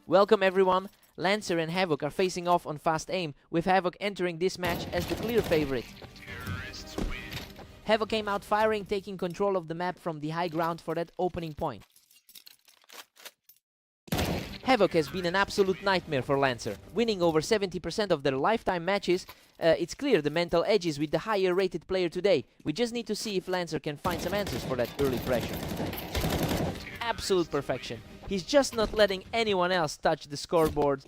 Welcome everyone. Lancer and Havoc are facing off on fast aim, with Havoc entering this match as the clear favorite. Havoc came out firing, taking control of the map from the high ground for that opening point. Havoc has been an absolute nightmare for Lancer, winning over 70% of their lifetime matches. It's clear the mental edge is with the higher rated player today. We just need to see if Lancer can find some answers for that early pressure. Absolute perfection. He's just not letting anyone else touch the scoreboard.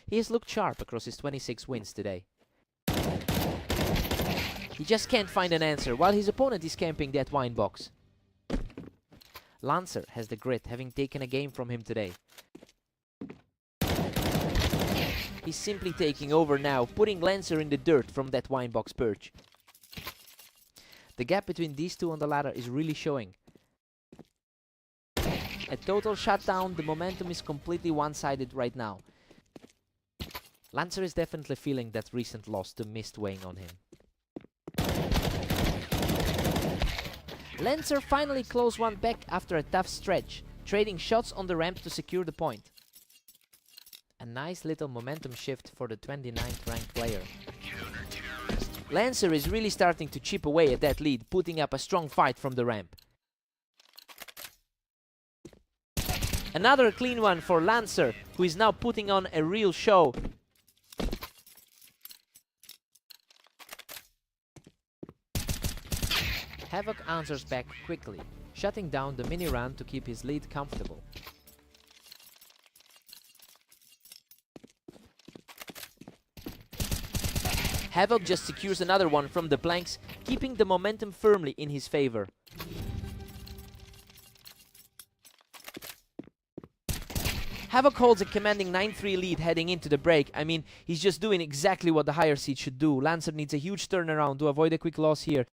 He has looked sharp across his 26 wins today. He just can't find an answer while his opponent is camping that wine box. Lancer has the grit, having taken a game from him today. He's simply taking over now, putting Lancer in the dirt from that wine box perch. The gap between these two on the ladder is really showing. A total shutdown, the momentum is completely one-sided right now. Lancer is definitely feeling that recent loss to Mist weighing on him. Lancer finally closed one back after a tough stretch, trading shots on the ramp to secure the point. A nice little momentum shift for the 29th ranked player. Lancer is really starting to chip away at that lead, putting up a strong fight from the ramp. Another clean one for Lancer, who is now putting on a real show. Havoc answers back quickly, shutting down the mini run to keep his lead comfortable. Havoc just secures another one from the planks, keeping the momentum firmly in his favor. Havoc holds a commanding 9-3 lead heading into the break. I mean, he's just doing exactly what the higher seed should do. Lancer needs a huge turnaround to avoid a quick loss here.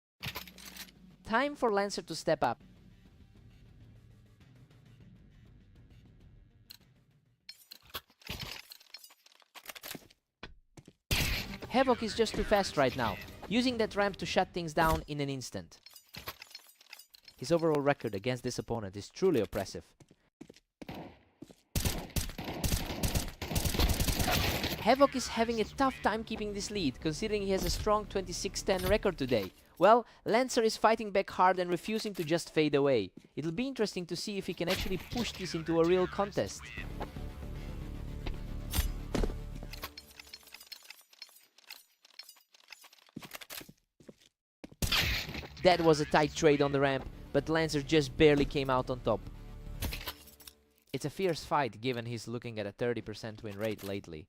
Time for Lancer to step up. Havoc is just too fast right now, using that ramp to shut things down in an instant. His overall record against this opponent is truly oppressive. Havoc is having a tough time keeping this lead, considering he has a strong 26-10 record today. Well, Lancer is fighting back hard and refusing to just fade away. It'll be interesting to see if he can actually push this into a real contest. That was a tight trade on the ramp, but Lancer just barely came out on top. It's a fierce fight given he's looking at a 30% win rate lately.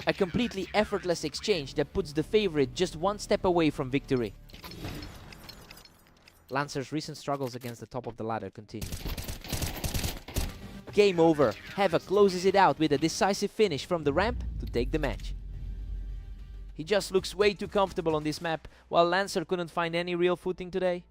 A completely effortless exchange that puts the favorite just one step away from victory. Lancer's recent struggles against the top of the ladder continue. Game over. Havoc closes it out with a decisive finish from the ramp to take the match. He just looks way too comfortable on this map, while Lancer couldn't find any real footing today.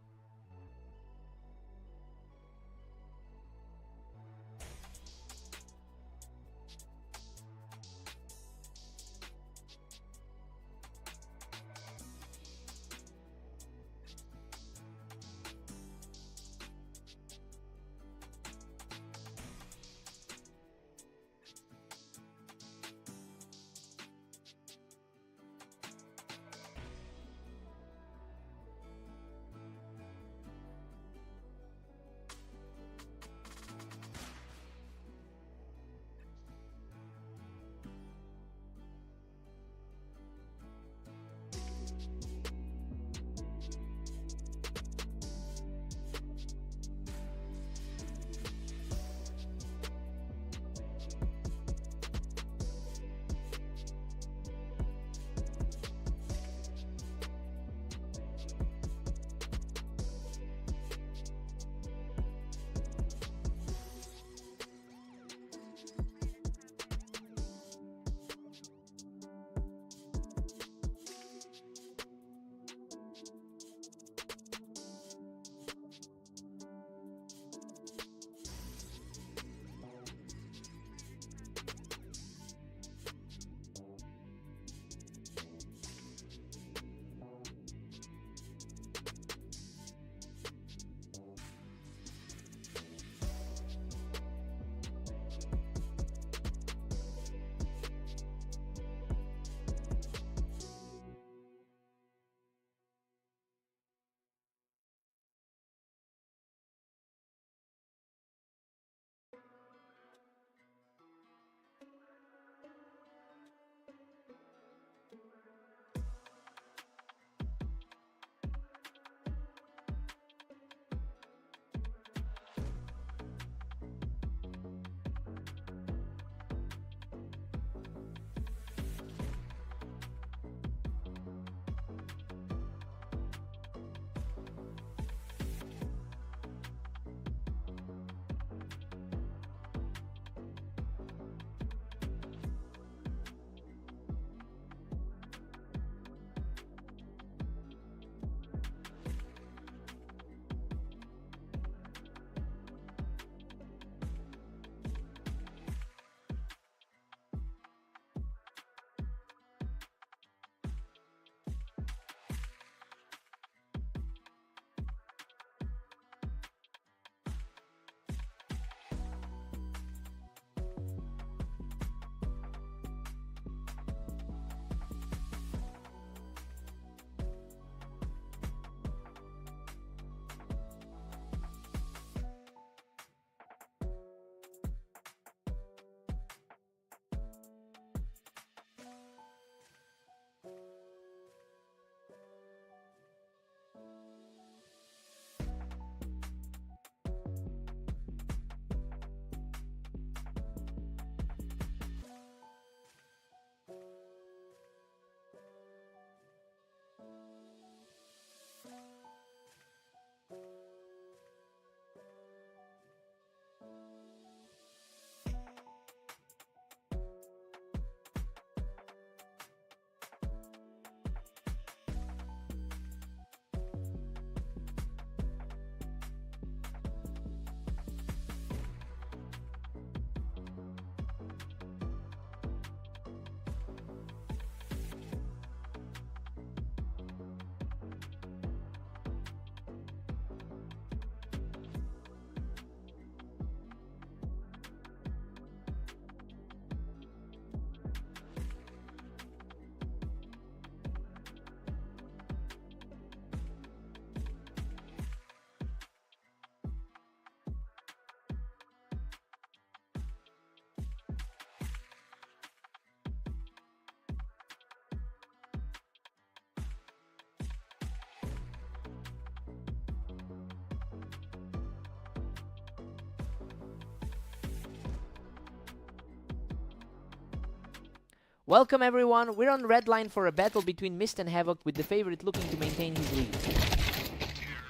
Welcome everyone, we're on red line for a battle between Mist and Havoc, with the favorite looking to maintain his lead.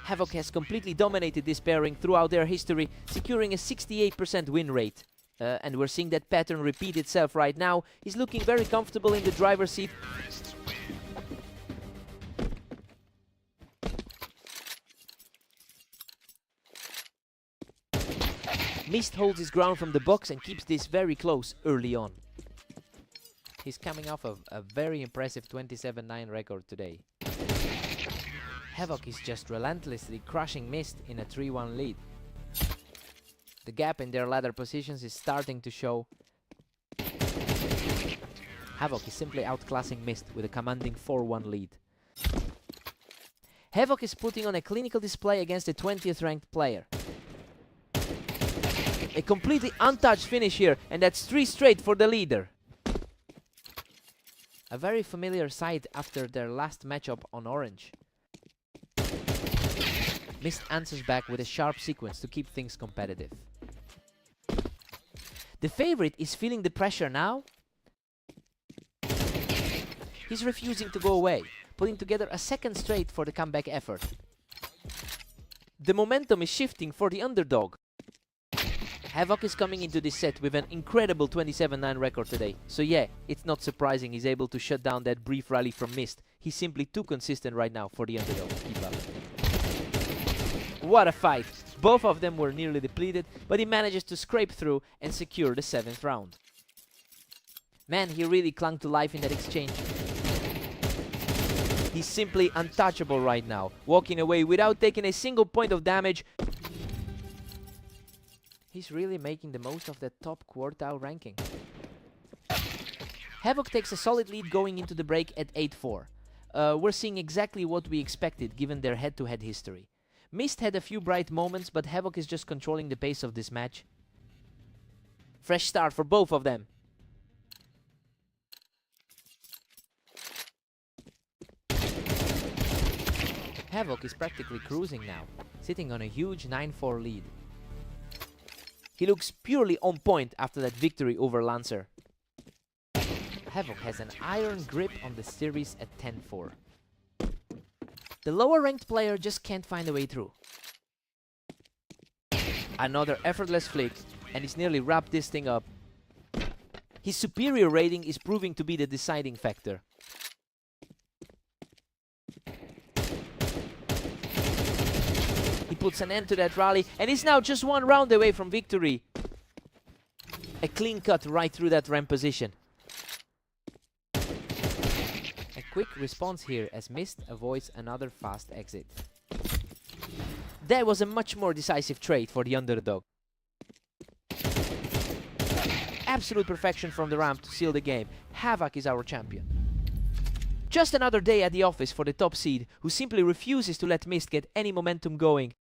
Havoc has completely dominated this pairing throughout their history, securing a 68% win rate. And we're seeing that pattern repeat itself right now. He's looking very comfortable in the driver's seat. Mist holds his ground from the box and keeps this very close early on. He's coming off of a very impressive 27-9 record today. Havoc is just relentlessly crushing Mist in a 3-1 lead. The gap in their ladder positions is starting to show. Havoc is simply outclassing Mist with a commanding 4-1 lead. Havoc is putting on a clinical display against a 20th ranked player. A completely untouched finish here, and that's 3 straight for the leader. A very familiar sight after their last matchup on Orange. Mist answers back with a sharp sequence to keep things competitive. The favorite is feeling the pressure now. He's refusing to go away, putting together a second straight for the comeback effort. The momentum is shifting for the underdog. Havoc is coming into this set with an incredible 27-9 record today. So yeah, it's not surprising he's able to shut down that brief rally from Mist. He's simply too consistent right now for the underdog. Keep up. What a fight! Both of them were nearly depleted, but he manages to scrape through and secure the 7th round. Man, he really clung to life in that exchange. He's simply untouchable right now, walking away without taking a single point of damage. He's really making the most of that top quartile ranking. Havoc takes a solid lead going into the break at 8-4. We're seeing exactly what we expected given their head-to-head history. Mist had a few bright moments, but Havoc is just controlling the pace of this match. Fresh start for both of them. Havoc is practically cruising now, sitting on a huge 9-4 lead. He looks purely on point after that victory over Lancer. Havoc has an iron grip on the series at 10-4. The lower ranked player just can't find a way through. Another effortless flick, and he's nearly wrapped this thing up. His superior rating is proving to be the deciding factor. He puts an end to that rally, and is now just 1 round away from victory. A clean cut right through that ramp position. A quick response here as Mist avoids another fast exit. That was a much more decisive trade for the underdog. Absolute perfection from the ramp to seal the game. Havoc is our champion. Just another day at the office for the top seed, who simply refuses to let Mist get any momentum going.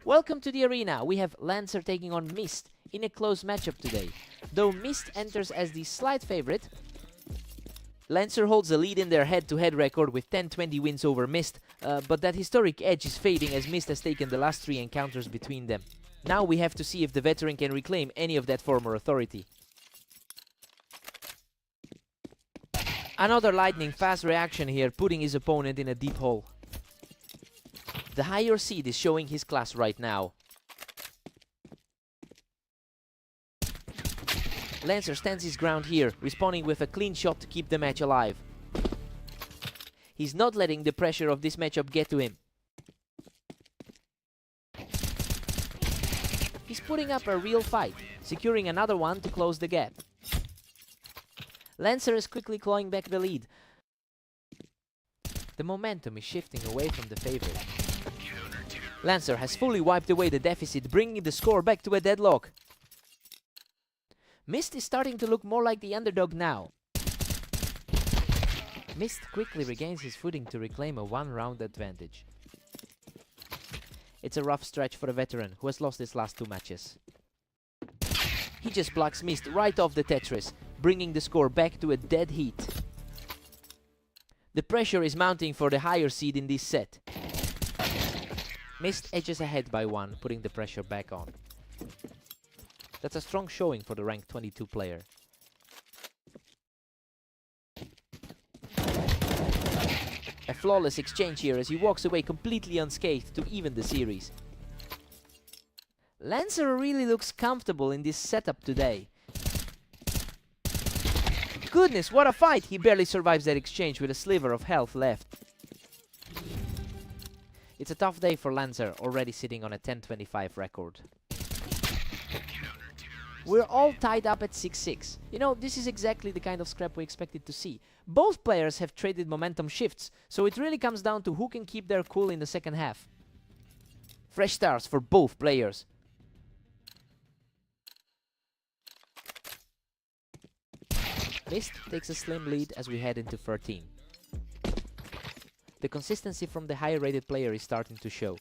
Welcome to the arena. We have Lancer taking on Mist in a close matchup today. Though Mist enters as the slight favorite, Lancer holds the lead in their head-to-head record with 10-20 wins over Mist, but that historic edge is fading as Mist has taken the last 3 encounters between them. Now we have to see if the veteran can reclaim any of that former authority. Another lightning fast reaction here, putting his opponent in a deep hole. The higher seed is showing his class right now. Lancer stands his ground here, responding with a clean shot to keep the match alive. He's not letting the pressure of this matchup get to him. He's putting up a real fight, securing another one to close the gap. Lancer is quickly clawing back the lead. The momentum is shifting away from the favorite. Lancer has fully wiped away the deficit, bringing the score back to a deadlock. Mist is starting to look more like the underdog now. Mist quickly regains his footing to reclaim a 1-round advantage. It's a rough stretch for the veteran, who has lost his last 2 matches. He just blocks Mist right off the Tetris, bringing the score back to a dead heat. The pressure is mounting for the higher seed in this set. Mist edges ahead by 1, putting the pressure back on. That's a strong showing for the rank 22 player. A flawless exchange here as he walks away completely unscathed to even the series. Lancer really looks comfortable in this setup today. Goodness, what a fight! He barely survives that exchange with a sliver of health left. It's a tough day for Lancer, already sitting on a 10-25 record. We're all tied up at 6-6. You know, this is exactly the kind of scrap we expected to see. Both players have traded momentum shifts, so it really comes down to who can keep their cool in the second half. Fresh starts for both players. Mist takes a slim lead as we head into 13. The consistency from the higher rated player is starting to show.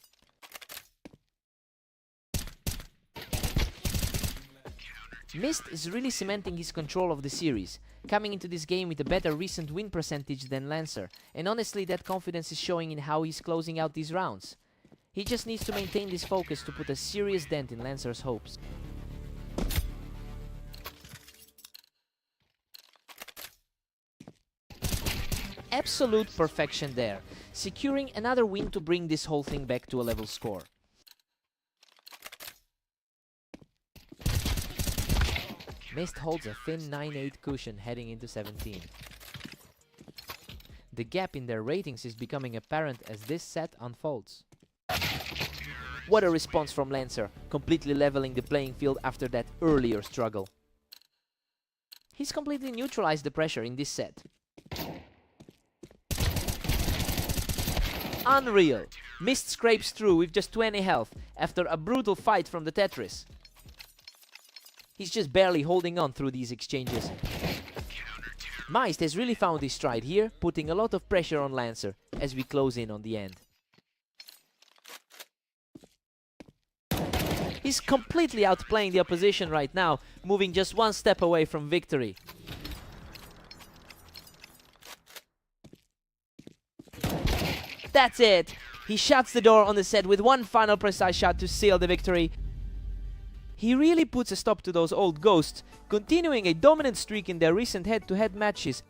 Mist is really cementing his control of the series, coming into this game with a better recent win percentage than Lancer, and honestly that confidence is showing in how he's closing out these rounds. He just needs to maintain this focus to put a serious dent in Lancer's hopes. Absolute perfection there, securing another win to bring this whole thing back to a level score. Mist holds a thin 9-8 cushion heading into 17. The gap in their ratings is becoming apparent as this set unfolds. What a response from Lancer, completely leveling the playing field after that earlier struggle. He's completely neutralized the pressure in this set. Unreal! Mist scrapes through with just 20 health after a brutal fight from the Tetris. He's just barely holding on through these exchanges. Mist has really found his stride here, putting a lot of pressure on Lancer as we close in on the end. He's completely outplaying the opposition right now, moving just 1 step away from victory. That's it! He shuts the door on the set with 1 final precise shot to seal the victory. He really puts a stop to those old ghosts, continuing a dominant streak in their recent head-to-head matches.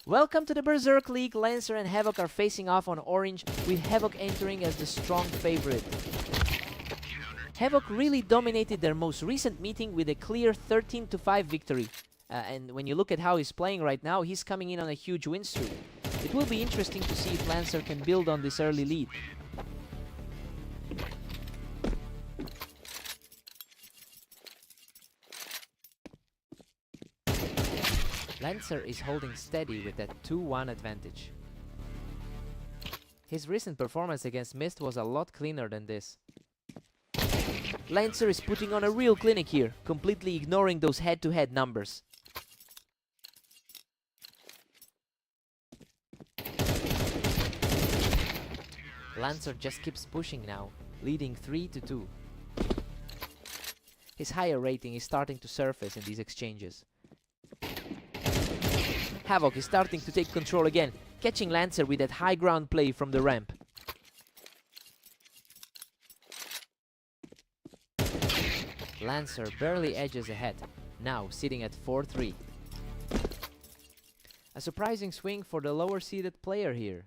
Welcome to the Berserk League. Lancer and Havoc are facing off on orange, with Havoc entering as the strong favorite. Havoc really dominated their most recent meeting with a clear 13-5 victory. And when you look at how he's playing right now, he's coming in on a huge win streak. It will be interesting to see if Lancer can build on this early lead. Lancer is holding steady with that 2-1 advantage. His recent performance against Mist was a lot cleaner than this. Lancer is putting on a real clinic here, completely ignoring those head-to-head numbers. Lancer just keeps pushing now, leading 3-2. His higher rating is starting to surface in these exchanges. Havoc is starting to take control again, catching Lancer with that high ground play from the ramp. Lancer barely edges ahead, now sitting at 4-3. A surprising swing for the lower seeded player here.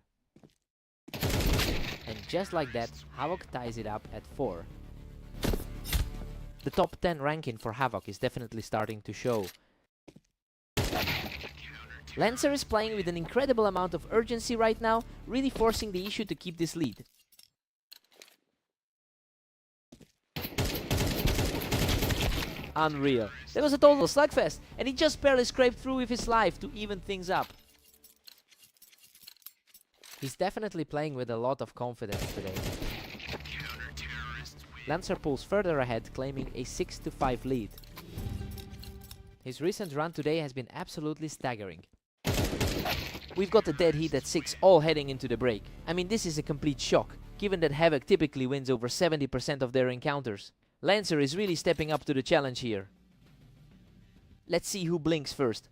And just like that, Havoc ties it up at 4. The top 10 ranking for Havoc is definitely starting to show. Lancer is playing with an incredible amount of urgency right now, really forcing the issue to keep this lead. Unreal. That was a total slugfest, and he just barely scraped through with his life to even things up. He's definitely playing with a lot of confidence today. Lancer pulls further ahead, claiming a 6-5 lead. His recent run today has been absolutely staggering. We've got a dead heat at 6, all heading into the break. I mean, this is a complete shock, given that Havoc typically wins over 70% of their encounters. Lancer is really stepping up to the challenge here. Let's see who blinks first.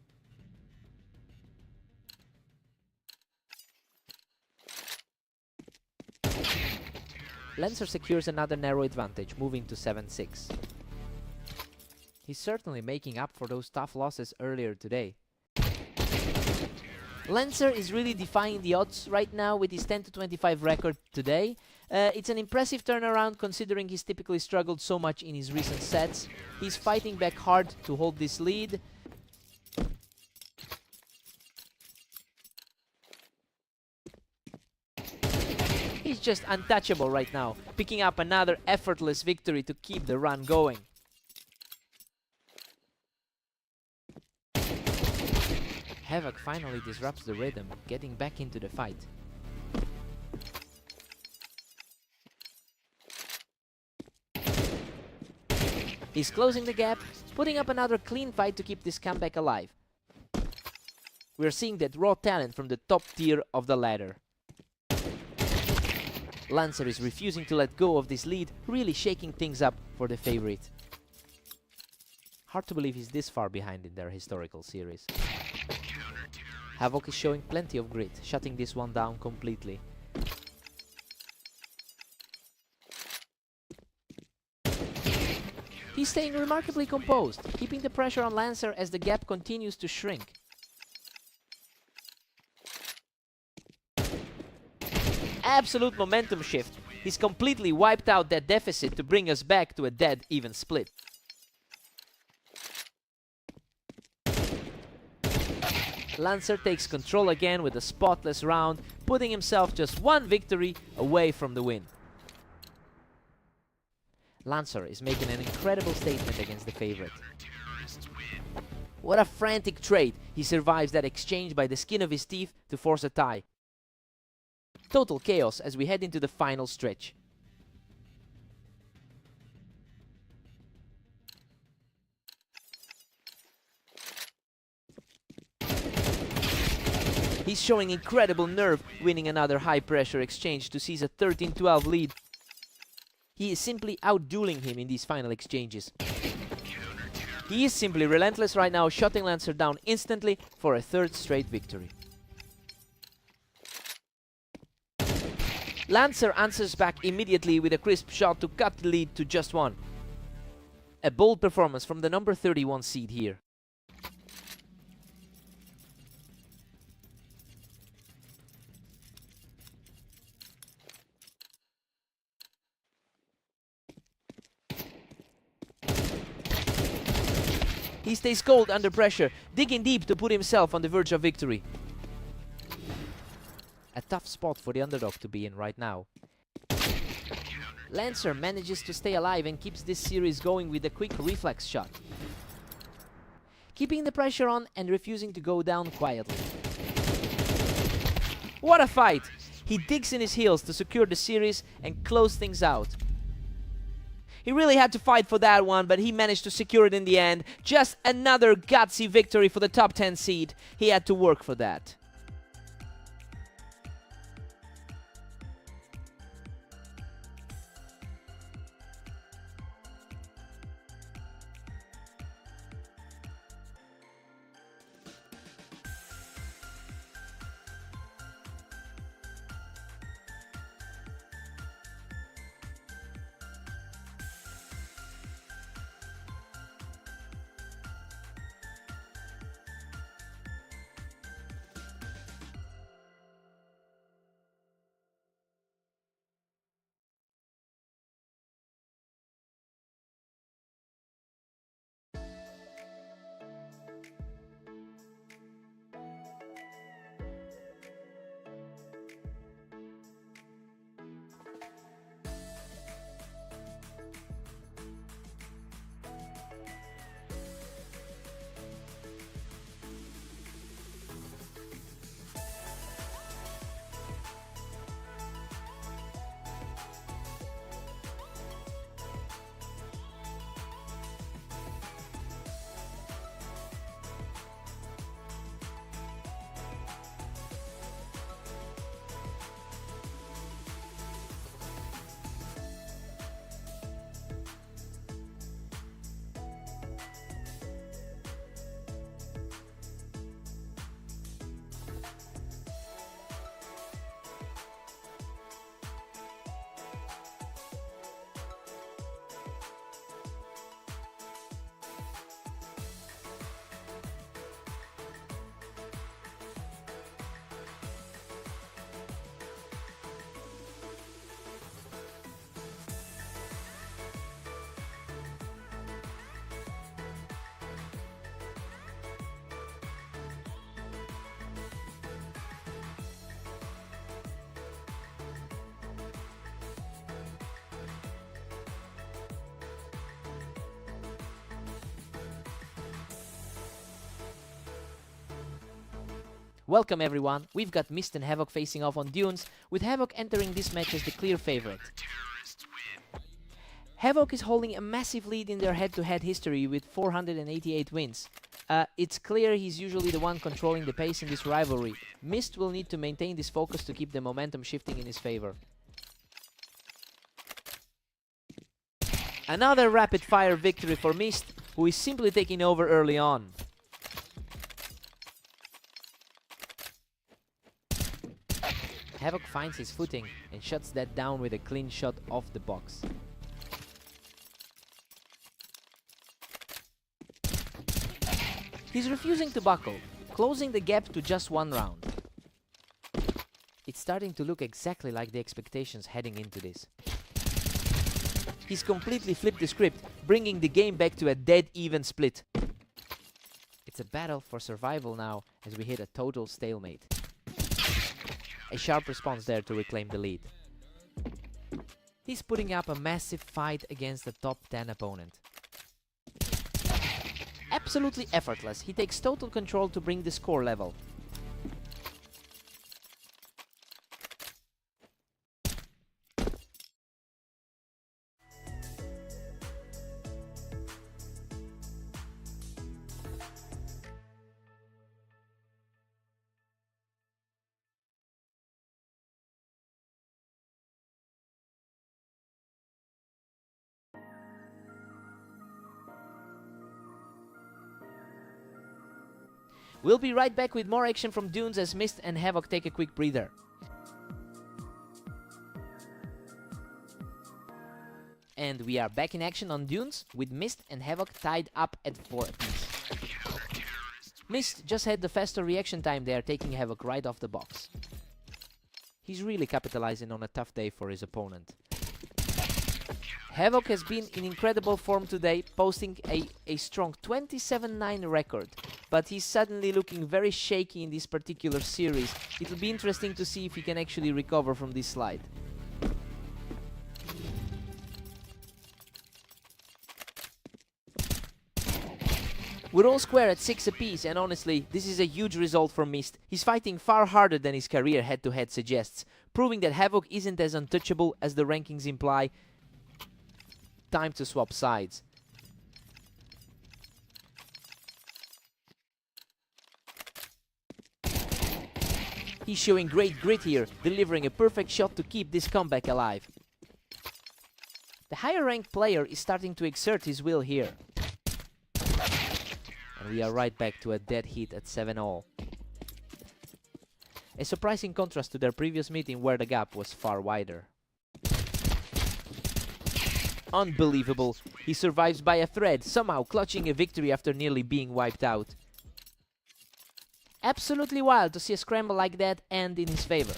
Lancer secures another narrow advantage, moving to 7-6. He's certainly making up for those tough losses earlier today. Lancer is really defying the odds right now with his 10-25 record today. It's an impressive turnaround considering he's typically struggled so much in his recent sets. He's fighting back hard to hold this lead. He's just untouchable right now, picking up another effortless victory to keep the run going. Havoc finally disrupts the rhythm, getting back into the fight. He's closing the gap, putting up another clean fight to keep this comeback alive. We're seeing that raw talent from the top tier of the ladder. Lancer is refusing to let go of this lead, really shaking things up for the favorite. Hard to believe he's this far behind in their historical series. Havoc is showing plenty of grit, shutting this one down completely. He's staying remarkably composed, keeping the pressure on Lancer as the gap continues to shrink. Absolute momentum shift. He's completely wiped out that deficit to bring us back to a dead even split. Lancer takes control again with a spotless round, putting himself just one victory away from the win. Lancer is making an incredible statement against the favorite. What a frantic trade! He survives that exchange by the skin of his teeth to force a tie. Total chaos as we head into the final stretch. He's showing incredible nerve, winning another high-pressure exchange to seize a 13-12 lead. He is simply outdueling him in these final exchanges. He is simply relentless right now, shutting Lancer down instantly for a third straight victory. Lancer answers back immediately with a crisp shot to cut the lead to just one. A bold performance from the number 31 seed here. He stays cold under pressure, digging deep to put himself on the verge of victory. A tough spot for the underdog to be in right now. Lancer manages to stay alive and keeps this series going with a quick reflex shot. Keeping the pressure on and refusing to go down quietly. What a fight! He digs in his heels to secure the series and close things out. He really had to fight for that one, but he managed to secure it in the end. Just another gutsy victory for the top 10 seed. He had to work for that. Welcome everyone, we've got Mist and Havoc facing off on Dunes, with Havoc entering this match as the clear favorite. Havoc is holding a massive lead in their head-to-head history with 488 wins. It's clear he's usually the one controlling the pace in this rivalry. Mist will need to maintain this focus to keep the momentum shifting in his favor. Another rapid-fire victory for Mist, who is simply taking over early on. Havoc finds his footing and shuts that down with a clean shot off the box. He's refusing to buckle, closing the gap to just one round. It's starting to look exactly like the expectations heading into this. He's completely flipped the script, bringing the game back to a dead-even split. It's a battle for survival now as we hit a total stalemate. A sharp response there to reclaim the lead. He's putting up a massive fight against the top 10 opponent. Absolutely effortless, he takes total control to bring the score level. We'll be right back with more action from Dunes as Mist and Havoc take a quick breather. And we are back in action on Dunes with Mist and Havoc tied up at 4 apiece. Mist just had the faster reaction time there, taking Havoc right off the box. He's really capitalizing on a tough day for his opponent. Havoc has been in incredible form today, posting a strong 27-9 record. But he's suddenly looking very shaky in this particular series. It'll be interesting to see if he can actually recover from this slide. We're all square at 6 apiece, and honestly, this is a huge result for Mist. He's fighting far harder than his career head-to-head suggests, proving that Havoc isn't as untouchable as the rankings imply. Time to swap sides. He's showing great grit here, delivering a perfect shot to keep this comeback alive. The higher-ranked player is starting to exert his will here. And we are right back to a dead heat at 7-all. A surprising contrast to their previous meeting where the gap was far wider. Unbelievable. He survives by a thread, somehow clutching a victory after nearly being wiped out. Absolutely wild to see a scramble like that end in his favor.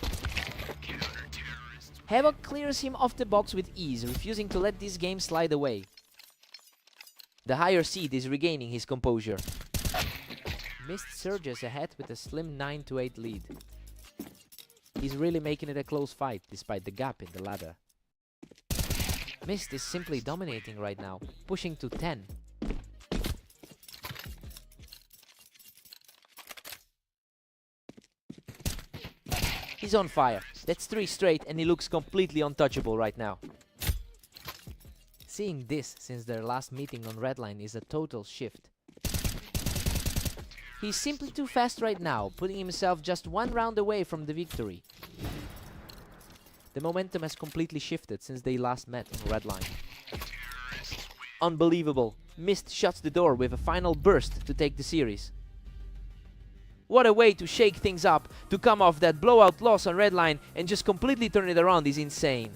Havoc clears him off the box with ease, refusing to let this game slide away. The higher seed is regaining his composure. Mist surges ahead with a slim 9-8 lead. He's really making it a close fight despite the gap in the ladder. Mist is simply dominating right now, pushing to 10. He's on fire. That's 3 straight and he looks completely untouchable right now. Seeing this since their last meeting on Redline is a total shift. He's simply too fast right now, putting himself just 1 round away from the victory. The momentum has completely shifted since they last met on Redline. Unbelievable. Mist shuts the door with a final burst to take the series. What a way to shake things up, to come off that blowout loss on Redline and just completely turn it around is insane.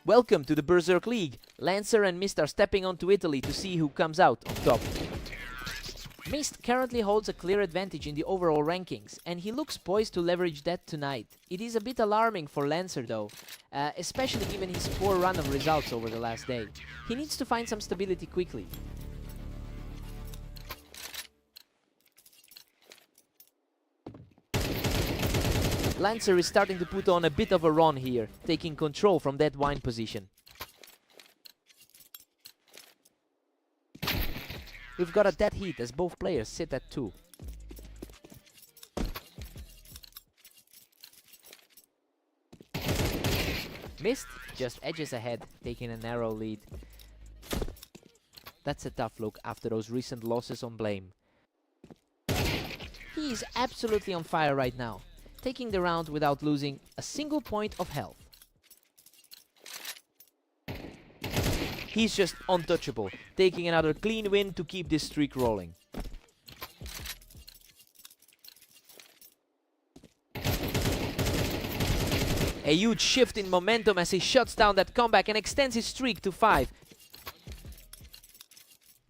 Welcome to the Berserk League. Lancer and Mist are stepping onto Italy to see who comes out on top. Mist currently holds a clear advantage in the overall rankings, and he looks poised to leverage that tonight. It is a bit alarming for Lancer though, especially given his poor run of results over the last day. He needs to find some stability quickly. Lancer is starting to put on a bit of a run here, taking control from that wine position. We've got a dead heat as both players sit at 2. Mist just edges ahead, taking a narrow lead. That's a tough look after those recent losses on Blame. He is absolutely on fire right now, taking the round without losing a single point of health. He's just untouchable, taking another clean win to keep this streak rolling. A huge shift in momentum as he shuts down that comeback and extends his streak to 5.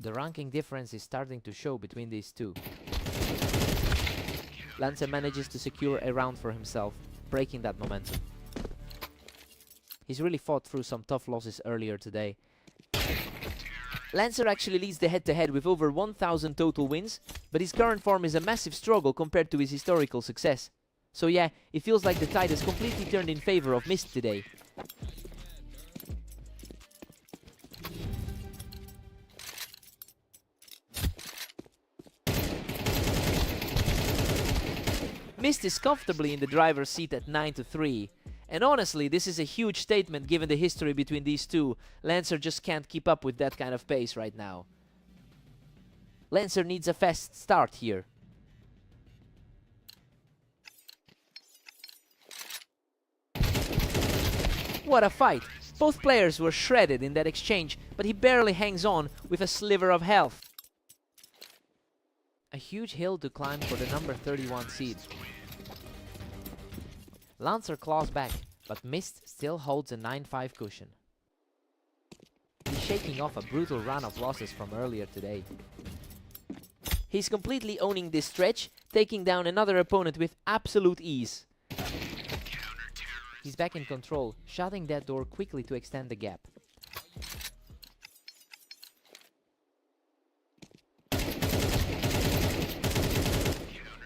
The ranking difference is starting to show between these two. Lancer manages to secure a round for himself, breaking that momentum. He's really fought through some tough losses earlier today. Lancer actually leads the head-to-head with over 1,000 total wins, but his current form is a massive struggle compared to his historical success. So yeah, it feels like the tide has completely turned in favor of Mist today. Mist is comfortably in the driver's seat at 9-3. And honestly, this is a huge statement given the history between these two. Lancer just can't keep up with that kind of pace right now. Lancer needs a fast start here. What a fight! Both players were shredded in that exchange, but he barely hangs on with a sliver of health. A huge hill to climb for the number 31 seed. Lancer claws back, but Mist still holds a 9-5 cushion. He's shaking off a brutal run of losses from earlier today. He's completely owning this stretch, taking down another opponent with absolute ease. He's back in control, shutting that door quickly to extend the gap.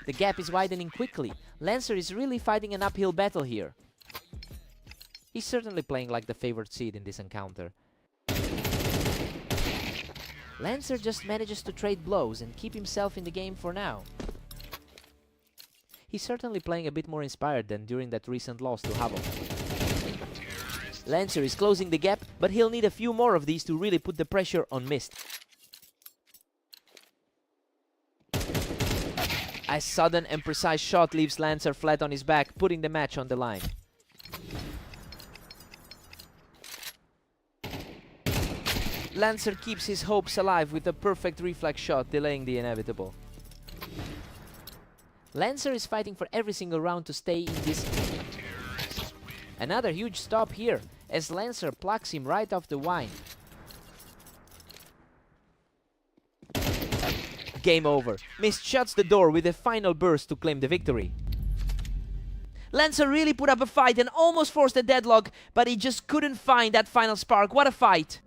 The gap is widening quickly. Lancer is really fighting an uphill battle here. He's certainly playing like the favored seed in this encounter. Lancer just manages to trade blows and keep himself in the game for now. He's certainly playing a bit more inspired than during that recent loss to Havoc. Lancer is closing the gap, but he'll need a few more of these to really put the pressure on Mist. A sudden and precise shot leaves Lancer flat on his back, putting the match on the line. Lancer keeps his hopes alive with a perfect reflex shot, delaying the inevitable. Lancer is fighting for every single round to stay in this. Another huge stop here, as Lancer plucks him right off the wine. Game over. Mist shuts the door with a final burst to claim the victory. Lancer really put up a fight and almost forced a deadlock, but he just couldn't find that final spark. What a fight!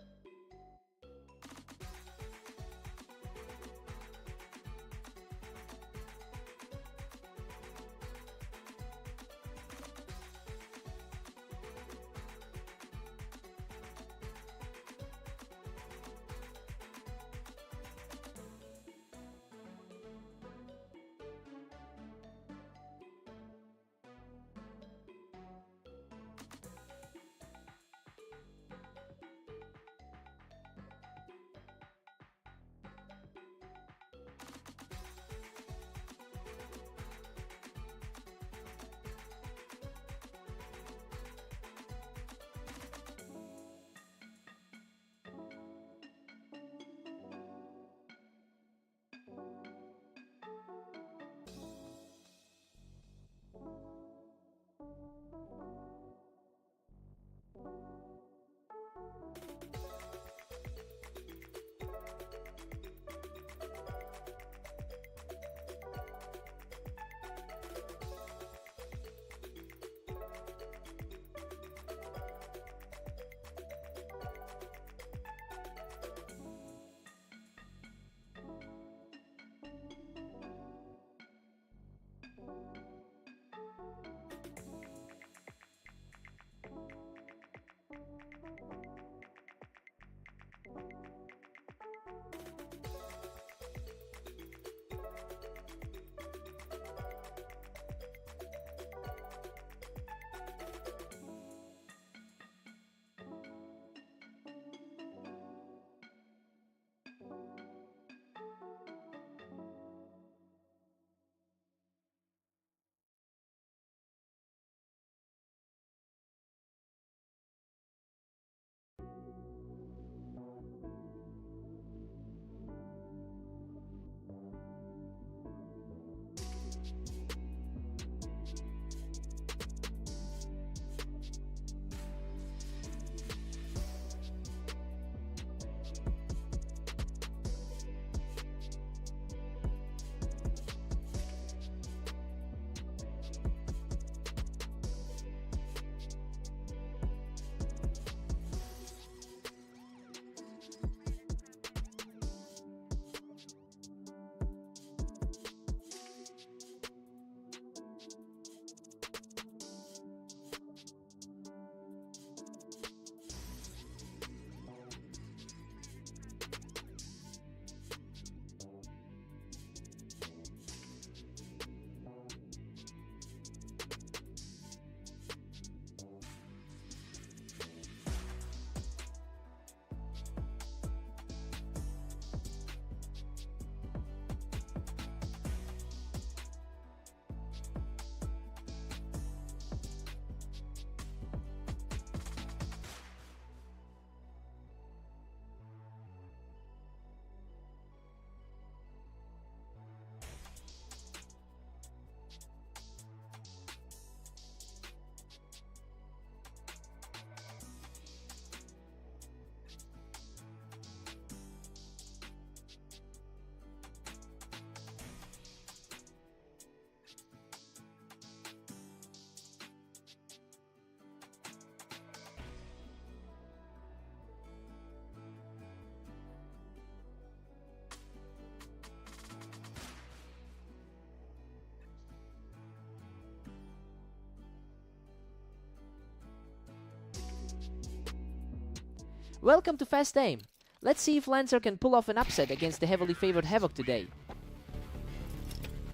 Welcome to Fast Aim. Let's see if Lancer can pull off an upset against the heavily favored Havoc today.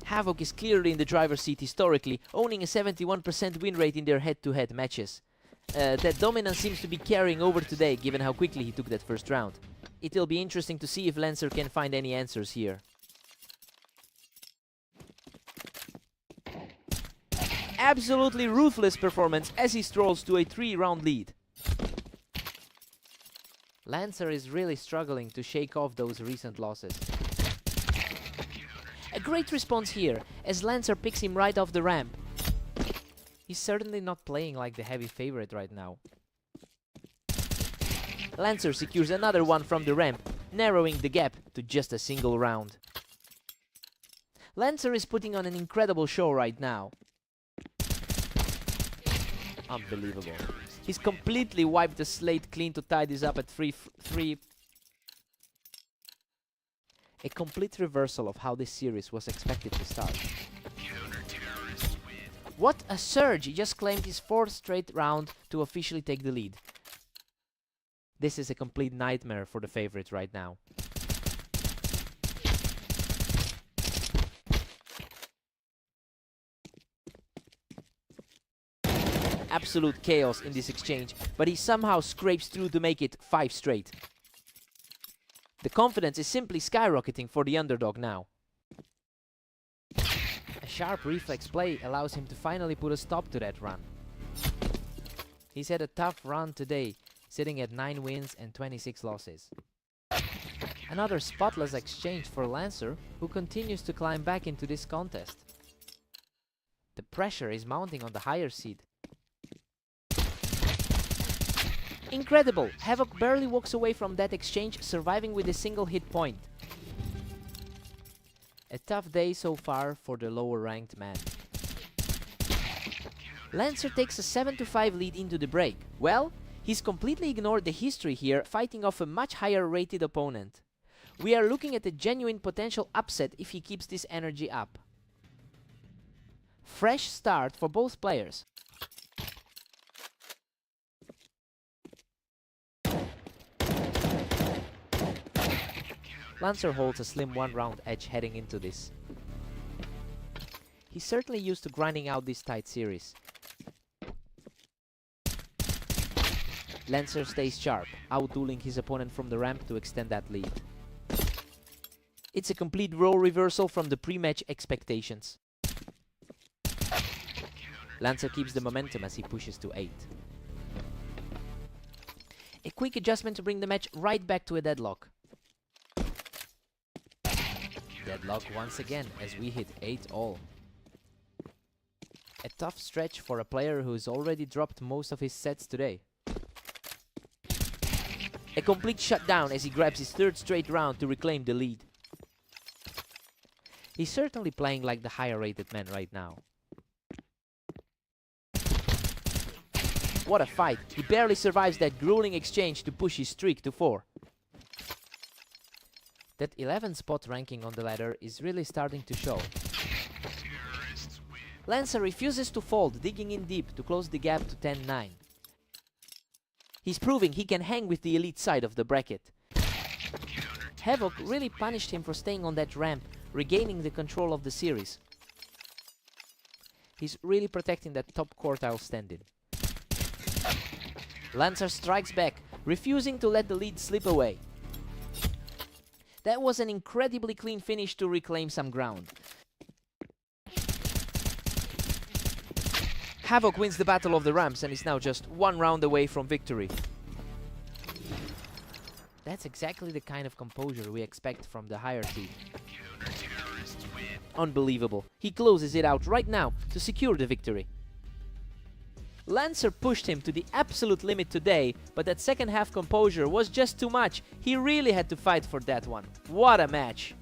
Havoc is clearly in the driver's seat historically, owning a 71% win rate in their head-to-head matches. That dominance seems to be carrying over today, given how quickly he took that first round. It will be interesting to see if Lancer can find any answers here. Absolutely ruthless performance as he strolls to a 3-round lead. Lancer is really struggling to shake off those recent losses. A great response here, as Lancer picks him right off the ramp. He's certainly not playing like the heavy favorite right now. Lancer secures another one from the ramp, narrowing the gap to just a single round. Lancer is putting on an incredible show right now. Unbelievable. He's completely wiped the slate clean to tie this up at 3-3. A complete reversal of how this series was expected to start. What a surge! He just claimed his 4th straight round to officially take the lead. This is a complete nightmare for the favorite right now. Absolute chaos in this exchange, but he somehow scrapes through to make it 5 straight. The confidence is simply skyrocketing for the underdog now. A sharp reflex play allows him to finally put a stop to that run. He's had a tough run today, sitting at 9 wins and 26 losses. Another spotless exchange for Lancer, who continues to climb back into this contest. The pressure is mounting on the higher seed. Incredible! Havoc barely walks away from that exchange, surviving with a single hit point. A tough day so far for the lower ranked man. Lancer takes a 7-5 lead into the break. Well, he's completely ignored the history here, fighting off a much higher rated opponent. We are looking at a genuine potential upset if he keeps this energy up. Fresh start for both players. Lancer holds a slim 1-round edge heading into this. He's certainly used to grinding out this tight series. Lancer stays sharp, outdueling his opponent from the ramp to extend that lead. It's a complete role reversal from the pre-match expectations. Lancer keeps the momentum as he pushes to 8. A quick adjustment to bring the match right back to a deadlock. Deadlock once again as we hit 8-all. A tough stretch for a player who's already dropped most of his sets today. A complete shutdown as he grabs his 3rd straight round to reclaim the lead. He's certainly playing like the higher rated man right now. What a fight! He barely survives that grueling exchange to push his streak to 4. That 11th spot ranking on the ladder is really starting to show. Lancer refuses to fold, digging in deep to close the gap to 10-9. He's proving he can hang with the elite side of the bracket. Havoc really punished him for staying on that ramp, regaining the control of the series. He's really protecting that top quartile standing. Lancer strikes back, refusing to let the lead slip away. That was an incredibly clean finish to reclaim some ground. Havoc wins the Battle of the Ramps and is now just 1 round away from victory. That's exactly the kind of composure we expect from the higher team. Unbelievable. He closes it out right now to secure the victory. Lancer pushed him to the absolute limit today, but that second half composure was just too much. He really had to fight for that one. What a match!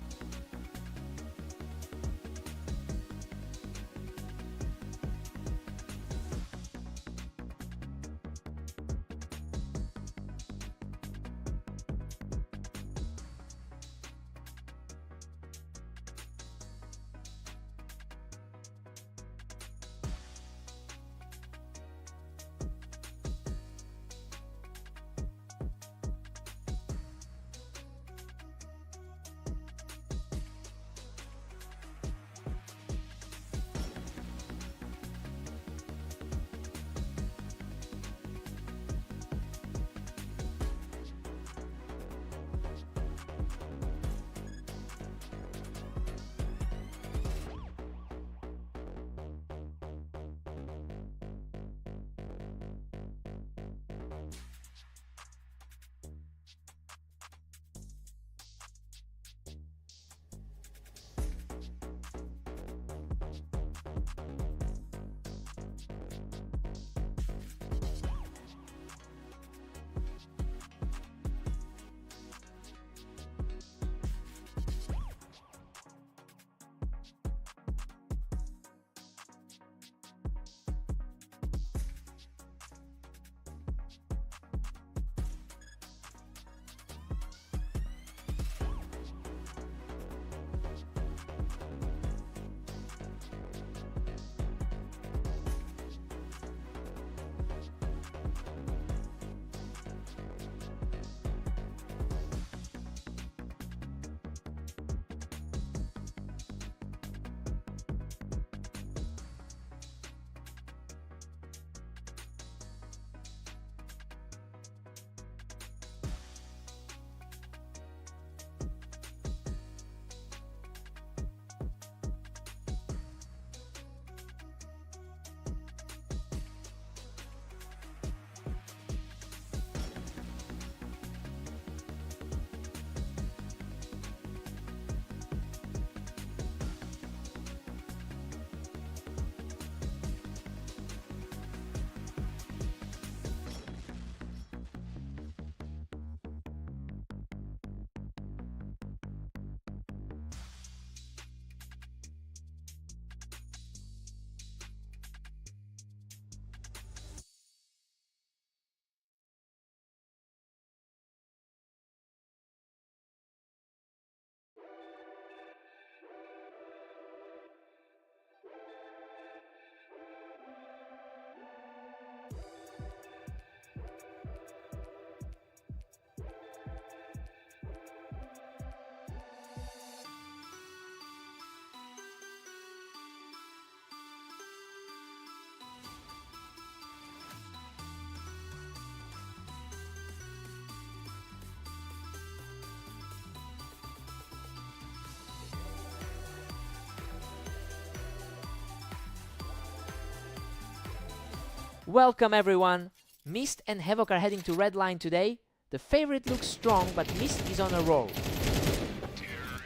Welcome everyone! Mist and Havoc are heading to Red Line today. The favorite looks strong, but Mist is on a roll.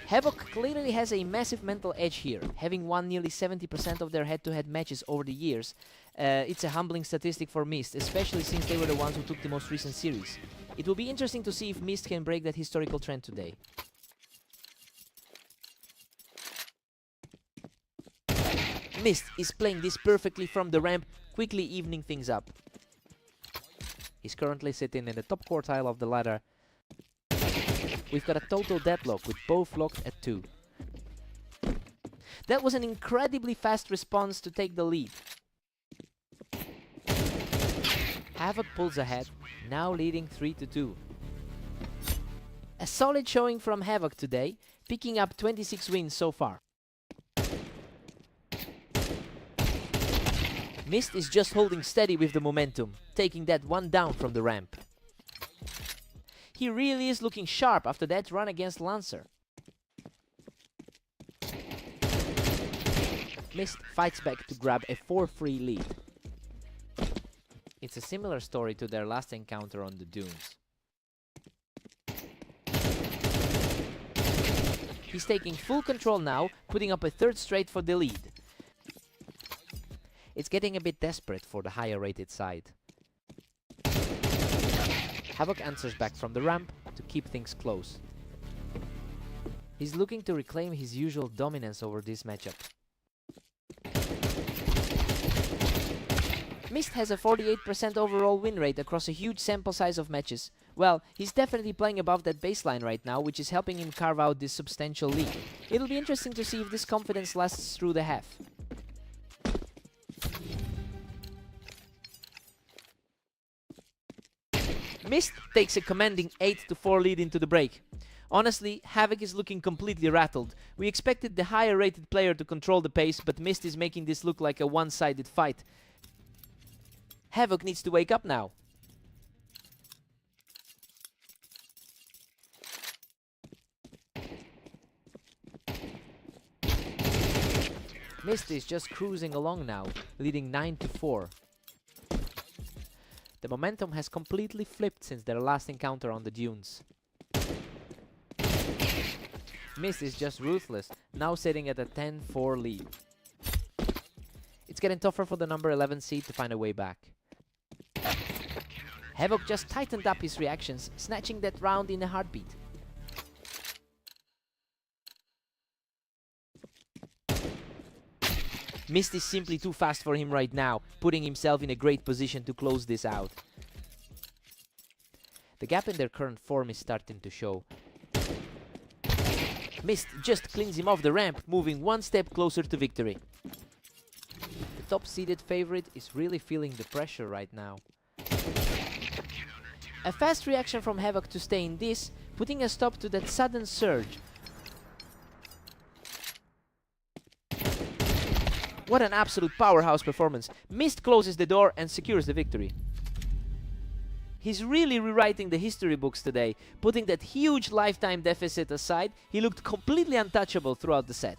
Havoc clearly has a massive mental edge here, having won nearly 70% of their head-to-head matches over the years. It's a humbling statistic for Mist, especially since they were the ones who took the most recent series. It will be interesting to see if Mist can break that historical trend today. Mist is playing this perfectly from the ramp, quickly evening things up. He's currently sitting in the top quartile of the ladder. We've got a total deadlock with both locked at 2. That was an incredibly fast response to take the lead. Havoc pulls ahead, now leading 3-2. A solid showing from Havoc today, picking up 26 wins so far. Mist is just holding steady with the momentum, taking that one down from the ramp. He really is looking sharp after that run against Lancer. Mist fights back to grab a 4-3 lead. It's a similar story to their last encounter on the dunes. He's taking full control now, putting up a 3rd straight for the lead. It's getting a bit desperate for the higher rated side. Havoc answers back from the ramp to keep things close. He's looking to reclaim his usual dominance over this matchup. Mist has a 48% overall win rate across a huge sample size of matches. Well, he's definitely playing above that baseline right now, which is helping him carve out this substantial lead. It'll be interesting to see if this confidence lasts through the half. Mist takes a commanding 8-4 lead into the break. Honestly, Havoc is looking completely rattled. We expected the higher rated player to control the pace, but Mist is making this look like a one-sided fight. Havoc needs to wake up now. Mist is just cruising along now, leading 9-4. The momentum has completely flipped since their last encounter on the dunes. Mist is just ruthless, now sitting at a 10-4 lead. It's getting tougher for the number 11 seed to find a way back. Havoc just tightened up his reactions, snatching that round in a heartbeat. Mist is simply too fast for him right now, putting himself in a great position to close this out. The gap in their current form is starting to show. Mist just cleans him off the ramp, moving one step closer to victory. The top-seeded favorite is really feeling the pressure right now. A fast reaction from Havoc to stay in this, putting a stop to that sudden surge. What an absolute powerhouse performance. Mist closes the door and secures the victory. He's really rewriting the history books today. Putting that huge lifetime deficit aside, he looked completely untouchable throughout the set.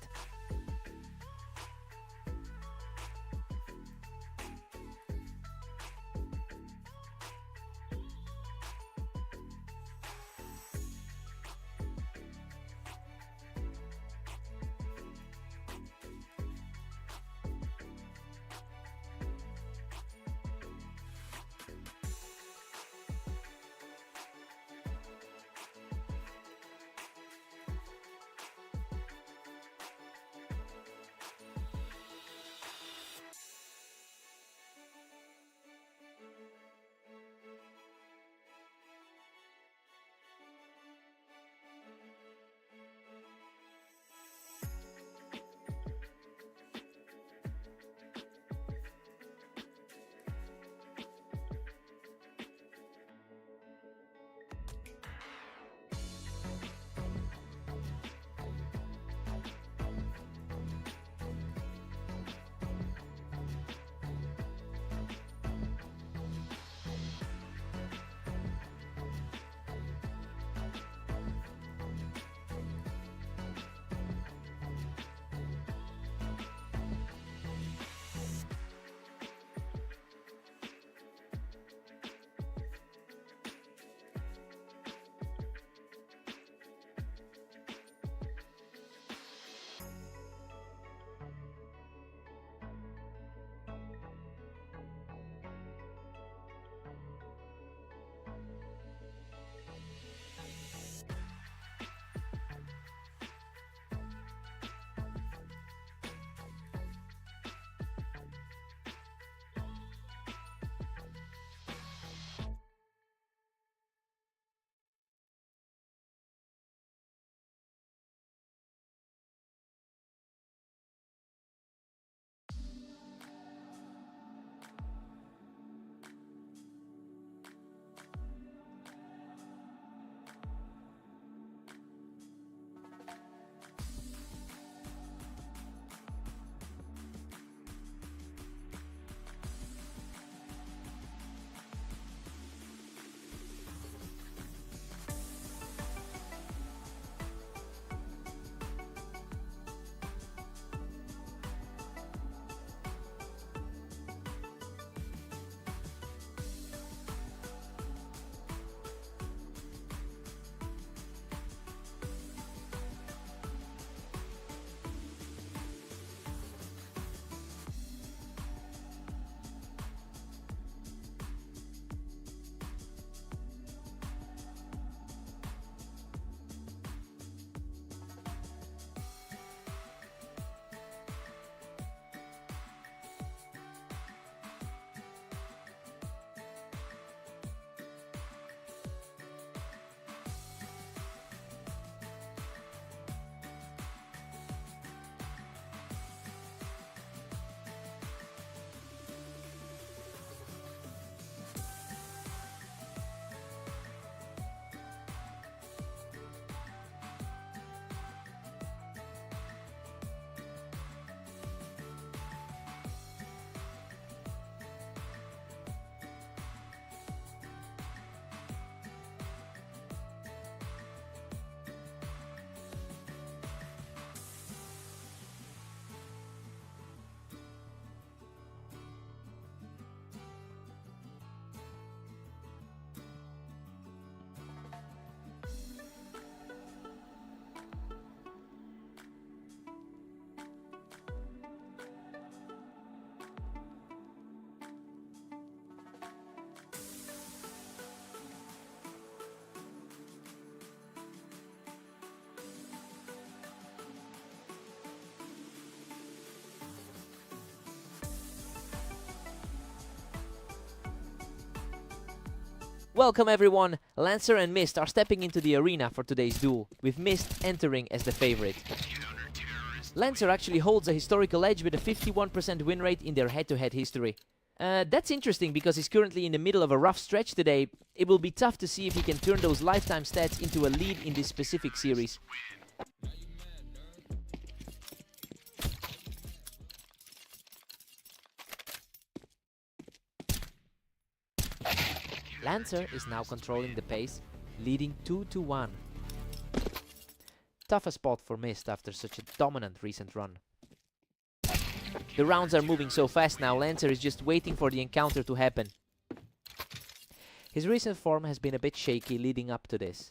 Welcome everyone! Lancer and Mist are stepping into the arena for today's duel, with Mist entering as the favorite. Lancer actually holds a historical edge with a 51% win rate in their head-to-head history. That's interesting because he's currently in the middle of a rough stretch today. It will be tough to see if he can turn those lifetime stats into a lead in this specific series. Lancer is now controlling the pace, leading 2-1. Tougher spot for Mist after such a dominant recent run. The rounds are moving so fast now, Lancer is just waiting for the encounter to happen. His recent form has been a bit shaky leading up to this.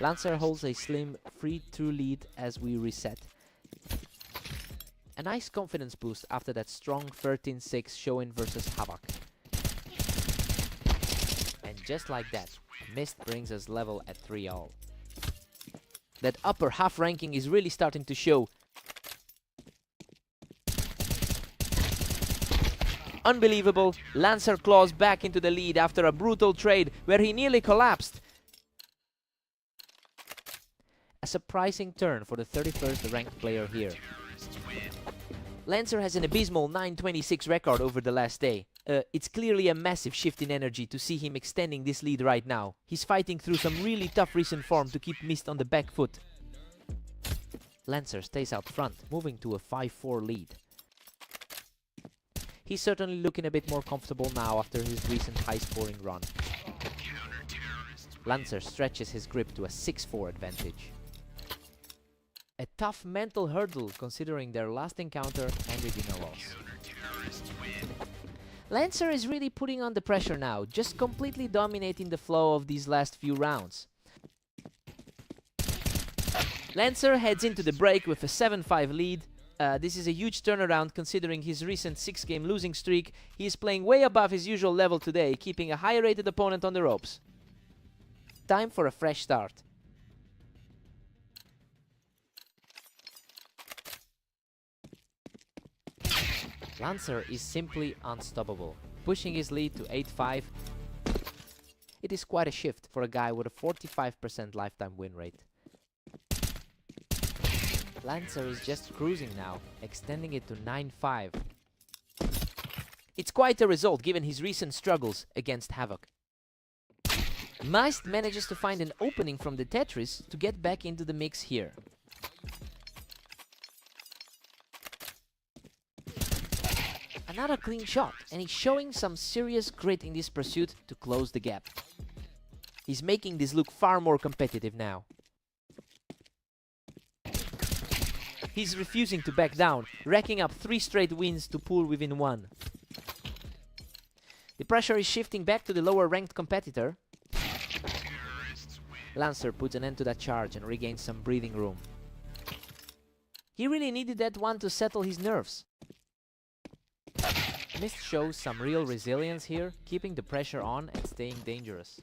Lancer holds a slim 3-2 lead as we reset. A nice confidence boost after that strong 13-6 show-in versus Havoc. And just like that, Mist brings us level at 3-all. That upper half ranking is really starting to show. Unbelievable, Lancer claws back into the lead after a brutal trade where he nearly collapsed. A surprising turn for the 31st ranked player here. Lancer has an abysmal 926 record over the last day. It's clearly a massive shift in energy to see him extending this lead right now. He's fighting through some really tough recent form to keep Mist on the back foot. Lancer stays out front, moving to a 5-4 lead. He's certainly looking a bit more comfortable now after his recent high-scoring run. Lancer stretches his grip to a 6-4 advantage. A tough mental hurdle considering their last encounter ended in a loss. Lancer is really putting on the pressure now, just completely dominating the flow of these last few rounds. Lancer heads into the break with a 7-5 lead. This is a huge turnaround considering his recent 6-game losing streak. He is playing way above his usual level today, keeping a high-rated opponent on the ropes. Time for a fresh start. Lancer is simply unstoppable, pushing his lead to 8-5. It is quite a shift for a guy with a 45% lifetime win rate. Lancer is just cruising now, extending it to 9-5. It's quite a result given his recent struggles against Havoc. Mist manages to find an opening from the Tetris to get back into the mix here. Another clean shot, and he's showing some serious grit in this pursuit to close the gap. He's making this look far more competitive now. He's refusing to back down, racking up 3 straight wins to pull within 1. The pressure is shifting back to the lower ranked competitor. Lancer puts an end to that charge and regains some breathing room. He really needed that one to settle his nerves. Mist shows some real resilience here, keeping the pressure on and staying dangerous.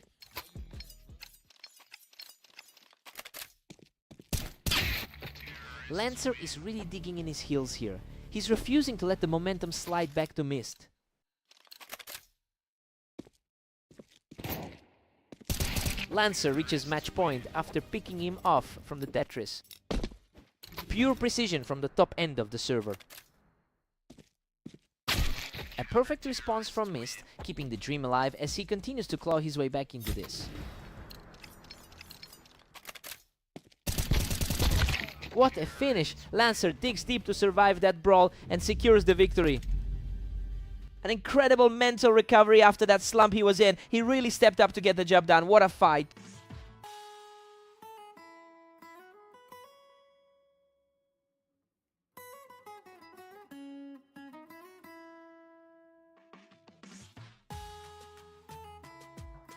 Lancer is really digging in his heels here. He's refusing to let the momentum slide back to Mist. Lancer reaches match point after picking him off from the Tetris. Pure precision from the top end of the server. A perfect response from Mist, keeping the dream alive as he continues to claw his way back into this. What a finish! Lancer digs deep to survive that brawl and secures the victory. An incredible mental recovery after that slump he was in. He really stepped up to get the job done. What a fight!